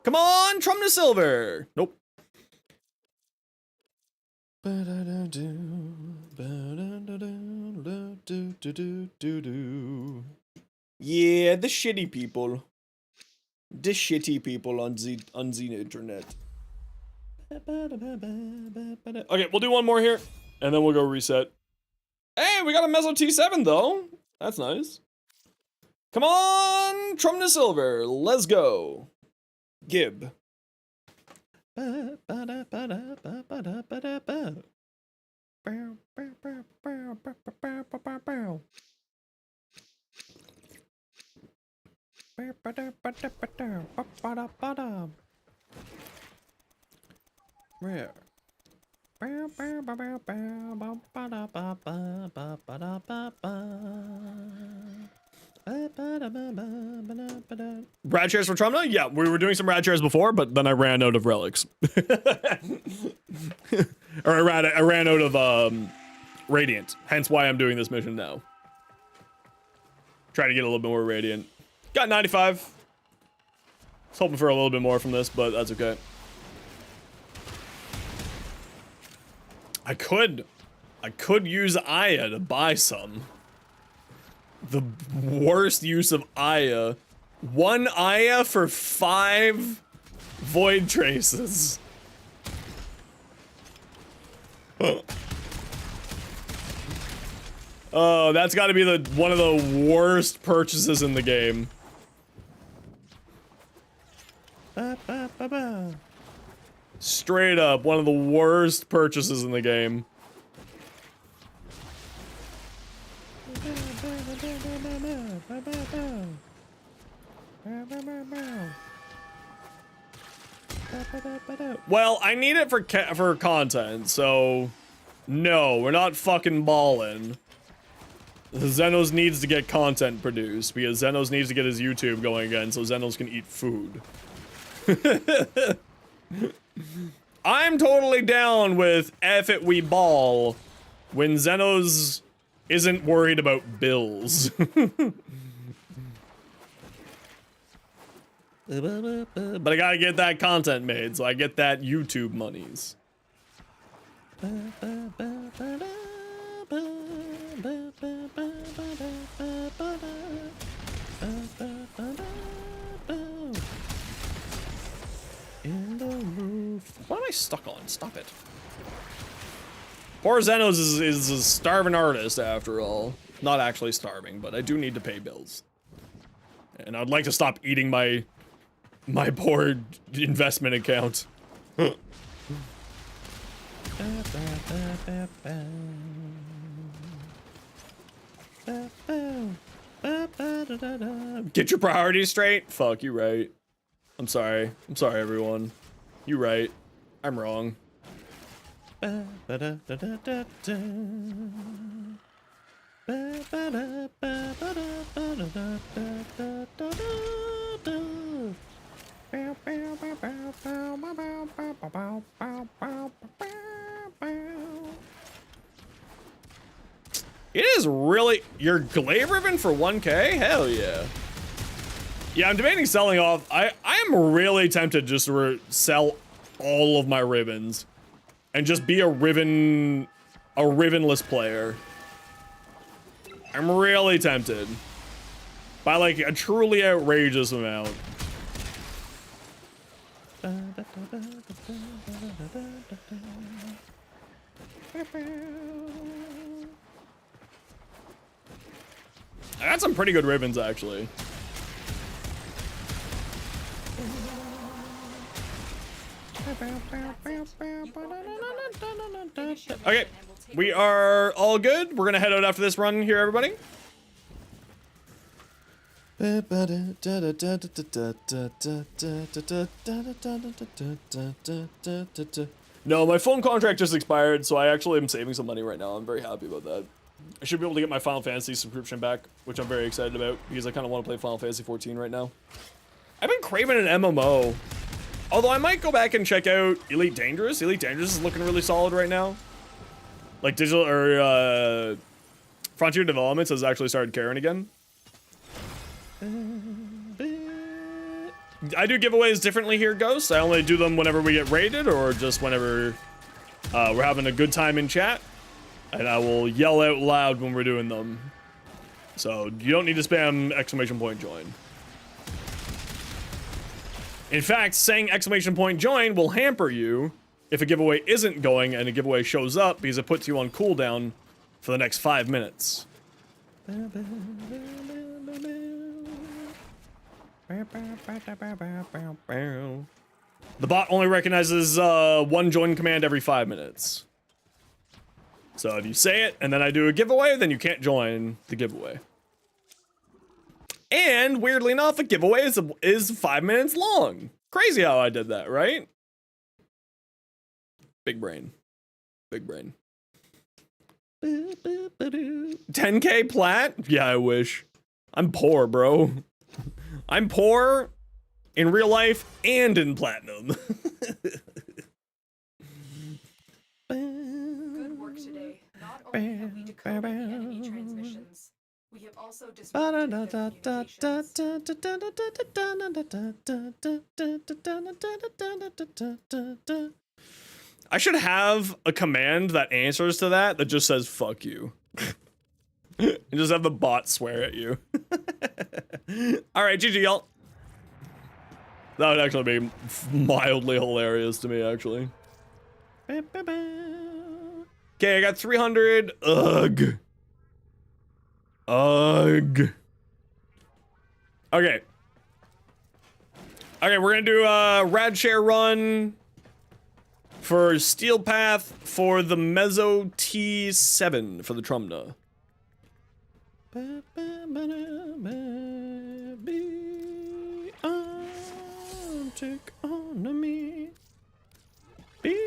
Come on, Trump to silver. Nope. Yeah, the shitty people. The shitty people on the internet. Okay, we'll do one more here, and then we'll go reset. Hey, we got a Mezzo T7 though. That's nice. Come on, Trump to silver. Let's go. Gib. Rare. Rad chairs for Trumna? Yeah, we were doing some rad chairs before, but then I ran out of relics. Or I ran out of radiant. Hence why I'm doing this mission now. Try to get a little bit more radiant. Got 95. Was hoping for a little bit more from this, but that's okay. I could use Aya to buy some. The worst use of Aya. 1 Aya for 5 void traces. Oh, that's got to be one of the worst purchases in the game. Straight up, one of the worst purchases in the game. Well, I need it for content, so no, we're not fucking ballin'. Xenos needs to get content produced because Xenos needs to get his YouTube going again so Xenos can eat food. I'm totally down with F it we ball when Xenos isn't worried about bills. But I gotta get that content made, so I get that YouTube monies. In the roof. What am I stuck on? Stop it. Poor Xenos is a starving artist after all. Not actually starving, but I do need to pay bills. And I'd like to stop eating my poor investment account. Get your priorities straight? Fuck, you right. I'm sorry. I'm sorry, everyone. You right. I'm wrong. It is really your glaive ribbon for 1K? Hell yeah. Yeah, I'm debating selling off. I am really tempted just to sell all of my ribbons and just be a ribbonless player. I'm really tempted by like a truly outrageous amount. I got some pretty good ribbons actually. Okay, we are all good. We're gonna head out after this run here, everybody. No, my phone contract just expired, so I actually am saving some money right now. I'm very happy about that. I should be able to get my Final Fantasy subscription back, which I'm very excited about, because I kind of want to play Final Fantasy 14 right now. I've been craving an MMO. Although I might go back and check out Elite Dangerous. Elite Dangerous is looking really solid right now. Like digital or Frontier Developments has actually started caring again. I do giveaways differently here, Ghost. I only do them whenever we get raided or just whenever we're having a good time in chat. And I will yell out loud when we're doing them. So you don't need to spam exclamation point join. In fact, saying exclamation point join will hamper you if a giveaway isn't going and a giveaway shows up because it puts you on cooldown for the next 5 minutes. The bot only recognizes one join command every 5 minutes. So if you say it and then I do a giveaway, then you can't join the giveaway. And weirdly enough, a giveaway is 5 minutes long. Crazy how I did that, right? Big brain. Big brain. 10K plat? Yeah, I wish. I'm poor, bro. I'm poor in real life and in platinum. Good work today. Not only have we decoded the enemy transmissions, we have also disrupted their communications. I should have a command that answers to that just says fuck you. And just have the bot swear at you. Alright, GG y'all. That would actually be mildly hilarious to me, actually. Okay, I got 300. Ugh. Ugh. Okay. Okay, we're gonna do a rad share run for Steel Path for the Mezzo T7 for the Trumna. Take on me. Be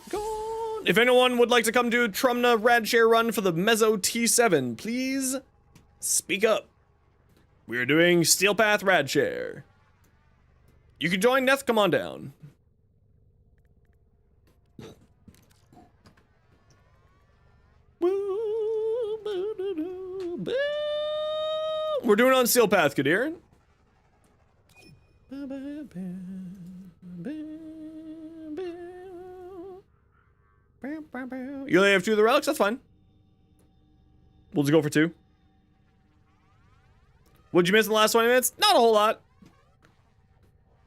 gone. If anyone would like to come do Trumna rad share run for the Mezzo T7, please speak up. We are doing Steel Path rad share. You can join Neth, come on down. We're doing it on Steel Path, Kadir. You only have 2 of the relics? That's fine. We'll just go for 2. What'd you miss in the last 20 minutes? Not a whole lot.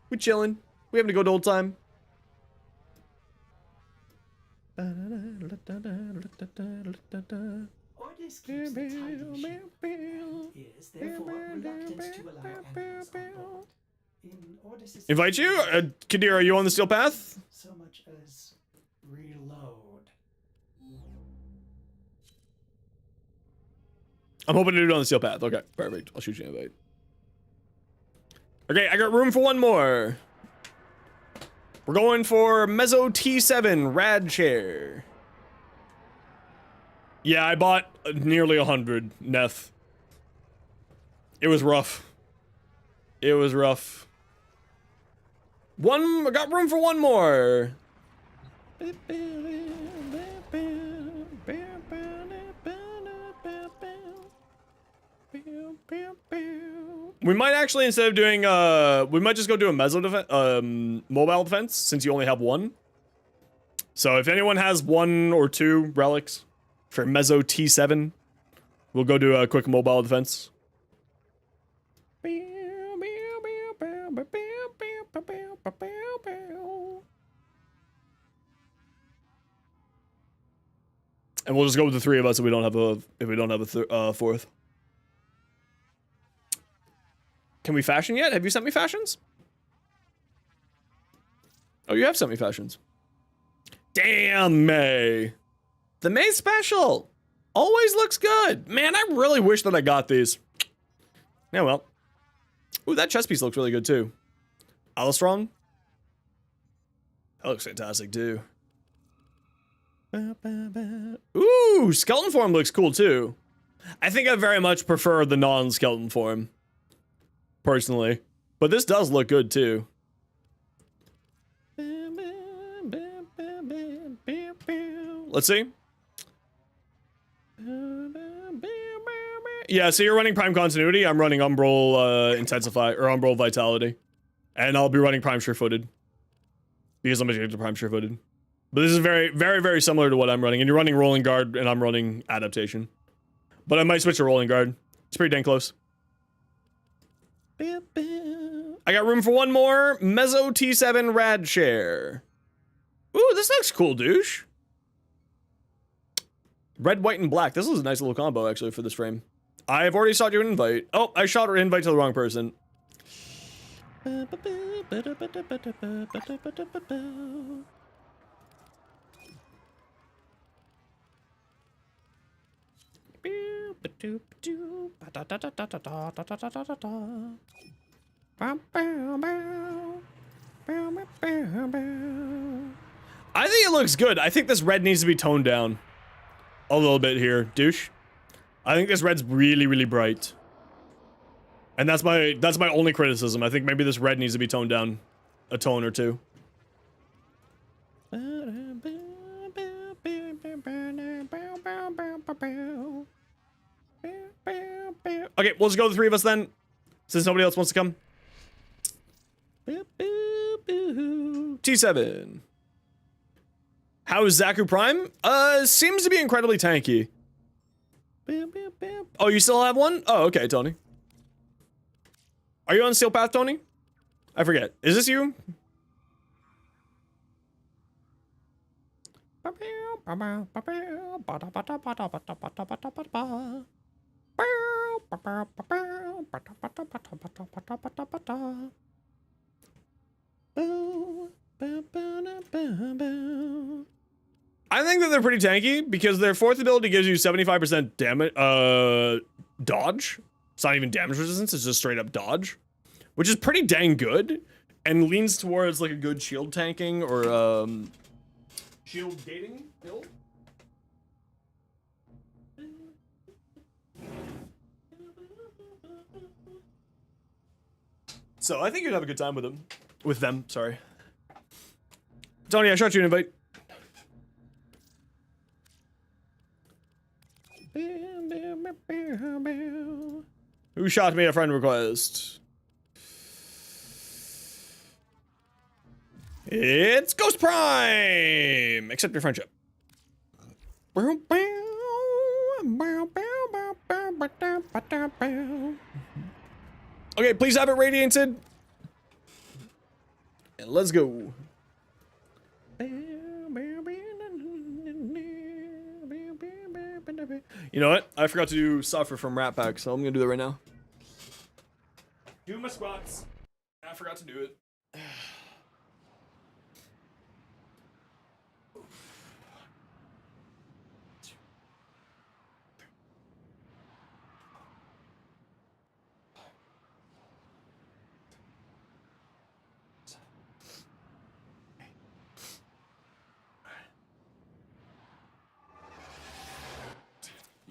We chilling. We having a good old time. Ordis keeps the tide in shape. He is therefore reluctant to allow animals on board. In Ordis's Invite you? Kadir, are you on the Steel Path? so much as reload. I'm hoping to do it on the Steel Path. Okay, perfect. I'll shoot you an invite. Okay, I got room for one more. We're going for Mezzo T7 Rad Chair. Yeah, I bought nearly 100, Neth. It was rough. It was rough. I got room for one more. We might actually, instead of doing, we might just go do a mobile defense, since you only have one. So if anyone has 1 or 2 relics for Mezzo T7, we'll go do a quick mobile defense. And we'll just go with the 3 of us if we don't have a fourth. Can we fashion yet? Have you sent me fashions? Oh, you have sent me fashions. Damn, May. The May special always looks good. Man, I really wish that I got these. Yeah, well. Ooh, that chest piece looks really good too. Alistrong? That looks fantastic too. Ooh, skeleton form looks cool too. I think I very much prefer the non-skeleton form, personally. But this does look good too. Let's see. Yeah, so you're running Prime Continuity. I'm running Umbral Intensify, or Umbral Vitality. And I'll be running Prime Sure-Footed. Because I'm addicted to Prime Sure-Footed. But this is very, very, very similar to what I'm running. And you're running Rolling Guard, and I'm running Adaptation. But I might switch to Rolling Guard. It's pretty dang close. I got room for one more Mezzo T7 Rad Share. Ooh, this looks cool, douche. Red, white, and black. This is a nice little combo, actually, for this frame. I've already shot you an invite. Oh, I shot an invite to the wrong person. I think it looks good. I think this red needs to be toned down a little bit here, douche. I think this red's really, really bright. And that's my only criticism. I think maybe this red needs to be toned down a tone or two. Okay, we'll just go the three of us then, since nobody else wants to come. T7. How is Xaku Prime? Seems to be incredibly tanky. Oh, you still have one? Oh, okay, Tony. Are you on Steel Path, Tony? I forget. Is this you? I think that they're pretty tanky because their fourth ability gives you 75% damage, dodge. It's not even damage resistance, it's just straight up dodge, which is pretty dang good and leans towards like a good shield tanking or shield gating build. So I think you'd have a good time with them. With them, sorry. Tony, I shot you an invite. Who shot me a friend request? It's Ghost Prime! Accept your friendship. Okay, please have it radiated. And let's go. You know what? I forgot to do Suffer from Rat Pack, so I'm gonna do that right now. Do my squats. I forgot to do it.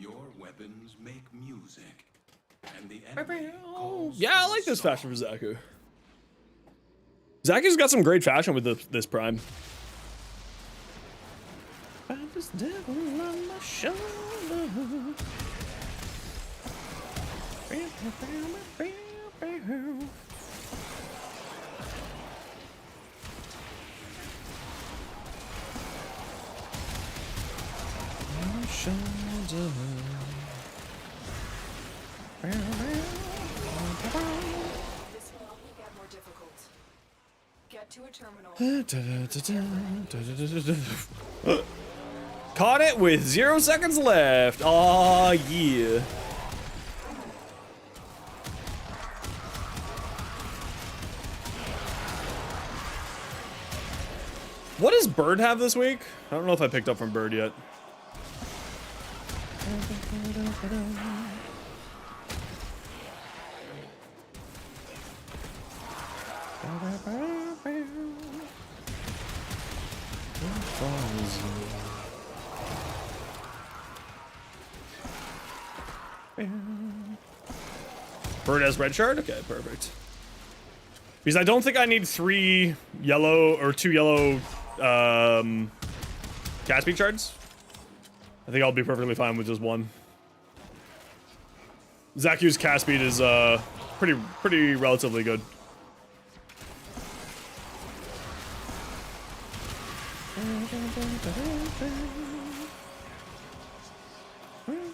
Your weapons make music, and the enemy calls Yeah, I like this fashion for Xaku. Xaku's got some great fashion with this Prime. Find this devil on my shoulder. This will only get more difficult. Get to a terminal. Caught it with 0 seconds left. Aw, yeah. What does Bird have this week? I don't know if I picked up from Bird yet. Bird has red shard? Okay, perfect. Because I don't think I need 3 yellow or 2 yellow cat speed shards. I think I'll be perfectly fine with just 1. Xaku's cast speed is pretty relatively good.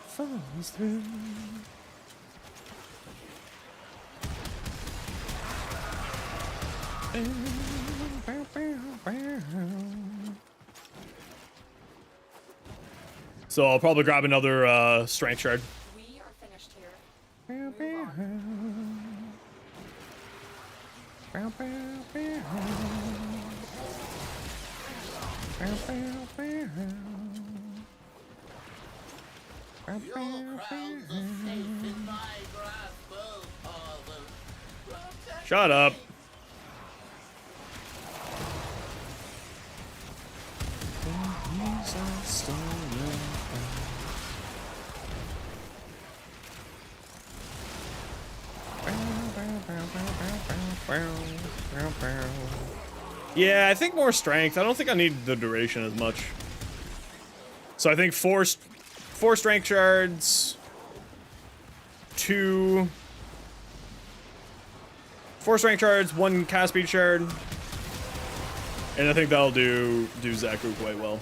Falls through. So I'll probably grab another strength shard. We are finished here. Shut up. Yeah, I think more strength. I don't think I need the duration as much. So I think four strength shards, 4 strength shards, 1 cast speed shard, and I think that'll do Xaku quite well.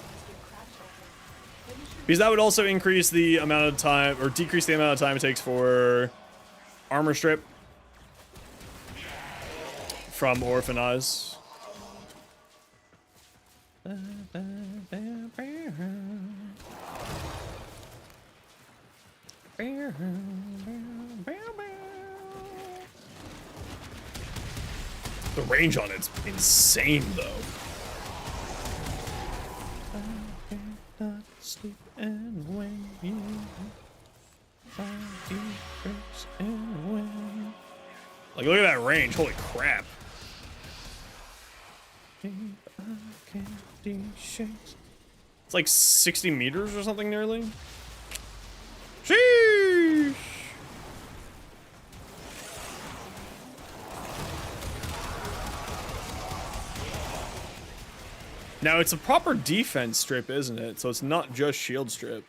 Because that would also increase the amount of time, or decrease the amount of time it takes for armor strip from Orphan Eyes. The range on it's insane, though. I cannot sleep, and when you find the breaks, and when Like, look at that range. Holy crap. deep I can't shakes. It's like 60 meters or something nearly. Sheesh. Now, it's a proper defense strip, isn't it? So it's not just shield strip.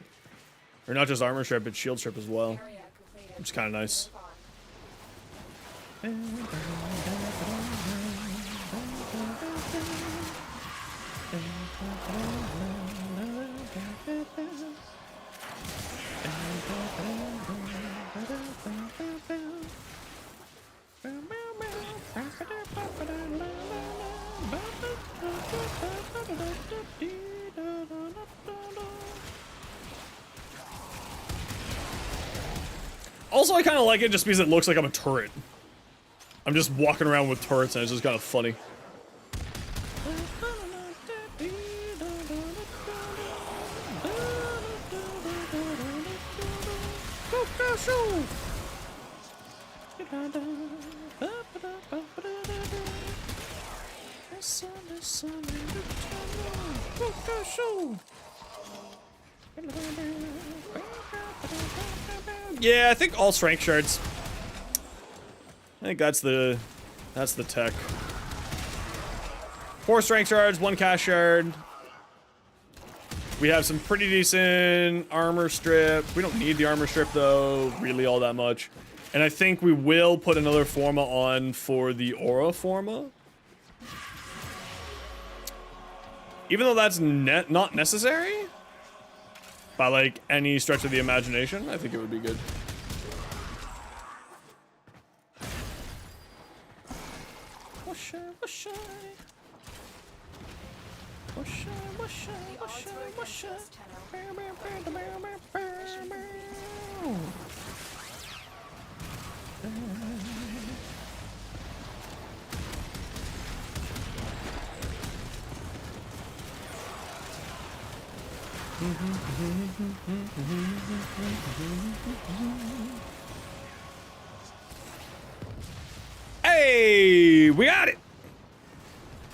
Or not just armor strip, it's shield strip as well. Area completed. Which is kind of nice. Also, I kind of like it just because it looks like I'm a turret. I'm just walking around with turrets and it's just kind of funny. Yeah, I think all strength shards. I think that's the tech. 4 strength shards, 1 cast shard. We have some pretty decent armor strip. We don't need the armor strip though, really all that much. And I think we will put another Forma on for the Aura Forma. Even though that's not necessary, by like any stretch of the imagination, I think it would be good. Hey, we got it.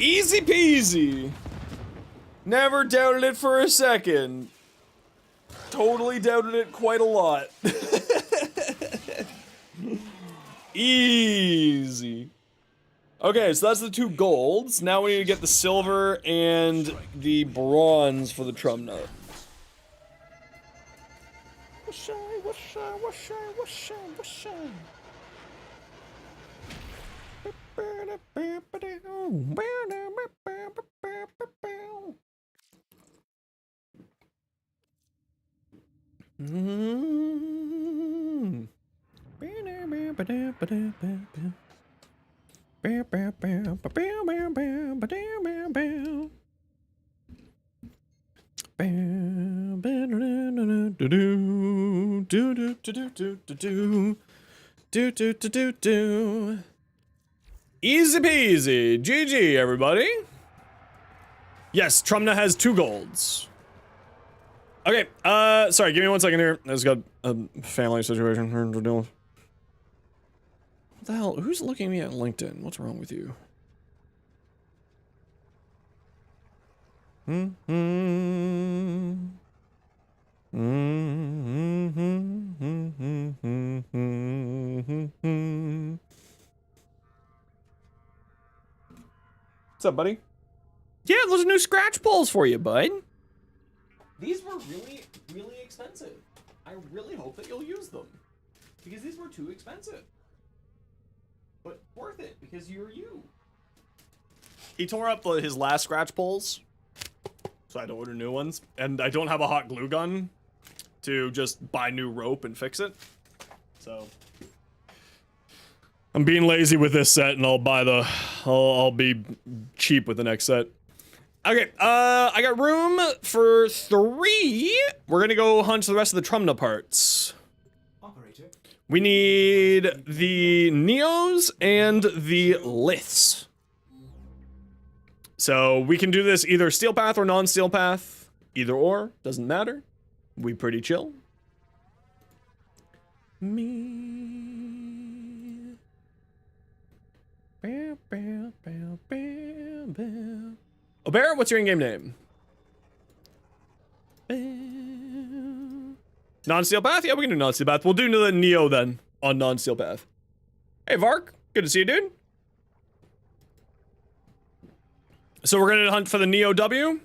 Easy peasy. Never doubted it for a second. Totally doubted it quite a lot. Easy. Okay, so that's the 2 golds. Now we need to get the silver and the bronze for the Trum Nut. Easy peasy. GG, everybody. Yes, Trumna has 2 golds. Okay, sorry, give me 1 second here. I just got a family situation we're dealing with. What the hell? Who's looking at me at LinkedIn? What's wrong with you? What's up, buddy? Yeah, those are new scratch pulls for you, bud. These were really, really expensive. I really hope that you'll use them. Because these were too expensive. But worth it, because you're you. He tore up his last scratch pulls, so I had to order new ones. And I don't have a hot glue gun to just buy new rope and fix it. So I'm being lazy with this set, and I'll buy the... I'll be cheap with the next set. Okay, I got room for 3. We're gonna go hunt the rest of the Trumna parts. Operator. We need the Neos and the Liths. So we can do this either steel path or non-steel path. Either or, doesn't matter. We pretty chill. Me. Bow, bow, bow, bow, bow. Oh, Bear, what's your in-game name? Non-steel path? Yeah, we can do non-steel path. We'll do the Neo then on non-steel path. Hey, Vark. Good to see you, dude. So we're gonna hunt for the Neo W.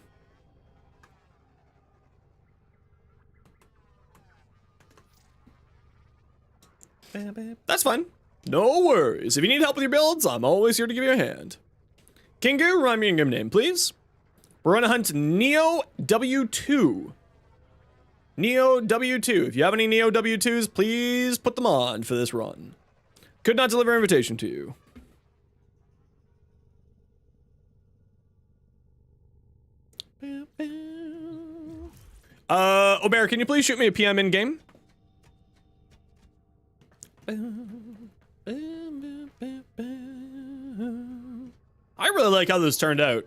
That's fine. No worries. If you need help with your builds, I'm always here to give you a hand. Kingu, remind me your in-game name, please. We're gonna hunt Neo W2. Neo W2. If you have any Neo W2s, please put them on for this run. Could not deliver invitation to you. Obear, can you please shoot me a PM in game? I really like how this turned out.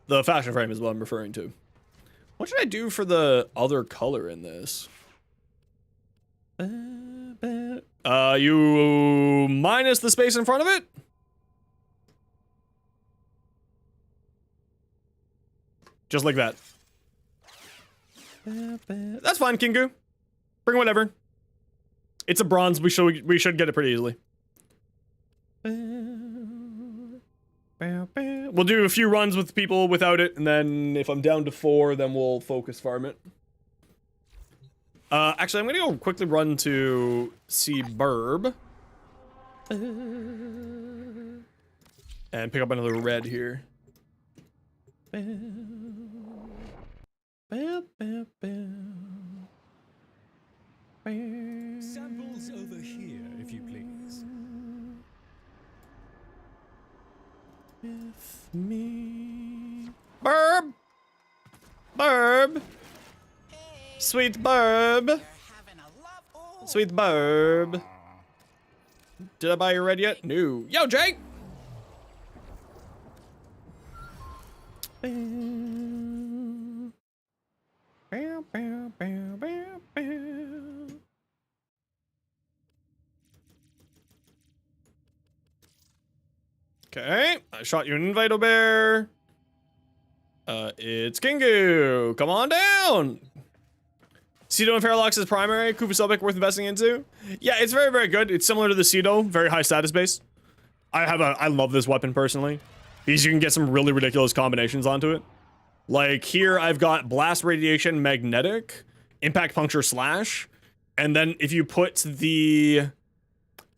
The fashion frame is what I'm referring to. What should I do for the other color in this? You minus the space in front of it? Just like that. That's fine, Kingu. Bring whatever. It's a bronze. We should get it pretty easily. We'll do a few runs with people without it, and then if I'm down to 4, then we'll focus farm it. Actually, I'm gonna go quickly run to see Burb. And pick up another red here. Samples over here, if you please. With me. Burb! Burb! Sweet Burb! Sweet Burb! Did I buy your red yet? No. Yo, Jake! Okay, I shot you an invito bear. It's Kingu. Come on down. Cedo and Faralox is primary. Kufusobic worth investing into. Yeah, it's very, very good. It's similar to the Cedo, very high status base. I love this weapon personally, because you can get some really ridiculous combinations onto it. Like here, I've got Blast, Radiation, Magnetic, Impact, Puncture, Slash, and then if you put the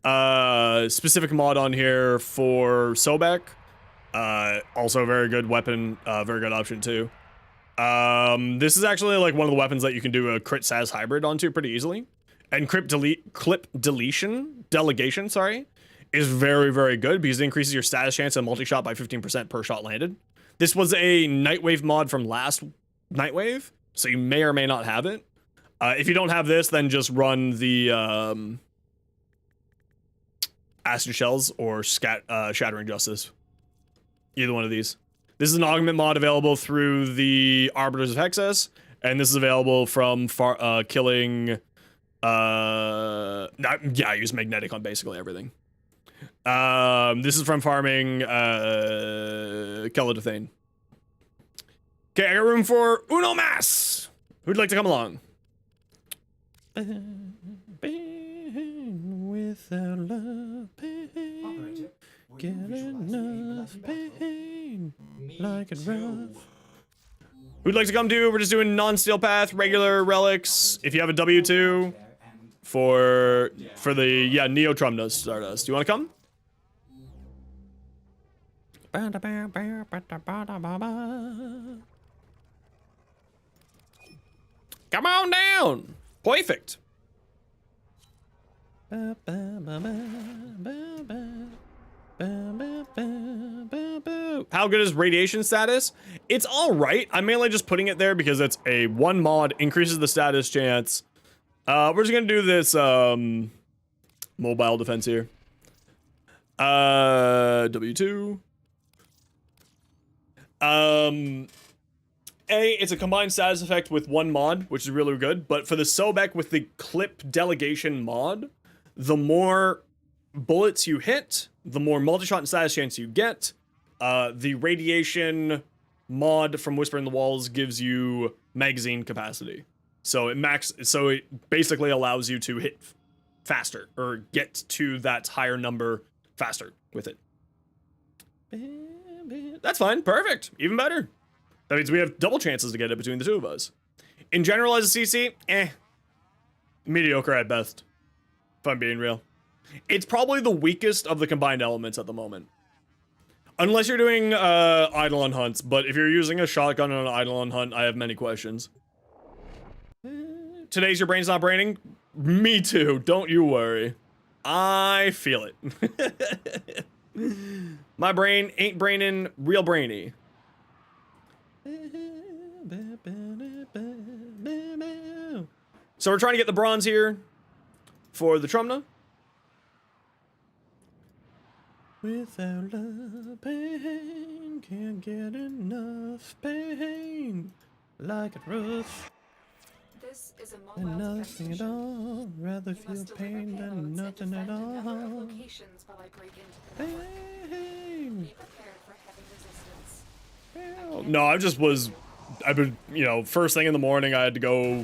specific mod on here for Sobek, also a very good weapon, very good option too. This is actually like one of the weapons that you can do a crit SAS hybrid onto pretty easily. And clip delegation, sorry, is very, very good because it increases your status chance and multi-shot by 15% per shot landed. This was a Nightwave mod from last Nightwave, so you may or may not have it. If you don't have this, then just run the Acid Shells or Shattering Justice. Either one of these. This is an augment mod available through the Arbiters of Hexus, and this is available from killing. I use Magnetic on basically everything. This is from farming Keladathane. Okay, I got room for Uno Mas. Who'd like to come along? Without love, pain, get enough pain, like it rough. Who'd like to come to? We're just doing non-steel path, regular relics. If you have a W2 for the Neo Trumna Stardust, do you want to come? Come on down. Perfect. How good is radiation status? It's all right. I'm mainly just putting it there because it's a one mod, increases the status chance. We're just gonna do this mobile defense here. W2. It's a combined status effect with one mod, which is really good. But for the Sobek with the clip delegation mod, the more bullets you hit, the more multi-shot and status chance you get. The radiation mod from Whisper in the Walls gives you magazine capacity. So it basically allows you to hit faster or get to that higher number faster with it. That's fine. Perfect. Even better. That means we have double chances to get it between the two of us. In general, as a CC, mediocre at best. If I'm being real. It's probably the weakest of the combined elements at the moment. Unless you're doing Eidolon hunts, but if you're using a shotgun on an Eidolon hunt, I have many questions. Today's your brain's not braining? Me too, don't you worry. I feel it. My brain ain't braining, real brainy. So we're trying to get the bronze here for the Trumna. Without love, pain, can't get enough pain, like it rough. This is a And mobile nothing defense at mission. all, rather You feel must deliver pain than payloads and nothing at defend a number of all. locations while I break into the network. Pain. Be prepared for heavy resistance. I've been, first thing in the morning, I had to go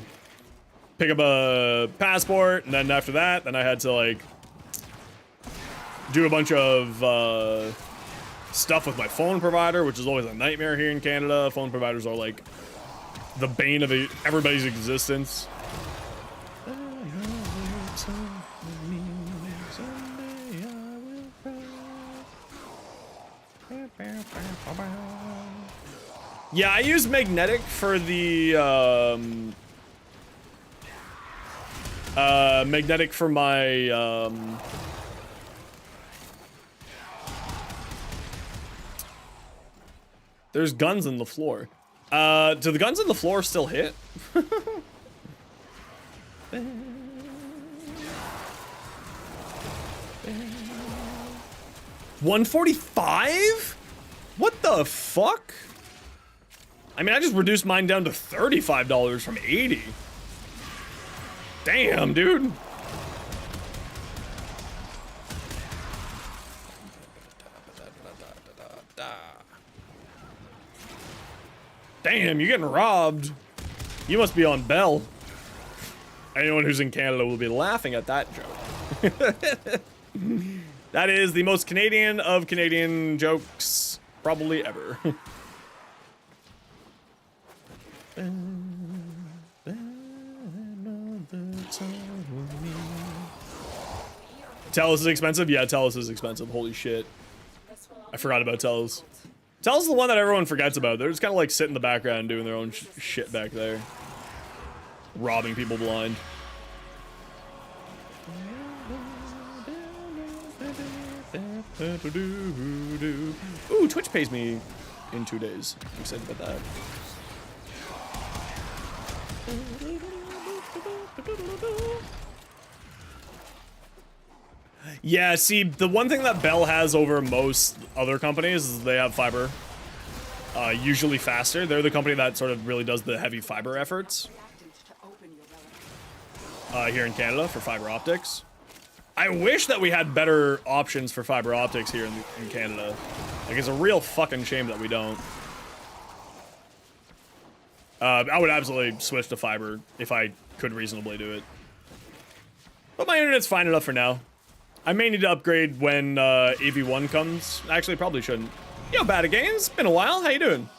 pick up a passport, and then after that, then I had to, like, do a bunch of stuff with my phone provider, which is always a nightmare here in Canada. Phone providers are, like, the bane of everybody's existence. Yeah, I use Magnetic for the, Magnetic for my, There's guns in the floor. Do the guns in the floor still hit? 145? What the fuck? I mean, I just reduced mine down to $35 from 80. Damn, dude. Damn, you're getting robbed. You must be on Bell. Anyone who's in Canada will be laughing at that joke. That is the most Canadian of Canadian jokes probably ever. Telus is expensive? Yeah, Telus is expensive. Holy shit. I forgot about Telus. Telus is the one that everyone forgets about. They're just kind of like sitting in the background doing their own shit back there. Robbing people blind. Ooh, Twitch pays me in 2 days. I'm excited about that. Yeah, see, the one thing that Bell has over most other companies is they have fiber. Usually faster. They're the company that sort of really does the heavy fiber efforts. Here in Canada for fiber optics. I wish that we had better options for fiber optics here in Canada. Like, it's a real fucking shame that we don't. I would absolutely switch to fiber if I could reasonably do it. But my internet's fine enough for now. I may need to upgrade when AV1 comes. Actually, probably shouldn't. Yo, Bad Games, been a while. How you doing?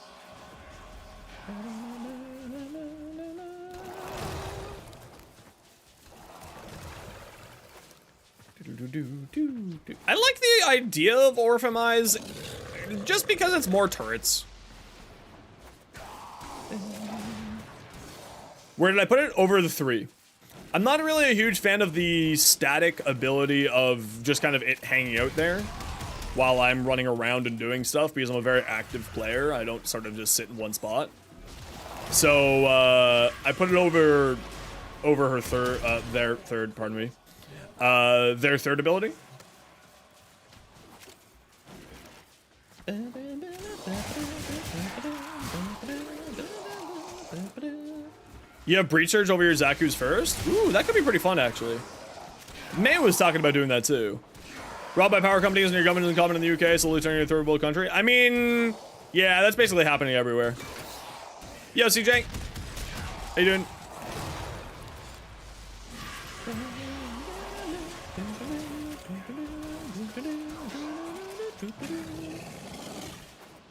I like the idea of Orphan Eyes just because it's more turrets. Where did I put it? Over the 3. I'm not really a huge fan of the static ability of just kind of it hanging out there while I'm running around and doing stuff because I'm a very active player. I don't sort of just sit in one spot. So I put it over her their third, pardon me. Their third ability. You have Breach Surge over your Xaku's first? Ooh, that could be pretty fun, actually. May was talking about doing that, too. Robbed by power companies and your government is incumbent in the UK, slowly turning into a third world country. I mean, yeah, that's basically happening everywhere. Yo, CJ. How you doing?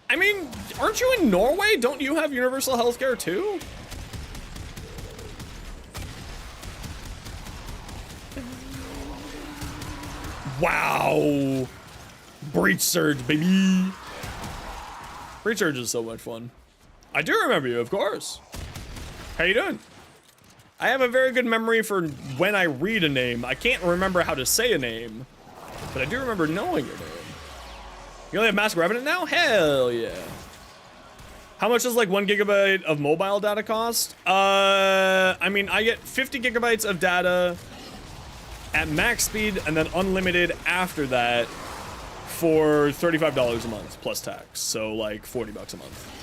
I mean, aren't you in Norway? Don't you have universal healthcare too? Wow. Breach Surge, baby. Breach Surge is so much fun. I do remember you, of course. How you doing? I have a very good memory for when I read a name. I can't remember how to say a name, but I do remember knowing your name. You only have Mask Revenant now? Hell yeah. How much does like 1 gigabyte of mobile data cost? I mean, I get 50 gigabytes of data at max speed and then unlimited after that for $35 a month plus tax. So like 40 bucks a month.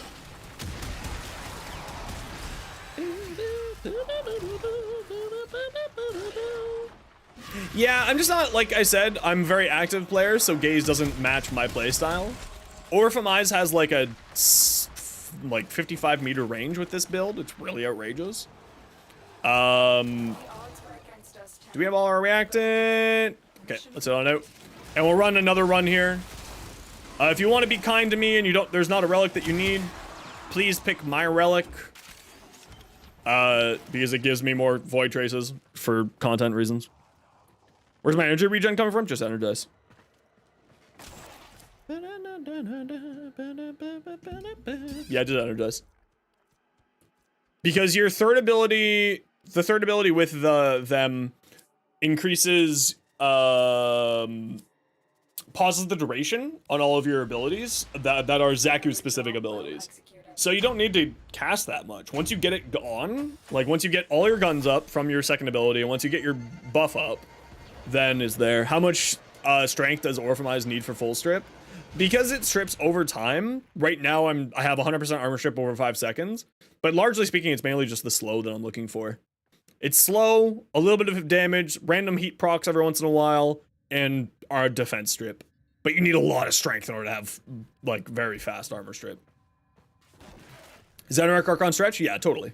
Yeah, I'm just not, like I said, I'm a very active player, so gaze doesn't match my playstyle. Orphan Eyes has like a 55 meter range with this build. It's really outrageous. Do we have all our reactant? Okay, let's head on out. And we'll run another run here. If you want to be kind to me and you don't, there's not a relic that you need, please pick my relic. Because it gives me more void traces for content reasons. Where's my energy regen coming from? Just energize. Yeah, just energize. Because your third ability, the third ability with them increases, pauses the duration on all of your abilities that are Xaku specific abilities. So you don't need to cast that much. Once you get it on, like once you get all your guns up from your second ability, and once you get your buff up, then is there. How much strength does Orphan Eyes need for full strip? Because it strips over time, right now I have 100% armor strip over 5 seconds, but largely speaking, it's mainly just the slow that I'm looking for. It's slow, a little bit of damage, random heat procs every once in a while, and our defense strip. But you need a lot of strength in order to have, like, very fast armor strip. Is that an Archon stretch? Yeah, totally.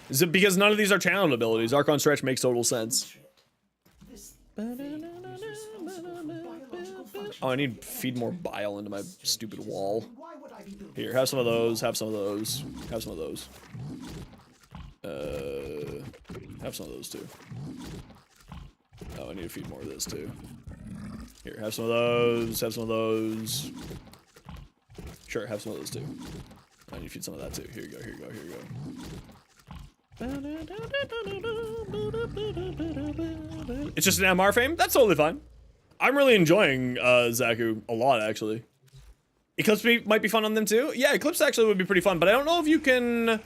Is it because none of these are channeled abilities? Archon stretch makes total sense. This thing is responsible for biological function. Oh, I need to feed more bile into my stupid wall. Why would I be building Here, have some of those, have some of those, have some of those. Have some of those too. Oh, I need to feed more of this too. Here, have some of those, have some of those. Sure, have some of those too. I need to feed some of that too. Here you go, here you go, here you go. It's just an MR frame? That's totally fine. I'm really enjoying Xaku a lot, actually. Eclipse might be fun on them too? Yeah, Eclipse actually would be pretty fun, but I don't know if you can...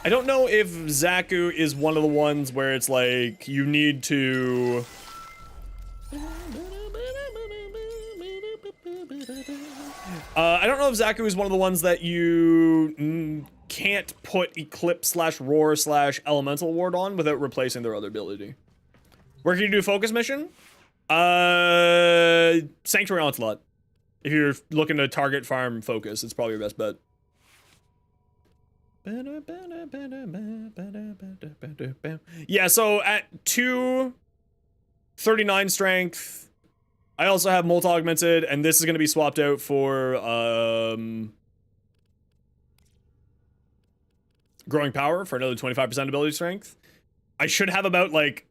I don't know if Xaku is one of the ones where it's like, you need to... I don't know if Xaku is one of the ones that you can't put Eclipse/Roar/Elemental Ward on without replacing their other ability. Where can you do focus mission? Sanctuary Onslaught. If you're looking to target farm focus, it's probably your best bet. Yeah, so at 239 strength, I also have Molt Augmented, and this is going to be swapped out for Growing Power for another 25% ability strength. I should have about, like,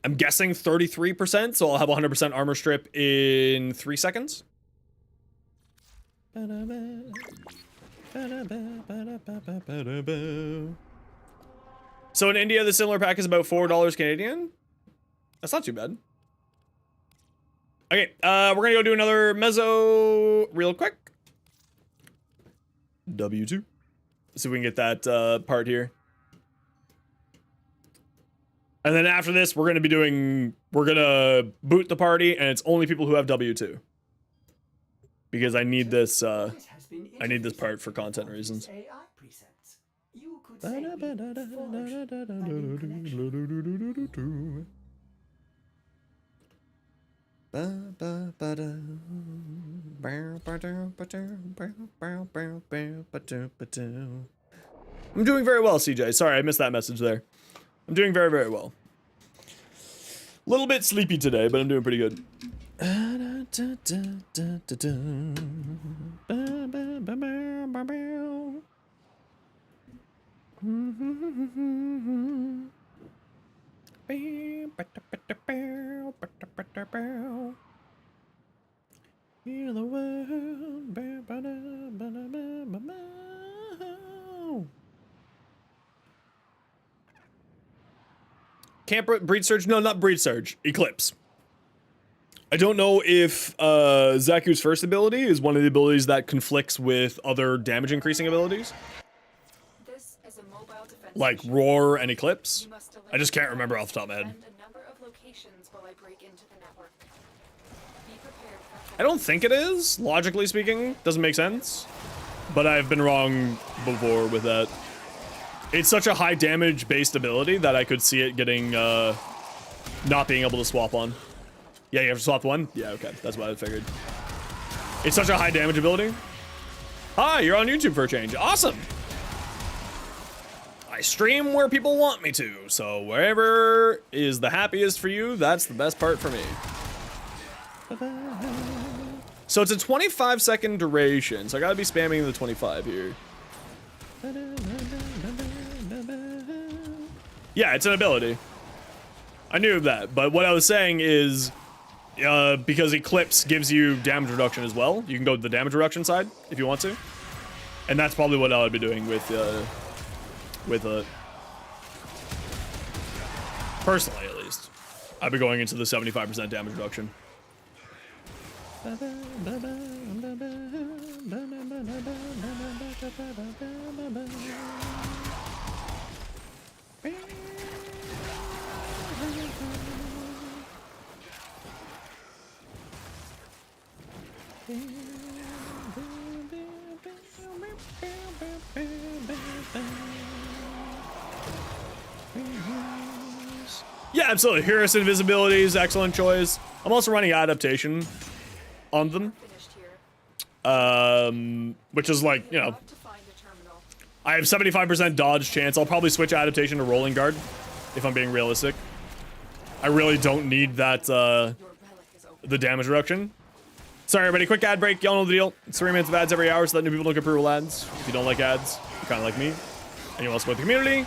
I'm guessing 33%, so I'll have 100% armor strip in 3 seconds. So in India, the similar pack is about $4 Canadian. That's not too bad. Okay, we're gonna go do another mezzo real quick. W2. So we can get that part here. And then after this, we're gonna boot the party, and it's only people who have W2. Because I need this, I need this part for content reasons. AI presets. You could say we forged a new connection. I'm doing very well, CJ. Sorry, I missed that message there. I'm doing very, very well. A little bit sleepy today, but I'm doing pretty good. Hear the world. Can't breed surge? No, not breed surge. Eclipse. I don't know if Xaku's first ability is one of the abilities that conflicts with other damage increasing abilities. This is a mobile defense Like mission. Roar and Eclipse. You must I just can't remember off the top of my head. defend a number of locations while I break into the network. Be prepared for I don't think it is, logically speaking. Doesn't make sense. But I've been wrong before with that. It's such a high damage based ability that I could see it getting, not being able to swap on. Yeah, you have to swap one? Yeah, okay. That's what I figured. It's such a high damage ability. Hi, you're on YouTube for a change. Awesome. I stream where people want me to, so wherever is the happiest for you, that's the best part for me. So it's a 25-second duration, so I gotta be spamming the 25 here. Yeah, it's an ability. I knew that, but what I was saying is, because Eclipse gives you damage reduction as well, you can go to the damage reduction side if you want to. And that's probably what I would be doing with personally at least. I'd be going into the 75% damage reduction. Yeah, absolutely. Hero invisibility is excellent choice. I'm also running adaptation on them. finished here. Which is like, you know, To find a I have 75% dodge chance. I'll probably switch adaptation to rolling guard, if I'm being realistic. I really don't need that, the damage reduction. Sorry, everybody, quick ad break. Y'all know the deal. It's 3 minutes of ads every hour so that new people don't get brutal ads. If you don't like ads, you're kind of like me, and you want to support the community,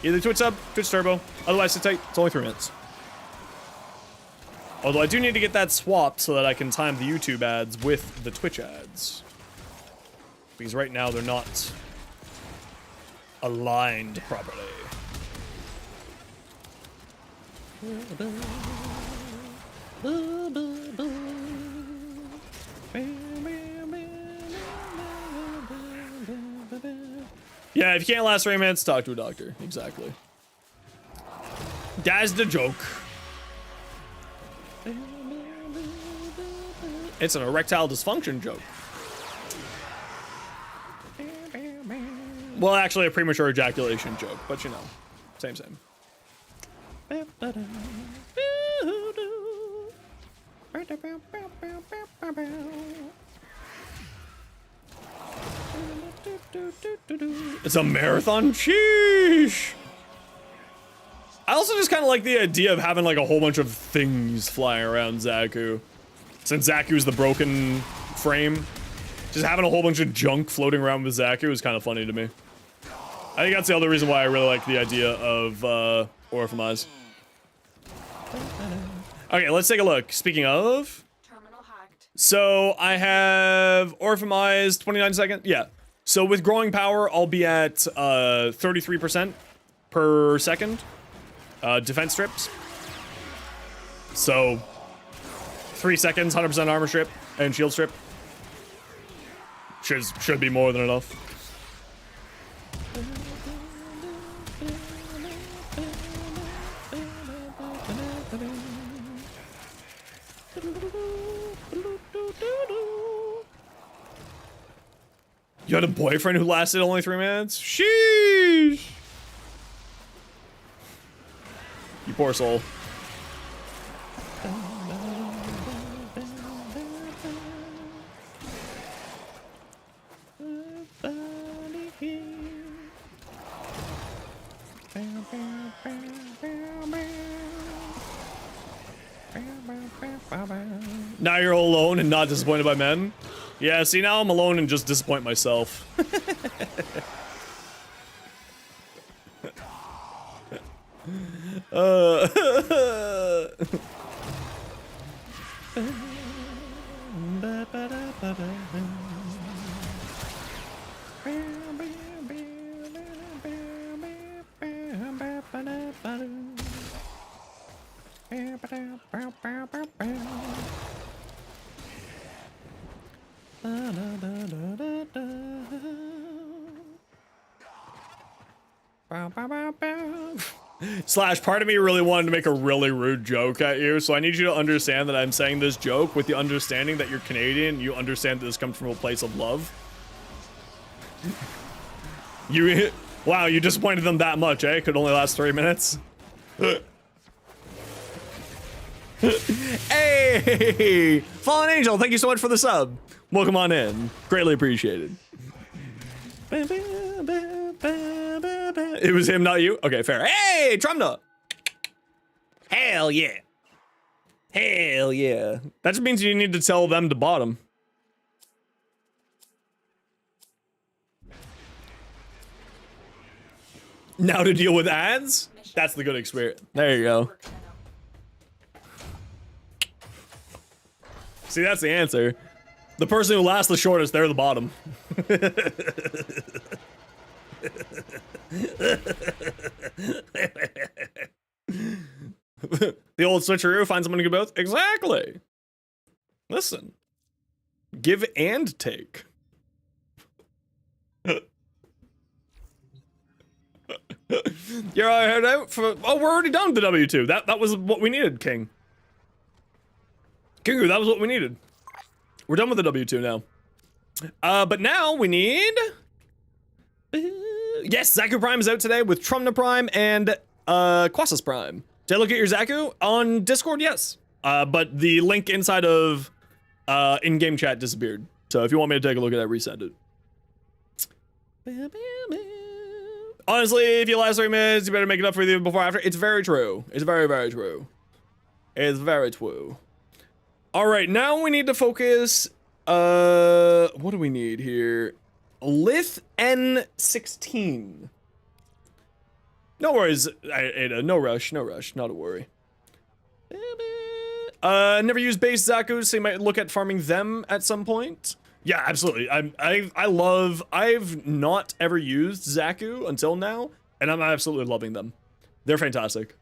either Twitch sub, Twitch turbo. Otherwise, sit tight. It's only 3 minutes. Although I do need to get that swapped so that I can time the YouTube ads with the Twitch ads. Because right now they're not aligned properly. Yeah, if you can't last 3 minutes, talk to a doctor. Exactly. That's the joke. It's an erectile dysfunction joke. Well, actually, a premature ejaculation joke, but you know, same. It's a marathon? Sheesh! I also just kind of like the idea of having like a whole bunch of things flying around Xaku. Since Xaku's the broken frame, just having a whole bunch of junk floating around with Xaku is kind of funny to me. I think that's the other reason why I really like the idea of Orphamize. Okay, let's take a look. Speaking of, so I have Orphamize 29 seconds. Yeah. So with growing power, I'll be at 33% per second. Defense strips. So 3 seconds, 100% armor strip and shield strip. Should be more than enough. You had a boyfriend who lasted only 3 minutes? Sheesh! You poor soul. Now you're all alone and not disappointed by men? Yeah, see, now I'm alone and just disappoint myself. Slash, part of me really wanted to make a really rude joke at you, so I need you to understand that I'm saying this joke with the understanding that you're Canadian, you understand that this comes from a place of love. Wow, you disappointed them that much, eh? Could only last 3 minutes? Hey! Fallen Angel, thank you so much for the sub. Welcome on in. Greatly appreciated. It was him, not you? Okay, fair. Hey, Trumna! Hell yeah. Hell yeah. That just means you need to tell them to bottom. Now to deal with ads? That's the good experience. There you go. See, that's the answer. The person who lasts the shortest, they're the bottom. The old switcheroo, find someone to give both? Exactly. Listen. Give and take. You're all head out for. Oh, we're already done with the W2. That was what we needed, King. Kingu, that was what we needed. We're done with the W2 now. But now we need. Yes, Xaku Prime is out today with Trumna Prime and Quassus Prime. Did I look at your Xaku on Discord? Yes. But the link inside of in-game chat disappeared. So if you want me to take a look at that, resend it. Honestly, if you last 3 minutes, you better make it up for the before after. It's very true. It's very, very true. It's very true. All right, now we need to focus. What do we need here? Lith N16. No worries, Ada. No rush, no rush. Not a worry. Never used base Xaku, so you might look at farming them at some point. Yeah, absolutely. I've not ever used Xaku until now, and I'm absolutely loving them. They're fantastic.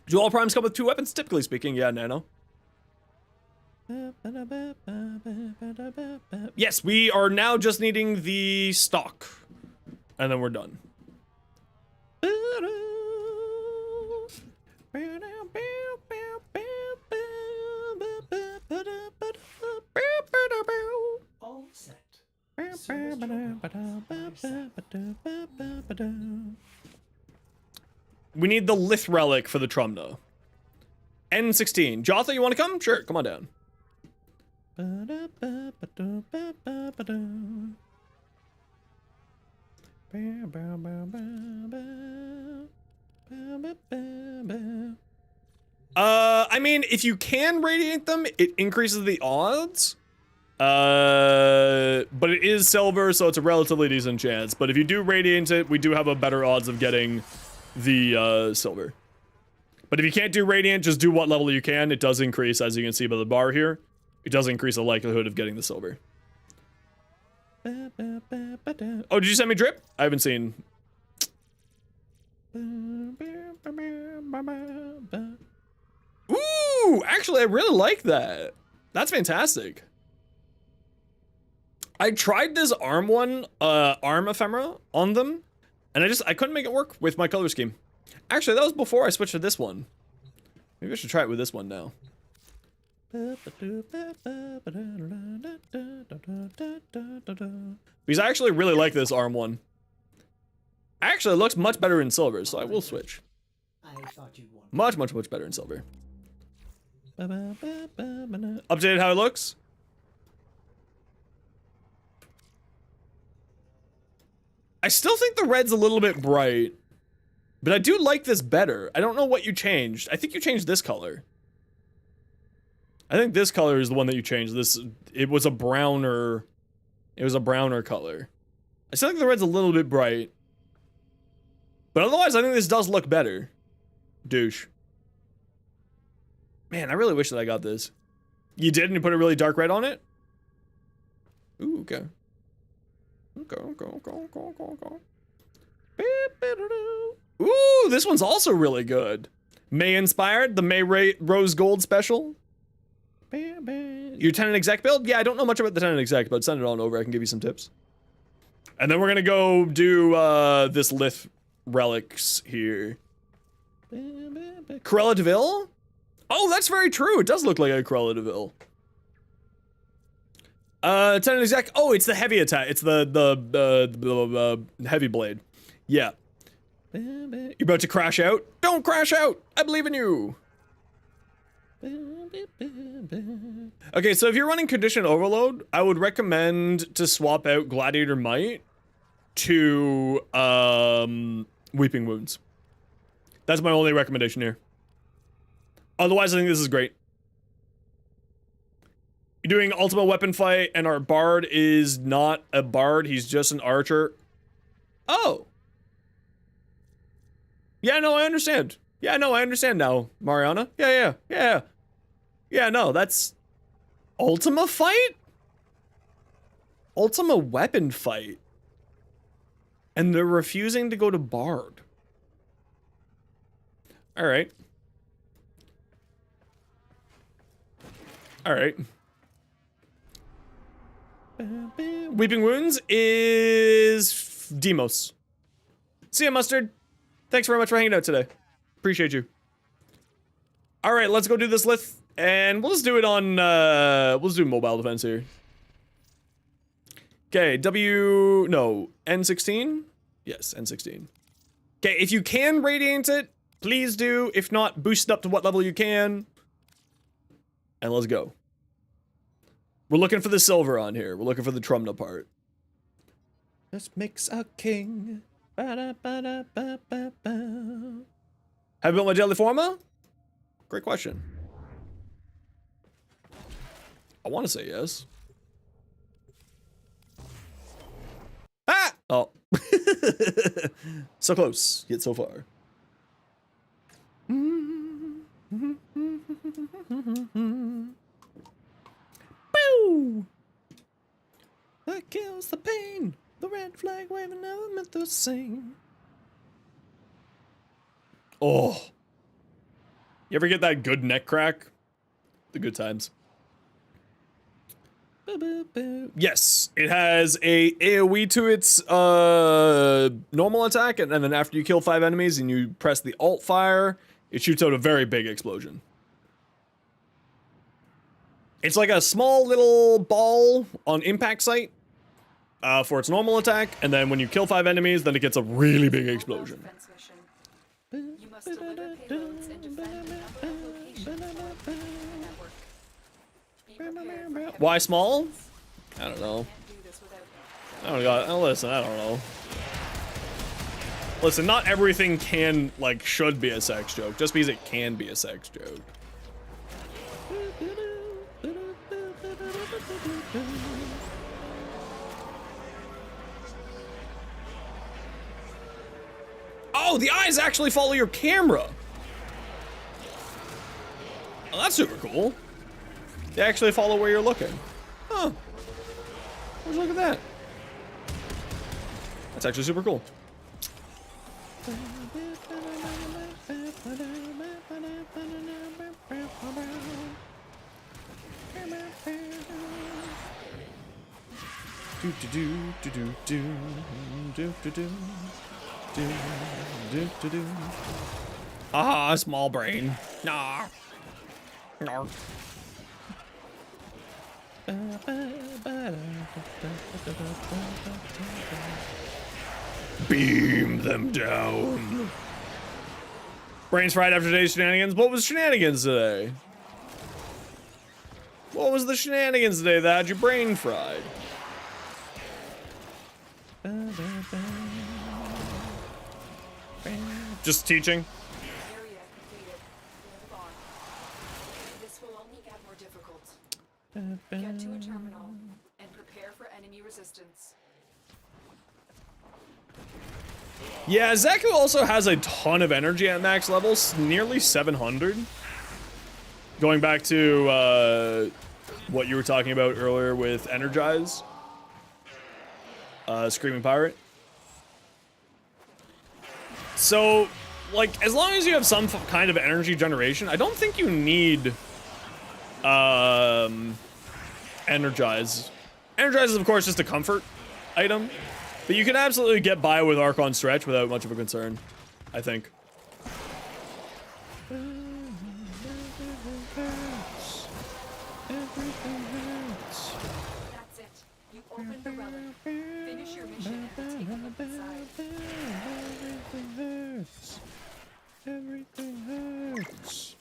Do all primes come with 2 weapons? Typically speaking, yeah, Nano. Yes, we are now just needing the stock, and then we're done. All set. Service We need the Lith relic for the Trumna. N16. Jotha, you want to come? Sure, come on down. I mean, if you can radiate them, it increases the odds. But it is silver, so it's a relatively decent chance. But if you do radiate it, we do have a better odds of getting the silver. But if you can't do radiant, just do what level you can. It does increase, as you can see by the bar here. It does increase the likelihood of getting the silver. Oh, did you send me drip? I haven't seen. Ooh, actually, I really like that. That's fantastic. I tried this arm one, arm ephemera on them, and I couldn't make it work with my color scheme. Actually, that was before I switched to this one. Maybe I should try it with this one now. Because I actually really like this arm one. Actually, it looks much better in silver, so I will switch. I thought you'd want. Much, much, much better in silver. Updated how it looks. I still think the red's a little bit bright, but I do like this better. I don't know what you changed. I think you changed this color. I think this color is the one that you changed. It was a browner color. I still think the red's a little bit bright, but otherwise I think this does look better. Douche. Man, I really wish that I got this. You did, and you put a really dark red on it? Ooh, okay. Okay. Ooh, this one's also really good. May inspired, the May Rose Gold special. Your tenant exec build? Yeah, I don't know much about the tenant exec, but send it on over. I can give you some tips. And then we're gonna go do this Lith relics here. Corella Deville? Oh, that's very true. It does look like a Corella Deville. Tenant exec. Oh, it's the heavy attack. It's the heavy blade. Yeah. You're about to crash out? Don't crash out! I believe in you! Okay, so if you're running Condition Overload, I would recommend to swap out Gladiator Might to Weeping Wounds. That's my only recommendation here. Otherwise, I think this is great. You're doing Ultimate Weapon Fight, and our Bard is not a Bard, he's just an Archer. Oh! Yeah, no, I understand. Yeah, no, I understand now, Mariana. Yeah. Yeah, no, that's... Ultima Fight? Ultima Weapon Fight. And they're refusing to go to Bard. Alright. Alright. Weeping Wounds is... Demos. See ya, Mustard. Thanks very much for hanging out today. Appreciate you. Alright, let's go do this Lith. And we'll just do it on, we'll just do mobile defense here. Okay, N16? Yes, N16. Okay, if you can radiant it, please do. If not, boost it up to what level you can. And let's go. We're looking for the silver on here. We're looking for the Trumna part. This makes a king. Ba-da-ba-da-ba-ba-ba. Have you built my daily forma? Great question. I want to say yes. Ah! Oh. So close, yet so far. Boo! That kills the pain. The red flag waving never meant to sing. Oh. You ever get that good neck crack? The good times. Yes, it has a AoE to its normal attack, and then after you kill 5 enemies and you press the alt fire, it shoots out a very big explosion. It's like a small little ball on impact site for its normal attack, and then when you kill 5 enemies, then it gets a really big explosion. Defense mission. You must deliver payloads and defend a number of locations for the network. Be prepared for heavy Why small? I don't know. Can't do this without I don't know. Listen, I don't know. Listen, not everything can, like, should be a sex joke, just because it can be a sex joke. Oh, the eyes actually follow your camera. Oh, that's super cool. They actually follow where you're looking. Huh. Let's look at that. That's actually super cool. Ah, small brain. Nah. Nah. Beam them down. Brains fried after today's shenanigans. What was shenanigans today? What was the shenanigans today that had your brain fried? Just teaching. area completed. Move on. This will only get more difficult. Get to a terminal and prepare for enemy resistance. Yeah, Xaku also has a ton of energy at max levels, nearly 700. Going back to what you were talking about earlier with Energize. Screaming Pirate. So, like, as long as you have some kind of energy generation, I don't think you need Energize. Energize is, of course, just a comfort item. But you can absolutely get by with Archon Stretch without much of a concern, I think. That's it. You opened the relic. Finish your mission and take a look inside. Everything hurts.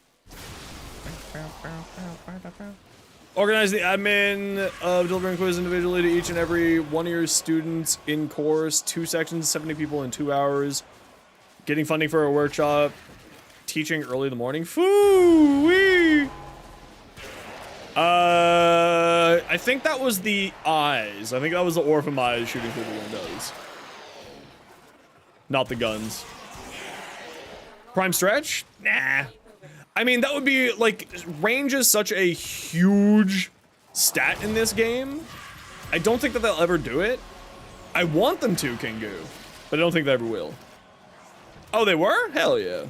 Organize the admin of delivering quiz individually to each and every one of your students in course. 2 sections, 70 people in 2 hours. Getting funding for a workshop. Teaching early in the morning. Foo-wee! I think that was the eyes. I think that was the orphan eyes shooting through the windows. Not the guns. Prime stretch? Nah. I mean, that would be, like, range is such a huge stat in this game. I don't think that they'll ever do it. I want them to, Kingu, but I don't think they ever will. Oh, they were? Hell yeah.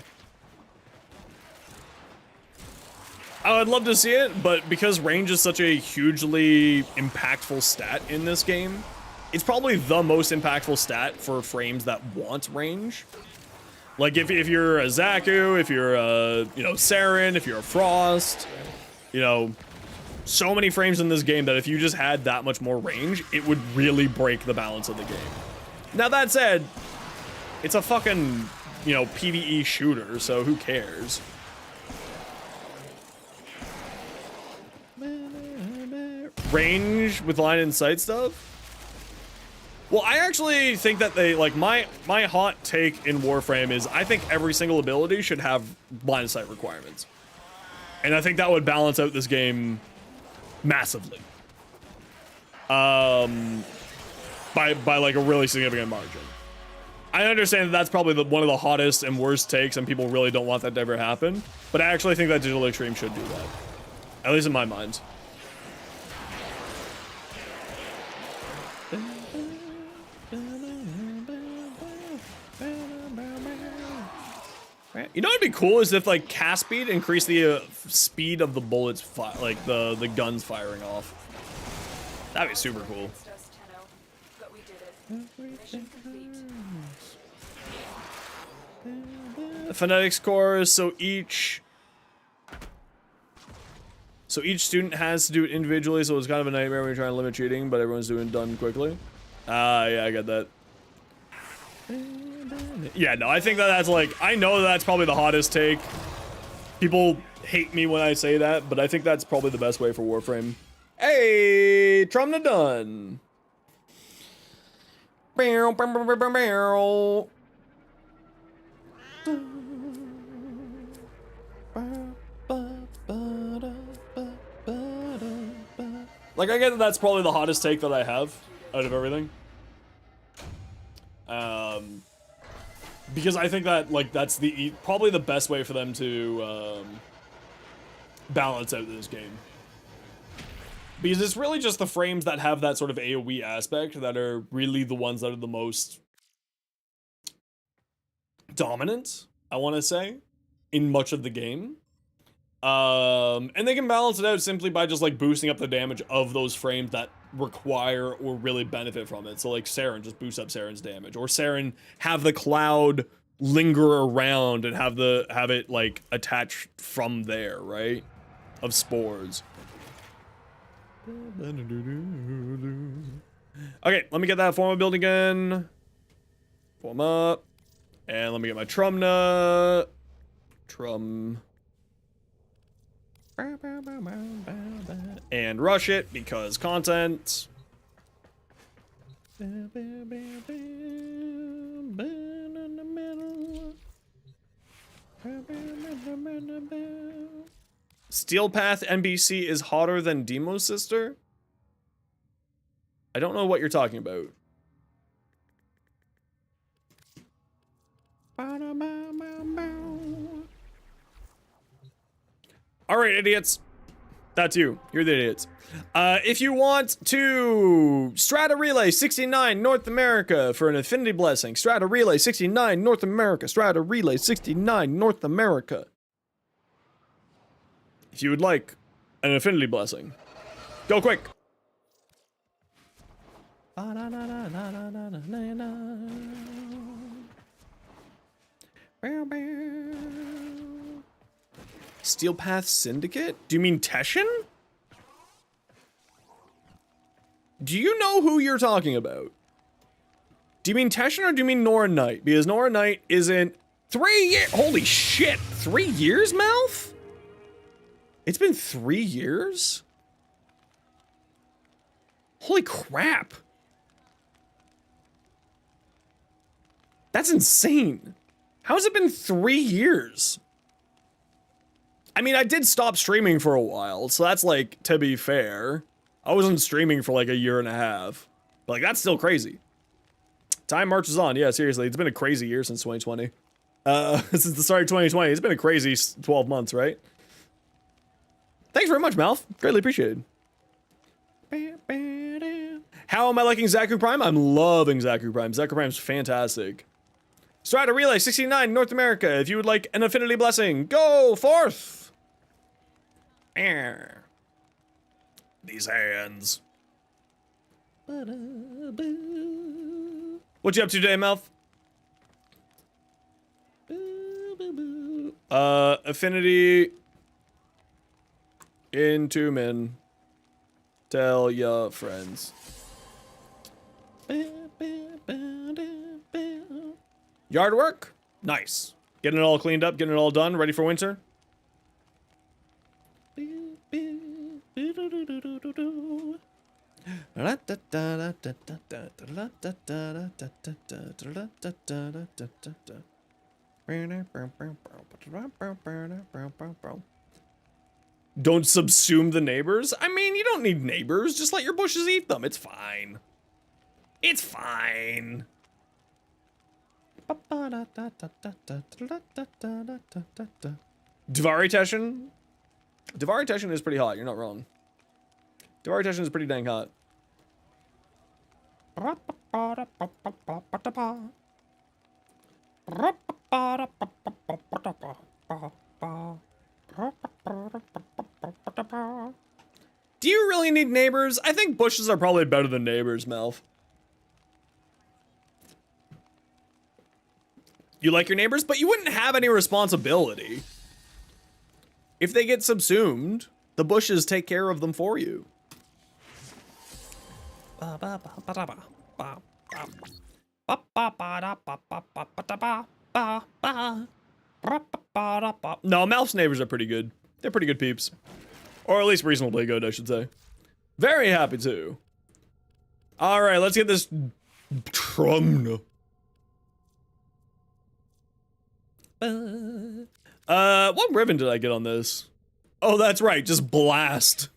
I would love to see it, but because range is such a hugely impactful stat in this game, it's probably the most impactful stat for frames that want range. Like, if you're a Xaku, if you're a, you know, Saren, if you're a Frost, you know, so many frames in this game that if you just had that much more range, it would really break the balance of the game. Now, that said, it's a fucking, you know, PvE shooter, so who cares? Range with line and sight stuff? Well, I actually think that they, like, my hot take in Warframe is I think every single ability should have line of sight requirements. And I think that would balance out this game massively. By like a really significant margin. I understand that that's probably one of the hottest and worst takes and people really don't want that to ever happen. But I actually think that Digital Extreme should do that. At least in my mind. You know what'd be cool is if like cast speed increased the speed of the bullets, like the guns firing off. That'd be super cool. But we did it. Mission complete. Phonetics course, so each student has to do it individually, so it's kind of a nightmare when you're trying to limit cheating, but everyone's doing done quickly. Yeah, I get that. Yeah, no, I think that's like, I know that's probably the hottest take. People hate me when I say that, but I think that's probably the best way for Warframe. Hey, Trumna done. Like, I get that that's probably the hottest take that I have out of everything. Because I think that, like, that's probably the best way for them to, balance out this game. Because it's really just the frames that have that sort of AoE aspect that are really the ones that are the most dominant, I want to say, in much of the game. And they can balance it out simply by just like boosting up the damage of those frames that require or really benefit from it. So like Saren, just boost up Saren's damage, or Saren have the cloud linger around and have it like attached from there, right? Of spores. Okay, let me get that form build again. Form up. And let me get my Trumna. And rush it because content. Steel Path NBC is hotter than Demo's sister? I don't know what you're talking about. Alright, idiots. That's you. You're the idiots. If you want to Strata Relay 69 North America for an Affinity Blessing. Strata Relay 69 North America. Strata Relay 69 North America. If you would like an Affinity Blessing, go quick. Steel Path Syndicate? Do you mean Teshin? Do you know who you're talking about? Do you mean Teshin or do you mean Nora Knight? Because Nora Knight isn't 3 years. Holy shit. 3 years, Mouth? It's been 3 years? Holy crap. That's insane. How has it been 3 years? I mean, I did stop streaming for a while, so that's like, to be fair. I wasn't streaming for like a year and a half. But like, that's still crazy. Time marches on. Yeah, seriously, it's been a crazy year since 2020. Since the start of 2020, it's been a crazy 12 months, right? Thanks very much, Malf. Greatly appreciated. How am I liking Xaku Prime? I'm loving Xaku Prime. Xaku Prime's fantastic. Strata Relay 69 North America. If you would like an Affinity Blessing, go forth. These hands. What you up to today, Mouth? Affinity into men. Tell ya friends. Yard work? Nice. Getting it all cleaned up, getting it all done, ready for winter. Don't subsume the neighbors? I mean, you don't need neighbors. Just let your bushes eat them. It's fine. It's fine. Dvari Teshin? Dvari Teshin is pretty hot. You're not wrong. Dvari Teshin is pretty dang hot. Do you really need neighbors? I think bushes are probably better than neighbors, Melf. You like your neighbors, but you wouldn't have any responsibility. If they get subsumed, the bushes take care of them for you. No, Melf's neighbors are pretty good. They're pretty good peeps. Or at least reasonably good, I should say. Very happy to. Alright, let's get this Trumna. What ribbon did I get on this? Oh, that's right, just blast.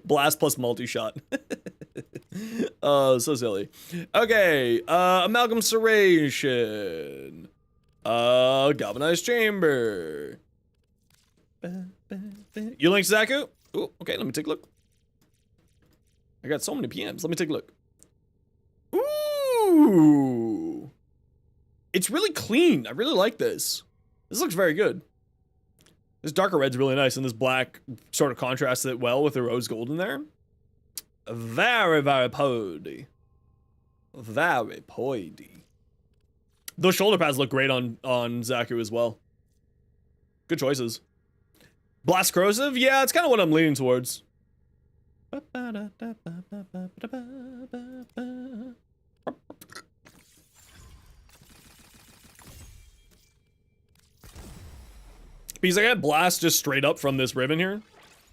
Blast plus multi-shot. Oh, so silly. Okay, amalgam serration. Galvanized chamber. You link Xaku? Oh, okay, let me take a look. I got so many PMs, let me take a look. Ooh! It's really clean, I really like this. This looks very good. This darker red's really nice, and this black sort of contrasts it well with the rose gold in there. Very, very poedy. Very poedy. Those shoulder pads look great on Xaku as well. Good choices. Blast corrosive? Yeah, it's kind of what I'm leaning towards. Because I got blast just straight up from this ribbon here,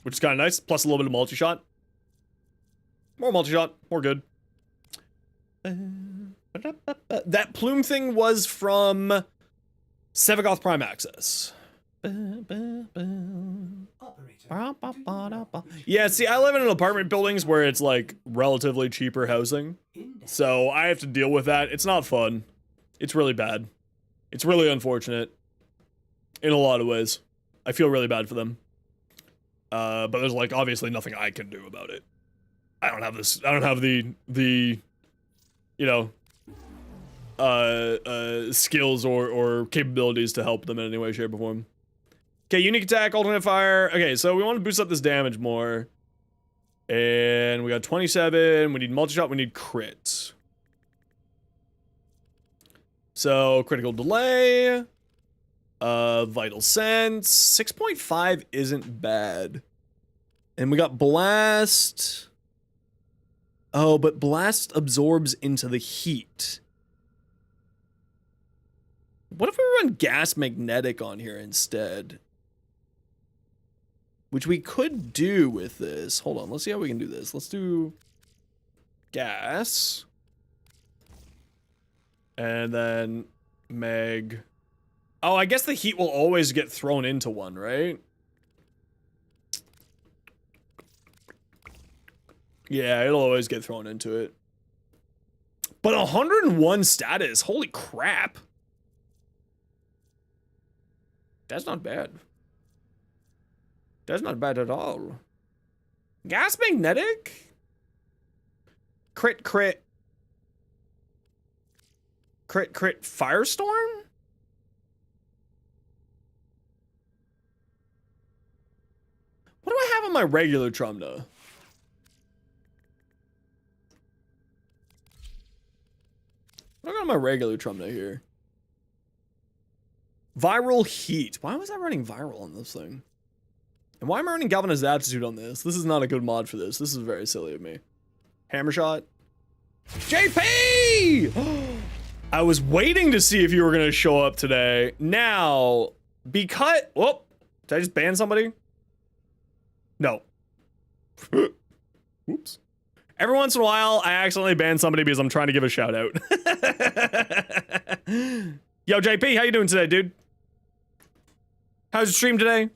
which is kind of nice, plus a little bit of multi-shot. More multi-shot, more good. That plume thing was from Sevagoth Prime Access. Yeah, see, I live in an apartment buildings where it's like relatively cheaper housing, so I have to deal with that. It's not fun. It's really bad. It's really unfortunate. In a lot of ways. I feel really bad for them. But there's like obviously nothing I can do about it. I don't have this, I don't have the you know, skills or capabilities to help them in any way, shape, or form. Okay, unique attack, alternate fire. Okay, so we want to boost up this damage more. And we got 27, we need multi-shot, we need crit. So, critical delay. Vital sense. 6.5 isn't bad. And we got blast. Oh, but blast absorbs into the heat. What if we run gas magnetic on here instead? Which we could do with this. Hold on, let's see how we can do this. Let's do gas. And then mag. Oh, I guess the heat will always get thrown into one, right? Yeah, it'll always get thrown into it. But 101 status, holy crap. That's not bad. That's not bad at all. Gas magnetic? Crit, crit. Crit, crit, firestorm? What do I have on my regular Trumna? What do I got on my regular Trumna here? Viral heat. Why was I running viral on this thing? And why am I running galvanized aptitude on this? This is not a good mod for this. This is very silly of me. Hammer shot. JP! I was waiting to see if you were going to show up today. Now, because... Whoop. Did I just ban somebody? No. Oops. Every once in a while, I accidentally ban somebody because I'm trying to give a shout out. Yo, JP, how you doing today, dude? How's your stream today?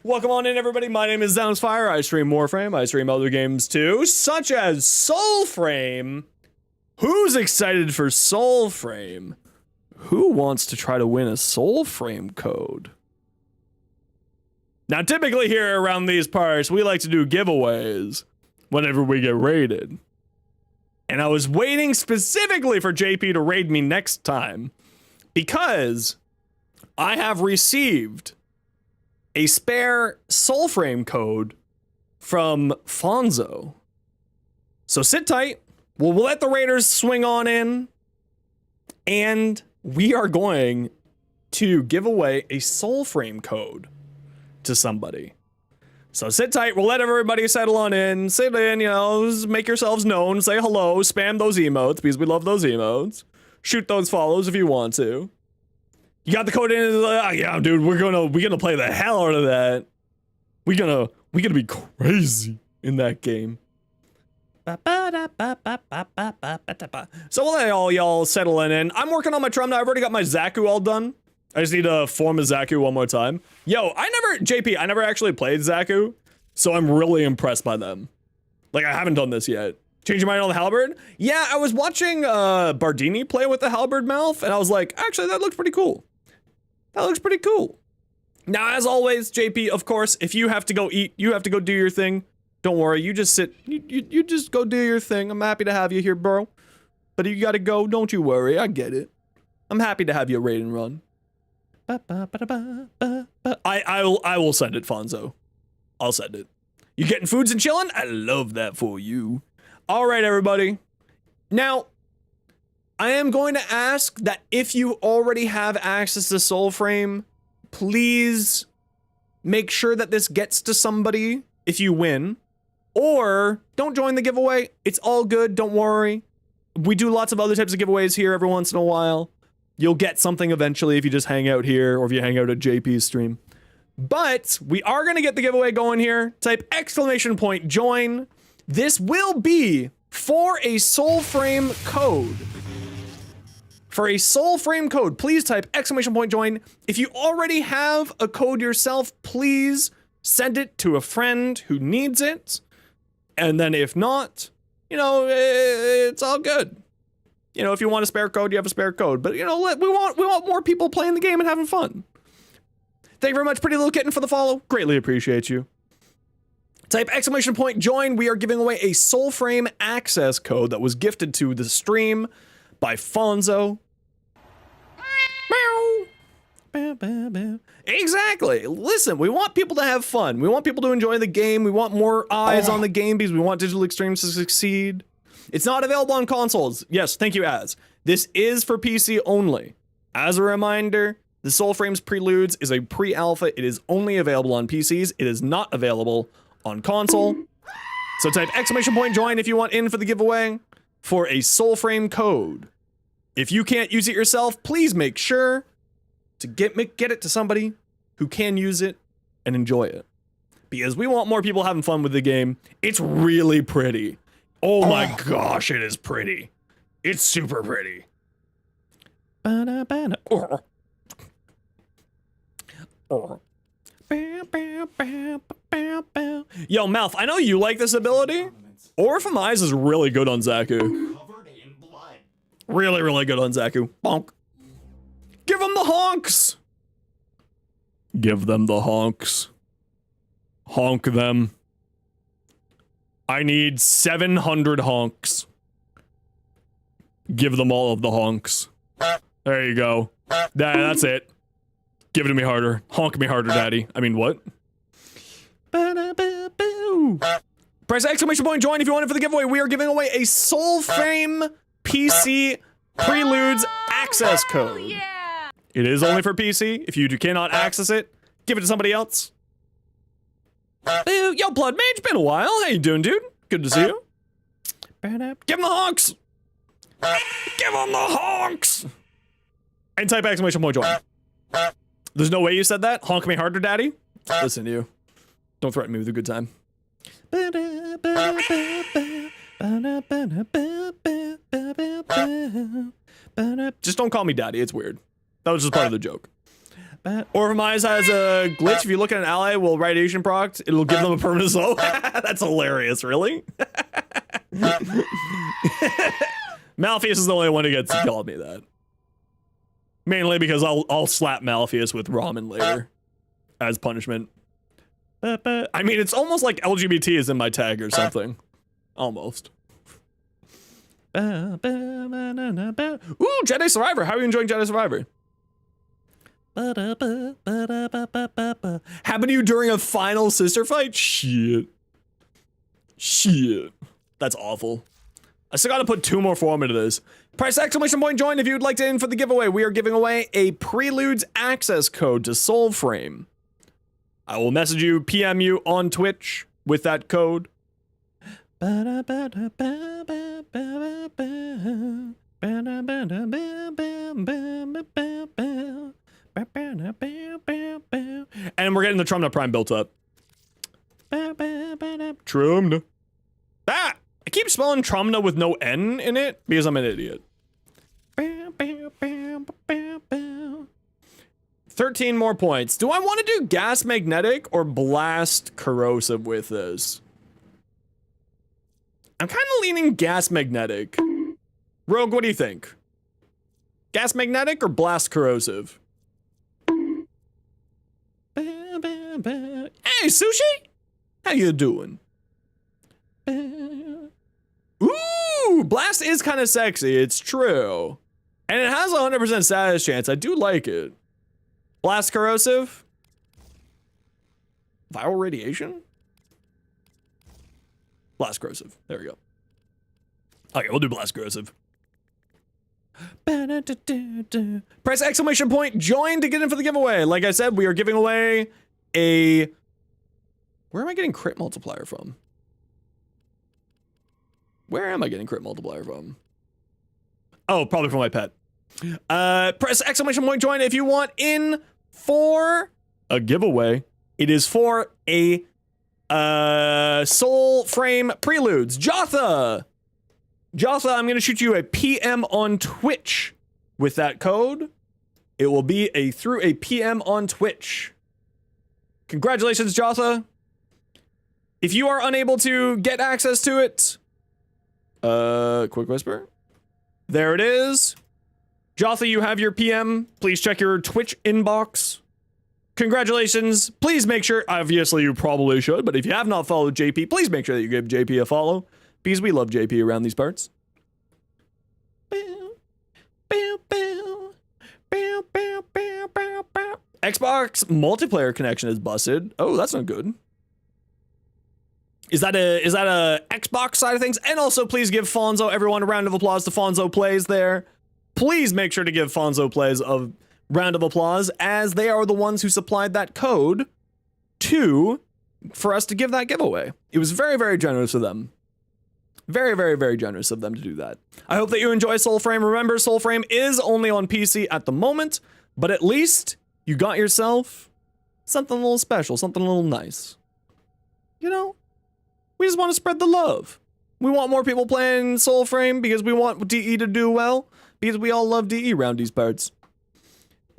Welcome on in, everybody. My name is Fire. I stream Warframe. I stream other games too, such as Soulframe. Who's excited for Soulframe? Who wants to try to win a Soulframe code? Now, typically here around these parts, we like to do giveaways whenever we get raided. And I was waiting specifically for JP to raid me next time because I have received a spare Soulframe code from Fonzo. So sit tight. We'll let the raiders swing on in. And we are going to give away a Soulframe code to somebody. So sit tight. We'll let everybody settle on in. Sit in, you know, make yourselves known. Say hello. Spam those emotes because we love those emotes. Shoot those follows if you want to. You got the code in? Yeah, dude. We're gonna play the hell out of that. We're gonna be crazy in that game. So we'll let all y'all settle in. I'm working on my drum now. I've already got my Xaku all done. I just need to form a Xaku one more time. Yo, JP, I never actually played Xaku, so I'm really impressed by them. Like, I haven't done this yet. Change your mind on the halberd? Yeah, I was watching Bardini play with the halberd mouth, and I was like, actually, that looks pretty cool. That looks pretty cool. Now, as always, JP, of course, if you have to go eat, you have to go do your thing. Don't worry, you just sit, you just go do your thing. I'm happy to have you here, bro. But if you gotta go, don't you worry, I get it. I'm happy to have you raid and run. I will send it, Fonzo. I'll send it. You getting foods and chilling? I love that for you. All right, everybody. Now, I am going to ask that if you already have access to Soulframe, please make sure that this gets to somebody if you win. Or don't join the giveaway. It's all good. Don't worry. We do lots of other types of giveaways here every once in a while. You'll get something eventually if you just hang out here or if you hang out at JP's stream. But we are going to get the giveaway going here. Type ! join. This will be for a Soulframe code. For a Soulframe code, please type ! join. If you already have a code yourself, please send it to a friend who needs it. And then if not, you know, it's all good. You know, if you want a spare code, you have a spare code. But, you know, we want more people playing the game and having fun. Thank you very much, Pretty Little Kitten, for the follow. Greatly appreciate you. Type ! join. We are giving away a Soulframe access code that was gifted to the stream by Fonzo. Meow. Exactly. Listen, we want people to have fun. We want people to enjoy the game. We want more eyes on the game because we want Digital Extremes to succeed. It's not available on consoles. Yes, thank you, Az. This is for PC only. As a reminder, the Soulframes Preludes is a pre-alpha. It is only available on PCs. It is not available on console. So type ! join if you want in for the giveaway for a Soulframe code. If you can't use it yourself, please make sure to get it to somebody who can use it and enjoy it. Because we want more people having fun with the game. It's really pretty. Oh my gosh, it is pretty. It's super pretty. Yo, Mouth, I know you like this ability. Orphan Eyes is really good on Xaku. Covered in blood. Really, really good on Xaku. Bonk. Give them the honks! Give them the honks. Honk them. I need 700 honks. Give them all of the honks. There you go. That's it. Give it to me harder. Honk me harder, daddy. I mean, what? Press ! join if you want it for the giveaway. We are giving away a Soulframe PC Preludes access code. It is only for PC. If you cannot access it, give it to somebody else. Yo, Blood Mage, been a while. How you doing, dude? Good to see you. Give him the honks. Give him the honks. And type ! join. There's no way you said that. Honk me harder, daddy. Listen to you. Don't threaten me with a good time. Just don't call me daddy, it's weird. That was just part of the joke. Or if my eyes has a glitch, if you look at an ally will radiation proc, it'll give them a permanent slow. That's hilarious, really? Malpheus is the only one who gets to call me that. Mainly because I'll slap Malpheus with ramen later as punishment. I mean, it's almost like LGBT is in my tag or something. Almost. Ooh, Jedi Survivor. How are you enjoying Jedi Survivor? Happened to you during a final sister fight? Shit. Shit. That's awful. I still gotta put 2 more form into this. Press exclamation point join if you'd like to in for the giveaway. We are giving away a Preludes access code to Soulframe. I will message you, PM you on Twitch with that code. And we're getting the Trumna Prime built up. Trumna. Ah! I keep spelling Trumna with no N in it because I'm an idiot. 13 more points. Do I want to do gas magnetic or blast corrosive with this? I'm kind of leaning gas magnetic. Rogue, what do you think? Gas magnetic or blast corrosive? Hey, Sushi! How you doing? Ooh, blast is kind of sexy, it's true. And it has a 100% status chance, I do like it. Blast corrosive? Viral radiation? Blast corrosive, there we go. Okay, we'll do blast corrosive. Press exclamation point join to get in for the giveaway. Like I said, we are giving away a... Where am I getting crit multiplier from? Where am I getting crit multiplier from? Oh, probably from my pet. Press exclamation point join if you want in for a giveaway. It is for a Soul Frame Preludes. Jotha, I'm gonna shoot you a PM on Twitch with that code. It will be through a PM on Twitch. Congratulations, Jotha. If you are unable to get access to it, quick whisper. There it is. Jotha, you have your PM. Please check your Twitch inbox. Congratulations. Please make sure, obviously you probably should, but if you have not followed JP, please make sure that you give JP a follow, because we love JP around these parts. Xbox multiplayer connection is busted. Oh, that's not good. Is that a Xbox side of things? And also, please give Fonzo, everyone, a round of applause to Fonzo Plays there. Please make sure to give Fonzo Plays a round of applause, as they are the ones who supplied that code for us to give that giveaway. It was very, very generous of them. Very, very, very generous of them to do that. I hope that you enjoy Soulframe. Remember, Soulframe is only on PC at the moment, but at least you got yourself something a little special, something a little nice. You know? We just want to spread the love. We want more people playing Soulframe because we want DE to do well, because we all love DE around these parts.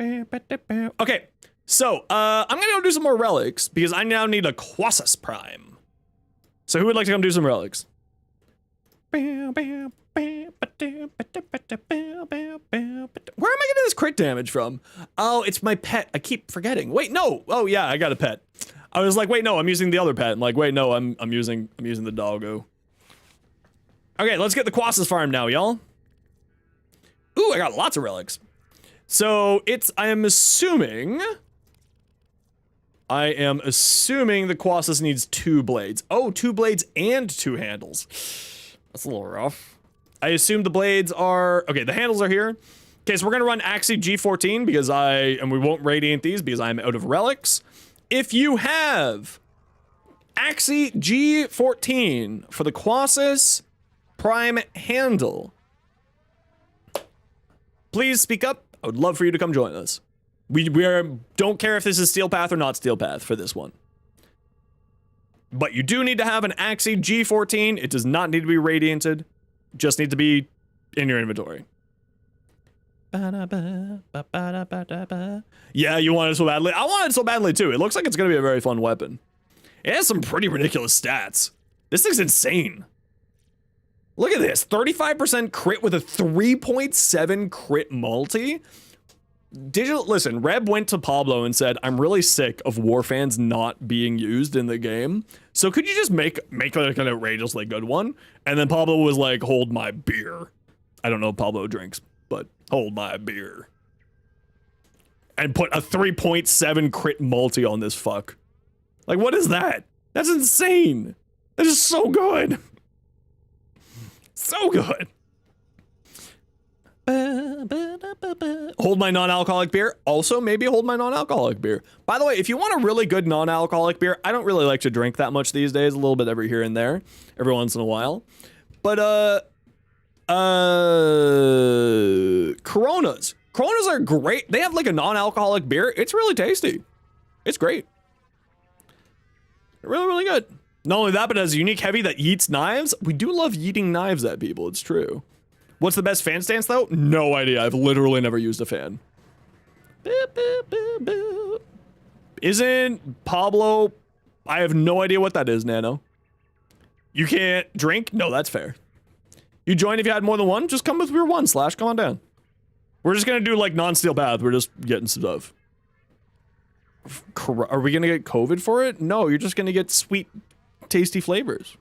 Okay, so I'm gonna go do some more relics because I now need a Quasis Prime. So who would like to come do some relics? Where am I getting this crit damage from? Oh, it's my pet. I keep forgetting. Wait, no. Oh yeah, I got a pet. I was like, wait, no, I'm using the other pet. I'm like, wait, no, I'm using the doggo. Okay, let's get the Quasis farm now, y'all. Ooh, I got lots of relics. So I am assuming the Quasis needs 2 blades. Oh, 2 blades and 2 handles. That's a little rough. I assume the blades are, okay, the handles are here. Okay, so we're gonna run Axie G14 because and we won't radiant these because I'm out of relics. If you have Axie G14 for the Quasis Prime handle, please speak up. I would love for you to come join us. We don't care if this is Steel Path or not Steel Path for this one. But you do need to have an Axie G14. It does not need to be radianted. Just need to be in your inventory. Yeah, you want it so badly. I want it so badly too. It looks like it's going to be a very fun weapon. It has some pretty ridiculous stats. This thing's insane. Look at this. 35% crit with a 3.7 crit multi. Listen, Reb went to Pablo and said, I'm really sick of war fans not being used in the game. So could you just make like an outrageously good one? And then Pablo was like, hold my beer. I don't know if Pablo drinks, but hold my beer. And put a 3.7 crit multi on this fuck. Like, what is that? That's insane. That is so good. So good. Hold my non-alcoholic beer. Also, maybe hold my non-alcoholic beer. By the way, if you want a really good non-alcoholic beer, I don't really like to drink that much these days. A little bit every here and there, every once in a while. But Coronas. Coronas are great. They have like a non-alcoholic beer. It's really tasty. It's great. Really, really good. Not only that, but it has a unique heavy that yeets knives. We do love yeeting knives at people. It's true. What's the best fan stance though? No idea. I've literally never used a fan. Isn't Pablo? I have no idea what that is, Nano. You can't drink? No, that's fair. You join if you had more than one? Just come with your one, Slash. Come on down. We're just gonna do like non-steel bath. We're just getting stuff. Are we gonna get COVID for it? No, you're just gonna get sweet, tasty flavors.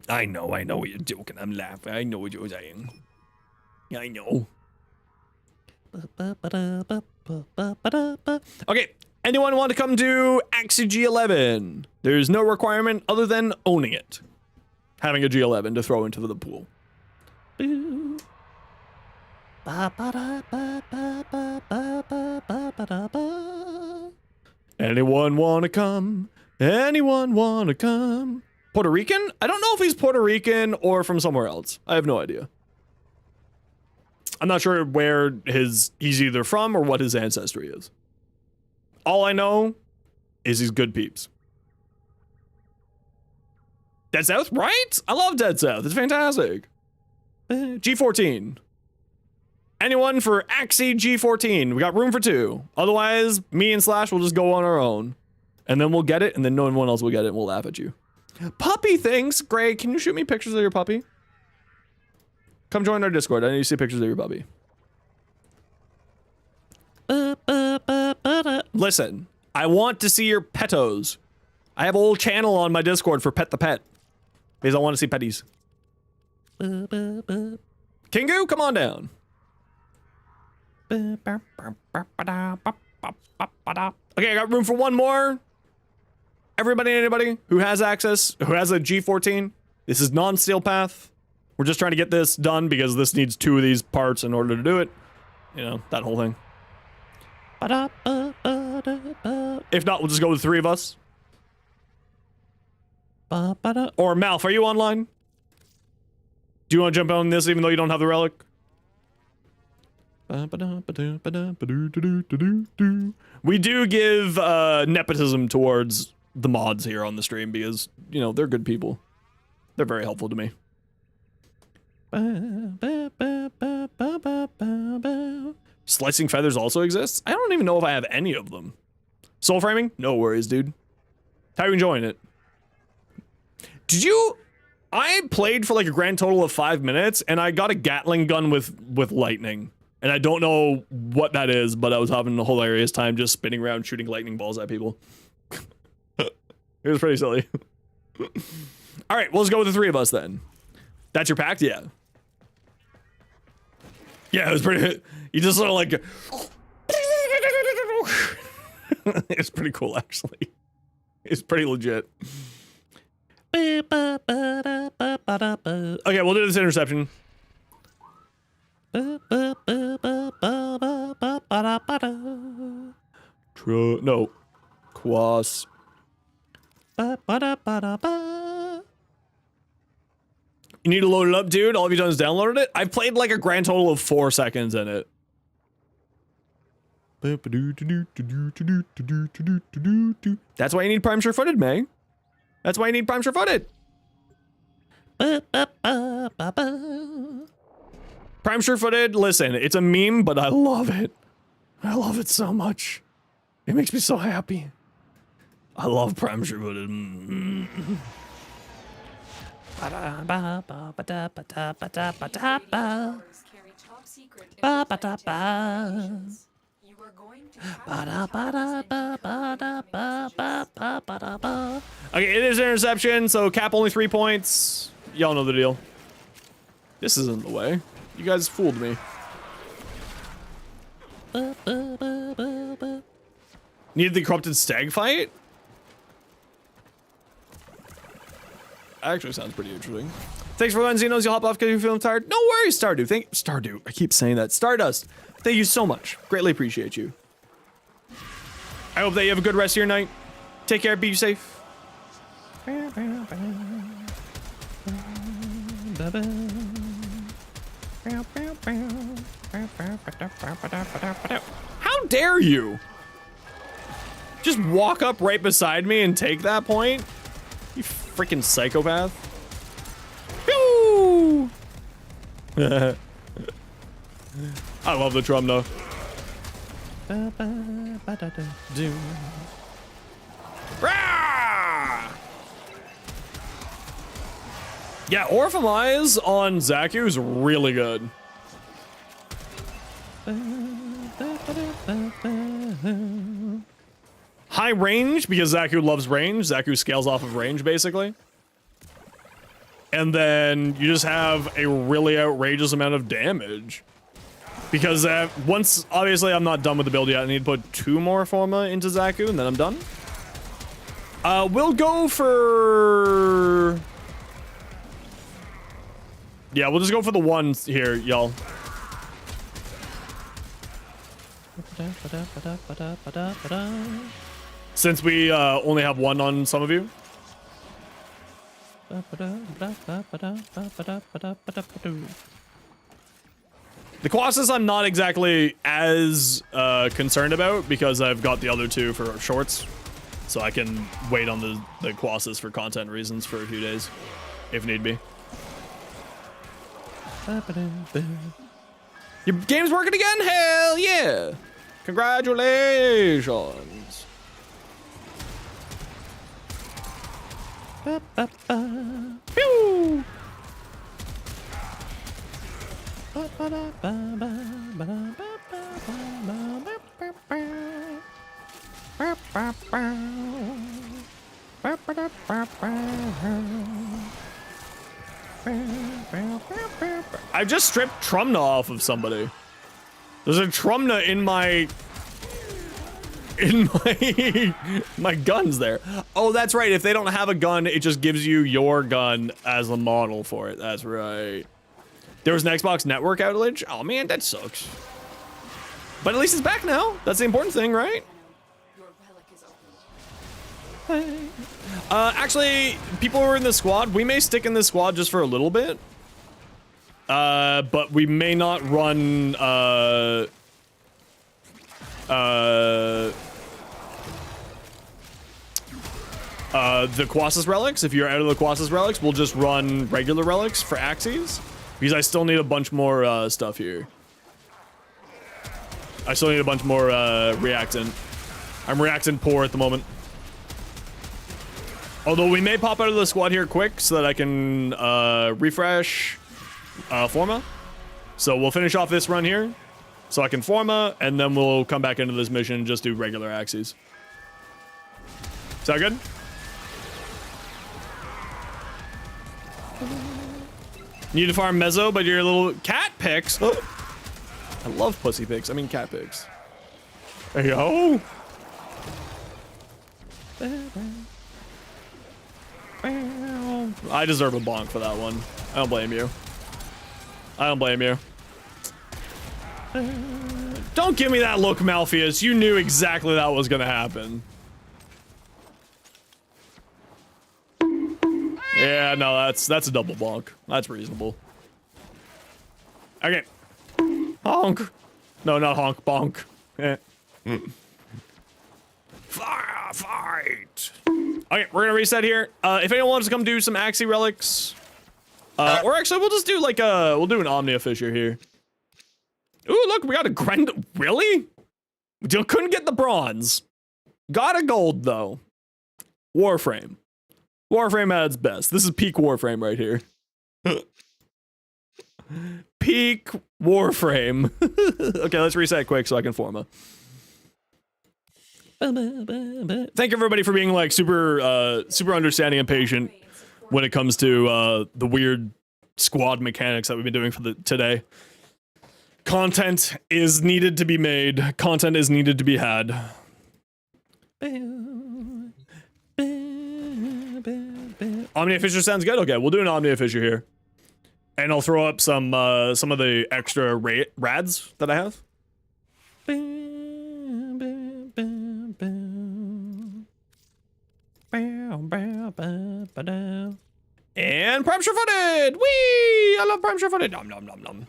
I know what you're joking. I'm laughing. I know what you're saying. I know. Okay, anyone want to come to Axie G11? There's no requirement other than owning it. Having a G11 to throw into the pool. Anyone want to come? Anyone want to come? Puerto Rican? I don't know if he's Puerto Rican or from somewhere else. I have no idea. I'm not sure where he's either from or what his ancestry is. All I know is he's good peeps. Dead South, right? I love Dead South. It's fantastic. G14. Anyone for Axie G14? We got room for 2. Otherwise, me and Slash will just go on our own. And then we'll get it, and then no one else will get it, and we'll laugh at you. Puppy things. Greg, can you shoot me pictures of your puppy? Come join our Discord. I need to see pictures of your puppy. Listen, I want to see your petos. I have a whole channel on my Discord for Pet the Pet. Because I want to see petties. Kingu, come on down. Okay, I got room for one more. Everybody and anybody who has access, who has a G14, this is non-steel path. We're just trying to get this done because this needs 2 of these parts in order to do it. You know, that whole thing. If not, we'll just go with 3 of us. Or Malf, are you online? Do you want to jump on this even though you don't have the relic? We do give nepotism towards the mods here on the stream because, you know, they're good people. They're very helpful to me. Slicing feathers also exists? I don't even know if I have any of them. Soul framing? No worries, dude. How are you enjoying it? Did you... I played for like a grand total of 5 minutes and I got a Gatling gun with lightning. And I don't know what that is, but I was having a hilarious time just spinning around shooting lightning balls at people. It was pretty silly. All right, well, let's go with the 3 of us then. That's your pact? Yeah. Yeah, it was pretty... You just sort of like... It's pretty cool, actually. It's pretty legit. Okay, we'll do this interception. No. Quas. You need to load it up, dude. All you've done is downloaded it. I've played like a grand total of 4 seconds in it. That's why you need Prime Sure-Footed, May. That's why you need Prime Sure-Footed. Prime Sure-Footed, listen, it's a meme, but I love it. I love it so much. It makes me so happy. I love Prime Sure-Footed. Carry top secret information. You are going to Okay, it is an interception, so cap only 3 points. Y'all know the deal. This isn't the way. You guys fooled me. Needed the corrupted stag fight? Actually sounds pretty interesting. Thanks for letting Xenos. You'll hop off because you're feeling tired. No worries, Stardew. Stardew. I keep saying that. Stardust. Thank you so much. Greatly appreciate you. I hope that you have a good rest of your night. Take care. Be safe. How dare you? Just walk up right beside me and take that point? You freaking psychopath. Pew! I love the drum though. Yeah, Orphan Eyes on Xaku is really good. High range, because Xaku loves range. Xaku scales off of range, basically. And then you just have a really outrageous amount of damage. Because once, obviously, I'm not done with the build yet. I need to put 2 more Forma into Xaku, and then I'm done. We'll go for... Yeah, we'll just go for the ones here, y'all. Since we only have 1 on some of you. The Colossus I'm not exactly as concerned about because I've got the other 2 for shorts. So I can wait on the Colossus for content reasons for a few days, if need be. Your game's working again? Hell yeah! Congratulations! Pew! I've just stripped Trumna off of somebody. There's a Trumna in my my guns there. Oh, that's right. If they don't have a gun, it just gives you your gun as a model for it. That's right. There was an Xbox network outage. Oh man, that sucks. But at least it's back now. That's the important thing, right? Your relic is open. Actually, people who are in the squad, we may stick in the squad just for a little bit. But we may not run, the Colossus relics. If you're out of the Colossus relics, we'll just run regular relics for Axes. Because I still need a bunch more, stuff here. I still need a bunch more, reactant. I'm reactant poor at the moment. Although we may pop out of the squad here quick so that I can, refresh, Forma. So we'll finish off this run here. So I can Forma, and then we'll come back into this mission and just do regular Axes. Sound good? Need to farm Mezzo, but your little cat picks. I love pussy picks. I mean cat picks. There you go. I deserve a bonk for that one. I don't blame you. I don't blame you. Don't give me that look, Malpheus. You knew exactly that was gonna happen. Yeah, no, that's a double bonk. That's reasonable. Okay. Honk. No, not honk, bonk. Eh. Fight! Okay, we're gonna reset here. If anyone wants to come do some Axie relics, or actually, we'll just do like we'll do an Omnia Fisher here. Ooh, look, we got a Grand. Really? We couldn't get the bronze. Got a gold though. Warframe. Warframe at its best. This is peak Warframe right here. Peak Warframe. Okay, let's reset quick so I can form a. Thank everybody for being like super understanding and patient when it comes to the weird squad mechanics that we've been doing for today. Content is needed to be made. Content is needed to be had. Omnia Fisher sounds good. Okay, we'll do an Omnia Fisher here, and I'll throw up some of the extra rads that I have. And Prime Sure-Footed! Whee! I love Prime Sure-Footed! Nom nom nom nom.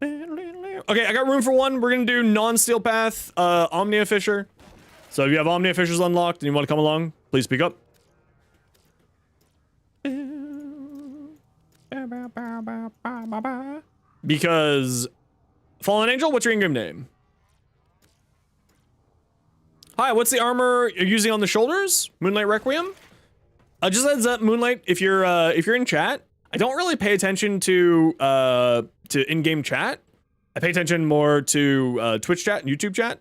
Okay, I got room for one. We're gonna do non-steel path, Omnia Fisher. So if you have Omnia Fishers unlocked and you want to come along, please speak up. Because Fallen Angel, what's your in-game name? Hi, what's the armor you're using on the shoulders? Moonlight Requiem? Just heads up, Moonlight, if you're in chat, I don't really pay attention to in-game chat. I pay attention more to Twitch chat and YouTube chat.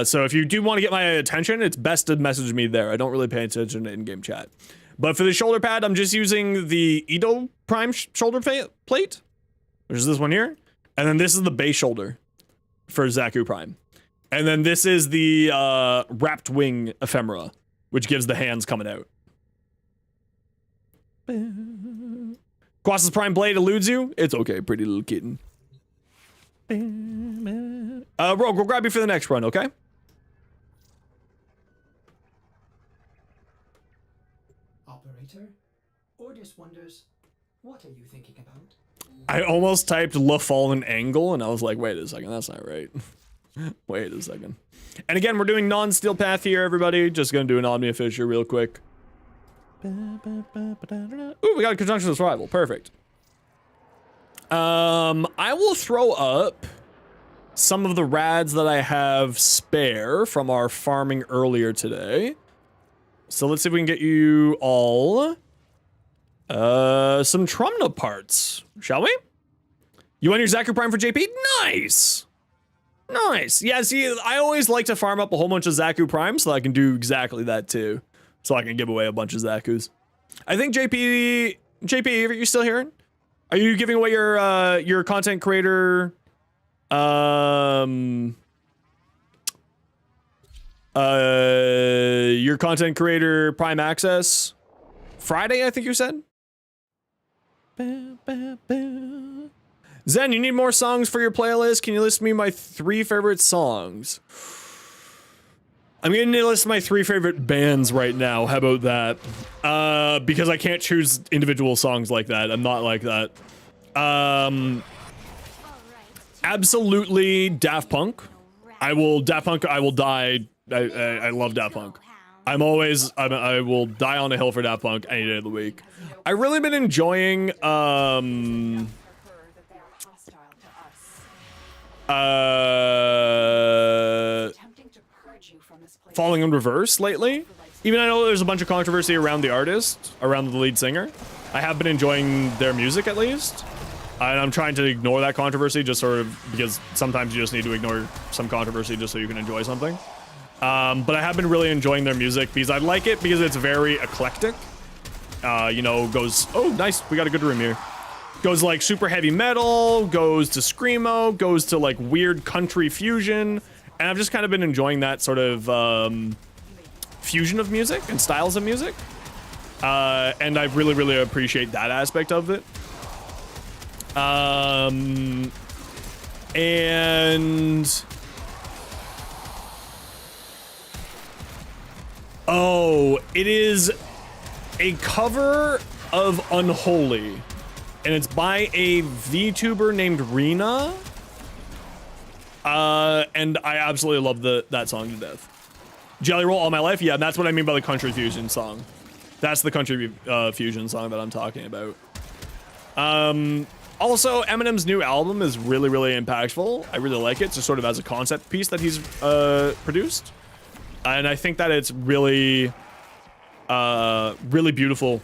So if you do want to get my attention, it's best to message me there. I don't really pay attention to in-game chat. But for the shoulder pad, I'm just using the Edo Prime shoulder plate, which is this one here. And then this is the base shoulder for Xaku Prime. And then this is the wrapped wing ephemera, which gives the hands coming out. Quas's Prime Blade eludes you. It's okay, pretty little kitten. Rogue, we'll grab you for the next run, okay? Operator, Ordis wonders, what are you thinking about? I almost typed La Fallen Angle, and I was like, wait a second, that's not right. Wait a second. And again, we're doing non-steel path here, everybody. Just gonna do an Omnia Fisher real quick. Ooh, we got a Conjunction of Survival. Perfect. I will throw up some of the rads that I have spare from our farming earlier today. So let's see if we can get you all some Trumna parts, shall we? You want your Xaku Prime for JP? Nice! Nice. Yeah, see, I always like to farm up a whole bunch of Xaku Primes so I can do exactly that too. So I can give away a bunch of Xakus. I think JP, are you still here? Are you giving away your content creator your content creator Prime Access Friday, I think you said? Zen, you need more songs for your playlist? Can you list me my 3 favorite songs? I'm gonna list my 3 favorite bands right now. How about that? Because I can't choose individual songs like that. I'm not like that. Absolutely Daft Punk. I will die. I love Daft Punk. I will die on a hill for Daft Punk any day of the week. I've really been enjoying, Falling in Reverse lately. Even I know there's a bunch of controversy around the artist, around the lead singer. I have been enjoying their music at least. And I'm trying to ignore that controversy just sort of because sometimes you just need to ignore some controversy just so you can enjoy something. But I have been really enjoying their music because I like it because it's very eclectic. You know, goes, oh, nice, we got a good room here. Goes like super heavy metal, goes to screamo, goes to like weird country fusion. And I've just kind of been enjoying that sort of fusion of music and styles of music. And I really, really appreciate that aspect of it. And oh, it is a cover of Unholy, and it's by a VTuber named Rena. And I absolutely love that song to death. Jelly Roll All My Life, yeah, that's what I mean by the country fusion song. That's the country fusion song that I'm talking about. Also, Eminem's new album is really, really impactful. I really like it, just sort of as a concept piece that he's produced. And I think that it's really, really beautiful.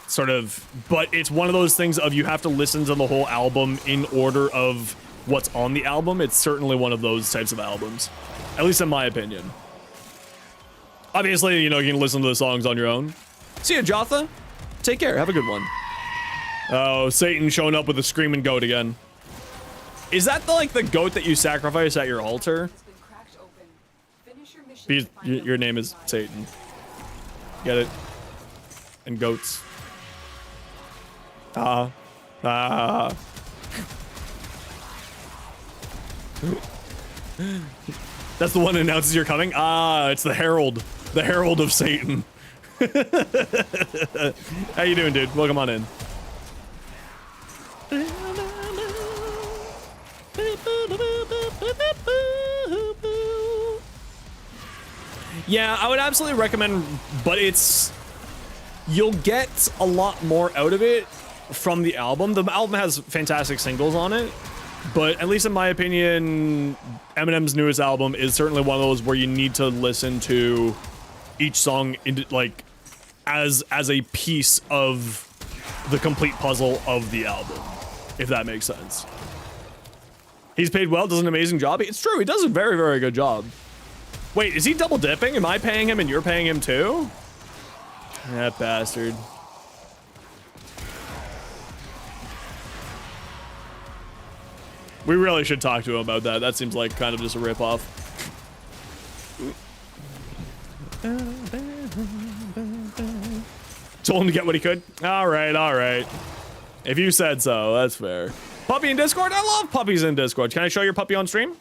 Sort of, but it's one of those things of you have to listen to the whole album in order of what's on the album. It's certainly one of those types of albums, at least in my opinion. Obviously, you know, you can listen to the songs on your own. See ya, Jotha. Take care. Have a good one. Oh, Satan showing up with a screaming goat again. Is that the goat that you sacrifice at your altar? Because your name is Satan. Get it? And goats. That's the one that announces you're coming? It's the Herald. The Herald of Satan. How you doing, dude? Welcome on in. Yeah, I would absolutely recommend, but you'll get a lot more out of it from the album. The album has fantastic singles on it, but at least in my opinion, Eminem's newest album is certainly one of those where you need to listen to each song as a piece of the complete puzzle of the album, if that makes sense. He's paid well, does an amazing job. It's true, he does a very, very good job. Wait, is he double dipping? Am I paying him and you're paying him too? That bastard. We really should talk to him about that. That seems like kind of just a ripoff. Told him to get what he could. All right. If you said so, that's fair. Puppy in Discord? I love puppies in Discord. Can I show your puppy on stream?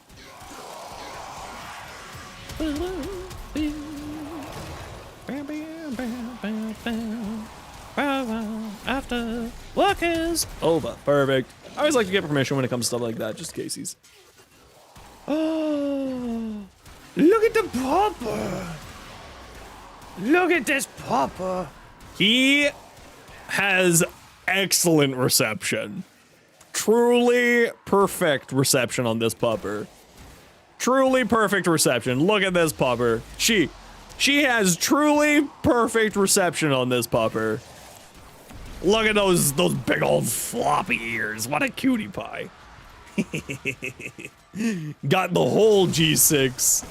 After work is over. Perfect. I always like to get permission when it comes to stuff like that, just in case he's... Oh, look at the popper. Look at this popper. He has excellent reception. Truly perfect reception on this pupper. Truly perfect reception. Look at this pupper. She has truly perfect reception on this pupper. Look at those big old floppy ears. What a cutie pie. Got the whole G6.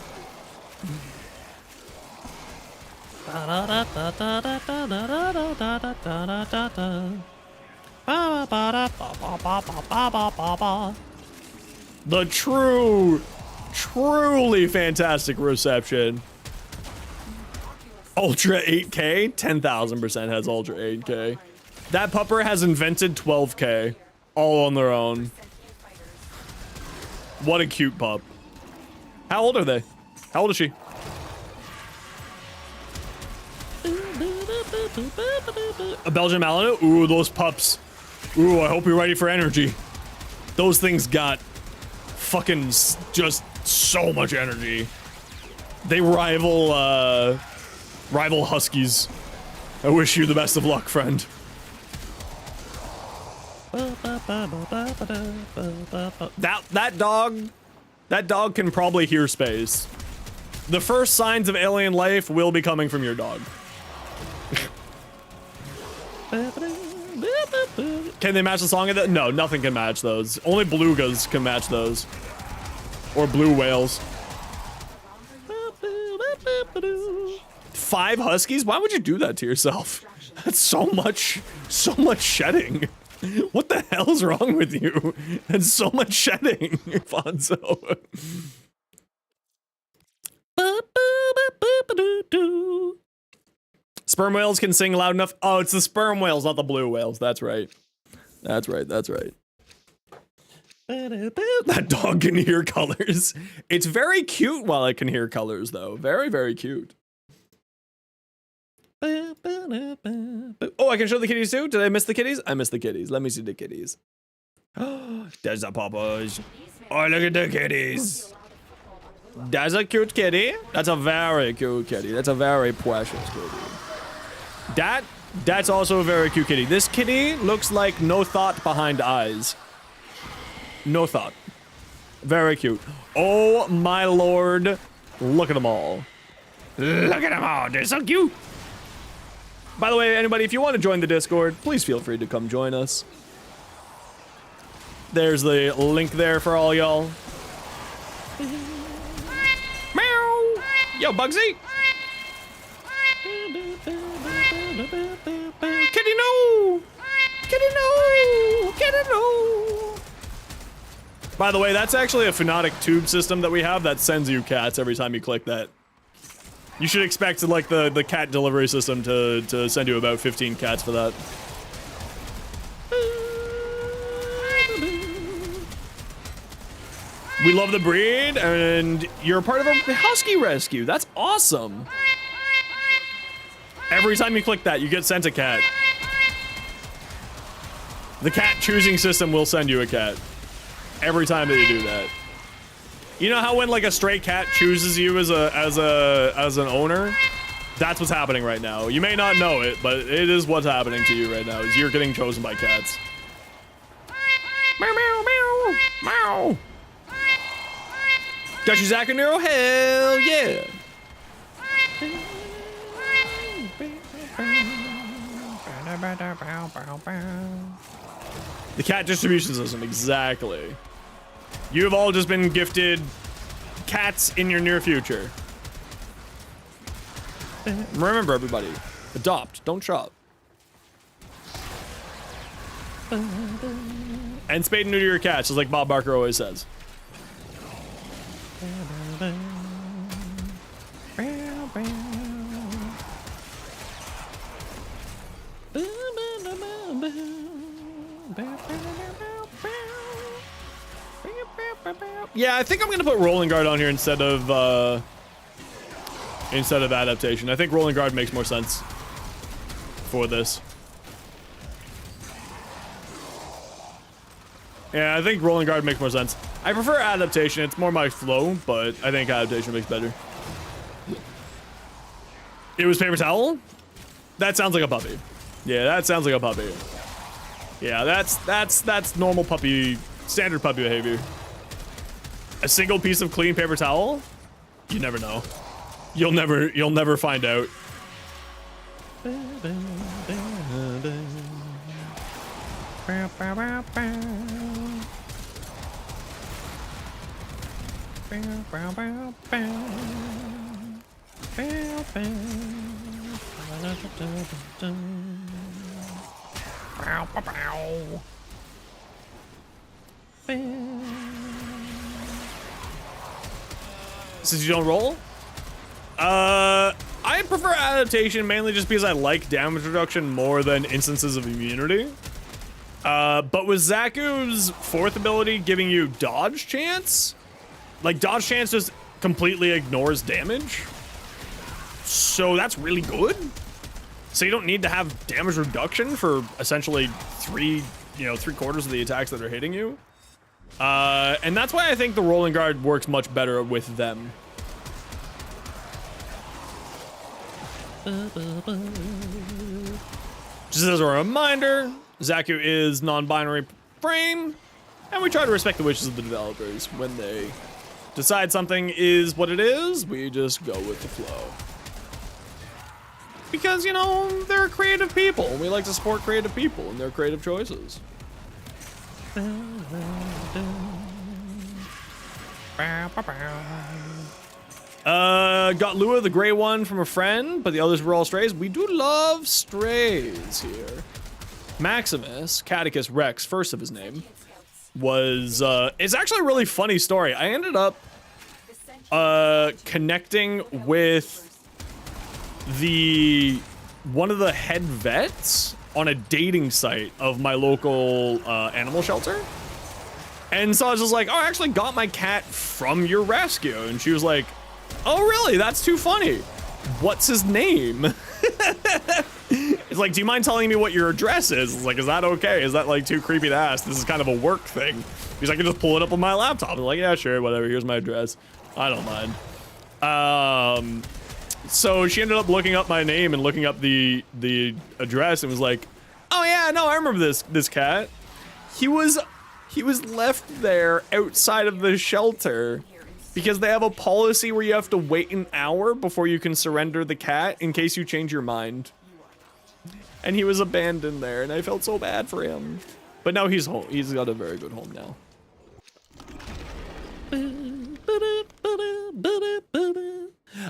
The truly fantastic reception. Ultra 8K? 10,000% has Ultra 8K. That pupper has invented 12K. All on their own. What a cute pup. How old are they? How old is she? A Belgian Malinois? Ooh, those pups. Ooh, I hope you're ready for energy. Those things got fucking just so much energy. They rival huskies. I wish you the best of luck, friend. That dog can probably hear space. The first signs of alien life will be coming from your dog. Can they match the song of that? No, nothing can match those. Only belugas can match those. Or blue whales. 5 huskies? Why would you do that to yourself? That's so much shedding. What the hell's wrong with you? That's so much shedding, Fonzo. Sperm whales can sing loud enough. Oh, it's the sperm whales, not the blue whales. That's right. That's right. That dog can hear colors. It's very cute while it can hear colors, though. Very, very cute. Oh, I can show the kitties too? Did I miss the kitties? I missed the kitties. Let me see the kitties. There's the papas. Oh, look at the kitties. That's a cute kitty. That's a very cute kitty. That's a very precious kitty. That's also a very cute kitty. This kitty looks like no thought behind eyes. No thought. Very cute. Oh my lord. Look at them all. Look at them all. They're so cute. By the way, anybody, if you want to join the Discord, please feel free to come join us. There's the link there for all y'all. Meow. Yo, Bugsy. Kitty no. Kitty no. Kitty no. By the way, that's actually a phonetic tube system that we have that sends you cats every time you click that. You should expect like the cat delivery system to send you about 15 cats for that. We love the breed, and you're a part of a husky rescue. That's awesome. Every time you click that, you get sent a cat. The cat choosing system will send you a cat. Every time that you do that. You know how when like a stray cat chooses you as an owner? That's what's happening right now. You may not know it, but it is what's happening to you right now, is you're getting chosen by cats. Meow, meow, meow, meow. Got you, Xaku Nero? Hell yeah. The cat distribution system, exactly. You have all just been gifted cats in your near future. Remember, everybody, adopt, don't shop. And spade and neuter your cats, just like Bob Barker always says. Yeah, I think I'm gonna put Rolling Guard on here instead of Adaptation. I think Rolling Guard makes more sense for this. Yeah, I think Rolling Guard makes more sense. I prefer Adaptation. It's more my flow, but I think Adaptation makes better. It was Paper Towel? That sounds like a puppy. Yeah, that sounds like a puppy. Yeah, that's normal puppy, standard puppy behavior. A single piece of clean paper towel? You never know. You'll never find out. Since you don't roll? I prefer Adaptation mainly just because I like damage reduction more than instances of immunity. But with Xaku's fourth ability giving you dodge chance, like dodge chance just completely ignores damage. So that's really good. So you don't need to have damage reduction for essentially three-quarters of the attacks that are hitting you. And that's why I think the Rolling Guard works much better with them. Just as a reminder, Xaku is non-binary frame, and we try to respect the wishes of the developers. When they decide something is what it is, we just go with the flow. Because, you know, they're creative people. We like to support creative people and their creative choices. Got Lua, the gray one, from a friend, but the others were all strays. We do love strays here. Maximus, Catechus Rex, first of his name, was, it's actually a really funny story. I ended up, connecting with one of the head vets on a dating site of my local, animal shelter. And so I was just like, oh, I actually got my cat from your rescue. And she was like, oh, really? That's too funny. What's his name? It's like, do you mind telling me what your address is? It's like, is that okay? Is that like too creepy to ask? This is kind of a work thing. Because I can just pull it up on my laptop. I'm like, yeah, sure, whatever. Here's my address. I don't mind. So she ended up looking up my name and looking up the address and was like, oh yeah, no, I remember this cat. He was left there outside of the shelter because they have a policy where you have to wait an hour before you can surrender the cat in case you change your mind. And he was abandoned there, and I felt so bad for him. But now he's home. He's got a very good home now.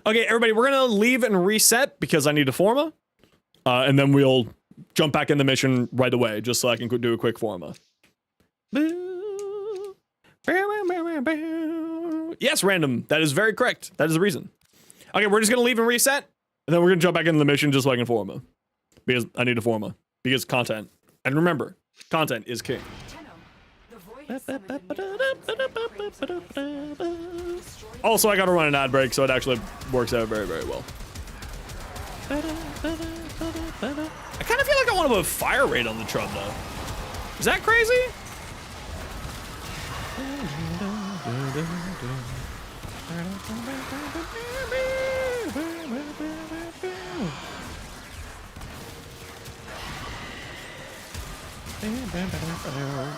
Okay, everybody, we're gonna leave and reset because I need a forma. And then we'll jump back in the mission right away, just so I can do a quick forma. Yes, random. That is very correct. That is the reason. Okay, we're just gonna leave and reset, and then we're gonna jump back into the mission just so I can forma. Because I need a forma. Because content. And remember, content is king. Also, I gotta run an ad break, so it actually works out very, very well. I kind of feel like I want to put a fire rate on the Trub, though. Is that crazy?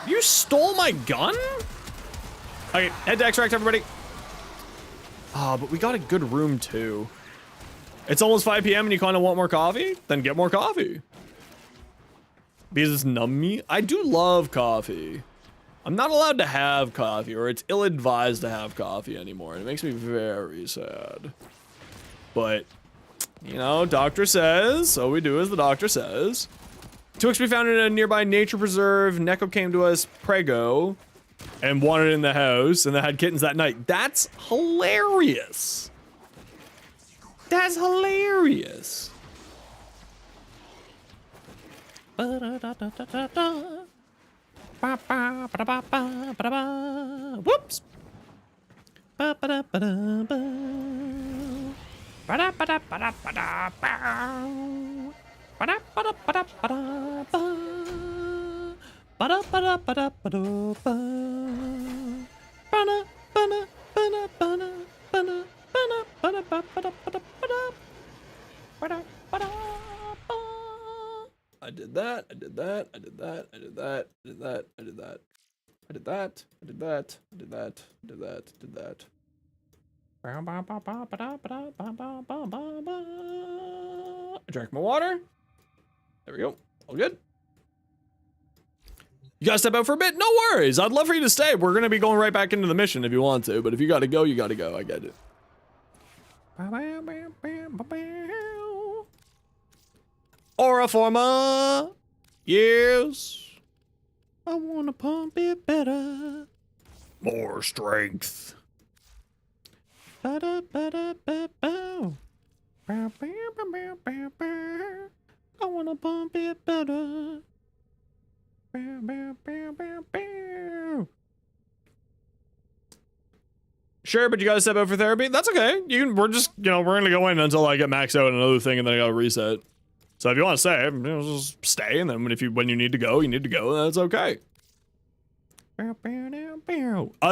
You stole my gun? Okay, head to extract, everybody. Ah, but we got a good room too. It's almost 5 p.m. and you kind of want more coffee? Then get more coffee. Because it's nummy. I do love coffee. I'm not allowed to have coffee, or it's ill-advised to have coffee anymore. And it makes me very sad. But, you know, doctor says, so we do as the doctor says. 2X we found in a nearby nature preserve. Neko came to us, prego, and wanted it in the house, and they had kittens that night. That's hilarious. That's hilarious. Whoops. I did that, I did that, I did that, I did that, I did that, I did that. I did that, I did that, I did that, I did that, I did that. I drank my water. There we go. All good. You gotta step out for a bit? No worries. I'd love for you to stay. We're gonna be going right back into the mission if you want to, but if you gotta go, you gotta go. I get it. Aura forma. Yes. I wanna pump it better. More strength. I wanna pump it better. Sure, but you gotta step out for therapy. That's okay. We're just, we're gonna go in until I get maxed out another thing, and then I gotta reset. So if you want to stay, just stay, and then when you need to go, you need to go. That's okay.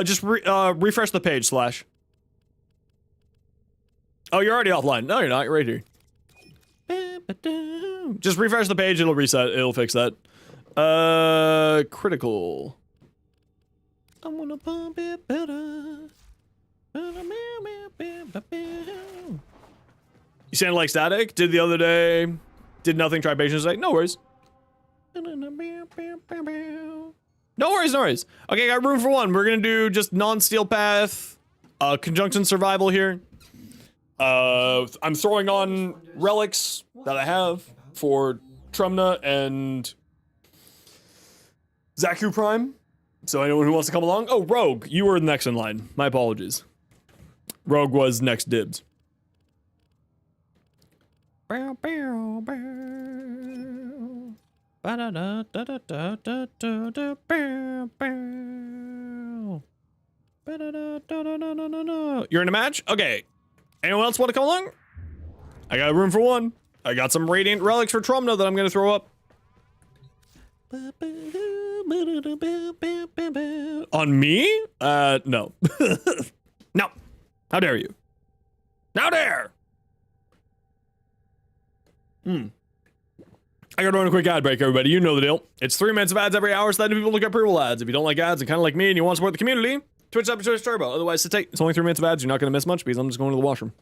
Just refresh the page, Slash. Oh, you're already offline. No, you're not. You're right here. Just refresh the page. It'll reset. It'll fix that. Critical. I wanna pump it better. You sound like static? Did the other day. Did nothing. Try patience today. No worries. No worries, no worries. Okay, got room for one. We're gonna do just non-steel path, conjunction survival here. I'm throwing on relics that I have for Trumna and Xaku Prime. So anyone who wants to come along. Oh, Rogue, you were next in line. My apologies. Rogue was next dibs. Bow, bow, bow. You're in a match? Okay. Anyone else want to come along? I got room for one. I got some radiant relics for Trumna that I'm gonna throw up. On me? No. No. How dare you? How dare! I gotta run a quick ad break, everybody. You know the deal. It's 3 minutes of ads every hour, so that people look at pre-roll ads. If you don't like ads and kind of like me and you want to support the community, Twitch up Twitch Turbo. Otherwise, sit tight. It's only 3 minutes of ads. You're not gonna miss much because I'm just going to the washroom.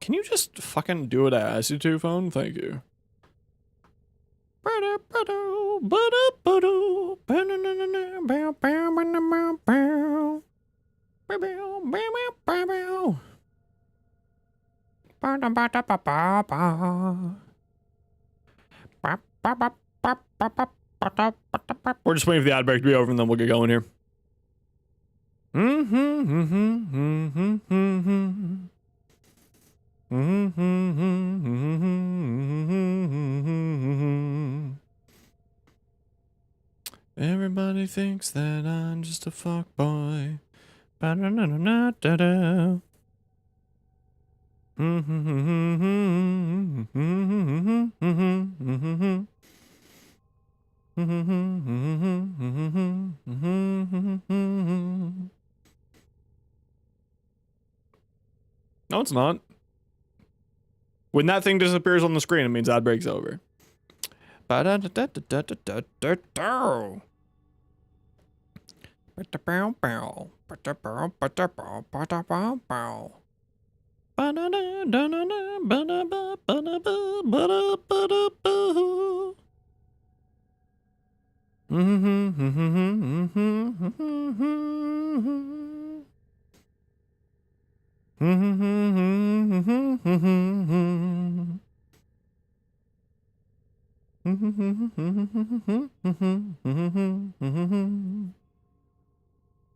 Can you just fucking do what I asked you to, phone? Thank you. We're just waiting for the ad break to be over and then we'll get going here. Everybody thinks that I'm just a fuckboy. Ba-da-da-da-da-da. No, it's not. When that thing disappears on the screen, it means ad break's over.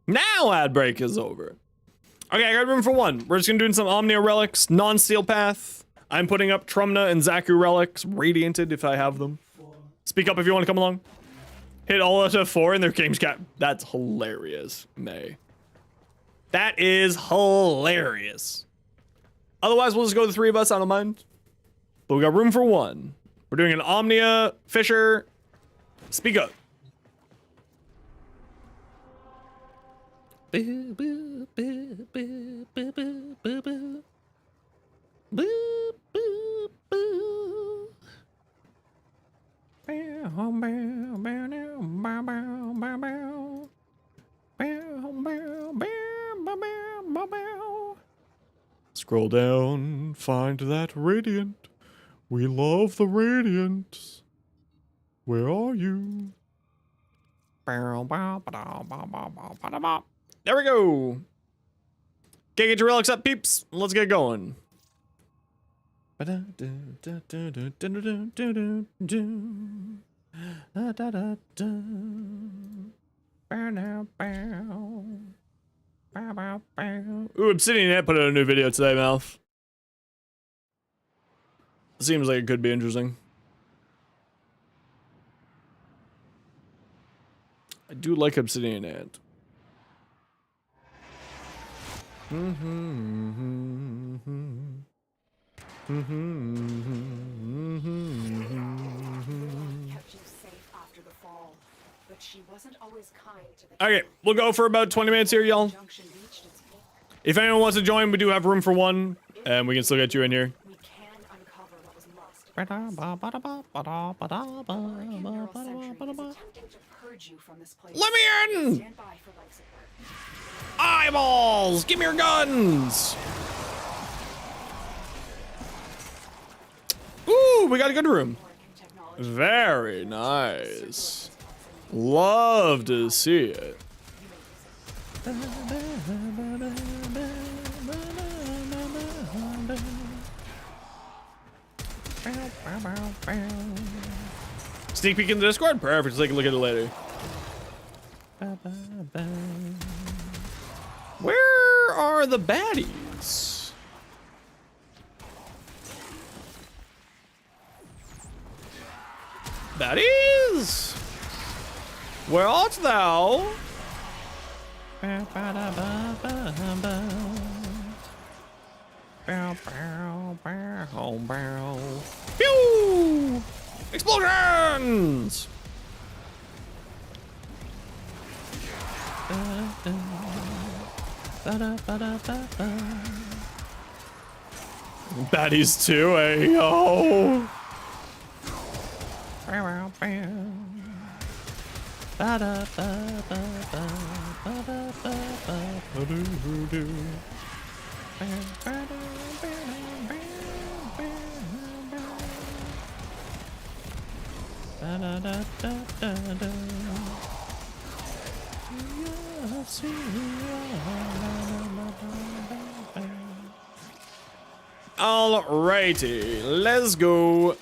Now ad break is over. Okay, I got room for one. We're just gonna do some Omnia relics, non-steel path. I'm putting up Trumna and Xaku relics, radianted if I have them. Speak up if you want to come along. Hit all out of 4 in their games cap. That's hilarious, May. That is hilarious. Otherwise, we'll just go the 3 of us, I don't mind. But we got room for one. We're doing an Omnia, Fisher. Speak up. Boo, boo, boo, boo, boo, boo, boo, boo. Boo, boo, boo. Bow, bow, bow, now, bow, bow, bow, bow. Bow, bow, bow, bow, bow, bow, bow. Scroll down, find that radiant. We love the radiant. Where are you? Bow, bow, bow, bow, bow, bow, bow, bow. There we go. Okay, get your relics up, peeps. Let's get going. Ooh, Obsidian Ant put out a new video today, Mouth. Seems like it could be interesting. I do like Obsidian Ant. Kept you safe after the fall, but she wasn't always kind to the Okay, we'll go for about 20 minutes here, y'all. junction reached its peak. If anyone wants to join, we do have room for one, and we can still get you in here. We can uncover what was lost. Second neural century is attempting to purge you from this place. Let me in! Stand by for life support. Eyeballs! Give me your guns! Ooh, we got a good room. Very nice. Love to see it. Sneak peek in the Discord? Perfect. Take a look at it later. Where are the baddies? Baddies? Where art thou? Pew! Explosions! Baddies too, eh? Yo! Alrighty, let's go.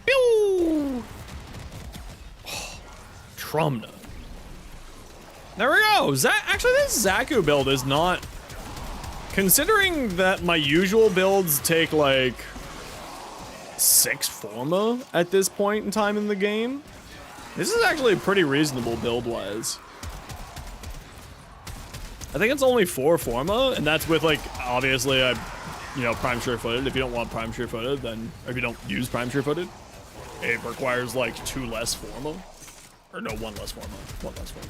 Pew! Trumna. There we go. Actually, this Xaku build is not... Considering that my usual builds take like 6 forma at this point in time in the game, this is actually pretty reasonable build-wise. I think it's only 4 forma, and that's with like, obviously, prime sure-footed. If you don't want prime sure-footed, then, or if you don't use prime sure-footed, it requires like 2 less forma. Or no, 1 less forma. 1 less forma.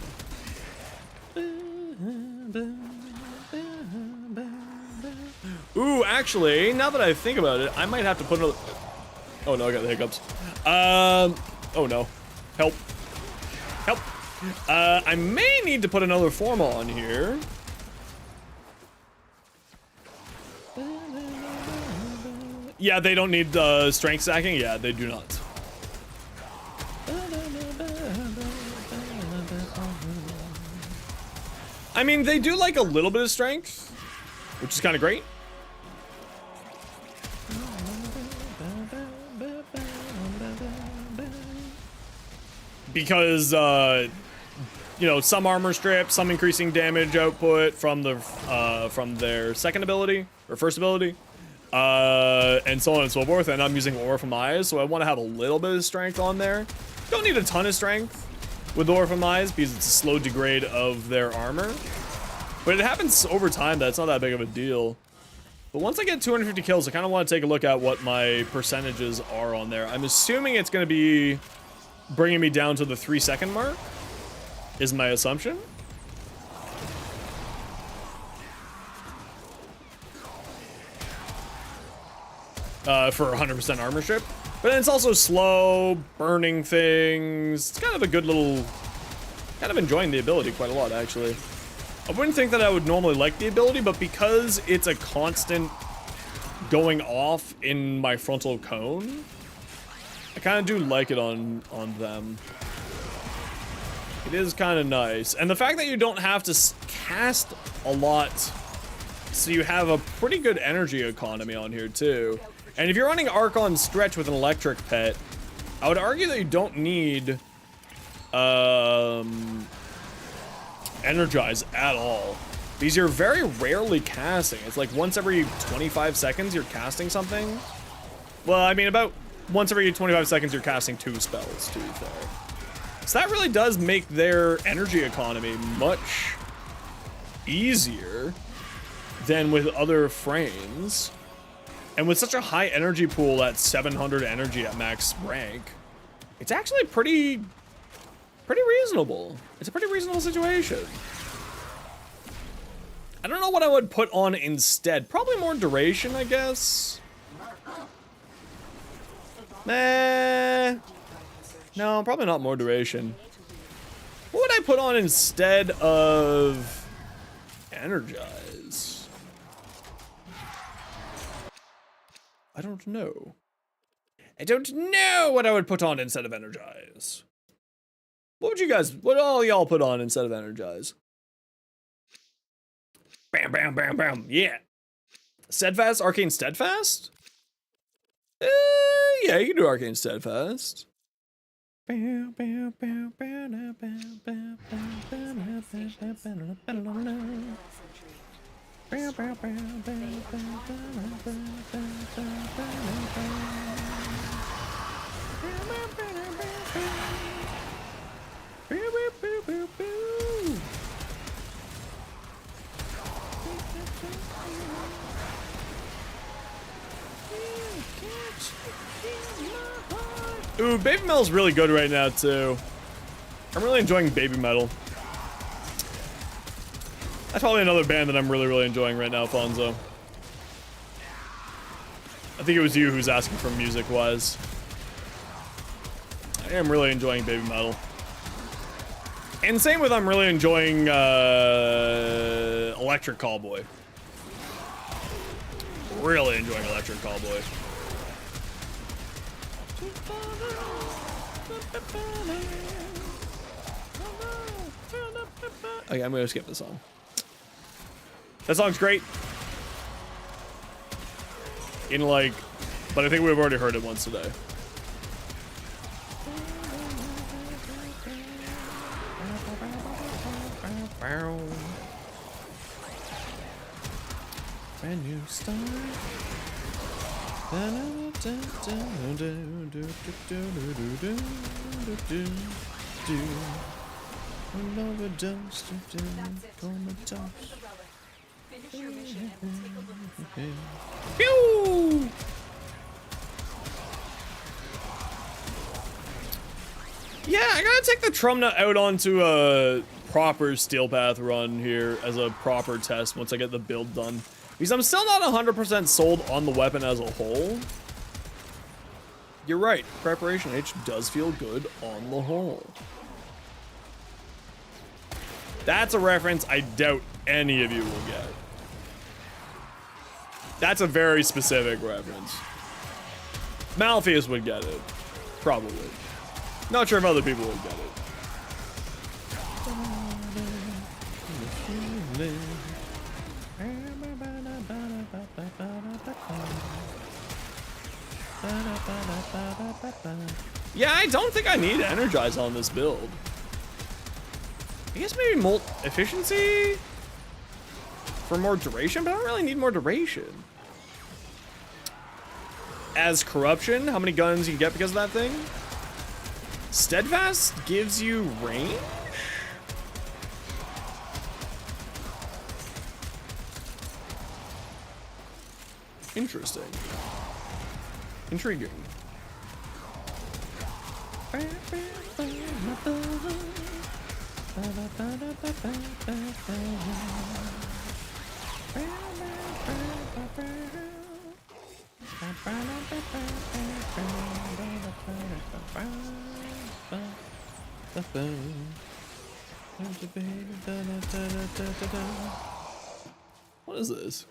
Ooh, actually, now that I think about it, I might have to put another... Oh no, I got the hiccups. Oh no. Help. Help. I may need to put another forma on here. Yeah, they don't need strength stacking. Yeah, they do not. I mean, they do like a little bit of strength, which is kind of great. Because, some armor strip, some increasing damage output from their second ability, or first ability, and so on and so forth, and I'm using Aura from Eyes, so I want to have a little bit of strength on there. Don't need a ton of strength with Aura from Eyes, because it's a slow degrade of their armor. But it happens over time, that's not that big of a deal. But once I get 250 kills, I kind of want to take a look at what my percentages are on there. I'm assuming it's going to be bringing me down to the 3-second mark, is my assumption. For 100% armor strip. But then it's also slow, burning things. It's kind of a good little... Kind of enjoying the ability quite a lot, actually. I wouldn't think that I would normally like the ability, but because it's a constant going off in my frontal cone, I kind of do like it on them. It is kind of nice. And the fact that you don't have to cast a lot, so you have a pretty good energy economy on here too. And if you're running Archon Stretch with an electric pet, I would argue that you don't need energize at all, because you're very rarely casting. It's like once every 25 seconds you're casting something. Well, I mean, about once every 25 seconds you're casting 2 spells, to be fair. So that really does make their energy economy much easier than with other frames. And with such a high energy pool at 700 energy at max rank, it's actually pretty reasonable. It's a pretty reasonable situation. I don't know what I would put on instead. Probably more duration, I guess. No, probably not more duration. What would I put on instead of energize? I don't know. I don't know what I would put on instead of energize. What all y'all put on instead of energize? Bam, bam, bam, bam. Yeah. Steadfast, Arcane Steadfast? Yeah, you can do Arcane Steadfast. Ooh, Baby Metal's really good right now, too. I'm really enjoying Baby Metal. That's probably another band that I'm really enjoying right now, Fonzo. I think it was you who's asking for music-wise. I am really enjoying Baby Metal. And same with I'm really enjoying Electric Callboy. Really enjoying Electric Callboy. Okay, I'm gonna skip this song. That song's great. But I think we've already heard it once today. Brand new start. Pew! Yeah, I gotta take the Trumna out onto a proper Steel Path run here as a proper test once I get the build done. Because I'm still not 100% sold on the weapon as a whole. You're right, Preparation H does feel good on the whole. That's a reference I doubt any of you will get. That's a very specific reference. Malpheus would get it. Probably. Not sure if other people would get it. Yeah, I don't think I need Energize on this build. I guess maybe Molt Efficiency for more duration, but I don't really need more duration. As Corruption, how many guns you can get because of that thing? Steadfast gives you range? Interesting. Intriguing. What is this?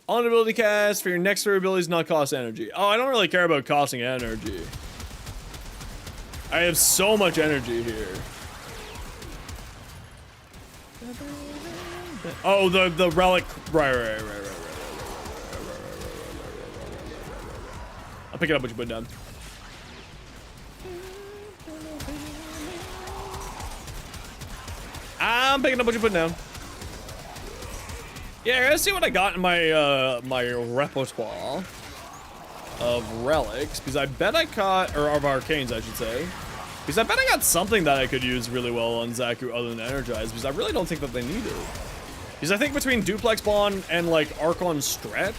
On ability cast for your next 3 abilities not cost energy. Oh, I don't really care about costing energy. I have so much energy here. Oh, the relic. Right. I'll pick it up what you put down. I'm picking up what you're putting down. Yeah, let's see what I got in my my repertoire of relics, because I bet I caught, or of arcanes, I should say. Because I bet I got something that I could use really well on Xaku other than Energize, because I really don't think that they need it. Because I think between Duplex Bond and, like, Archon Stretch,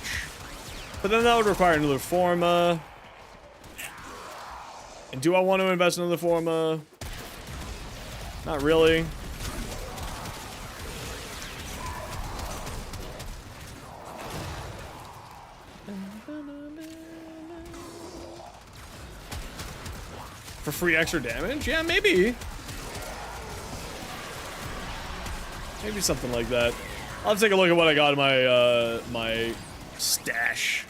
but then that would require another Forma. And do I want to invest in another Forma? Not really. For free extra damage? Yeah, maybe. Maybe something like that. I'll take a look at what I got in my, my stash.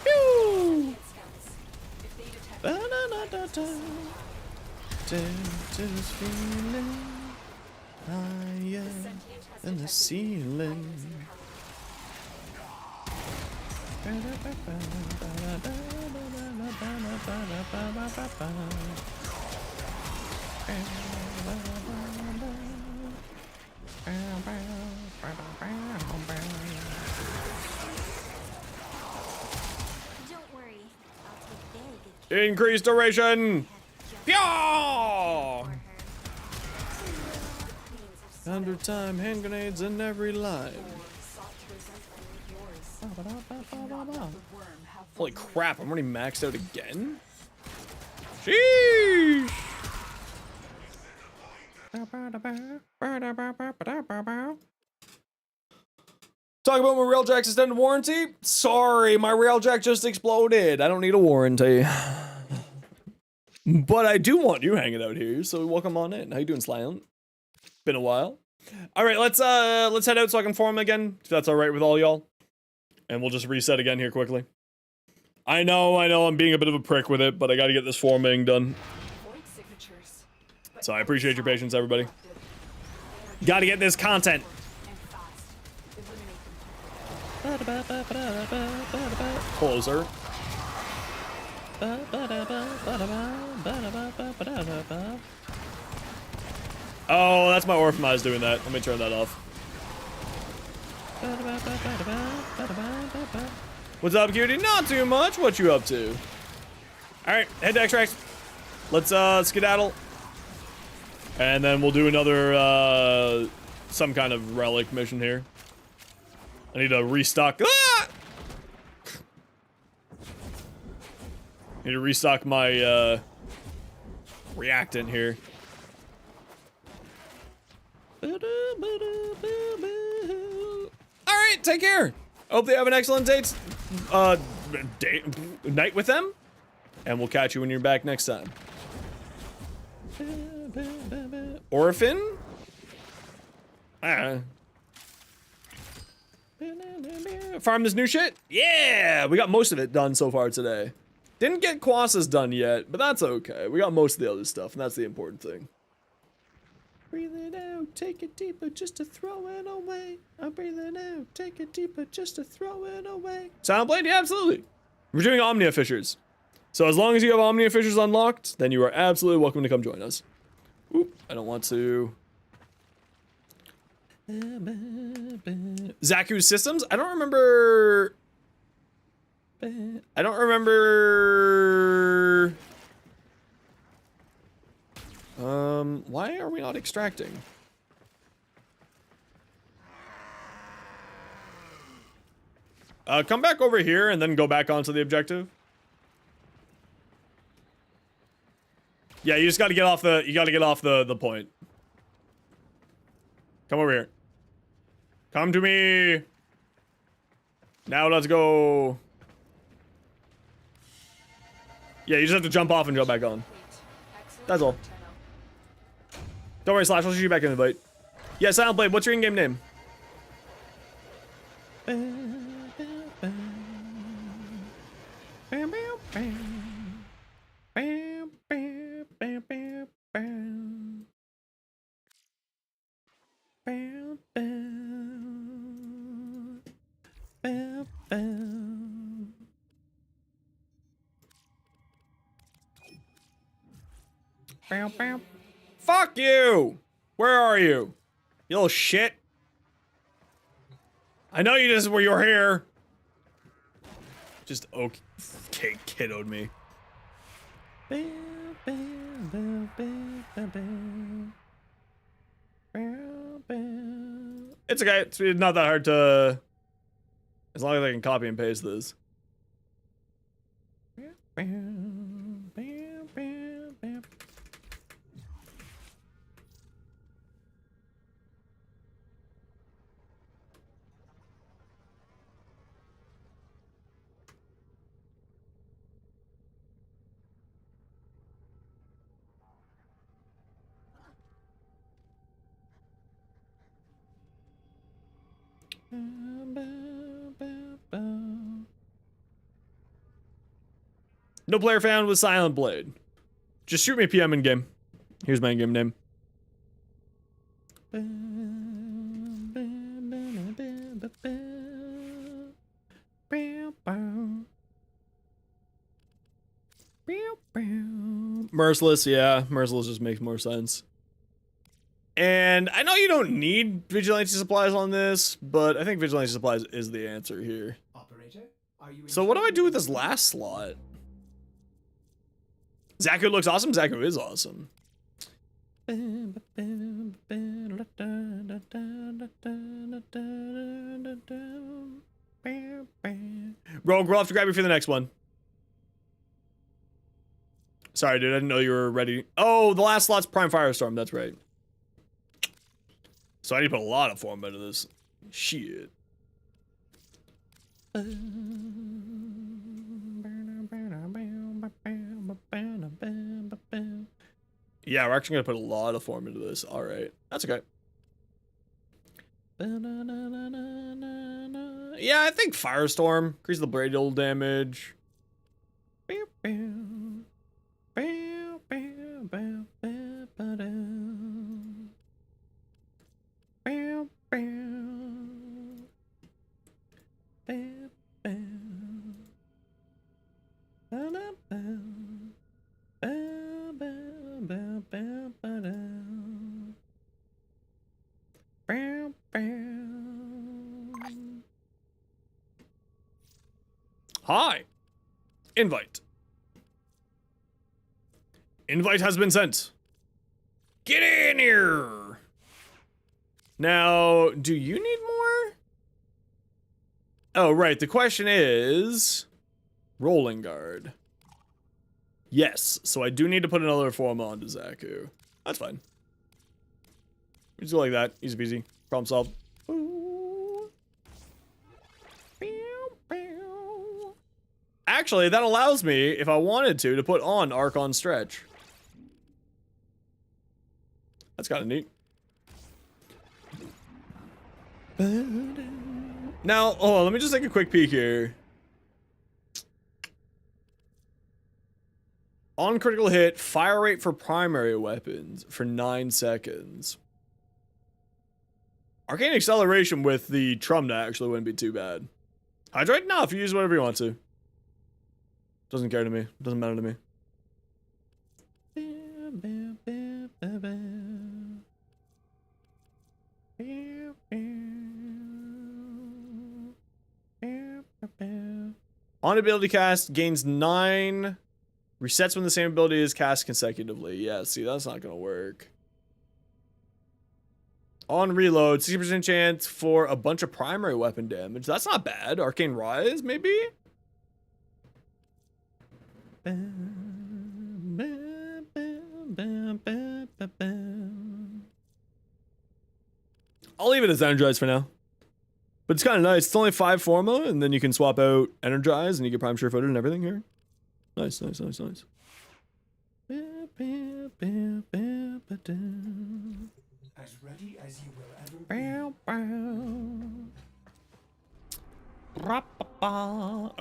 Pew! This feeling higher than the ceiling. Don't worry, I'll take very good care Increased duration. of Pyaw! her. 100-time hand grenades in every line. Holy crap, I'm already maxed out again? Sheesh! Talk about my Railjack's extended warranty? Sorry, my Railjack just exploded. I don't need a warranty. But I do want you hanging out here, so welcome on in. How you doing, Slyant? Been a while. Alright, let's head out so I can form again, if that's alright with all y'all. And we'll just reset again here quickly. I know, I'm being a bit of a prick with it, but I gotta get this forming done. So I appreciate your patience, everybody. Gotta get this content. Closer. Oh, that's my Orphanize doing that. Let me turn that off. What's up, cutie? Not too much. What you up to? Alright, head to extract. Let's skedaddle. And then we'll do another some kind of relic mission here. I need to restock. Ah! Need to restock my reactant here. Alright, take care. Hope they have an excellent night with them. And we'll catch you when you're back next time. Orphan? Farm this new shit? Yeah! We got most of it done so far today. Didn't get Quasas done yet, but that's okay. We got most of the other stuff, and that's the important thing. Breathe it out, take it deeper just to throw it away. I'm breathing out, take it deeper just to throw it away. Soundblade? Yeah, absolutely. We're doing Omnia Fissures. So as long as you have Omnia Fissures unlocked, then you are absolutely welcome to come join us. Oop, I don't want to. Xaku's systems? I don't remember. Why are we not extracting? Come back over here and then go back onto the objective. Yeah, you just gotta get off the point. Come over here. Come to me. Now let's go. Yeah, you just have to jump off and jump back on. That's all. Don't worry, Slash, I'll shoot you back in the bite. Yeah, Silent Blade, what's your in-game name? Fuck you! Where are you? You little shit. I know you just were you're here. Just okay kiddoed me. It's okay. It's not that hard to, as long as I can copy and paste this. No player found with Silent Blade. Just shoot me PM in game. Here's my in-game name. Merciless, yeah. Merciless just makes more sense. And I know you don't need vigilante supplies on this, but I think vigilante supplies is the answer here. Operator, are you So what do I do with this last slot? Xaku looks awesome. Xaku is awesome. Rogue, we'll have to grab you for the next one. Sorry, dude. I didn't know you were ready. Oh, the last slot's Prime Firestorm. That's right. So I need to put a lot of form into this. Shit. Yeah, we're actually gonna put a lot of form into this. All right, that's okay. Yeah, I think Firestorm increase the radial damage. Hi. Invite. Invite has been sent. Get in here. Now, do you need more? Oh, right. The question is rolling guard. Yes, so I do need to put another form onto Xaku. That's fine. We just go like that. Easy peasy. Problem solved. Actually, that allows me, if I wanted to put on Arc on Stretch. That's kind of neat. Now, hold on, let me just take a quick peek here. On critical hit, fire rate for primary weapons for 9 seconds. Arcane acceleration with the Trumna actually wouldn't be too bad. Hydrate? No, if you use whatever you want to. Doesn't care to me. Doesn't matter to me. On ability cast, gains 9. Resets when the same ability is cast consecutively. Yeah, see, that's not gonna work. On reload, 60% chance for a bunch of primary weapon damage. That's not bad. Arcane Rise, maybe? I'll leave it as Energize for now. But it's kind of nice. It's only 5 Forma, and then you can swap out Energize, and you get Prime Sure-Footed and everything here. Nice, nice, nice, nice. as ready as you will ever be?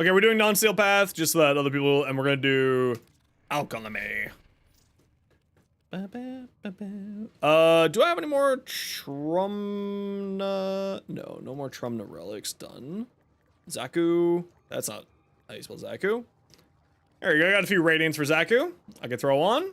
Okay, we're doing non-steel path, just so that other people, and we're gonna do alchemy. Do I have any more Trumna? No, no more Trumna relics done. Xaku, that's not how you spell Xaku. There you go, I got a few radiants for Xaku. I can throw on.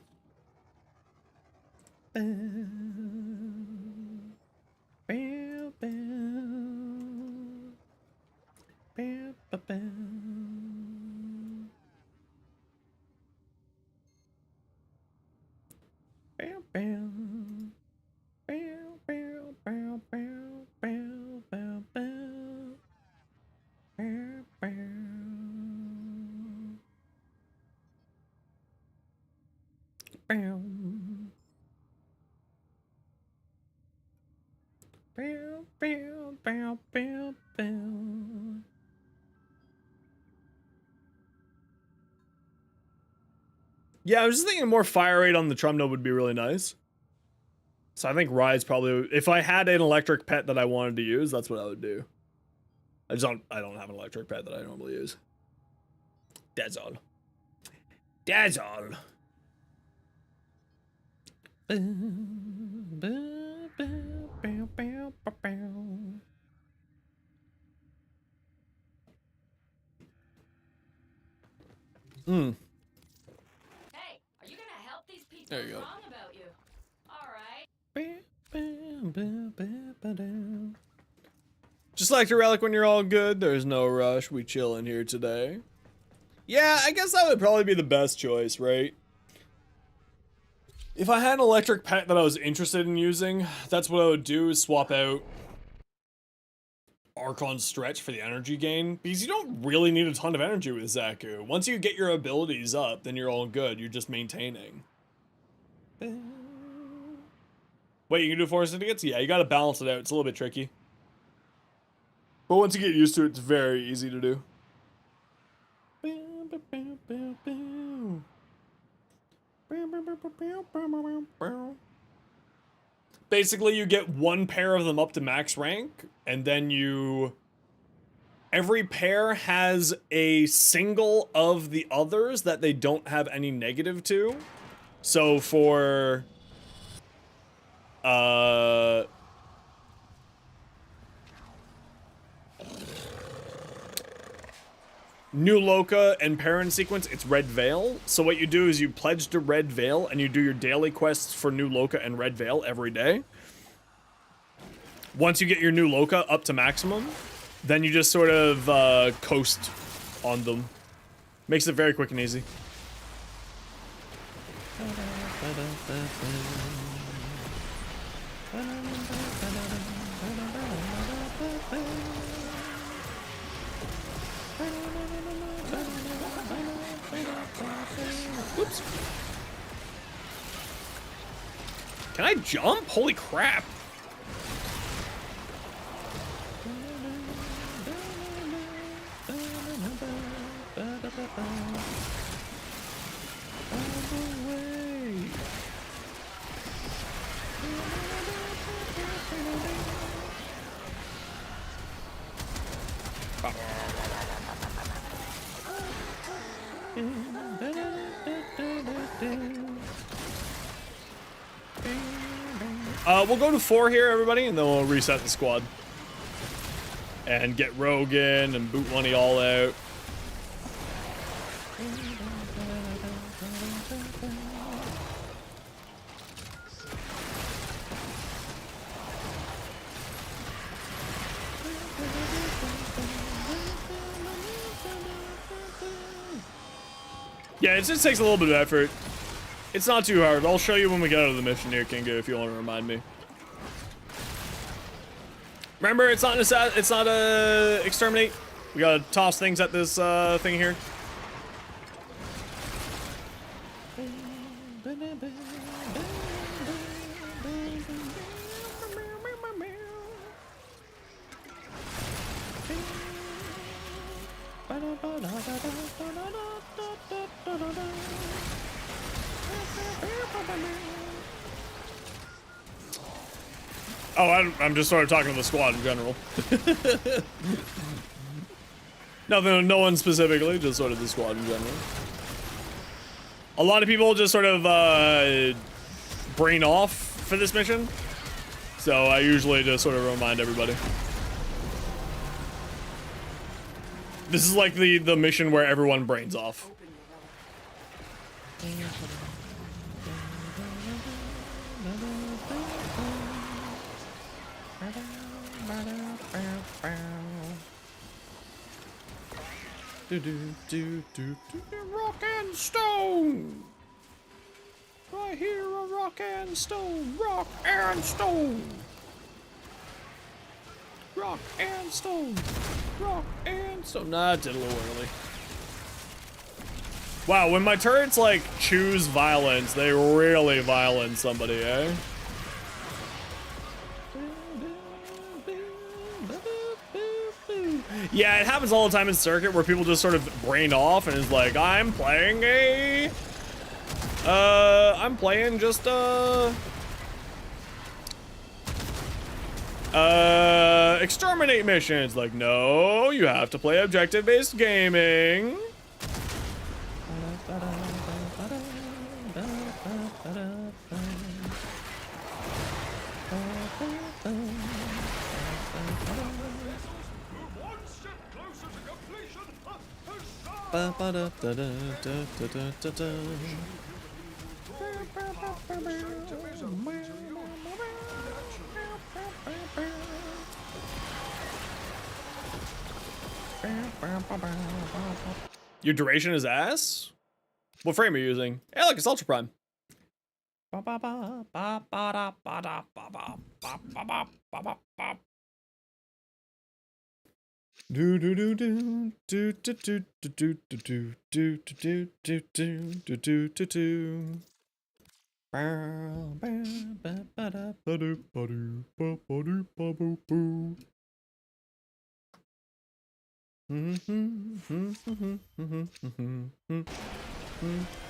Yeah, I was just thinking more fire rate on the drum note would be really nice. So I think ride's probably, if I had an electric pet that I wanted to use, that's what I would do. I don't have an electric pet that I normally use. That's all. That's all. Hmm. Hey, are you gonna help these people There you go. wrong about you? Alright. Just like your relic when you're all good, there's no rush. We chillin' here today. Yeah, I guess that would probably be the best choice, right? If I had an electric pet that I was interested in using, that's what I would do, is swap out Archon Stretch for the energy gain, because you don't really need a ton of energy with Xaku. Once you get your abilities up, then you're all good. You're just maintaining. Wait, you can do force tickets? Yeah, you gotta balance it out. It's a little bit tricky. But once you get used to it, it's very easy to do. Basically, you get one pair of them up to max rank, and then you... Every pair has a single of the others that they don't have any negative to. So for... New Loca and Parent Sequence, it's Red Veil. So what you do is you pledge to Red Veil and you do your daily quests for New Loca and Red Veil every day. Once you get your New Loca up to maximum, then you just sort of coast on them. Makes it very quick and easy. Whoops. Can I jump? Holy crap. We'll go to 4 here, everybody, and then we'll reset the squad. And get Rogan and Boot Money all out. Yeah, it just takes a little bit of effort. It's not too hard. I'll show you when we get out of the mission here, Kinga, if you want to remind me. Remember, it's not a exterminate. We gotta toss things at this thing here. Oh, I'm just sort of talking to the squad in general. No one specifically, just sort of the squad in general. A lot of people just sort of brain off for this mission, so I usually just sort of remind everybody. This is like the mission where everyone brains off. Rock and stone. I hear a rock and stone. Rock and stone. Rock and stone. Rock and stone. Nah, it did a little early. Wow, when my turrets like choose violence, they really violence somebody, eh? Yeah, it happens all the time in Circuit where people just sort of brain off and is like, I'm playing just exterminate missions. Like, no, you have to play objective-based gaming. Your duration is ass? What frame are you using? Hey, look, it's Ultra Prime. Do do do do do do do do do do do do do do do do do.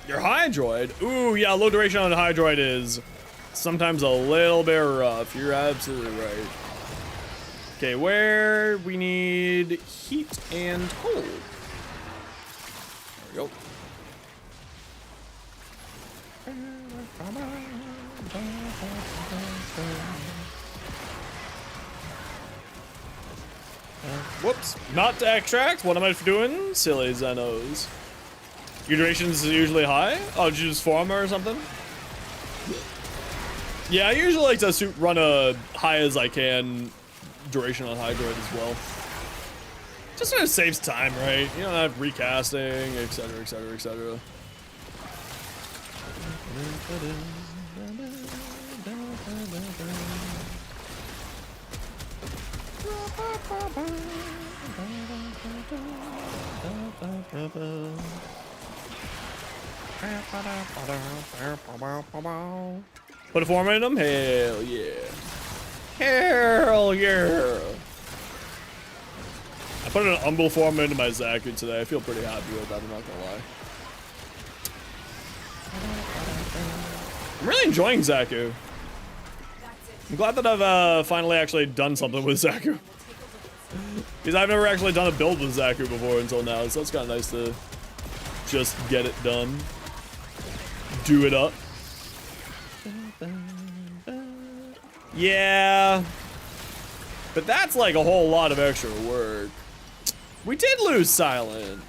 Your Hydroid? Ooh, yeah, low duration on the Hydroid is sometimes a little bit rough. You're absolutely right. Okay, where we need heat and cold. There we go. Whoops, not to extract. What am I doing? Silly Zenos. Your duration's usually high? Oh, did you just farm or something? Yeah, I usually like to run a high as I can duration on Hydroid as well. Just so it saves time, right? You don't have recasting, etc, etc, etc. Put a form in them? Hell yeah. Hell yeah. I put an Umble form into my Xaku today. I feel pretty happy with that, I'm not gonna lie. I'm really enjoying Xaku. I'm glad that I've finally actually done something with Xaku. Because I've never actually done a build with Xaku before until now, so it's kind of nice to just get it done. Do it up. Yeah. But that's like a whole lot of extra work. We did lose Silent.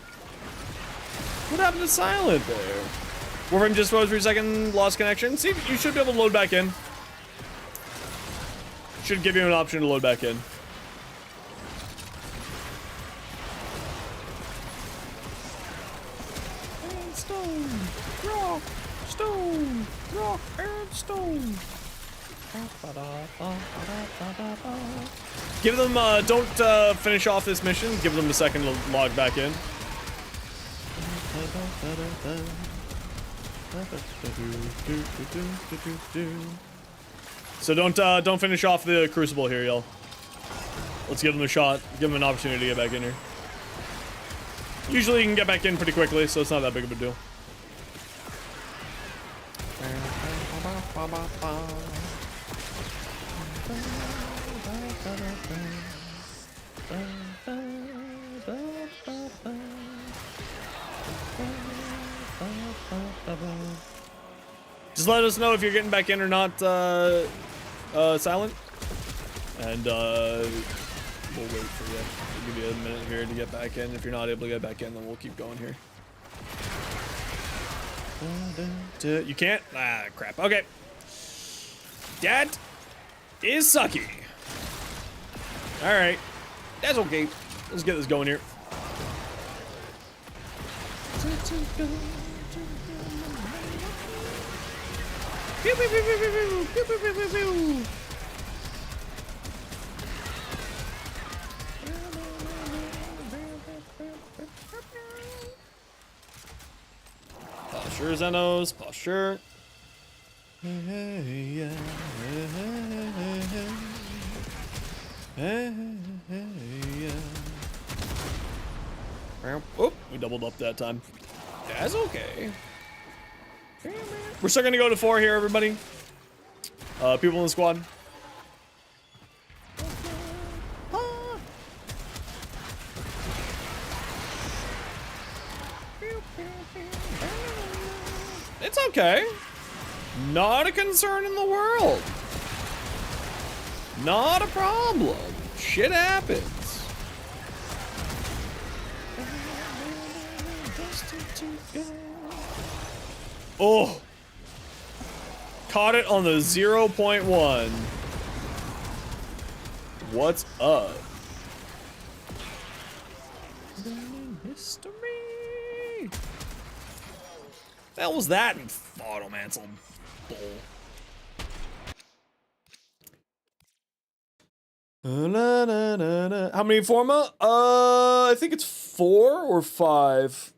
What happened to Silent there? Warframe just froze for a second, lost connection. See, you should be able to load back in. Should give you an option to load back in. And stone, rock, stone, rock and stone. Give them, don't finish off this mission. Give them a second to log back in. So don't finish off the Crucible here, y'all. Let's give them a shot. Give them an opportunity to get back in here. Usually you can get back in pretty quickly, so it's not that big of a deal. Just let us know if you're getting back in or not, Silent. And, we'll wait for you. We'll give you a minute here to get back in. If you're not able to get back in, then we'll keep going here. You can't? Ah, crap. Okay. That is sucky. Alright. That's okay. Let's get this going here. Pew, pew, pew, pew, pew, pew, pew, pew, pew, pew, pew. Posture, Zenos, posture. Oh, we doubled up that time. That's okay. We're still gonna go to 4 here, everybody. People in the squad. It's okay. Not a concern in the world. Not a problem. Shit happens. Oh. Caught it on the 0.1. What's up? History. The hell was that in Automancel bull? How many forma? I think it's 4 or 5.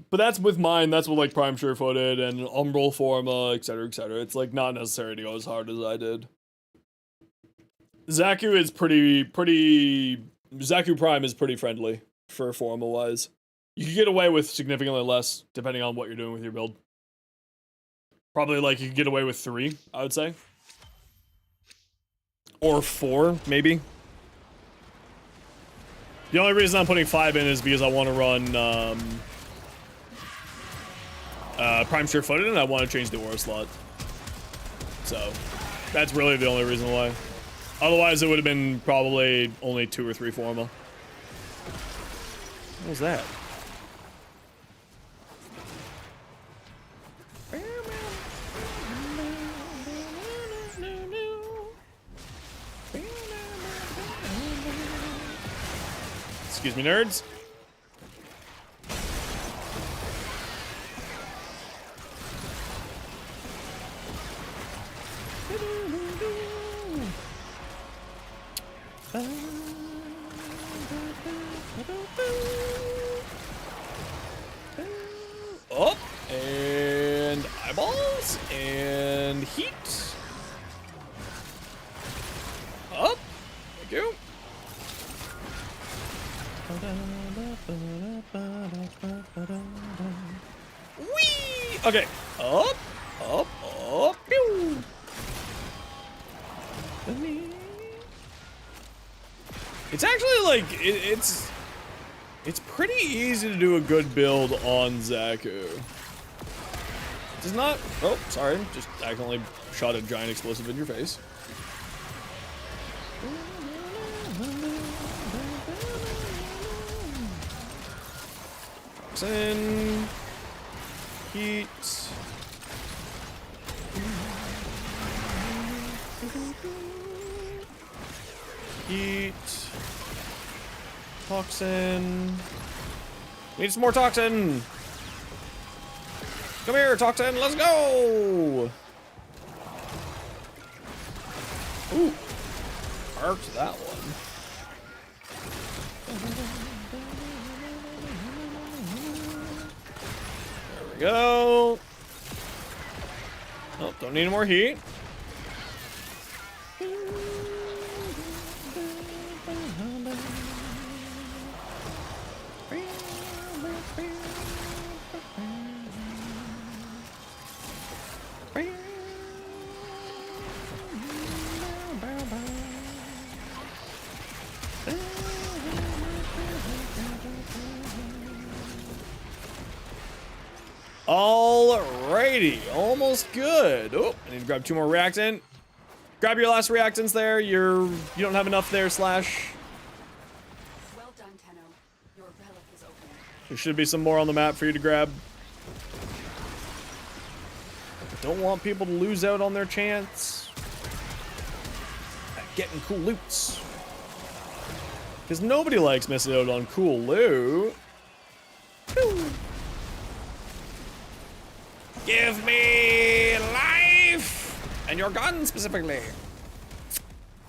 But that's with mine. That's with like Prime Sure-Footed and Umbral forma, etc., etc. It's like not necessary to go as hard as I did. Xaku is pretty. Xaku Prime is pretty friendly for forma wise. You can get away with significantly less depending on what you're doing with your build. Probably like you can get away with 3, I would say. Or 4, maybe. The only reason I'm putting 5 in is because I want to run Prime Sure-Footed and I want to change the aura slot. So that's really the only reason why. Otherwise it would have been probably only 2 or 3 forma. What was that? Excuse me, nerds. Up and eyeballs and heat. Up. Thank you. Whee! Okay. Up, up, up. Pew. It's actually like it's pretty easy to do a good build on Xaku. Does not. Oh, sorry. Just accidentally shot a giant explosive in your face. Toxin. Heat. Heat. Toxin. Need some more toxin. Come here, toxin. Let's go. Ooh. Arced that one. There we go. Oh, don't need any more heat. Alrighty, almost good. Oh, I need to grab 2 more reactant. Grab your last reactants there. You don't have enough there, Slash. Well done, Tenno. Your relic is open. There should be some more on the map for you to grab. Don't want people to lose out on their chance at getting cool loots. Because nobody likes missing out on cool loot. Give me life! And your gun specifically.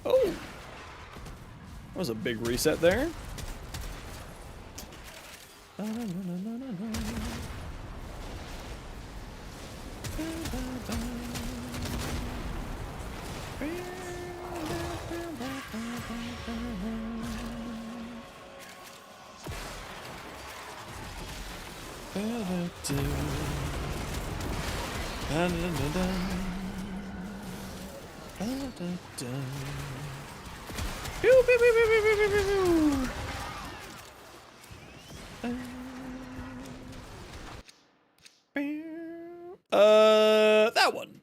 Oh. That was a big reset there. That one.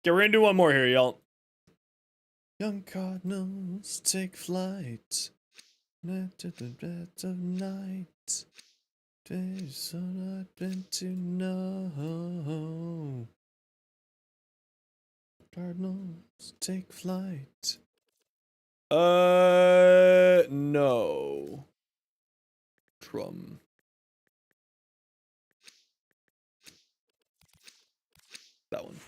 Okay, we're gonna do one more here, y'all. Young cardinals take flight. At the dead of night. Days so I've been to know. Cardinals take flight. No. Drum. That one.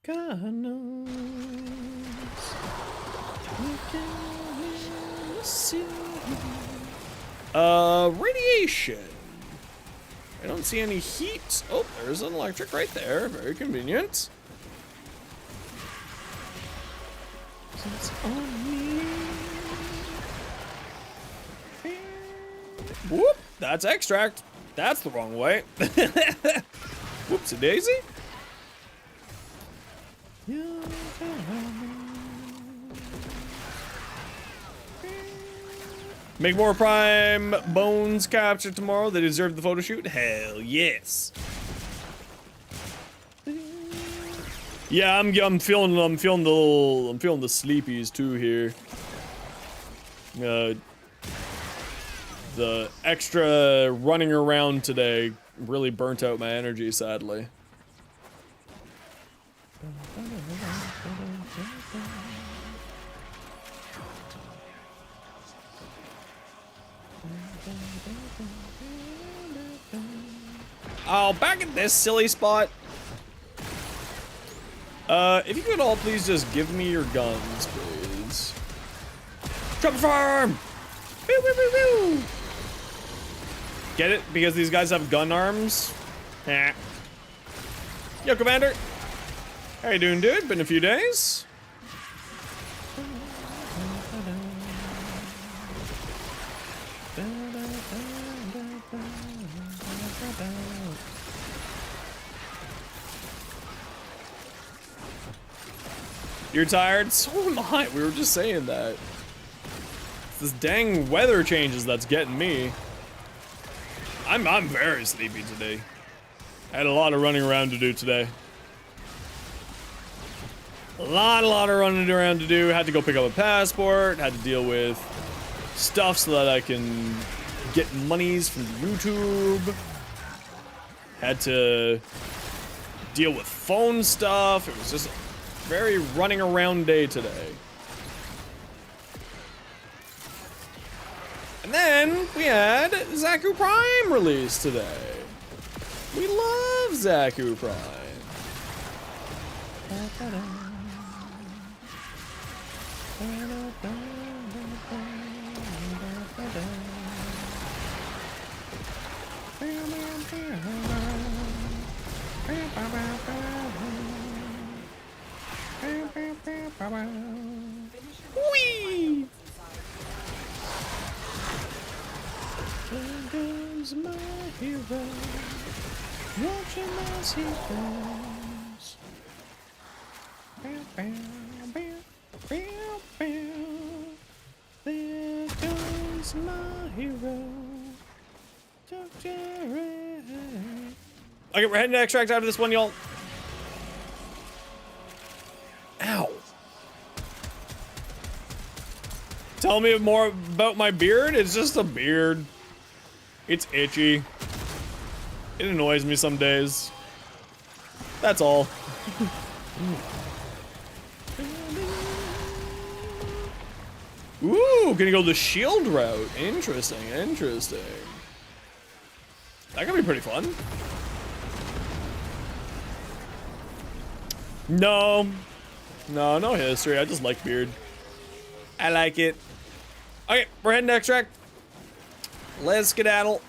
Cardinals. Radiation. I don't see any heat. Oh, there's an electric right there. Very convenient. It's on me. Whoop, that's extract. That's the wrong way. Whoopsie daisy. Make more prime bones capture tomorrow. They deserve the photo shoot. Hell yes. Yeah, I'm feeling the sleepies too here. The extra running around today really burnt out my energy, sadly. Oh, back at this silly spot. If you could all please just give me your guns, please. Trumpet farm! Woo, woo, woo, woo. Get it? Because these guys have gun arms? Eh. Yo, Commander. How you doing, dude? Been a few days. You're tired? So am I. We were just saying that. It's this dang weather changes that's getting me. I'm very sleepy today. I had a lot of running around to do today. A lot of running around to do. Had to go pick up a passport. Had to deal with stuff so that I can get monies from YouTube. Had to deal with phone stuff. It was just very running around day today. And then we had Xaku Prime released today. We love Xaku Prime. Whee! There goes my hero. Watch him as he goes. There goes my hero. Okay, we're heading to extract out of this one, y'all. Ow. Tell me more about my beard? It's just a beard. It's itchy. It annoys me some days. That's all. Ooh, gonna go the shield route. Interesting, interesting. That could be pretty fun. No. No, no history. I just like beard. I like it. Okay, we're heading to extract. Let's skedaddle.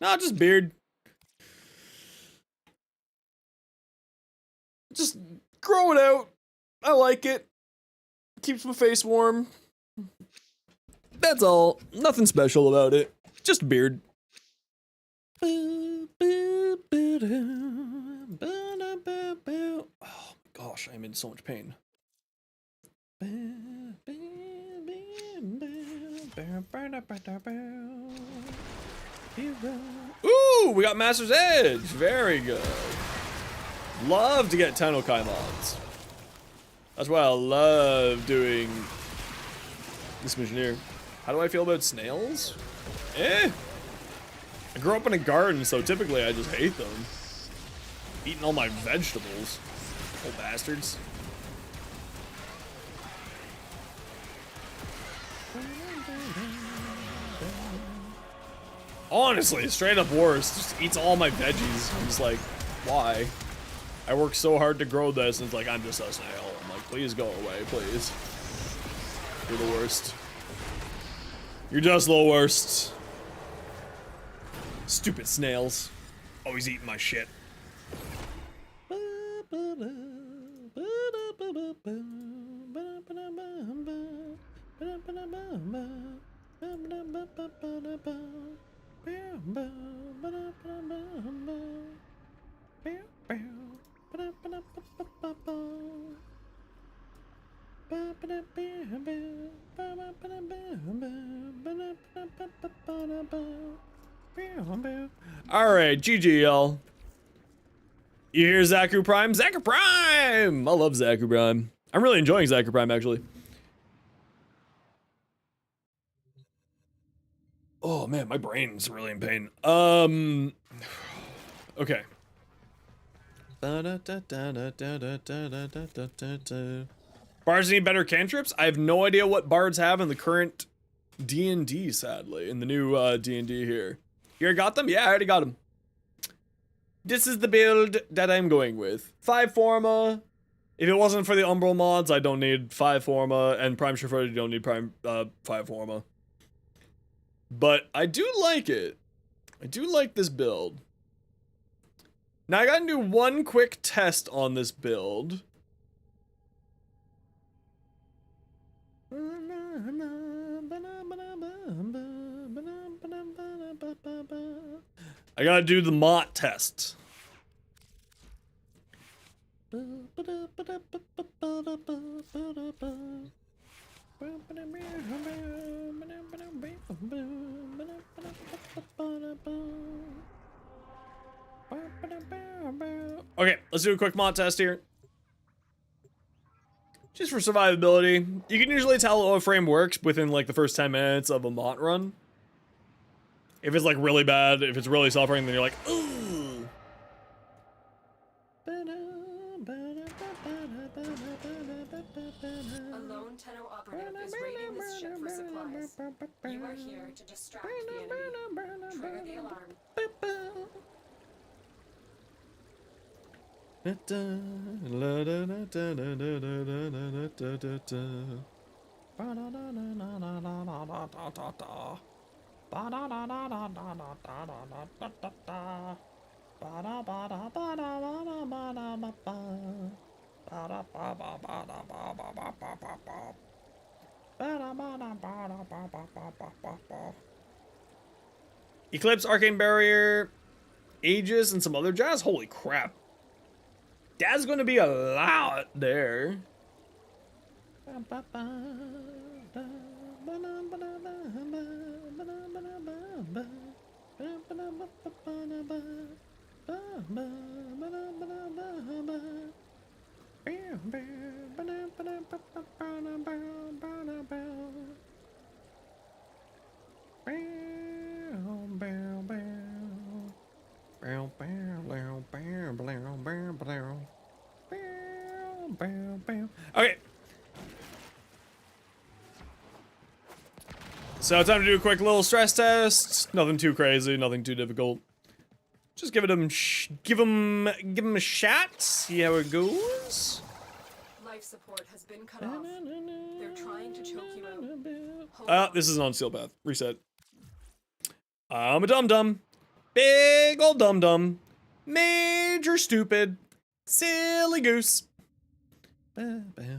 No, just beard. Just grow it out. I like it. Keeps my face warm. That's all. Nothing special about it. Just a beard. Oh gosh, I'm in so much pain. Ooh, we got Master's Edge. Very good. Love to get Tennokai mods. That's why I love doing this mission here. How do I feel about snails? Eh. I grew up in a garden, so typically I just hate them. Eating all my vegetables. Old bastards. Honestly, straight up worse. Just eats all my veggies. I'm just like, why? I worked so hard to grow this, and it's like, I'm just a snail. I'm like, please go away, please. You're the worst. You're just the worst. Stupid snails. Always eating my shit. Alright, GG, y'all. You hear Xaku Prime? Xaku Prime! I love Xaku Prime. I'm really enjoying Xaku Prime, actually. Oh, man, my brain's really in pain. Okay. Bards need better cantrips? I have no idea what bards have in the current D&D, sadly. In the new D&D here. You already got them? Yeah, I already got them. This is the build that I'm going with. 5 Forma. If it wasn't for the Umbral mods, I don't need 5 Forma, and Prime Shifter, you don't need 5 Forma. But I do like it. I do like this build. Now I gotta do one quick test on this build. I gotta do the Mott test. Okay, let's do a quick Mott test here. Just for survivability. You can usually tell if a frame works within like the first 10 minutes of a Mott run. If it's like really bad, if it's really suffering, then you're like, ooh. A lone Tenno operative is raiding this ship for supplies. You are here to distract the enemy. Trigger the alarm. Eclipse, Arcane Barrier, Aegis, and some other jazz. Holy crap. That's gonna be a lot there. Okay. So time to do a quick little stress test. Nothing too crazy, nothing too difficult. Just give him a shot. See how it goes. Life support has been cut off. They're trying to choke you out. Hold This is an on-steel path. Reset. I'm a dum-dum. Big old dum-dum. Major stupid. Silly goose. Back!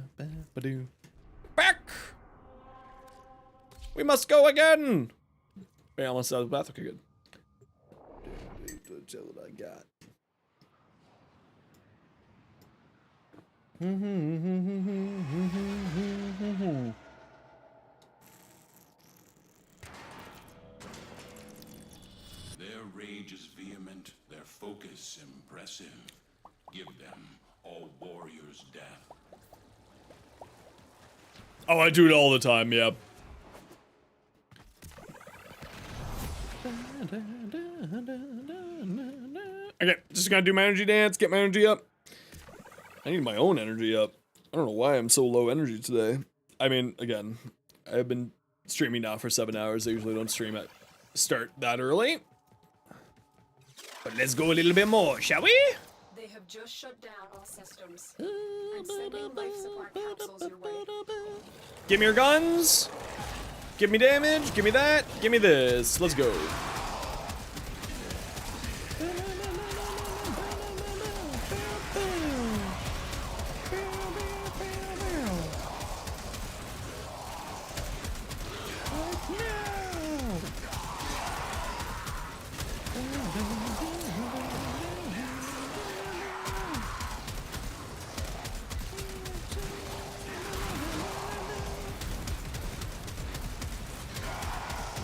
We must go again! Wait, I almost out of the path. Okay, good. Let's see what I got. Their rage is vehement, their focus impressive. Give them all warriors' death. Oh, I do it all the time, yeah. Okay, just gonna do my energy dance, get my energy up. I need my own energy up. I don't know why I'm so low energy today. I mean, again, I've been streaming now for 7 hours. I usually don't stream at start that early. But let's go a little bit more, shall we? They have just shut down all systems. I'm sending life support capsules your way. Give me your guns. Give me damage. Give me that. Give me this. Let's go.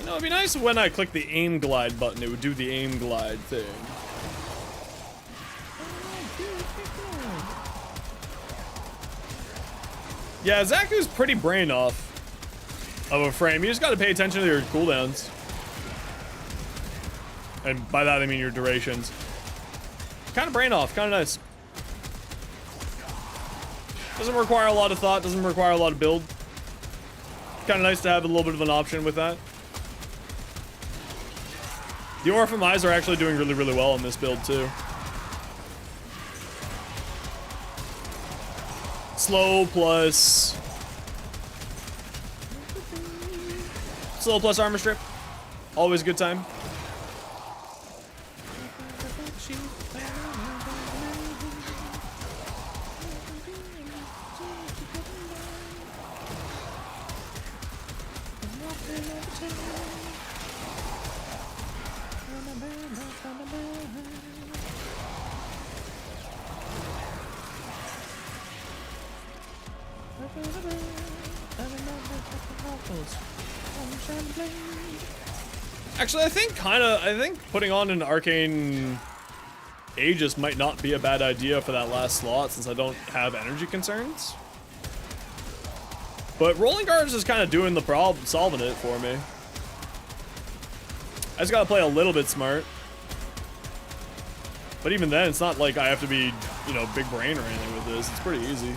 You know, it'd be nice when I click the aim glide button, it would do the aim glide thing. Yeah, Xaku's pretty brain off of a frame. You just gotta pay attention to your cooldowns. And by that I mean your durations. Kind of brain off, kind of nice. Doesn't require a lot of thought, doesn't require a lot of build. Kind of nice to have a little bit of an option with that. The Aura from Eyes are actually doing really, really well in this build too. Slow plus armor strip. Always a good time. Actually, I think putting on an arcane Aegis might not be a bad idea for that last slot since I don't have energy concerns. But Rolling Guards is kind of doing the problem, solving it for me. I just gotta play a little bit smart. But even then, it's not like I have to be, you know, big brain or anything with this. It's pretty easy.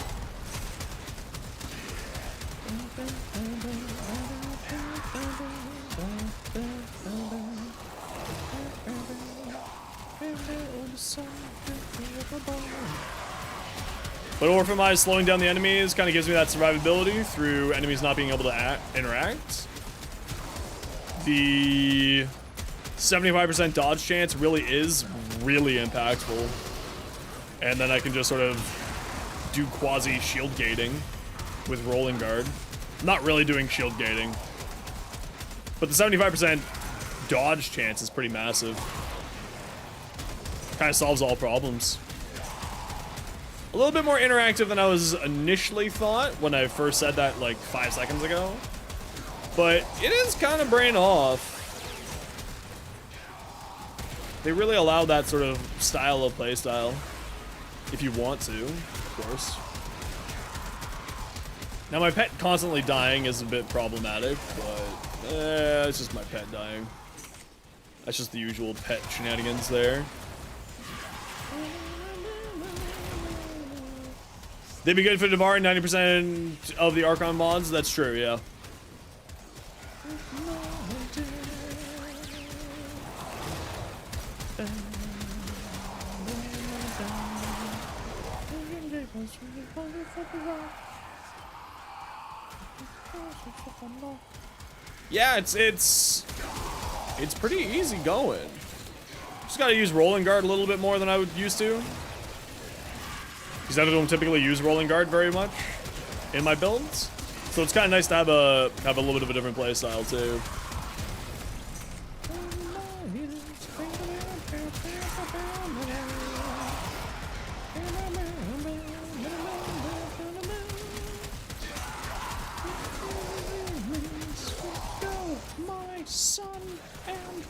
But Aura from Eyes slowing down the enemies kind of gives me that survivability through enemies not being able to interact. The 75% dodge chance really is really impactful. And then I can just sort of do quasi shield gating with Rolling Guard. Not really doing shield gating. But the 75% dodge chance is pretty massive. Kind of solves all problems. A little bit more interactive than I was initially thought when I first said that like 5 seconds ago. But it is kind of brain off. They really allow that sort of style of playstyle. If you want to, of course. Now my pet constantly dying is a bit problematic, but it's just my pet dying. That's just the usual pet shenanigans there. They'd be good for Devar 90% of the Archon mods. That's true, yeah. Yeah, it's pretty easy going. Just gotta use rolling guard a little bit more than I would used to. Because I don't typically use rolling guard very much in my builds. So it's kind of nice to have a little bit of a different play style too. My son and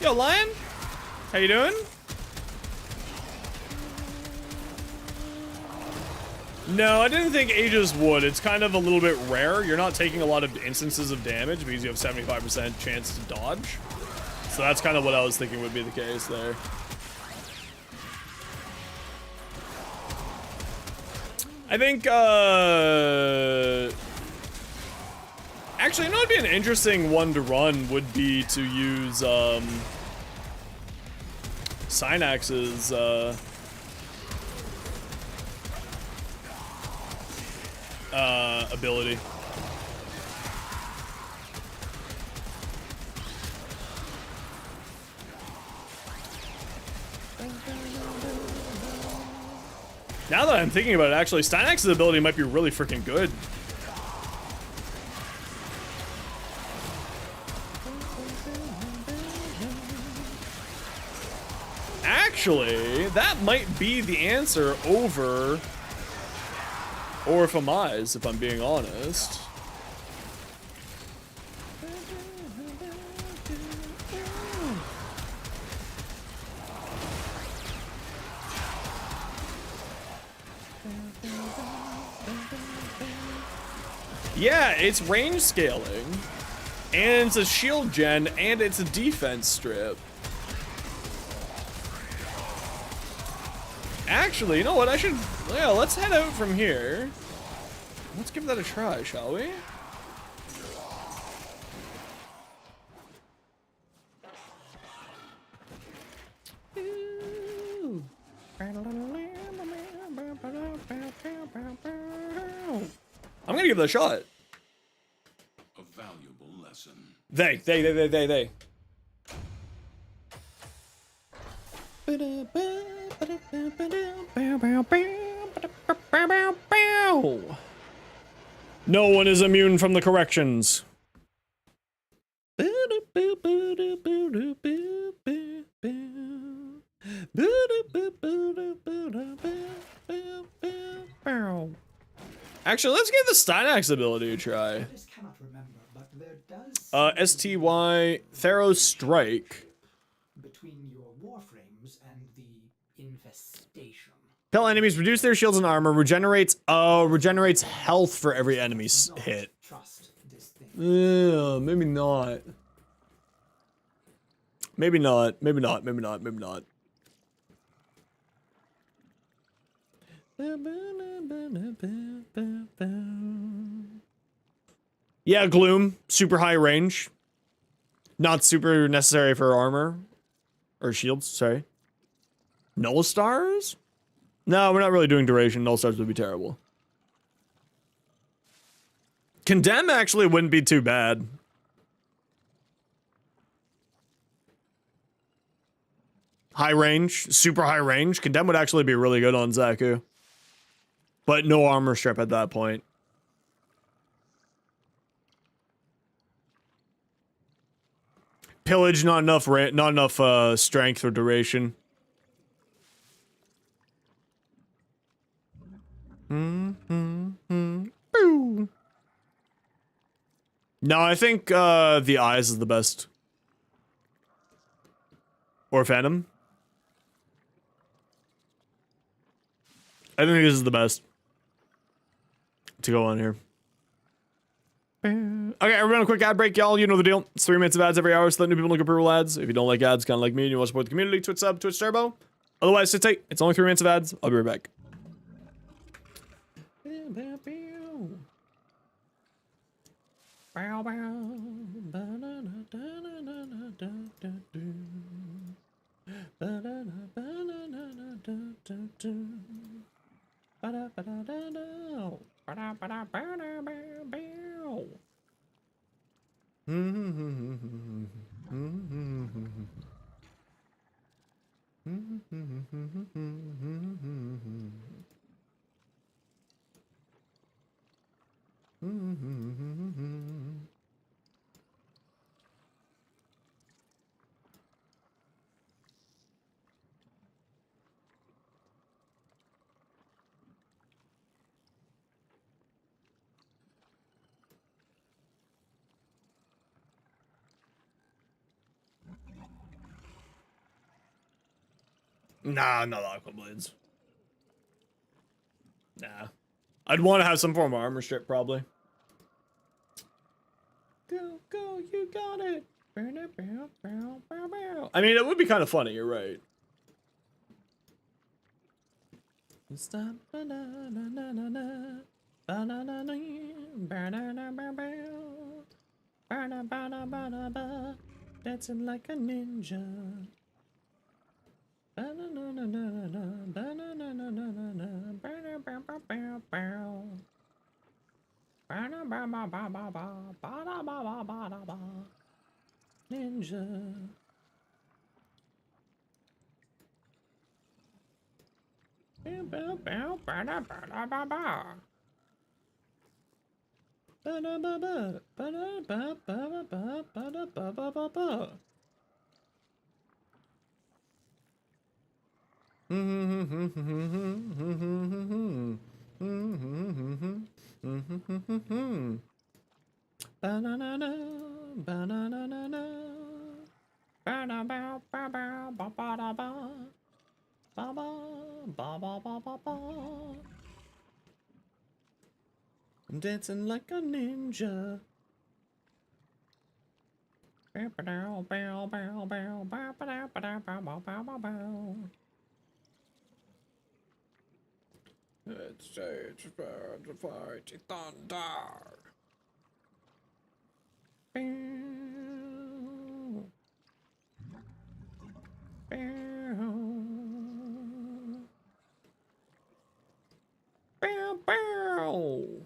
Yo, Lion, how you doing? No, I didn't think Aegis would. It's kind of a little bit rare. You're not taking a lot of instances of damage because you have 75% chance to dodge. So that's kind of what I was thinking would be the case there. I think, actually, you know what would be an interesting one to run would be to use, Synax's, ability. Now that I'm thinking about it, actually, Stynax's ability might be really freaking good. Actually, that might be the answer over Orphameyes, if I'm being honest. Yeah, it's range scaling, and it's a shield gen, and it's a defense strip. Actually, you know what? Yeah, let's head out from here. Let's give that a try, shall we? I'm gonna give that a shot. A valuable lesson. They. No one is immune from the corrections. Actually, let's give the Stynax ability a try. I just cannot remember, but there does STY Theros Strike. between your warframes and the infestation. Tell enemies reduce their shields and armor, regenerates health for every enemy hit. Trust this thing. Yeah, maybe not. Maybe not. Yeah, Gloom, super high range. Not super necessary for armor. Or shields, sorry. Null Stars? No, we're not really doing duration. Null Stars would be terrible. Condemn actually wouldn't be too bad. High range, super high range. Condemn would actually be really good on Xaku. But no armor strip at that point. Pillage, not enough strength or duration. Boo. No, I think the Eyes is the best. Or Phantom. I think this is the best to go on here. Okay, everyone, a quick ad break, y'all. You know the deal. It's 3 minutes of ads every hour, so let new people look up real ads. If you don't like ads, kind of like me, and you want to support the community, Twitch sub, Twitch turbo. Otherwise, sit tight. It's only 3 minutes of ads. I'll be right back. Bow, bow. Bow, bow. Ba-da-da-da-da-da-da-da-do. Ba-da-da-ba-da-da-da-da-do. Ba-da-ba-da-da-do. Ba-da-ba-da-ba-da-ba-bow. Nah, not Aqua Blades. Nah. I'd want to have some form of armor strip, probably. Go, go, you got it. I mean, it would be kind of funny, you're right. Stop. Dancing like a ninja. Ninja. Banana, banana, banana, ba ba ba ba ba ba ba ba ba ba ba ba ba. I'm dancing like a ninja. Bow bow bow bow bow bow bow bow bow bow bow. It's stage for the fight thunder. Bow. Bow. Bow bow.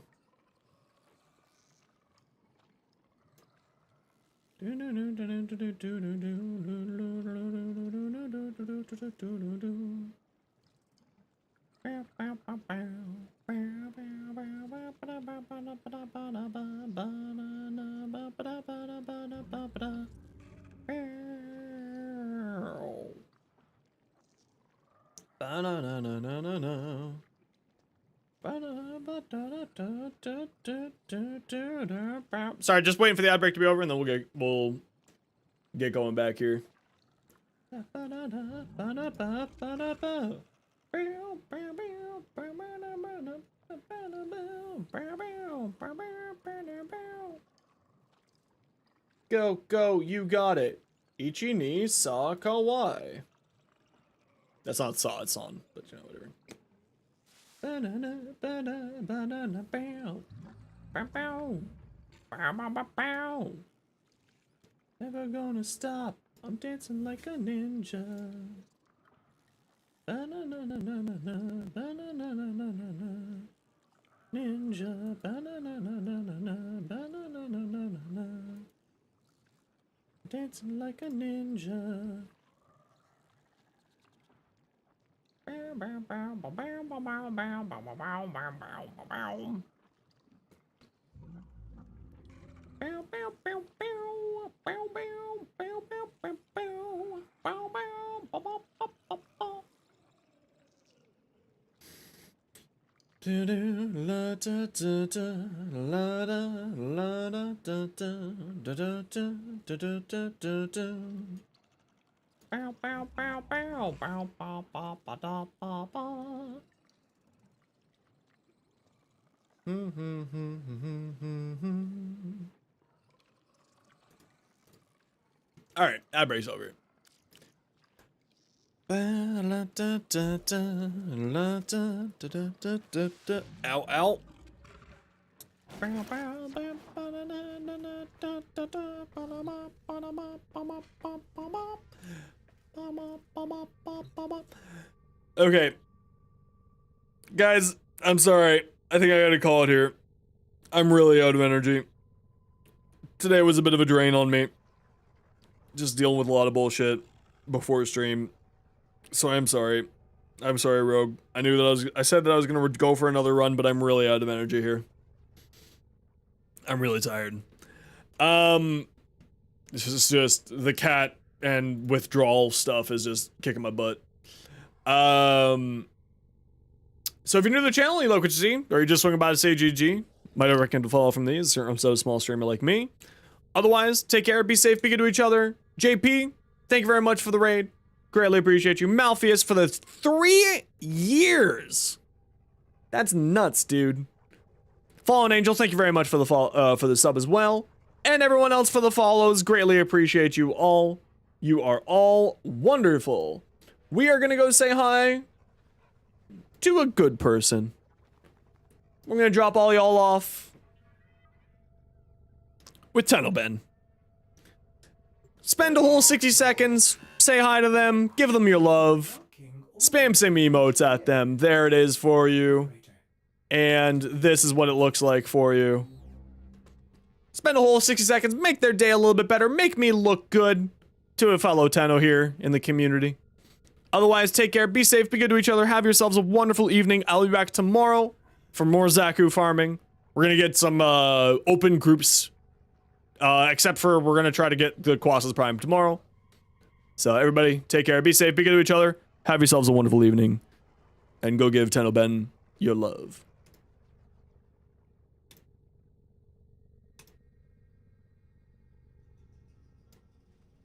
Sorry, just waiting for the ad break to be over, and then we'll get going back here. Go, go, you got it. Ichi ni sa kawaii. That's not saw, it's on, but you know, whatever. Never gonna stop. I'm dancing like a ninja. Ninja. Dancing like a ninja. Do do la da da da la da la da da da da da da da da da. Bow bow bow bow bow bow bow ba da ba ba. All right, ad break's over. Ow, ow. Okay. Guys, I'm sorry. I think I gotta call it here. I'm really out of energy. Today was a bit of a drain on me. Just dealing with a lot of bullshit before stream. So I'm sorry. I'm sorry, Rogue. I knew that I said that I was gonna go for another run, but I'm really out of energy here. I'm really tired. This is just the cat and withdrawal stuff is just kicking my butt. So if you're new to the channel, you like what you see, or you're just swinging by to say GG, might I recommend to follow from these, or I'm so small streamer like me. Otherwise, take care, be safe, be good to each other. JP, thank you very much for the raid. Greatly appreciate you. Malpheus for the 3 years. That's nuts, dude. Fallen Angel, thank you very much for the sub as well. And everyone else for the follows. Greatly appreciate you all. You are all wonderful. We are gonna go say hi to a good person. We're gonna drop all y'all off with Tennoben. Spend a whole 60 seconds, say hi to them, give them your love, spam some emotes at them. There it is for you. And this is what it looks like for you. Spend a whole 60 seconds, make their day a little bit better, make me look good to a fellow Tenno here in the community. Otherwise, take care, be safe, be good to each other, have yourselves a wonderful evening. I'll be back tomorrow for more Xaku farming. We're gonna get some open groups, except for we're gonna try to get the Quassa's Prime tomorrow. So everybody, take care, be safe, be good to each other, have yourselves a wonderful evening, and go give Tennoben your love.